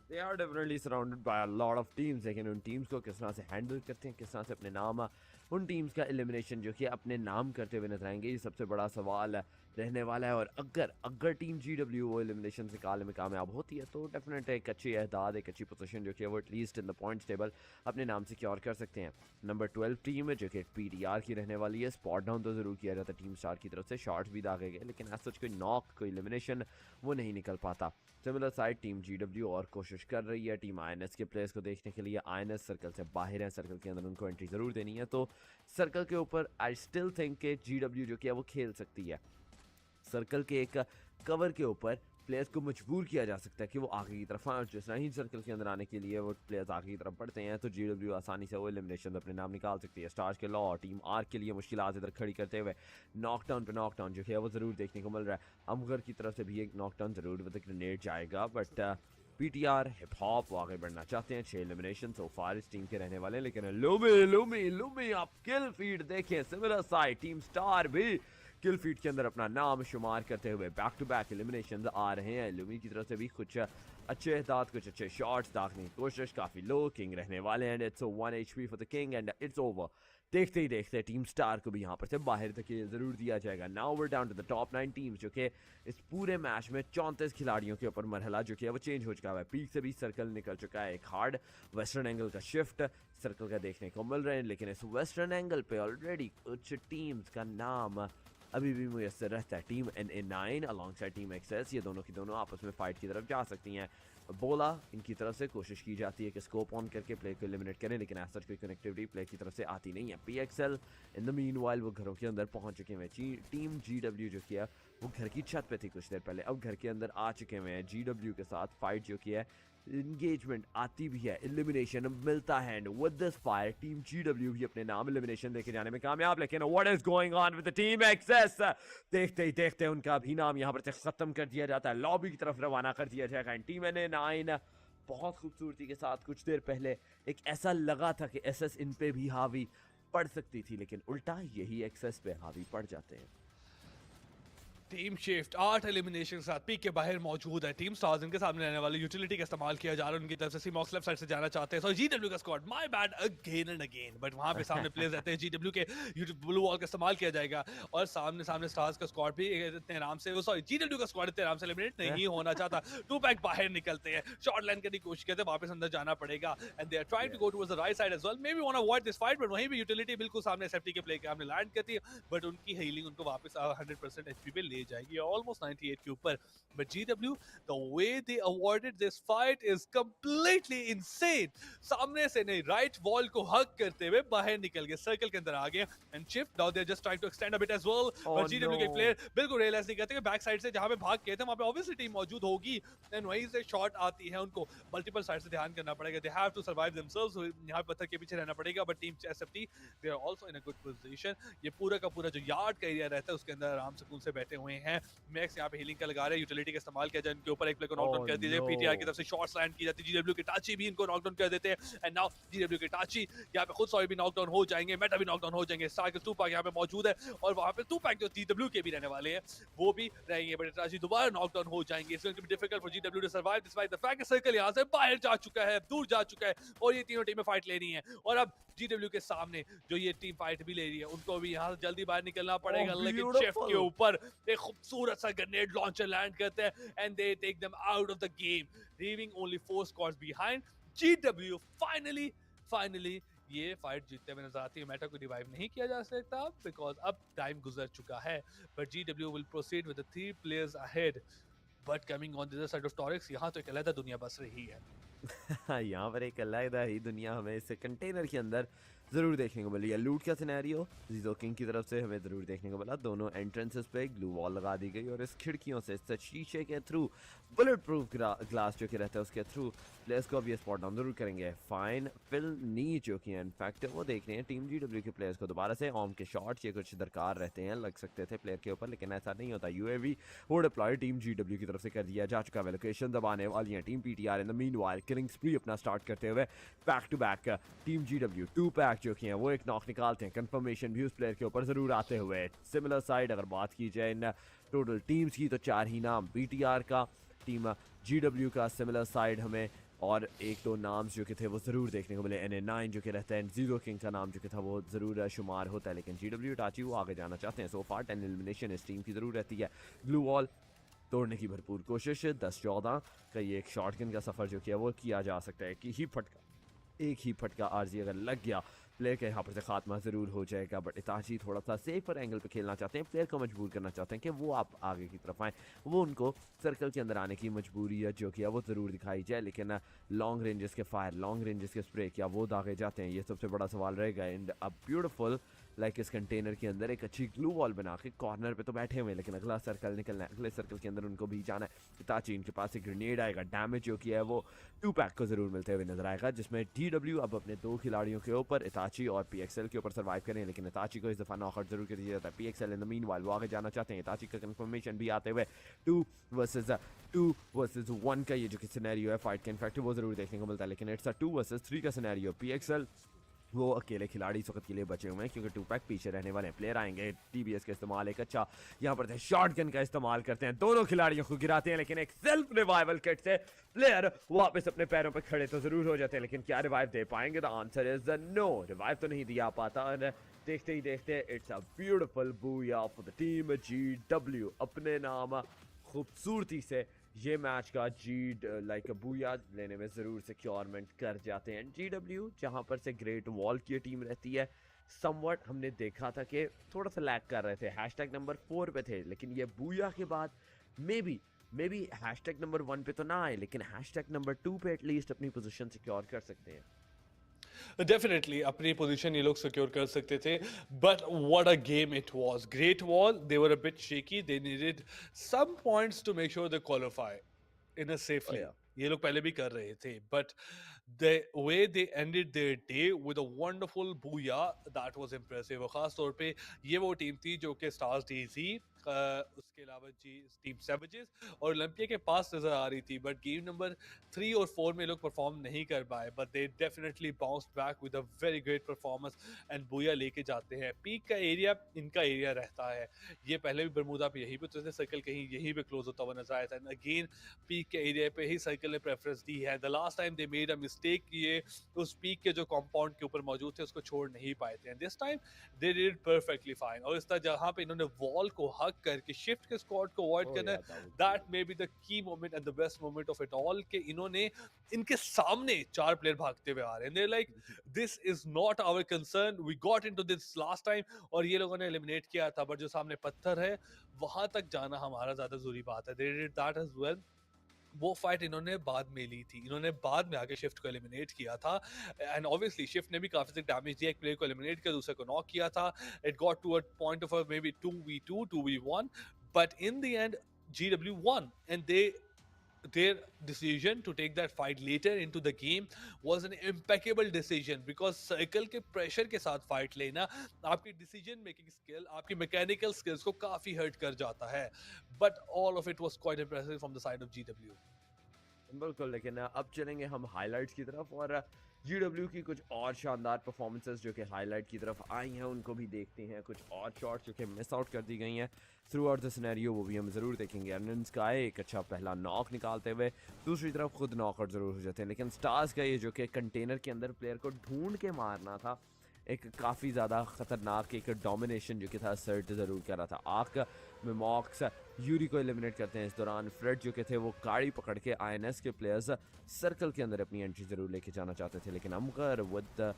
They are definitely surrounded by a lot of teams, लेकिन उन टीम्स को किस तरह से हैंडल करते हैं, किस तरह से अपने नाम उन टीम्स का एलिमिनेशन जो कि अपने नाम करते हुए नजर आएंगे, ये सबसे बड़ा सवाल रहने वाला है। और अगर टीम GW वो एलिमिनेशन से निकालने में कामयाब होती है तो डेफिनेट एक अच्छी एहदाद, एक अच्छी पोजीशन जो कि वो at least in the points table अपने नाम सिक्योर कर सकते हैं। नंबर 12 टीम है जो कि PTR की रहने वाली है। स्पॉट डाउन तो ज़रूर किया जाता है टीम स्टार की तरफ से, शॉट्स भी दागे गए, लेकिन एज सच कोई नॉक, कोई एलिमिनेशन वो नहीं निकल पाता। सिमिलर साइड टीम GW और कोशिश कर रही है टीम INS के प्लेयर्स को देखने के लिए। INS सर्कल से बाहर है, सर्कल के अंदर उनको एंट्री ज़रूर देनी है, तो सर्कल के ऊपर आई स्टिल थिंक कि GW जो कि है वो खेल सकती है। सर्कल के एक कवर के ऊपर प्लेयर्स को मजबूर किया जा सकता है कि वो आगे की तरफ आए, और जिस तरह ही सर्कल के अंदर आने के लिए वो प्लेयर्स आगे की तरफ बढ़ते हैं तो GW आसानी से वो एलिमिनेशन अपने नाम निकाल सकती है। स्टार्स के लॉ टीम आर के लिए मुश्किलात इधर खड़ी करते हुए नॉकडाउन पे नॉकडाउन जो है वो ज़रूर देखने को मिल रहा है। अमगर की तरफ से भी एक नॉकडाउन ज़रूर विद ग्रेनेड जाएगा, बट PTR हिप हॉप आगे बढ़ना चाहते हैं। 6 एलिमिनेशन सो फार इस टीम के रहने वाले हैं, लेकिन लुमी आप किल फीड देखें। सिमिलर साइड टीम स्टार भी किल फीड के अंदर अपना नाम शुमार करते हुए बैक टू बैक एलिमिनेशन आ रहे हैं। लुमी की तरफ से भी कुछ अच्छे एहदाद, कुछ अच्छे शॉट्स दागने की कोशिश, काफ़ी लो किंग रहने वाले हैं। It's 1 HP for the king and it's over. देखते ही देखते टीम स्टार को भी यहाँ पर से बाहर तक ज़रूर दिया जाएगा। Now we're down to the top 9 teams, जो कि इस पूरे मैच में 34 खिलाड़ियों के ऊपर मरहला जो कि है वो चेंज हो चुका है। पीक से भी सर्कल निकल चुका है, एक हार्ड वेस्टर्न एंगल का शिफ्ट सर्कल का देखने को मिल रहे हैं, लेकिन इस वेस्टर्न एंगल पे ऑलरेडी कुछ टीम्स का नाम अभी भी मुयसर रहता है। Team NA9 along side team XS, ये दोनों की दोनों आपस में फाइट की तरफ जा सकती हैं। बोला इनकी तरफ से कोशिश की जाती है कि स्कोप ऑन करके प्ले को एलिमिनेट करें, लेकिन ऐसा कोई कनेक्टिविटी प्ले की तरफ से आती नहीं है। PXL इन द मीनवाइल वो घरों के अंदर पहुंच चुके हैं। टीम GW जो किया वो घर की छत पे थी कुछ देर पहले, अब घर के अंदर आ चुके हैं। GW के साथ फाइट जो की है, इंगेजमेंट आती भी है, एलिमिनेशन मिलता है। And with this fire team GW भी अपने नाम एलिमिनेशन लेके जाने में कामयाब, लेकिन what is going on with the team XS, देखते ही देखते उनका भी नाम यहाँ पर खत्म कर दिया जाता है, लॉबी की तरफ रवाना कर दिया जाएगा। टीम NA9 बहुत खूबसूरती के साथ कुछ देर पहले एक ऐसा लगा था कि SS इन पे भी हावी पड़ सकती थी, लेकिन उल्टा यही XS पे हावी पड़ जाते हैं। टीम शिफ्ट 8 एलिमिनेशन के साथ पीक के बाहर मौजूद है। टीम स्टार्स इनके सामने रहने वाले यूटिलिटी का इस्तेमाल किया जा रहा है उनकी तरफ से। सीमॉक्स लेफ्ट साइड से जाना चाहते हैं, सो GW का squad my bad again and again, but वहां पे सामने प्लेयर्स रहते हैं। GW के ब्लू वॉल का इस्तेमाल किया जाएगा और सामने स्टार्स का स्क्वाड भी इतने आराम से, सॉरी GW का स्क्वाड इतने आराम से एलिमिनेट नहीं होना चाहता। 2 पैक बाहर निकलते हैं, शॉर्ट लाइन करने की कोशिश करते हैं, वापस अंदर जाना पड़ेगा and they are trying to go towards the right side as well, maybe want to avoid this fight, but वहीं भी यूटिलिटी बिल्कुल सामने सेफ्टी के प्ले के सामने लैंड करती है, बट उनकी हीलिंग उनको वापस 100% HP पे ले जाएगी, ऑलमोस्ट 98 के ऊपर। But GW, the way they avoided this fight is completely insane. सामने से नहीं, राइट वॉल को हक करते हुए बाहर निकल गए, सर्कल के अंदर आ गए and shift now they are just trying to extend a bit as well, but GW के प्लेयर बिल्कुल रियलाइज नहीं करते कि बैक साइड से जहां पे भाग गए थे वहां पे ऑब्वियसली टीम मौजूद होगी एंड वहीं से शॉट आती है, उनको मल्टीपल साइड से ध्यान करना पड़ेगा। They have to survive themselves, यहां पत्थर के पीछे रहना पड़ेगा, but team SFT they are also in a good position. ये पूरा का पूरा जो यार्ड का एरिया रहता है उसके अंदर आराम से सुकून से बैठे हुए हैं। मैक्स यहां पे हीलिंग का लगा रहे हैं, यूटिलिटी का इस्तेमाल किया जाए, इनके ऊपर एक प्ले को नॉकडाउन कर दिया जाए। PTR की तरफ से शॉट्स लैंड की जाती है, GW के टाची भी इनको नॉकडाउन कर देते हैं एंड नाउ GW के टाची यहां पे खुद सॉरी भी नॉकडाउन हो जाएंगे, मेटा भी नॉकडाउन हो जाएंगे। स्टार के 2 पैक यहां पे मौजूद है और वहां पे 2 पैक जो GW के भी रहने वाले हैं वो भी रहेंगे, बट टाची दोबारा नॉकडाउन हो जाएंगे। It's going to be difficult for GW to survive despite the fact कि सर्कल यहां से बाहर जा चुका है, दूर जा चुका है और ये तीनों टीमें फाइट ले रही हैं और अब GW के सामने जो ये टीम फाइट भी ले रही है उनको भी यहां से जल्दी बाहर निकलना पड़ेगा, लेकिन शिफ्ट के ऊपर एक खूबसूरत सा ग्रेनेड लॉन्चर लैंड करते हैं and they take them out of the game, leaving only 4 squads behind. GW finally ये फाइट जीतते हुए नजर आती है। मेटा को रिवाइव नहीं किया जा सकता बिकॉज अब टाइम गुजर चुका है, but GW will proceed with the 3 players ahead, but coming on this side of Torex यहाँ तो एक अलग दुनिया बस रही है। यहाँ पर एक अलग ही दुनिया हमें इस कंटेनर के अंदर ज़रूर देखने को मिली है। लूट का सिनेरियो जीजो किंग की तरफ से हमें ज़रूर देखने को मिला। दोनों एंट्रेंसेस पे ग्लू वॉल लगा दी गई और इस खिड़कियों से इस शीशे के थ्रू बुलेट प्रूफ ग्लास जो कि रहता है उसके थ्रू प्लेयर्स को अब ये स्पॉट डाउन जरूर करेंगे। फाइन फिल नी जो कि इनफैक्ट वो देख रहे हैं टीम GW के प्लेयर्स को दोबारा से ऑम के शॉट्स ये कुछ दरकार रहते हैं, लग सकते थे प्लेयर के ऊपर, लेकिन ऐसा नहीं होता। UAV वो डिप्लॉय टीम GW की तरफ से कर दिया जा चुका है। लोकेशन दबाने वाली है team PTR in the meanwhile killing spree अपना स्टार्ट करते हुए back to back team GW 2 pack pack जो कि हैं वो एक नॉक निकालते हैं, कंफर्मेशन भी उस प्लेयर के ऊपर ज़रूर आते हुए। सिमिलर साइड अगर बात की जाए इन टोटल टीम्स की तो 4 ही नाम, BTR का, टीम GW का सिमिलर साइड हमें, और एक दो नाम जो कि थे वो ज़रूर देखने को मिले। NA9 जो कि रहता है, जीरो किंग का नाम जो कि था वो ज़रूर शुमार होता है, लेकिन GW इटाची वो आगे जाना चाहते हैं। सो फार 10 एलिमिनेशन इस टीम की ज़रूर रहती है। ग्लू वॉल तोड़ने की भरपूर कोशिश, 10-14 का ये एक शॉटगन का सफ़र जो किया वो किया जा सकता है कि एक ही फटका आरजी अगर लग गया प्लेयर के यहाँ पर से खात्मा ज़रूर हो जाएगा। बट इताची थोड़ा सा सेफर एंगल पे खेलना चाहते हैं, प्लेयर को मजबूर करना चाहते हैं कि वो आप आगे की तरफ आएँ, वो उनको सर्कल के अंदर आने की मजबूरी है जो कि है वो ज़रूर दिखाई जाए। लेकिन लॉन्ग रेंजेस के फायर, लॉन्ग रेंजेस के स्प्रे क्या वो दागे जाते हैं, ये सबसे बड़ा सवाल रहेगा। एंड अ ब्यूटीफुल लाइक इस कंटेनर के अंदर एक अच्छी ग्लू वॉल बना के कॉर्नर पे तो बैठे हुए हैं, लेकिन अगला सर्कल निकलना है, अगले सर्कल के अंदर उनको भी जाना है। इताची इनके पास एक ग्रेनेड आएगा, डैमेज जो किया है वो 2 पैक को ज़रूर मिलते हुए नजर आएगा, जिसमें DW अब अपने 2 खिलाड़ियों के ऊपर, इताची और PXL के ऊपर सर्वाइव करें। लेकिन इताची को इस दफ़ा नॉकआउट जरूर कर दिया जाता है। PXL इन द मीनवाइल वो आगे जाना चाहते हैं। इताची का कंफर्मेशन भी आते हुए 2 वर्सेस 1 का ये जो कि सिनेरियो है फाइट का इनफैक्ट वो ज़रूर देखने को मिलता है, लेकिन इट्स अ 2 वर्सेस 3 का सिनेरियो। PXL वो अकेले खिलाड़ी इस वक्त के लिए बचे हुए हैं क्योंकि 2 पैक पीछे रहने वाले हैं। प्लेयर आएंगे, TBS का इस्तेमाल एक अच्छा यहाँ पर शॉटगन का इस्तेमाल करते हैं, दोनों खिलाड़ियों को गिराते हैं, लेकिन एक सेल्फ रिवाइवल किट से प्लेयर वापस अपने पैरों पर खड़े तो जरूर हो जाते हैं, लेकिन क्या रिवाइव दे पाएंगे? The answer is no, revive तो नहीं दिया पाता। और देखते ही देखते it's a beautiful booyah for the team GW, अपने नाम खूबसूरती से ये मैच का लाइक बूया लेने में ज़रूर सिक्योरमेंट कर जाते हैं। GW जहाँ पर से ग्रेट वॉल की टीम रहती है, समवट हमने देखा था कि थोड़ा सा लैग कर रहे थे, हैशटैग नंबर 4 पे थे, लेकिन ये बूया के बाद मे बी हैशटैग नंबर 1 पे तो ना आए, लेकिन हैशटैग नंबर 2 पे एटलीस्ट अपनी पोजीशन सिक्योर कर सकते हैं। डेफिनेटली अपनी पोजीशन ये लोग सिक्योर कर सकते थे, but what a game it was. Great wall, they were a bit shaky, they needed some points to make sure they qualify in a safely. ये लोग पहले भी कर रहे थे, but the way they ended their day with a wonderful booyah, that was impressive। और खास तौर पे ये वो टीम थी जो कि स्टार्स डेज़ी, उसके अलावा टीम सैवेजेस और ओलंपिया के पास नजर आ रही थी, बट गेम नंबर 3 और 4 में लोग परफॉर्म नहीं कर पाए, but they definitely bounced back with a very great performance and booyah लेके जाते हैं। पीक का एरिया इनका एरिया रहता है, ये पहले भी बरमूदा पे यहीं पे तो सर्कल कहीं यहीं पे क्लोज होता हुआ नजर आया था, एंड अगेन पीक के एरिया पे ही सर्कल ने प्रेफरेंस दी है। The last time they made a mistake, ये उस पीक के जो कंपाउंड के ऊपर मौजूद थे उसको छोड़ नहीं पाए थे, and this time they did perfectly fine. और इस तरह जहां पे इन्होंने वॉल को हक करके शिफ्ट के स्क्वाड को अवॉइड करना, दैट मे बी द की moment and the best moment of it all, कि इन्होंने इनके सामने 4 प्लेयर भागते हुए आ रहे हैं, they like this is not our concern, we got into this last time, और ये लोगों ने एलिमिनेट किया था, बट जो सामने पत्थर है वहां तक जाना हमारा ज्यादा जरूरी बात है। They did that as well. वो फाइट इन्होंने बाद में ली थी, इन्होंने बाद में आके शिफ्ट को एलिमिनेट किया था, एंड ऑब्वियसली शिफ्ट ने भी काफी से डैमेज दिया, एक प्लेयर को एलिमिनेट किया, दूसरे को नॉक किया था, it got to a point of may be 2v2 2v1, but in the end GW won, and their decision to take that fight later into the game was an impeccable decision, because circle के प्रेशर के साथ फाइट लेना आपकी डिसीजन मेकिंग स्किल, आपकी मैकेनिकल स्किल्स को काफी हर्ट कर जाता है, but all of it was quite impressive from the side of GW। बिल्कुल, लेकिन अब चलेंगे हम हाइलाइट्स की तरफ, और GW की कुछ और शानदार परफॉर्मेंसेस जो कि हाईलाइट की तरफ आई हैं उनको भी देखते हैं। कुछ और शॉट्स जो कि मिस आउट कर दी गई हैं थ्रू आउट द सिनेरियो वो भी हम ज़रूर देखेंगे। अर्नन्स का एक अच्छा पहला नॉक निकालते हुए दूसरी तरफ खुद नॉकआउट ज़रूर हो जाते हैं, लेकिन स्टार्स का ये जो कि कंटेनर के अंदर प्लेयर को ढूंढ के मारना था, एक काफ़ी ज़्यादा ख़तरनाक एक डोमिनेशन जो कि था सर्ट ज़रूर कर रहा था। आक में मॉक्स यूरी को एलिमिनेट करते हैं, इस दौरान फ्रेड जो कि थे वो गाड़ी पकड़ के INS के प्लेयर्स सर्कल के अंदर अपनी एंट्री ज़रूर लेके जाना चाहते थे, लेकिन Amgar with the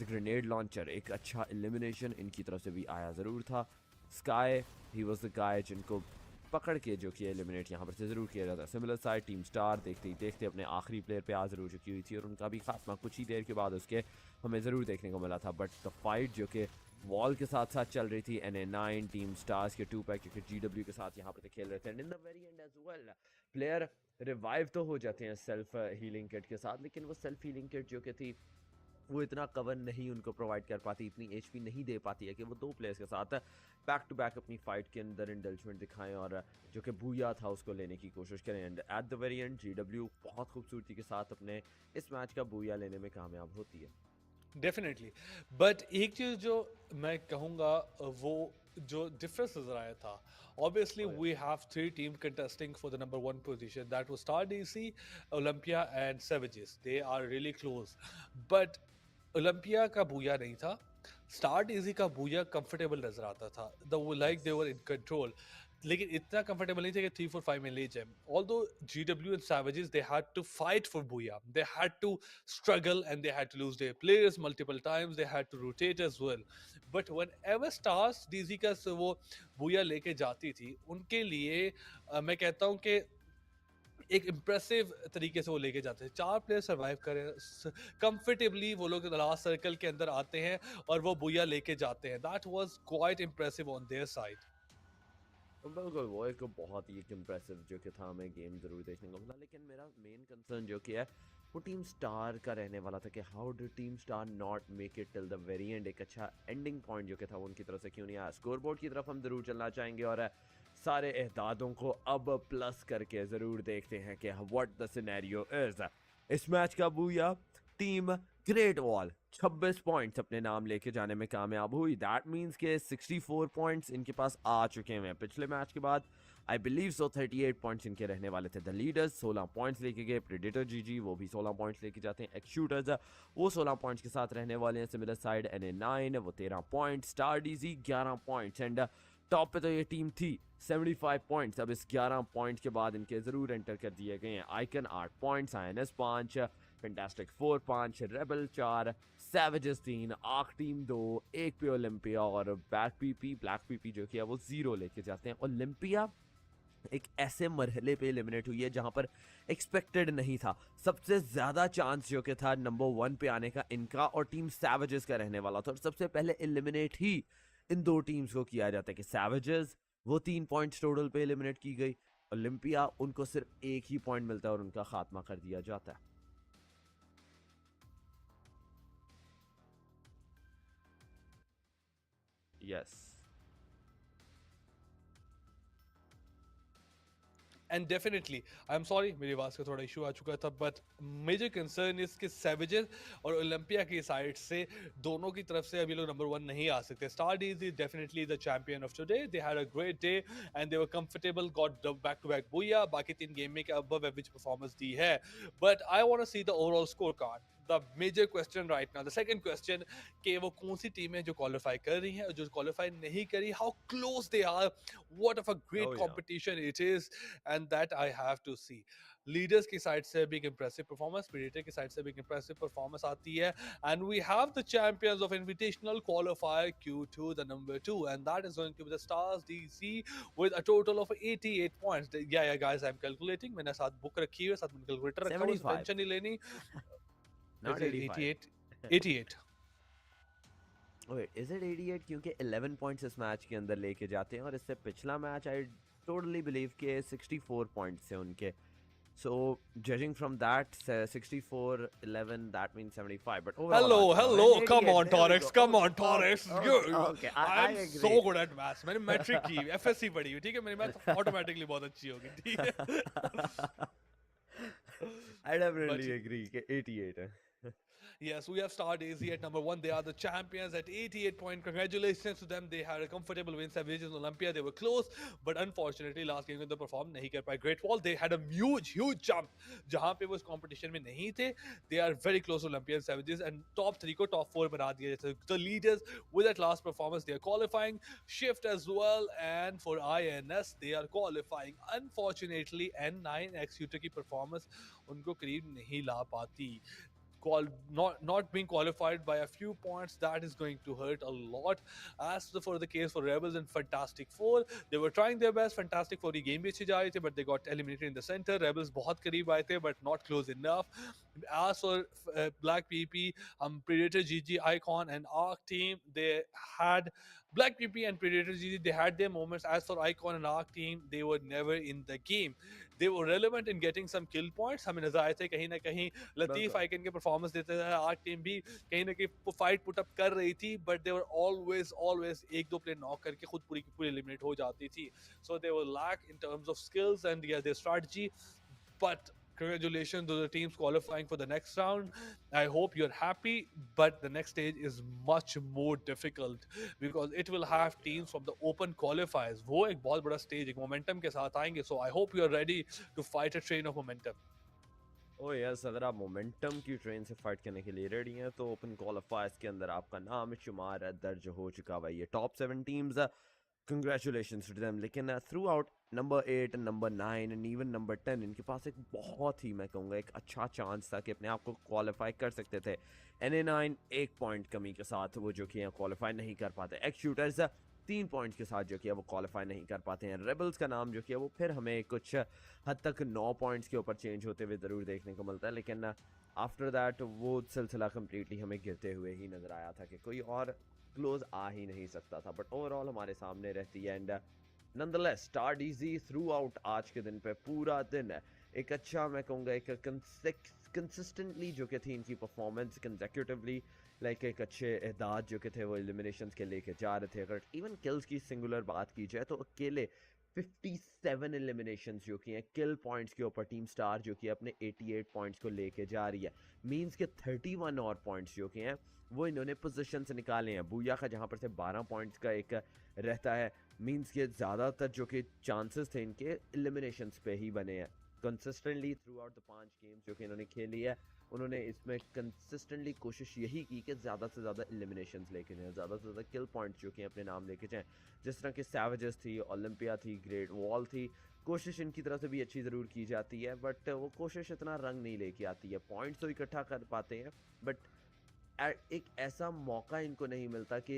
grenade launcher एक अच्छा एलिमिनेशन इनकी तरफ से भी आया ज़रूर था। Sky he was the guy जिनको पकड़ के जो कि एलिमिनेट यहाँ पर से ज़रूर किया जाता है। सिमिलर साइड टीम स्टार देखते ही देखते अपने आखिरी प्लेयर पे आ ज़रूर चुकी हुई थी, और उनका भी खात्मा कुछ ही देर के बाद उसके हमें ज़रूर देखने को मिला था। बट द फाइट जो कि वॉल के साथ साथ चल रही थी, NA9 टीम स्टार्स के 2 पैक जो कि GW के साथ यहाँ पर खेल रहे थे, and in the very end as well player revive तो हो जाते हैं सेल्फ हीलिंग किट के साथ, लेकिन वो सेल्फ हीलिंग किट जो कि थी वो इतना कवर नहीं उनको प्रोवाइड कर पाती, इतनी HP नहीं दे पाती है कि वो 2 प्लेयर्स के साथ बैक टू बैक अपनी फाइट के अंदर इंडल्जमेंट दिखाएं और जो कि बूया था उसको लेने की कोशिश करें। And at the very and GW बहुत खूबसूरती के साथ अपने इस मैच का बूया लेने में कामयाब होती है। डेफिनेटली, बट एक चीज जो मैं कहूँगा वो जो डिफरेंस नजर आया था, obviously we have three teams contesting for the number one position. That was Star DC, Olympia and Savages. They are really close, but Olympia का बूया नहीं था, स्टार्ट इजी का बूया कंफर्टेबल नजर आता था, the like they were in control, लेकिन इतना कंफर्टेबल नहीं था कि 3-4-5 में ले जाए. Although GW and savages they had to fight for booyah, they had to struggle and they had to lose their players multiple times, they had to rotate as well. But whenever stars DG का वो बूया लेके जाती थी उनके लिए मैं कहता हूँ कि एक इम्प्रेसिव तरीके से वो लेके जाते हैं. 4 प्लेयर सर्वाइव करें कंफर्टेबली, वो लोग लास्ट सर्कल के अंदर आते हैं और वो बुया लेके जाते हैं. That was quite impressive on their side. बिल्कुल, वो एक बहुत ही इम्प्रेसिव जो कि था, हमें गेम ज़रूर देखने को मिला. लेकिन मेरा मेन कंसर्न जो कि है वो टीम स्टार का रहने वाला था कि how did team star not make it till the very and. एक अच्छा एंडिंग पॉइंट जो कि था वो उनकी तरफ से क्यों नहीं आया. स्कोर बोर्ड की तरफ हम ज़रूर चलना चाहेंगे और सारे एहदादों को अब प्लस करके ज़रूर देखते हैं कि व्हाट द सिनेरियो इज़. इस मैच का booyah team great wall 26 points अपने नाम लेके जाने में कामयाब हुई. दैट मीन्स के 64 पॉइंट्स इनके पास आ चुके हैं पिछले मैच के बाद. आई बिलीव सो 38 पॉइंट्स इनके रहने वाले थे. द लीडर्स 16 पॉइंट्स लेके गए. प्रेडेटर जीजी वो भी 16 पॉइंट्स लेके जाते हैं. एक्स शूटर्स वो 16 पॉइंट्स के साथ रहने वाले हैं. सिमिलर साइड NA9 वो 13 points. Star DG 11 points. And top पे तो ये टीम थी 75 पॉइंट्स. अब इस 11 पॉइंट के बाद इनके ज़रूर एंटर कर दिए गए हैं icon 8 points, INS 5, fantastic 4 5, rebel 4, savages 3, arc team 2, 1 पे ओलंपिया और ब्लैक पीपी जो कि है वो 0 लेके जाते हैं. ओलंपिया एक ऐसे मरहले पे एलिमिनेट हुई है जहां पर एक्सपेक्टेड नहीं था. सबसे ज़्यादा चांस जो कि था नंबर 1 पे आने का इनका और टीम सैवेजेस का रहने वाला था. और सबसे पहले एलिमिनेट ही इन दो टीम्स को किया जाता है कि सैवेजेस वो 3 पॉइंट्स टोटल पे एलिमिनेट की गई. ओलंपिया उनको सिर्फ 1 ही पॉइंट मिलता है और उनका खात्मा कर दिया जाता है. Yes. And definitely I am sorry, मेरी आवाज़ का थोड़ा इशू आ चुका था, बट मेजर कंसर्न इस कि सैवेजेस और ओलंपिया की साइड से दोनों की तरफ से अभी लोग नंबर 1 नहीं आ सकते. Star DG is definitely the champion of today. They had a great day and they were comfortable, got back to back booyah. बाकी 3 गेम में अबव एवरेज परफॉर्मेंस दी है. But I want to see the overall score card. The major question right now, the second question, कि वो कौन सी टीमें जो क्वालिफाई कर रही हैं और जो क्वालिफाई नहीं करी, how close they are, what of a great competition it is, and that I have to see. Leaders की साइड से भी एक इंप्रेसिव परफॉर्मेंस, प्रेडेटर की साइड से भी एक इंप्रेसिव परफॉर्मेंस आती है. And we have the champions of invitational qualifier Q2, the number 2, and that is going to be the Stars DC with a total of 88 points. Yeah, guys, I'm calculating. मैंने साथ बुक रखी है, साथ में कैलकुलेटर रखा है, टेंशन नहीं लेनी. Not 85. 88. Wait, is it 88? क्योंकि 11 पॉइंट्स इस मैच के अंदर लेके जाते हैं और इससे पिछला मैच आई टोटली बिलीव के 64 पॉइंट्स थे उनके. So judging from that, 64, 11, that means 75. But overall, hello, come on, Torix, come on, Torix. Okay, I I'm agree. so good at maths. मैंने मैट्रिक की, FSC पढ़ी हुई, ठीक है, मेरी मैथ ऑटोमेटिकली बहुत अच्छी होगी, ठीक है. I definitely agree कि 88 है. Yes, we have Star Daisy at number 1. They are the champions at 88 points. Congratulations to them. They had a comfortable win. Savages in Olympia, they were close, but unfortunately last game में they perform नहीं कर पाए. Great Wall, they had a huge jump. जहाँ पे वो इस competition में नहीं थे, they are very close to Olympia and Savages, and top 3 को top 4 बना दिया. So the leaders with that last performance, they are qualifying. Shift as well, and for INS, they are qualifying. Unfortunately, N9 Shooter की performance उनको करीब नहीं ला पाती. Not being qualified by a few points, that is going to hurt a lot. As for the case for Rebels and Fantastic Four, they were trying their best. Fantastic Four की game भी अच्छी जा रही थी, but they got eliminated in the center. Rebels बहुत करीब आए थे, but not close enough. As for Black PP, Predator GG, Icon and Arc team, they had Black PP and Predator GG, they had their moments. As for Icon and Arc team, they were never in the game. They were relevant in getting some kill points. हमें नजर आए थे कहीं ना कहीं लतीफ आइकन के परफॉर्मेंस देते थे. आर्क टीम भी कहीं ना कहीं फाइट पुट अप कर रही थी, but they were always 1-2 player knock करके खुद पूरी की पूरी एलिमिनेट हो जाती थी. So they were lack in terms of skills and their strategy. But congratulations to the teams qualifying for the next round. I hope you're happy, but the next stage is much more difficult because it will have teams from the open qualifiers. वो एक बहुत बड़ा stage, एक momentum के साथ आएंगे. So I hope you're ready to fight a train of momentum. O yes, अगर आप मोमेंटम की ट्रेन से फाइट करने के लिए रेडी हैं तो ओपन क्वालिफायर्स के अंदर आपका नाम शुमार दर्ज हो चुका हुआ है। ये top 7 teams, congratulations to them. लेकिन throughout number 8, number 9 and even number 10 इनके पास एक बहुत ही, मैं कहूँगा, एक अच्छा चांस था कि अपने आप को क्वालिफाई कर सकते थे। NA9 1 पॉइंट कमी के साथ वो जो कि क्वालिफाई नहीं कर पाते। एक्स शूटर्स 3 पॉइंट्स के साथ जो कि वो क्वालिफाई नहीं कर पाते हैं। रेबल्स का नाम जो कि वो फिर हमें कुछ हद तक 9 पॉइंट्स के ऊपर चेंज होते हुए ज़रूर देखने को मिलता है, लेकिन आफ्टर दैट वो सिलसिला कम्प्लीटली हमें गिरते हुए ही नज़र आया था कि कोई और क्लोज आ ही नहीं सकता था। बट ओवरऑल हमारे सामने रहती है and nonetheless start easy through out. आज के दिन पे पूरा दिन एक अच्छा, मैं कहूँगा, एक कंसिस्टेंटली जो कि थी इनकी परफॉर्मेंस कंसेक्यूटिवली, लाइक एक अच्छे एहदाद जो कि थे वो एलिमिनेशंस के लेके जा रहे थे। अगर इवन किल्स की सिंगुलर बात की जाए तो अकेले 57 एलिमिनेशंस जो कि हैं किल पॉइंट्स के ऊपर टीम स्टार जो कि अपने 88 पॉइंट्स को लेके जा रही है। मींस के 31 और पॉइंट्स जो कि हैं वो इन्होंने पोजीशन से निकाले हैं। बूया का जहाँ पर से 12 पॉइंट्स का एक रहता है, मींस के ज़्यादातर जो कि चांसेस थे इनके एलिमिनेशंस पे ही बने हैं। Consistently through out the 5 games जो कि इन्होंने खेली है, उन्होंने इसमें कंसिस्टेंटली कोशिश यही की कि ज़्यादा से ज़्यादा एलिमिनेशंस लेके जाएँ, ज़्यादा से ज़्यादा किल पॉइंट्स जो कि अपने नाम लेके जाएँ। जिस तरह के सैवेजेस थी, ओलंपिया थी, ग्रेट वॉल थी, कोशिश इनकी तरफ से भी अच्छी ज़रूर की जाती है, बट वो कोशिश इतना रंग नहीं लेके आती है। पॉइंट्स तो इकट्ठा कर पाते हैं, बट एक ऐसा मौका इनको नहीं मिलता कि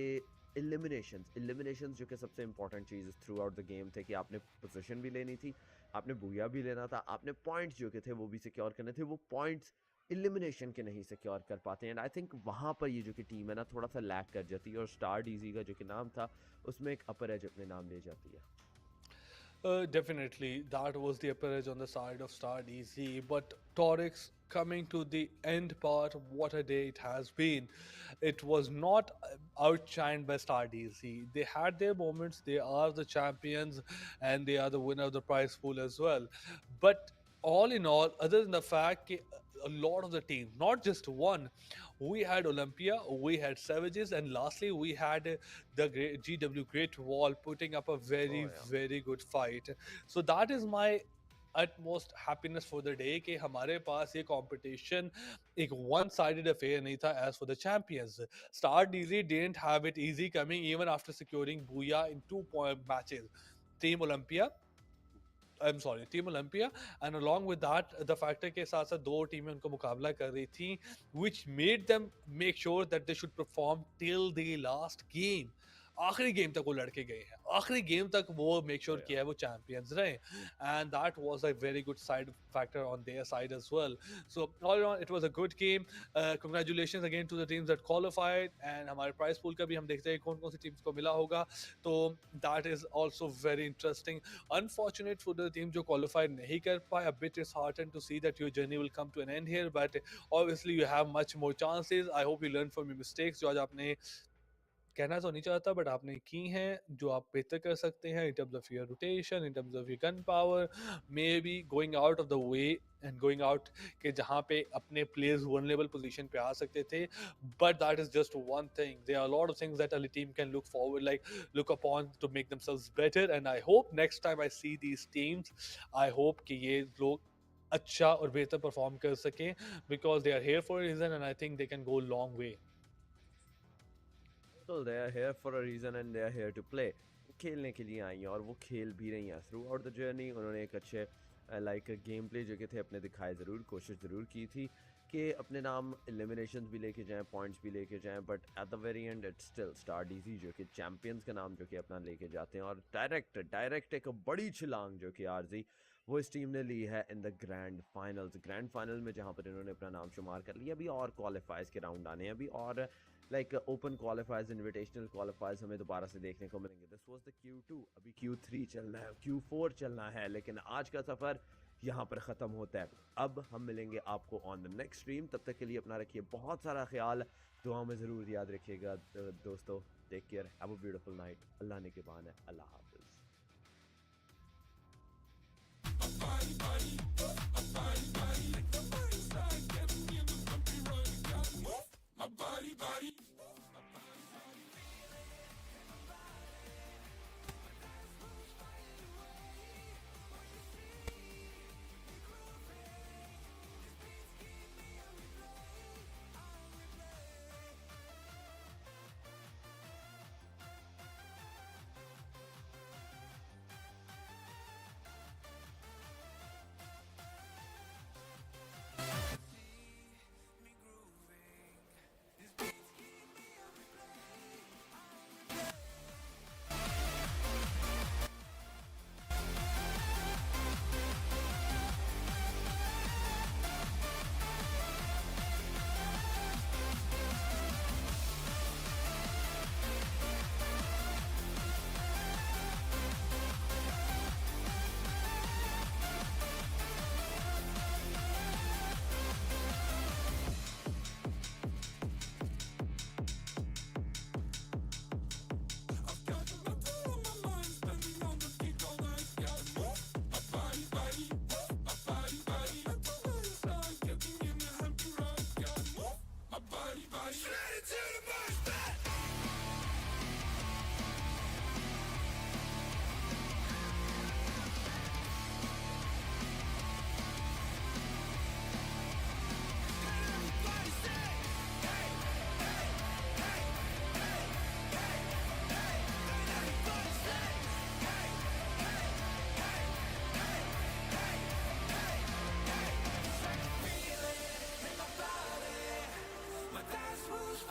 एलिमिनेशंस जो कि सबसे important cheese through out the game थे कि आपने पोजीशन भी लेनी थी, आपने बूया भी लेना था, आपने पॉइंट्स जो कि थे वो भी सिक्योर करने थे। वो पॉइंट्स एलिमिनेशन के नहीं सिक्योर कर पाते हैं एंड आई थिंक वहाँ पर ये जो कि टीम है ना थोड़ा सा लैक कर जाती है और स्टार डीजी का जो कि नाम था उसमें एक अपर एज अपने नाम ले जाती है। Definitely, that was the upper edge on the side of Star DC. But Torix, coming to the end part, what a day it has been. It was not outshined by Star DC. They had their moments, they are the champions, and they are the winner of the prize pool as well. But all in all, other than the fact that a lot of the teams, not just one, we had Olympia, we had Savages, and lastly we had the great GW Great Wall putting up a very, very good fight. So that is my utmost happiness for the day कि हमारे पास ये competition एक one-sided affair नहीं था as for the champions. Star DZ didn't have it easy coming even after securing Booyah in 2 matches. Team Olympia and along with that the factor के साथ साथ दो टीमें उनको मुकाबला कर रही थी which made them make sure that they should perform till the last game. आखिरी गेम तक वो लड़के गए हैं, आखिरी गेम तक वो मेक श्योर किया है वो चैंपियंस रहे, and that was a very good side factor on their side as well. So all in all it was a good game. Congratulations again to the teams that qualified, and हमारे प्राइस पूल का भी हम देखते हैं कौन कौन सी टीम्स को मिला होगा, तो that is also very interesting. Unfortunate for the team जो क्वालिफाई नहीं कर पाए, a bit is heartened to see that your journey will come to an end here, but obviously you have much more chances. I hope you learn from your mistakes जो आज आपने कहना तो नहीं चाहता बट आपने की हैं, जो आप बेहतर कर सकते हैं इन terms of your rotation, in terms of your gun power, may be going out of the way and going out के जहाँ पे अपने प्लेयर्स वनरेबल पोजीशन पे आ सकते थे. But that is just one thing. There are lot of things that a team can look forward, like look upon to make themselves better, and I hope next time I see these teams, I hope कि ये लोग अच्छा और बेहतर परफॉर्म कर सकें, because they are here for a reason and I think they can go long way. They are here for a reason and they are here to play. खेलने के लिए आई हैं और वो खेल भी रही हैं थ्रू आउट द जर्नी. उन्होंने एक अच्छे लाइक गेम प्ले जो कि थे अपने दिखाए ज़रूर, कोशिश ज़रूर की थी कि अपने नाम एलिमिनेशन भी लेके जाएं, पॉइंट्स भी लेके जाएं, but at the very and it's still star DC जो कि चैम्पियंस का नाम जो कि अपना लेके जाते हैं और डायरेक्ट एक बड़ी छलांग जो कि आरजी वो इस टीम ने ली है इन द ग्रैंड फाइनल में, जहाँ पर इन्होंने अपना नाम शुमार कर लिया. अभी और क्वालिफायर्स के राउंड आने हैं, अभी और लाइक ओपन क्वालिफायर्स, इन्विटेशनल क्वालिफायर्स हमें दोबारा से देखने को मिलेंगे. दिस वाज द Q2, अभी Q3 चलना है, Q4 चलना है, लेकिन आज का सफ़र यहाँ पर ख़त्म होता है. अब हम मिलेंगे आपको ऑन द नेक्स्ट स्ट्रीम. तब तक के लिए अपना रखिए बहुत सारा ख्याल, दुआ में ज़रूर याद रखिएगा दोस्तों. Take care, have a beautiful night. Allah ने के बान है. अल्लाह हाफ़िज़. My dance moves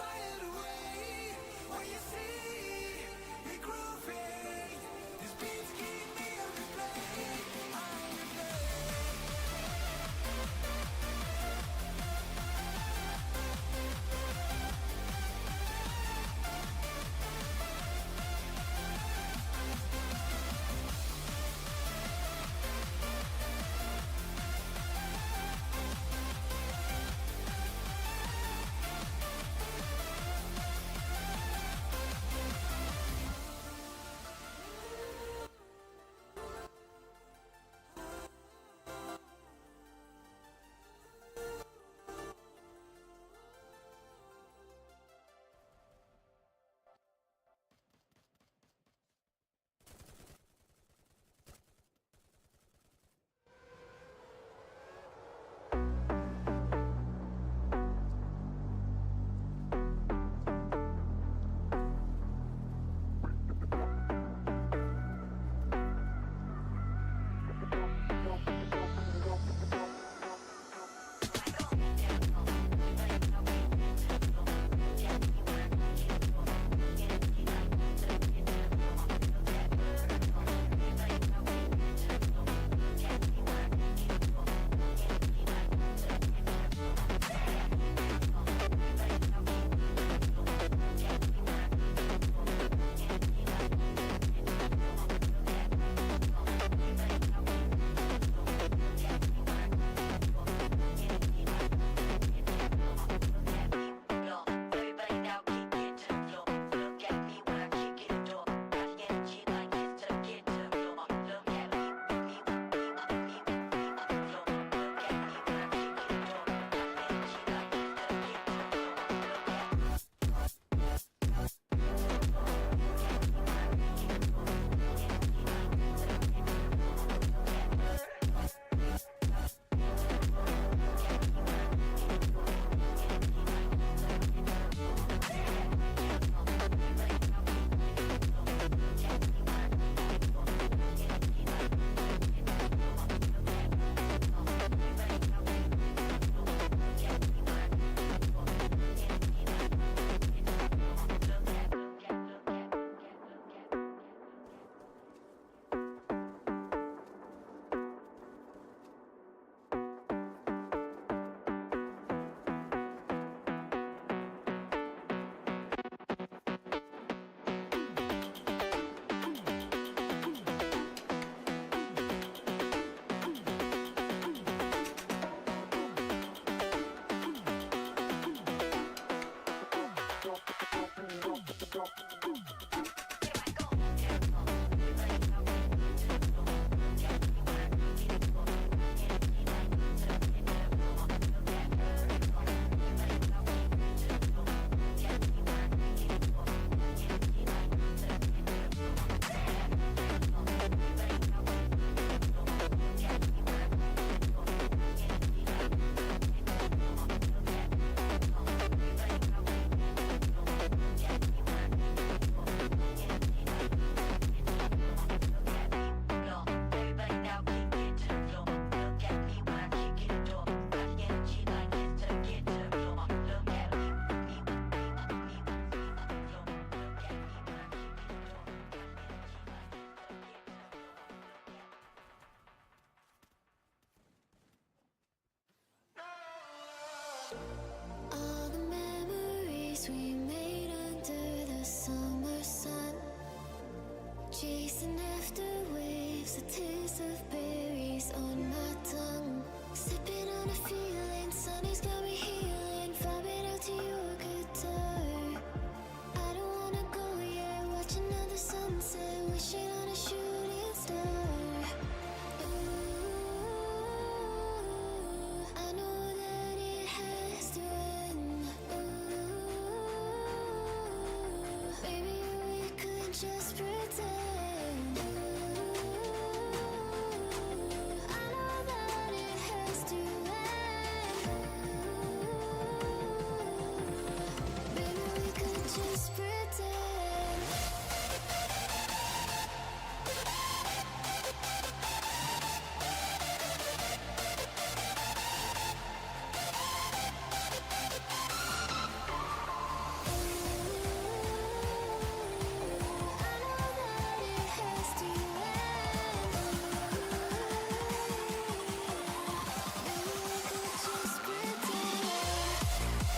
a taste of berries on my tongue. Sipping on a feeling, sun is